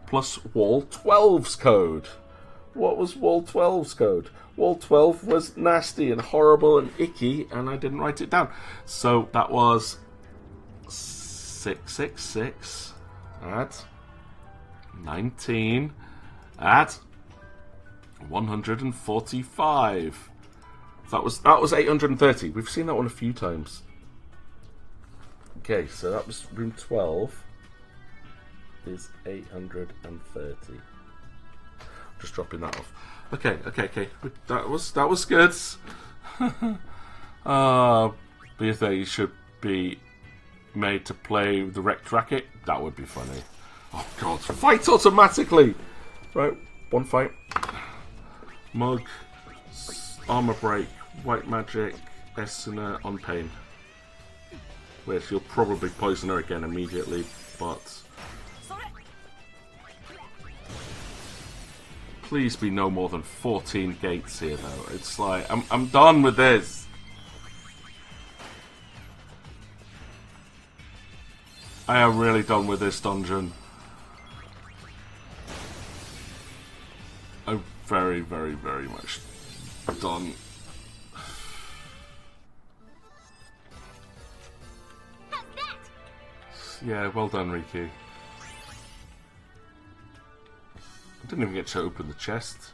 plus Wall 12's code. What was Wall 12's code? Wall 12 was nasty and horrible and icky, and I didn't write it down. So that was 666 at 19 at 145. That was 830. We've seen that one a few times. Okay, so that was room 12 is 830. Just dropping that off. Okay. That was good. BFA should be made to play the wrecked racket. That would be funny. Oh god, fight automatically! Right, one fight. Mug, armor break, white magic, Essener on pain. Which you'll probably poison her again immediately, but please be no more than 14 gates here though. It's like I'm done with this. I am really done with this dungeon. I'm very, very, very much done. Yeah, well done, Riku. I didn't even get to open the chest.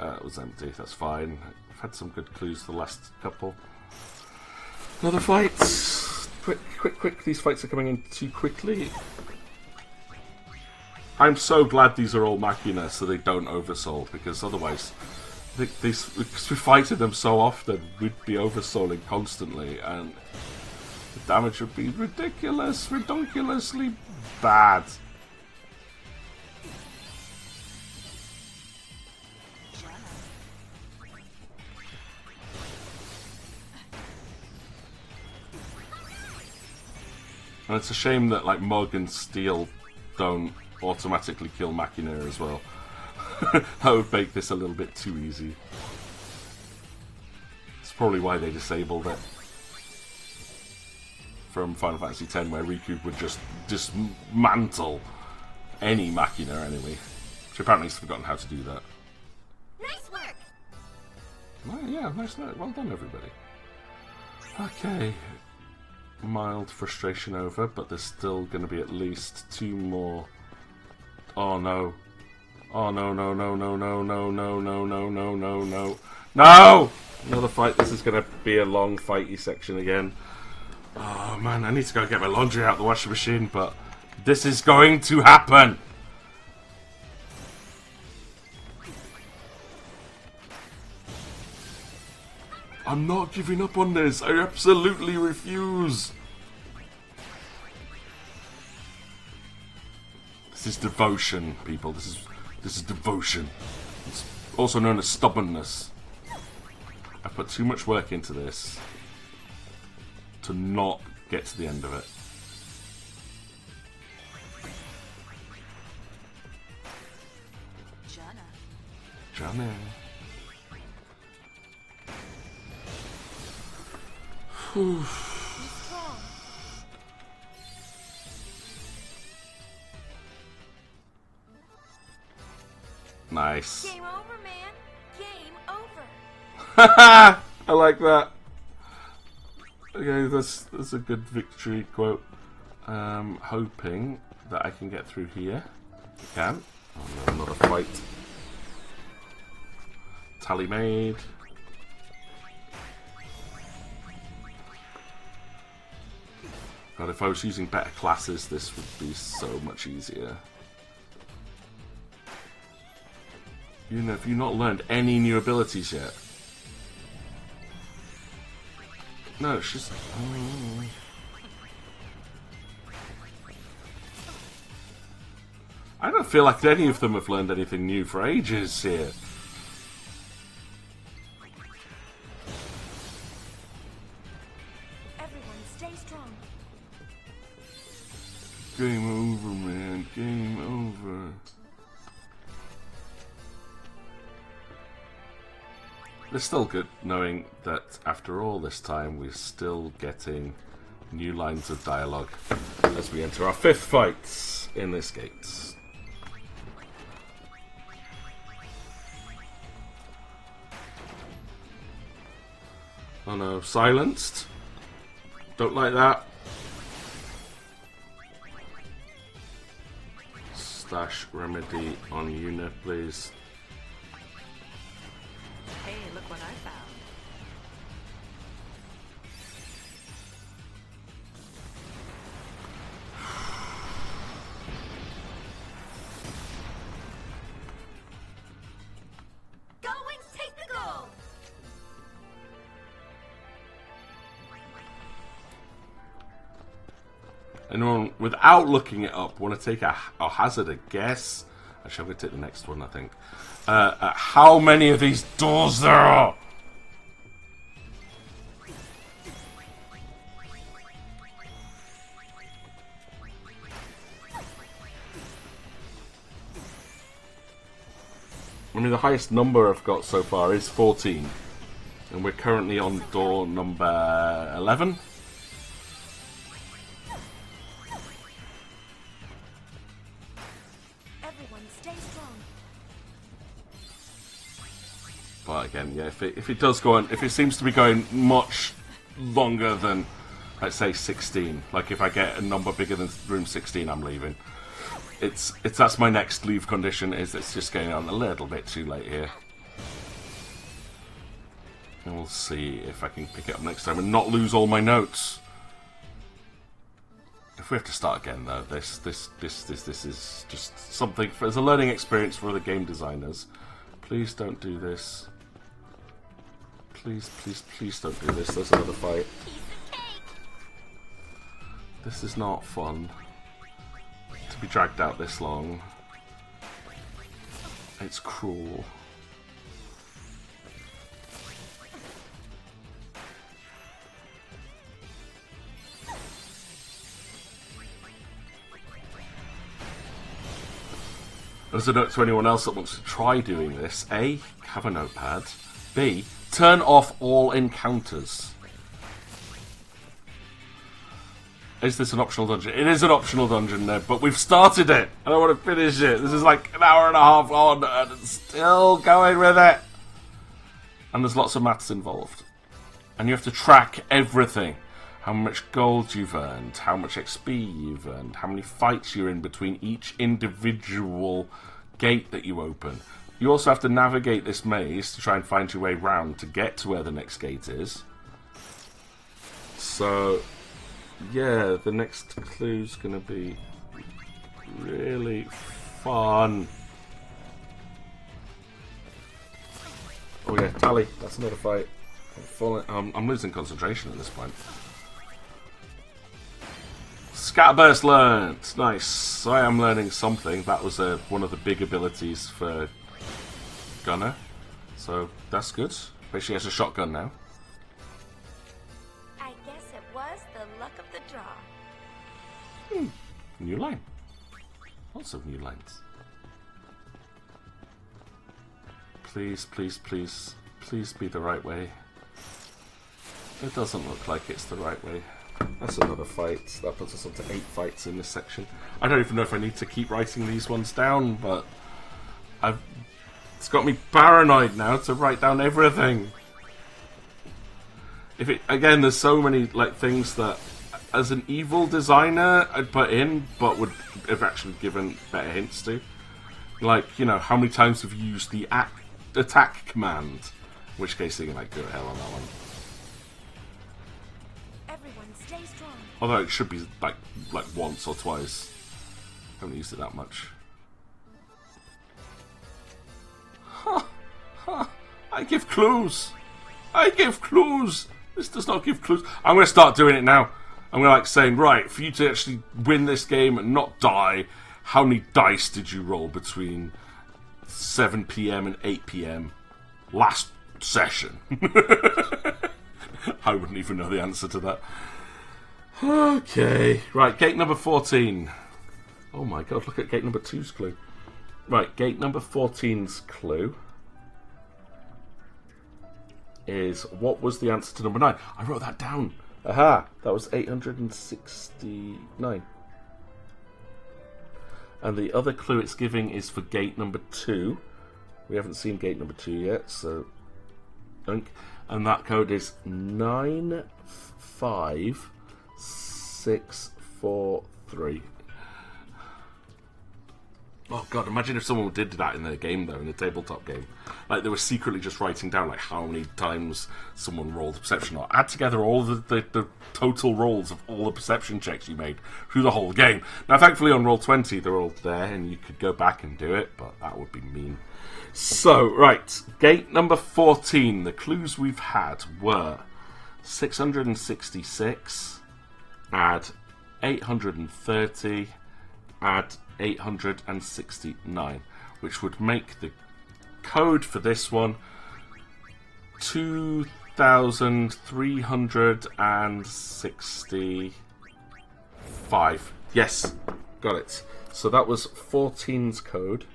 It was empty, that's fine. I've had some good clues the last couple. Another fight! Quick, these fights are coming in too quickly. I'm so glad these are all Machina so they don't oversoul, because otherwise, because we fighted them so often, we'd be oversouling constantly, and the damage would be ridiculously bad. And it's a shame that like Mug and Steel don't automatically kill Machina as well. That would make this a little bit too easy. It's probably why they disabled it from Final Fantasy X, where Riku would just dismantle any Machina anyway. She apparently has forgotten how to do that. Nice work! Yeah, nice work. Well done, everybody. Okay. Mild frustration over, but there's still going to be at least 2 more. Oh no. Oh no. No! Another fight. This is going to be a long fighty section again. Oh man, I need to go get my laundry out of the washing machine, but this is going to happen! I'm not giving up on this. I absolutely refuse. This is devotion, people. This is devotion. It's also known as stubbornness. I put too much work into this to not get to the end of it. Johnny. Nice. Game over, man. Game over. I like that. Okay, that's a good victory quote. Hoping that I can get through here. I can. Oh no, another fight. Tally made. God, if I was using better classes, this would be so much easier. You know, have you not learned any new abilities yet? No, it's just... I don't feel like any of them have learned anything new for ages here. Everyone, stay strong. Game over, man. Game over. It's still good knowing that after all this time we're still getting new lines of dialogue as we enter our 5th fight in this gate. Oh no, silenced. Don't like that. Stash remedy on Una, please. Hey, look what I found. Go Wings, take the goal! Anyone, without looking it up, want to take a hazard a guess? Actually, I'm going to take the next one, I think. At how many of these doors there are? I mean, the highest number I've got so far is 14. And we're currently on door number 11. Everyone, stay strong. But again, yeah, if it does go on, if it seems to be going much longer than, let's say, 16, like if I get a number bigger than room 16, I'm leaving. That's my next leave condition, is it's just going on a little bit too late here. And we'll see if I can pick it up next time and not lose all my notes. If we have to start again, though, this is just something as a learning experience for the game designers. Please don't do this. Please, please, please don't do this. There's another fight. This is not fun to be dragged out this long. It's cruel. As a note to anyone else that wants to try doing this: A, have a notepad. B, turn off all encounters. Is this an optional dungeon? It is an optional dungeon, Ned, but we've started it. I don't want to finish it. This is like an hour and a half on, and it's still going with it. And there's lots of maths involved. And you have to track everything. How much gold you've earned, how much XP you've earned, how many fights you're in between each individual gate that you open. You also have to navigate this maze to try and find your way round to get to where the next gate is. So, yeah, the next clue's going to be really fun. Oh yeah, tally, that's another fight. I'm losing concentration at this point. Scatterburst learned. Nice. So I am learning something. That was one of the big abilities for Gunner. So that's good. But she has a shotgun now. I guess it was the luck of the draw. New line. Lots of new lines. Please, please, please. Please be the right way. It doesn't look like it's the right way. That's another fight. That puts us up to 8 fights in this section. I don't even know if I need to keep writing these ones down, but it's got me paranoid now to write down everything. Again, there's so many things that, as an evil designer, I'd put in, but would have actually given better hints to. Like, you know, how many times have you used the attack command? In which case, they're going to go to hell on that one. Stay strong. Although it should be like once or twice. I haven't used it that much. I give clues. I give clues. This does not give clues. I'm going to start doing it now. I'm going to saying, right, for you to actually win this game and not die, how many dice did you roll between 7 PM and 8 PM last session? I wouldn't even know the answer to that. Okay, right, gate number 14. Oh my god, look at gate number 2's clue. Right, gate number 14's clue is, what was the answer to number 9? I wrote that down. Aha, that was 869. And the other clue it's giving is for gate number 2. We haven't seen gate number 2 yet, so... And that code is 95643. Oh god, imagine if someone did that in their game though, in the tabletop game. Like they were secretly just writing down like how many times someone rolled a perception, or add together all the total rolls of all the perception checks you made through the whole game. Now thankfully on Roll20 they're all there and you could go back and do it, but that would be mean. So, right, gate number 14, the clues we've had were 666, add 830, add 869, which would make the code for this one 2365. Yes, got it. So that was 14's code.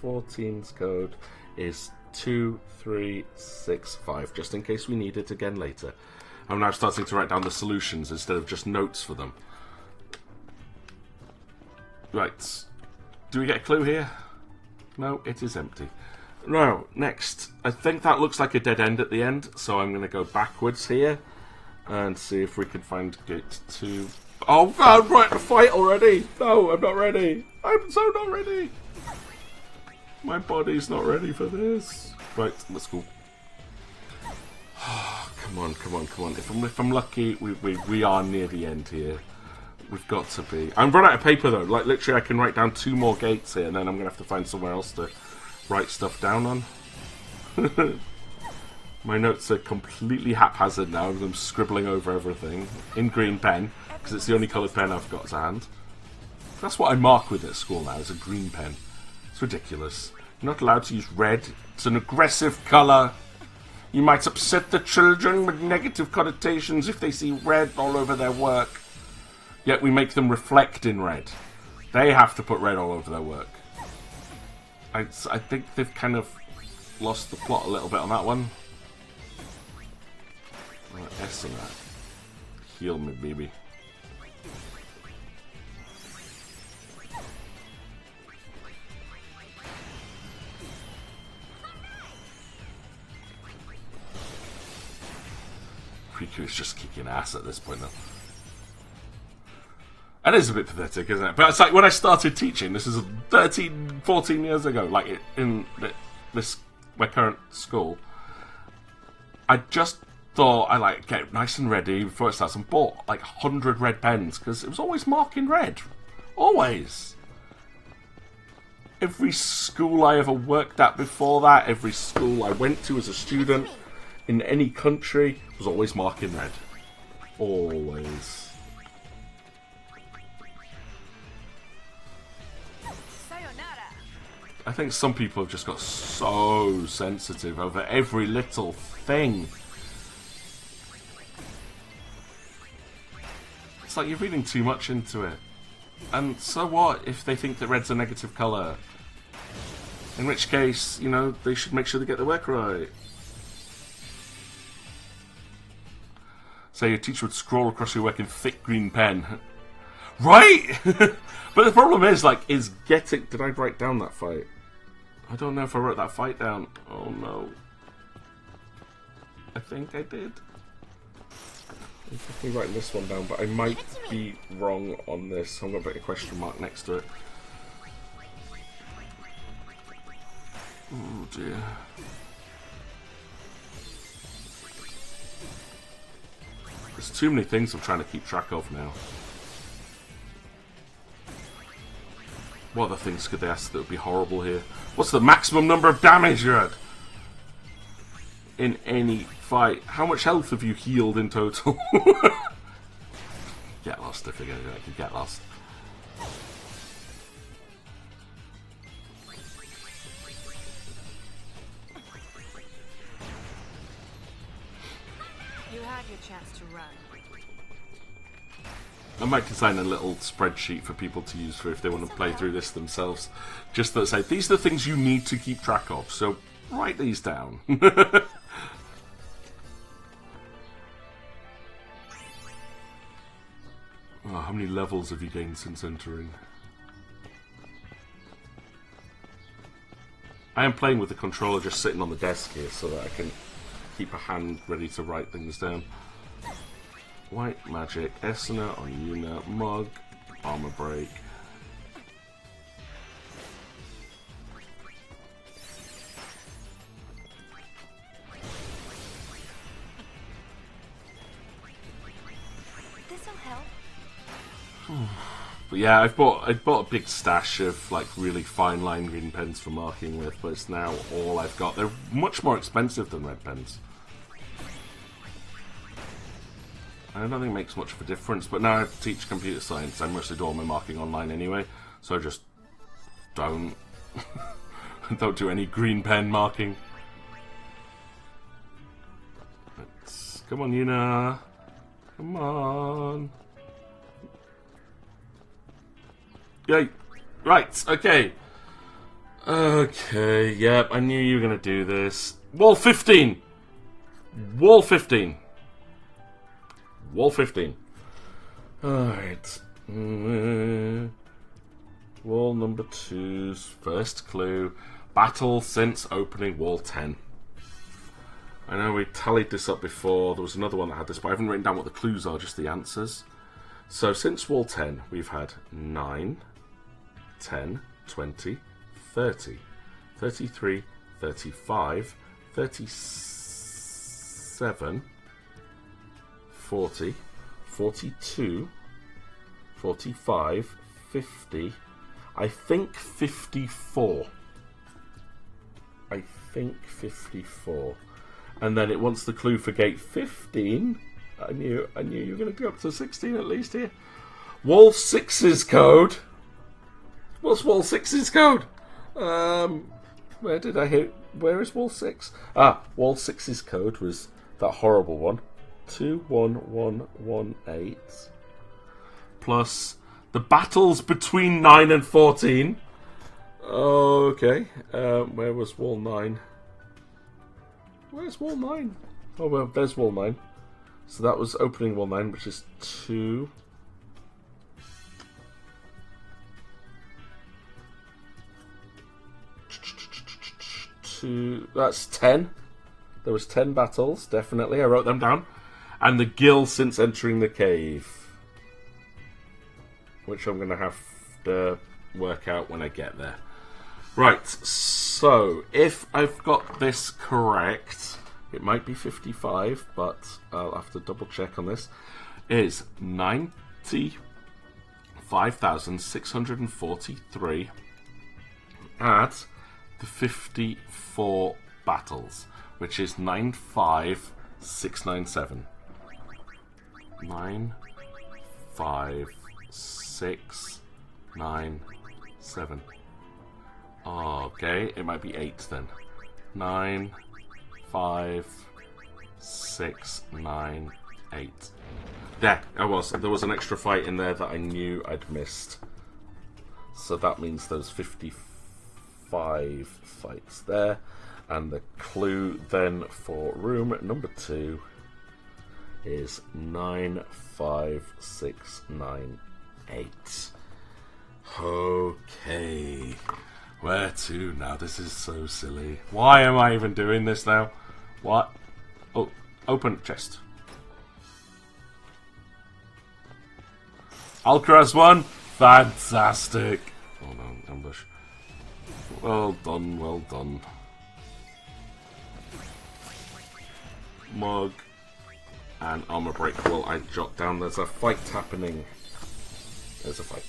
14's code is 2365, just in case we need it again later. I'm now starting to write down the solutions instead of just notes for them. Right. Do we get a clue here? No, it is empty. Now, next. I think that looks like a dead end at the end, so I'm going to go backwards here and see if we can find gate 2. Oh, I'm right to fight already! No, I'm not ready! I'm so not ready! My body's not ready for this. Right, let's go. Come on, come on, come on. If I'm lucky, we are near the end here. We've got to be. I'm run out of paper though. Like literally, I can write down 2 more gates here, and then I'm gonna have to find somewhere else to write stuff down on. My notes are completely haphazard now. I'm scribbling over everything in green pen because it's the only coloured pen I've got to hand. That's what I mark with at school now. Is a green pen. It's ridiculous. You're not allowed to use red. It's an aggressive colour. You might upset the children with negative connotations if they see red all over their work. Yet we make them reflect in red. They have to put red all over their work. I think they've kind of lost the plot a little bit on that one. S on that. Heal me, baby. Riku's just kicking ass at this point though. It is a bit pathetic, isn't it? But it's like when I started teaching, this is 13, 14 years ago, like in my current school, I just thought I like get nice and ready before it starts and bought like 100 red pens because it was always marking red. Always. Every school I ever worked at before that, every school I went to as a student in any country was always marking red. Always. I think some people have just got so sensitive over every little thing. It's like you're reading too much into it. And so what if they think that red's a negative colour? In which case, you know, they should make sure they get the work right. So your teacher would scroll across your work in thick green pen. Right? But the problem is, like, is getting... Did I write down that fight? I don't know if I wrote that fight down. Oh, no. I think I did. I'm definitely writing this one down, but I might be wrong on this. I'm going to put a question mark next to it. Oh, dear. There's too many things I'm trying to keep track of now. What other things could they ask that would be horrible here? What's the maximum number of damage you had in any fight? How much health have you healed in total? Get lost if you're going to get lost. had your chance to run. I might design a little spreadsheet for people to use for if they want to play through this themselves. Just that say, these are the things you need to keep track of, so write these down. Oh, how many levels have you gained since entering? I am playing with the controller just sitting on the desk here so that I can keep a hand ready to write things down. White magic, Essener on Yuna, Mug, armor break. This'll help. But yeah, I bought a big stash of like really fine line green pens for marking with, but it's now all I've got. They're much more expensive than red pens. I don't think it makes much of a difference, but now I teach computer science. I mostly do all my marking online anyway, so I just don't don't do any green pen marking. Come on, Yuna. Come on. Yay. Right, okay. Okay, yep, I knew you were going to do this. Wall 15! Wall 15. Wall 15. Alright. Wall number 2's first clue. Battle since opening wall 10. I know we tallied this up before. There was another one that had this, but I haven't written down what the clues are, just the answers. So since wall 10, we've had 9, 10, 20, 30, 33, 35, 37, 40, 42, 45, 50, I think 54. I think 54. And then it wants the clue for gate 15. I knew you were going to go up to 16 at least here. Wall 6's code. What's Wall 6's code? Where did I hit? Where is Wall 6? Ah, Wall 6's code was that horrible one. 21118 plus the battles between 9 and 14. Okay. Where was Wall 9? Where's Wall 9? Oh, well, there's Wall 9. So that was opening Wall 9, which is 2. That's 10. There was 10 battles, definitely. I wrote them down. And the gill since entering the cave. Which I'm going to have to work out when I get there. Right, so if I've got this correct, it might be 55, but I'll have to double check on this. Is 95,643 add the 54 battles, which is 95697. 95697. Okay, it might be 8 then. 95698. There was an extra fight in there that I knew I'd missed. So that means there's 55 fights there. And the clue then for room number 2 is 95698. Okay. Where to now? This is so silly. Why am I even doing this now? What? Oh, open chest. Alcaraz won? Fantastic. Oh no, ambush. Well done, well done. Mug and armor break. Well, I jot down there's a fight happening. There's a fight.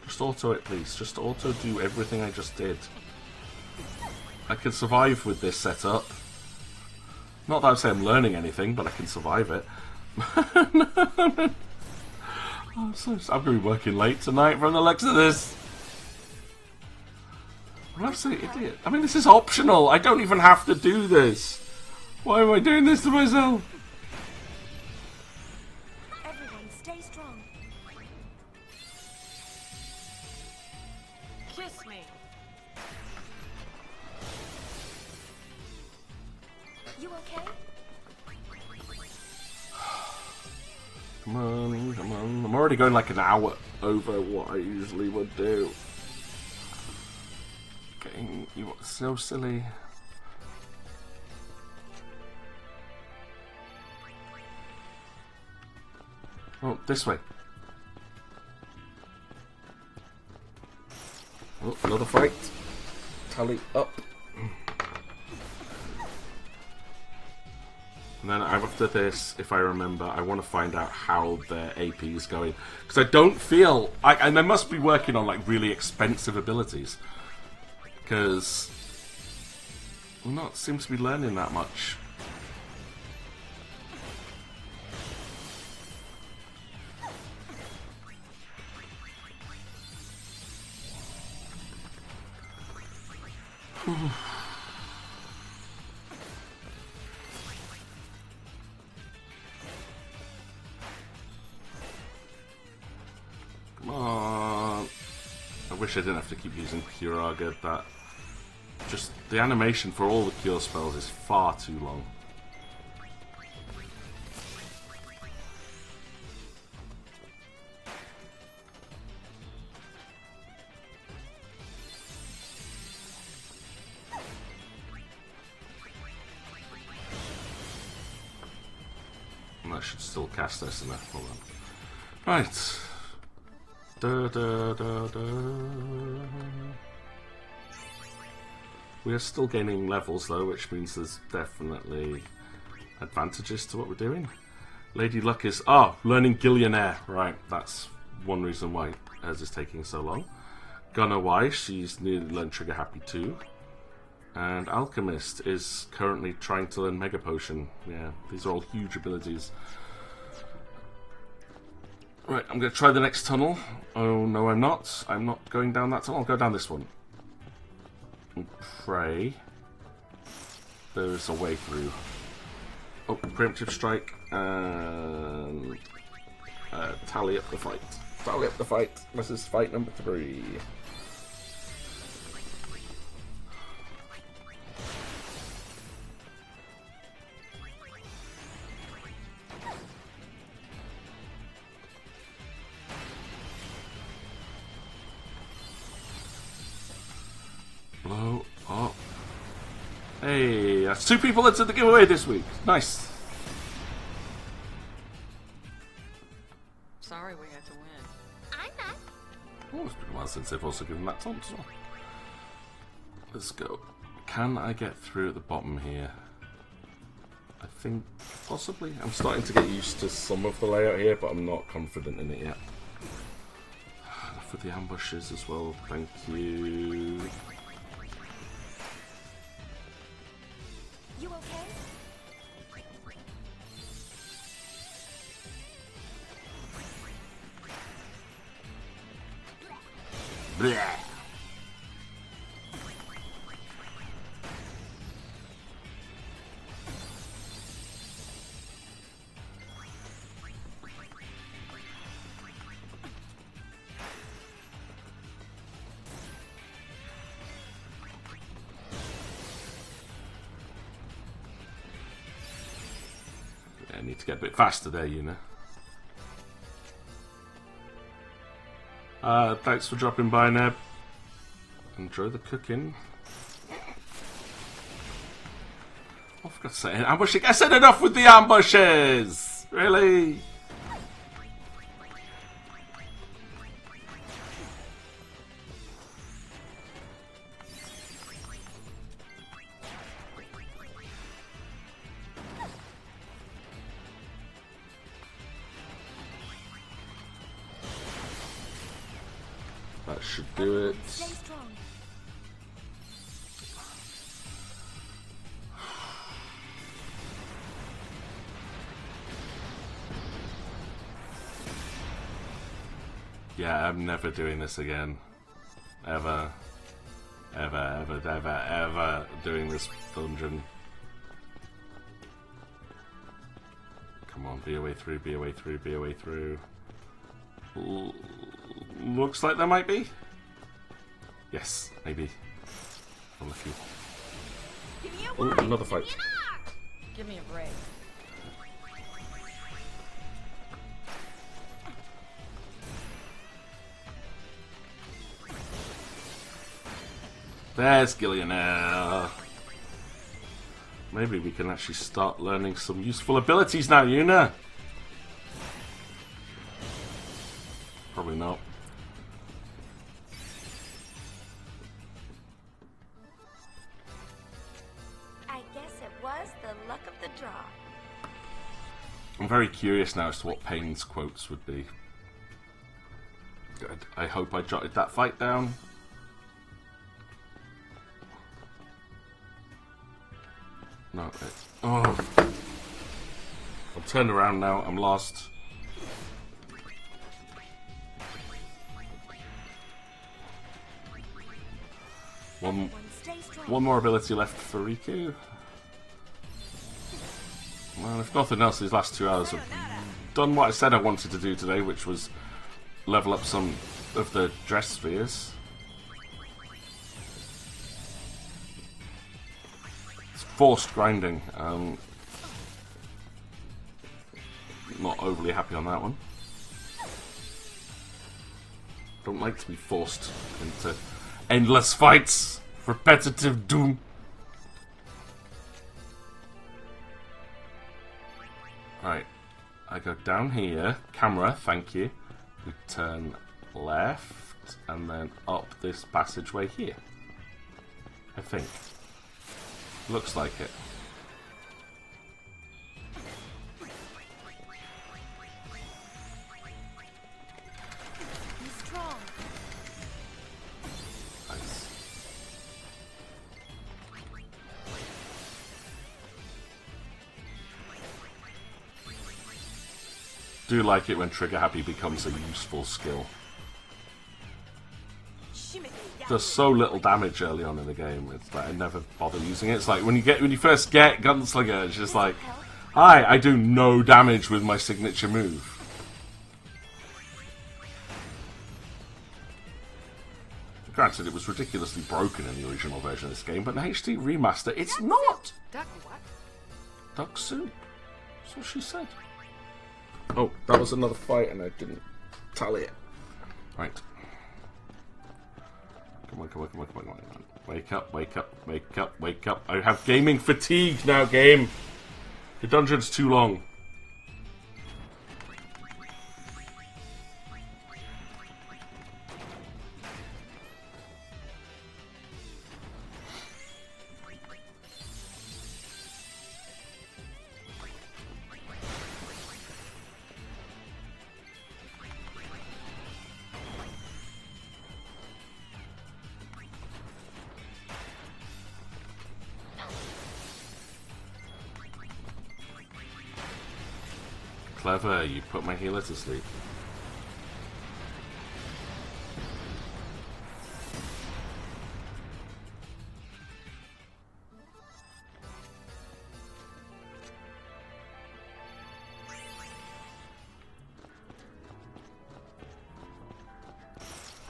Just auto it, please. Just auto do everything I just did. I can survive with this setup. Not that I say I'm learning anything, but I can survive it. I'm going to be working late tonight from the looks of this. I'm an absolute idiot. I mean, this is optional. I don't even have to do this. Why am I doing this to myself? Everyone, stay strong. Kiss me. You okay? Come on, come on. I'm already going like an hour over what I usually would do. Getting you so silly. Oh, this way. Oh, another fight. Tally up. And then after this, if I remember, I want to find out how their AP is going. Because I don't feel... and they must be working on like really expensive abilities. Because... I'm not seem to be learning that much. Come on. I wish I didn't have to keep using Curaga. That just the animation for all the cure spells is far too long. And I should still cast this in there. Hold on. Right. Da, da, da, da. We are still gaining levels though, which means there's definitely advantages to what we're doing. Lady Luck is... learning Gillionaire. Right, that's one reason why hers is taking so long. Gunner Y, she's nearly learned Trigger Happy 2. And Alchemist is currently trying to learn Mega Potion. Yeah, these are all huge abilities. Right, I'm going to try the next tunnel. Oh, no, I'm not. I'm not going down that tunnel. I'll go down this one. And pray there's a way through. Oh, Preemptive Strike. And... tally up the fight. Tally up the fight. This is fight number 3. Blow up. Hey, that's 2 people that's in the giveaway this week. Nice. Sorry we had to win. I'm not. Oh, it's been a while since they've also given that taunt as well. Let's go. Can I get through at the bottom here? I think possibly. I'm starting to get used to some of the layout here, but I'm not confident in it yet. Enough with the ambushes as well. Thank you. You okay? Blech. I need to get a bit faster there, you know. Thanks for dropping by, Neb. Enjoy the cooking. Oh, for God's sake, ambushing! I said enough with the ambushes! Really? That should do it. Stay strong. Yeah, I'm never doing this again. Ever. Ever, ever, ever, ever doing this dungeon. Come on, be a way through, be a way through, be a way through. Looks like there might be. Yes, maybe. Unlucky. Ooh, another fight. Give me a break. There's Gillionaire. Maybe we can actually start learning some useful abilities now, Yuna. Probably not. I guess it was the luck of the draw. I'm very curious now as to what Payne's quotes would be. Good. I hope I jotted that fight down. No. Oh. I'm turned around now. I'm lost. One more ability left for Riku. Well, if nothing else, these last 2 hours have done what I said I wanted to do today, which was level up some of the dress spheres. It's forced grinding. Not overly happy on that one. Don't like to be forced into endless fights. Repetitive doom. Right. I go down here. Camera, thank you. We turn left and then up this passageway here. I think. Looks like it. Do like it when Trigger Happy becomes a useful skill. Does so little damage early on in the game. It's like I never bother using it. It's like when you first get Gunslinger, it's just like, hi, I do no damage with my signature move. Granted, it was ridiculously broken in the original version of this game, but in the HD remaster, it's not. Duck what? Duck soup. That's what she said. Oh, that was another fight and I didn't tally it. Right. Come on, come on, come on, come on, come on. Wake up, wake up, wake up, wake up. I have gaming fatigue now, game. The dungeon's too long. Clever, you put my healer to sleep.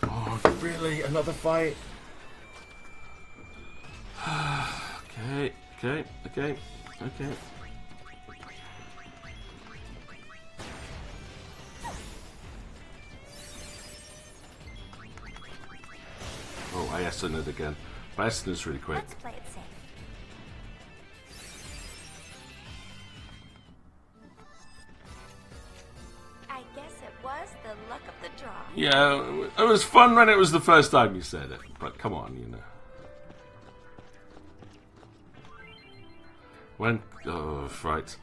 Oh, really? Another fight? Okay, okay, okay, okay. Oh, I Essen it again. But Essen is really quick. Let's play it safe. I guess it was the luck of the draw. Yeah, it was fun when it was the first time you said it. But come on, you know. When... Oh, right.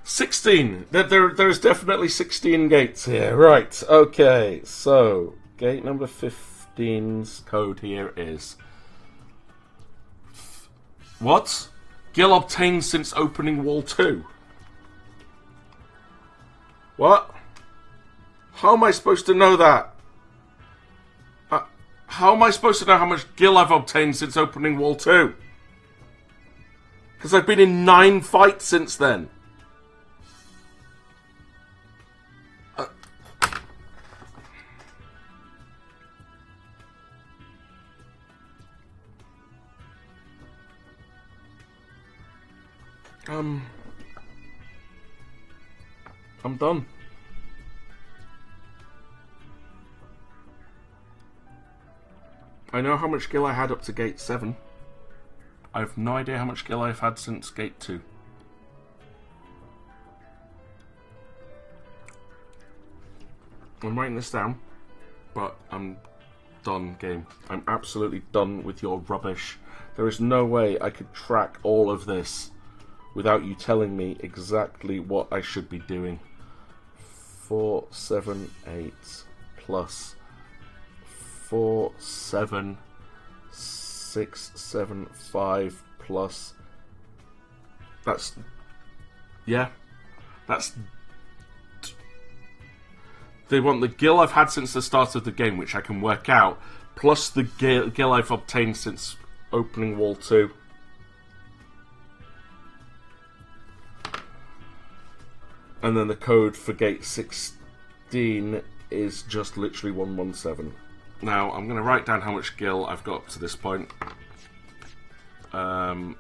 16! There's definitely 16 gates here. Right, okay. So, gate number 15's code here is... What? Gil obtained since opening wall 2. What? How am I supposed to know that? How am I supposed to know how much Gil I've obtained since opening wall 2? Because I've been in 9 fights since then. I'm done. I know how much skill I had up to gate 7. I have no idea how much skill I've had since gate 2. I'm writing this down, but I'm done, game. I'm absolutely done with your rubbish. There is no way I could track all of this without you telling me exactly what I should be doing. 4, 7, 8 plus 4, 7, 6, 7, 5 plus. That's. Yeah. That's. They want the gil I've had since the start of the game, which I can work out, plus the gil I've obtained since opening wall 2. And then the code for gate 16 is just literally 117. Now, I'm going to write down how much gil I've got up to this point. Yeah,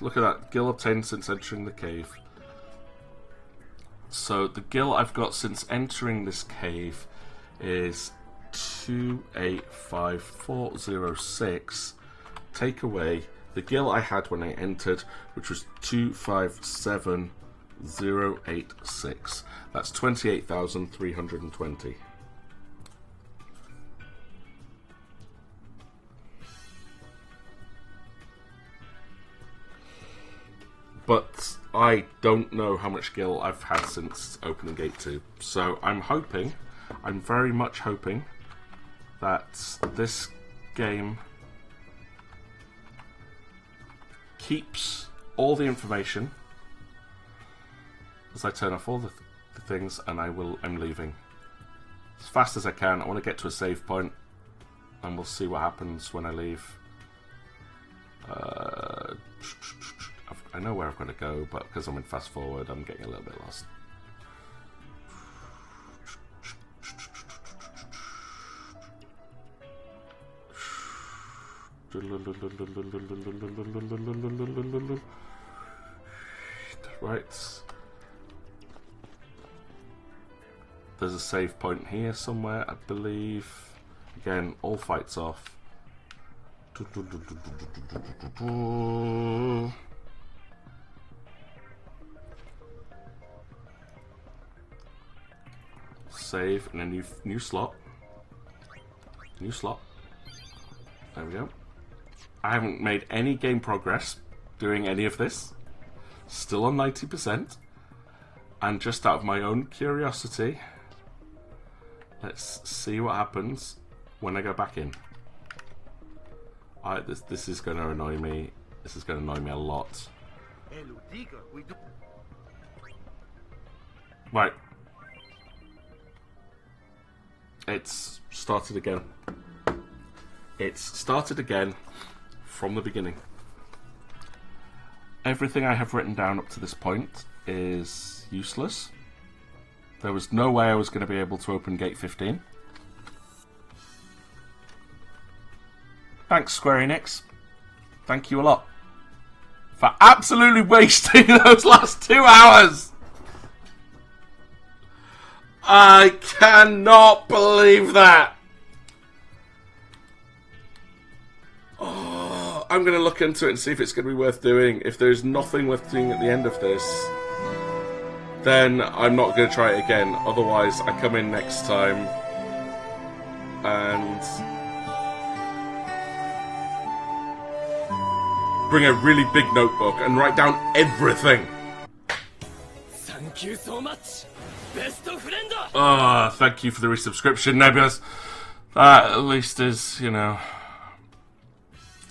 look at that. Gil obtained since entering the cave. So, the gil I've got since entering this cave is 285406. Take away the gil I had when I entered, which was 257086. That's 28,320. But I don't know how much gil I've had since opening gate 2. So I'm hoping, I'm very much hoping, that this game keeps all the information as I turn off all the things, and I'm leaving as fast as I can. I want to get to a save point, and we'll see what happens when I leave. I know where I've got to go, but because I'm in fast forward, I'm getting a little bit lost. Right. There's a save point here somewhere, I believe. Again, all fights off. Save in a new slot. New slot. There we go. I haven't made any game progress doing any of this. Still on 90%. And just out of my own curiosity, let's see what happens when I go back in. This is going to annoy me. This is going to annoy me a lot. Right. It's started again. It's started again from the beginning. Everything I have written down up to this point is useless. There was no way I was going to be able to open gate 15. Thanks, Square Enix. Thank you a lot for absolutely wasting those last 2 hours. I cannot believe that. Oh, I'm going to look into it and see if it's going to be worth doing. If there's nothing worth doing at the end of this, then I'm not going to try it again. Otherwise, I come in next time and bring a really big notebook and write down everything. Thank you so much. Best of friend. Thank you for the resubscription, Nebulous. That at least is, you know,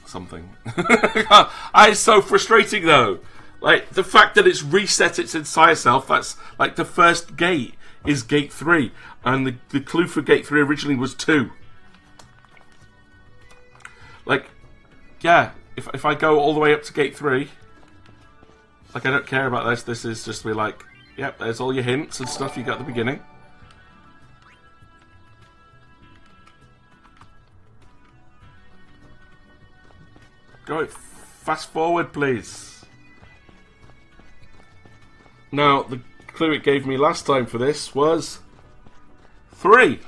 something. It's so frustrating though. Like, the fact that it's reset its entire self, that's like the first gate is gate 3. And the clue for gate 3 originally was 2. Like, yeah, if I go all the way up to gate 3, like, I don't care about this. This is just to be like, yep, there's all your hints and stuff you got at the beginning. Go fast forward, please. Now, the clue it gave me last time for this was 3.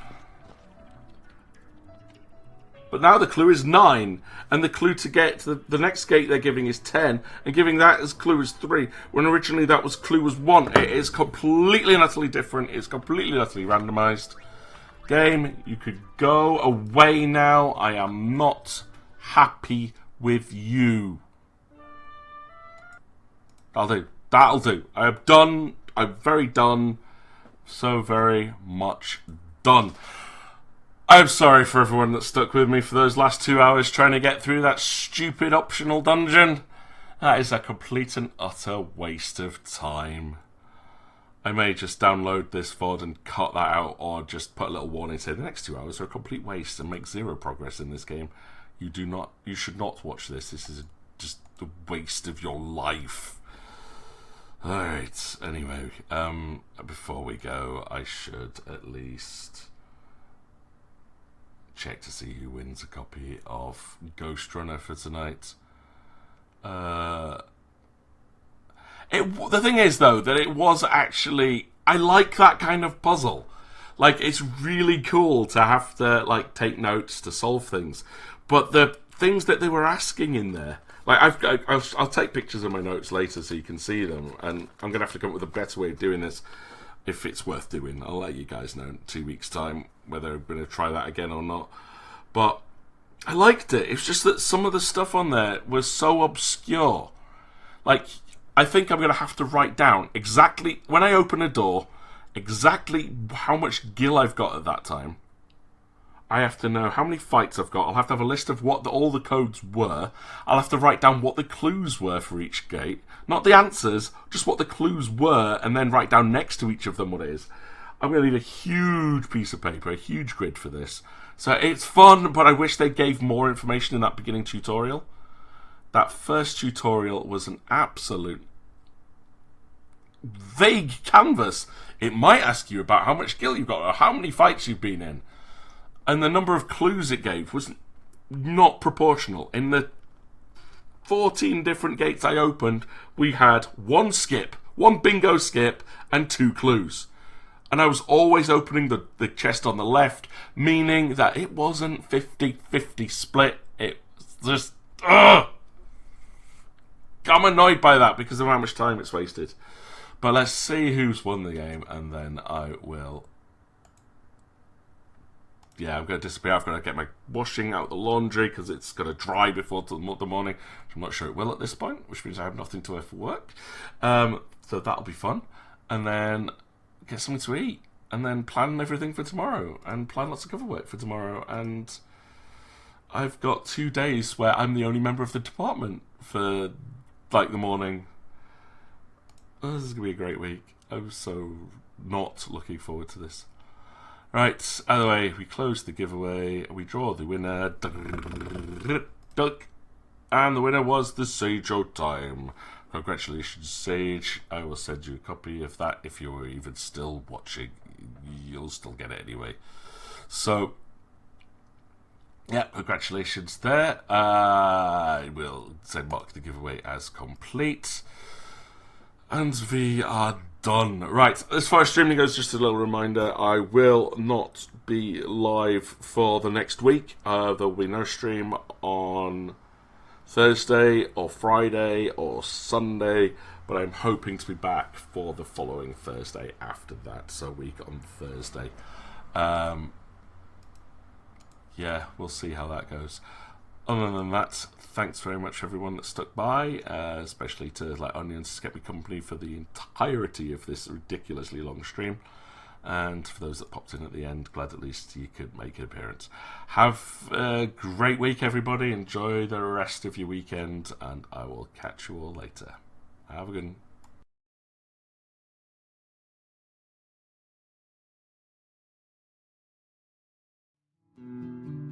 But now the clue is 9, and the clue to get to the next gate they're giving is 10, and giving that as clue is 3, when originally that was clue was 1. It is completely and utterly different. It's completely and utterly randomised. Game, you could go away now. I am not happy with you. That'll do. That'll do. I am done. I'm very done. So very much done. I'm sorry for everyone that stuck with me for those last 2 hours trying to get through that stupid optional dungeon. That is a complete and utter waste of time. I may just download this VOD and cut that out, or just put a little warning saying the next 2 hours are a complete waste and make 0 progress in this game. You should not watch this. This is just a waste of your life. Alright, anyway, before we go, I should at least check to see who wins a copy of Ghost Runner for tonight. The thing is, though, that it was actually... I like that kind of puzzle. Like, it's really cool to have to, like, take notes to solve things. But the things that they were asking in there... Like, I'll take pictures of my notes later so you can see them. And I'm going to have to come up with a better way of doing this if it's worth doing. I'll let you guys know in 2 weeks' time whether I'm going to try that again or not. But I liked it. It's just that some of the stuff on there was so obscure. Like, I think I'm going to have to write down exactly, when I open a door, exactly how much gil I've got at that time. I have to know how many fights I've got. I'll have to have a list of what all the codes were. I'll have to write down what the clues were for each gate. Not the answers, just what the clues were, and then write down next to each of them what it is. I'm going to need a huge piece of paper, a huge grid for this. So it's fun, but I wish they gave more information in that beginning tutorial. That first tutorial was an absolute vague canvas. It might ask you about how much skill you've got or how many fights you've been in. And the number of clues it gave was not proportional. In the 14 different gates I opened, we had one skip, one bingo skip, and 2 clues. And I was always opening the chest on the left, meaning that it wasn't 50-50 split. It was just... Ugh! I'm annoyed by that because of how much time it's wasted. But let's see who's won the game, and then I will... Yeah, I'm going to disappear. I've got to get my washing out the laundry because it's going to dry before the morning. I'm not sure it will at this point, which means I have nothing to wear for work. So that'll be fun. And then get something to eat. And then plan everything for tomorrow. And plan lots of cover work for tomorrow. And I've got 2 days where I'm the only member of the department for, like, the morning. Oh, this is going to be a great week. I'm so not looking forward to this. Right, either way, we close the giveaway, we draw the winner, and the winner was the Sage Time. Congratulations, Sage. I will send you a copy of that if you're even still watching. You'll still get it anyway. So, yeah, congratulations there. I will send Mark the giveaway as complete. And we are done. Right, as far as streaming goes, just a little reminder, I will not be live for the next week. There will be no stream on Thursday or Friday or Sunday, but I'm hoping to be back for the following Thursday after that, so week on Thursday. Yeah, we'll see how that goes. Other than that, thanks very much everyone that stuck by, especially to like Onions to get me company for the entirety of this ridiculously long stream. And for those that popped in at the end, glad at least you could make an appearance. Have a great week, everybody. Enjoy the rest of your weekend, and I will catch you all later. Have a good one.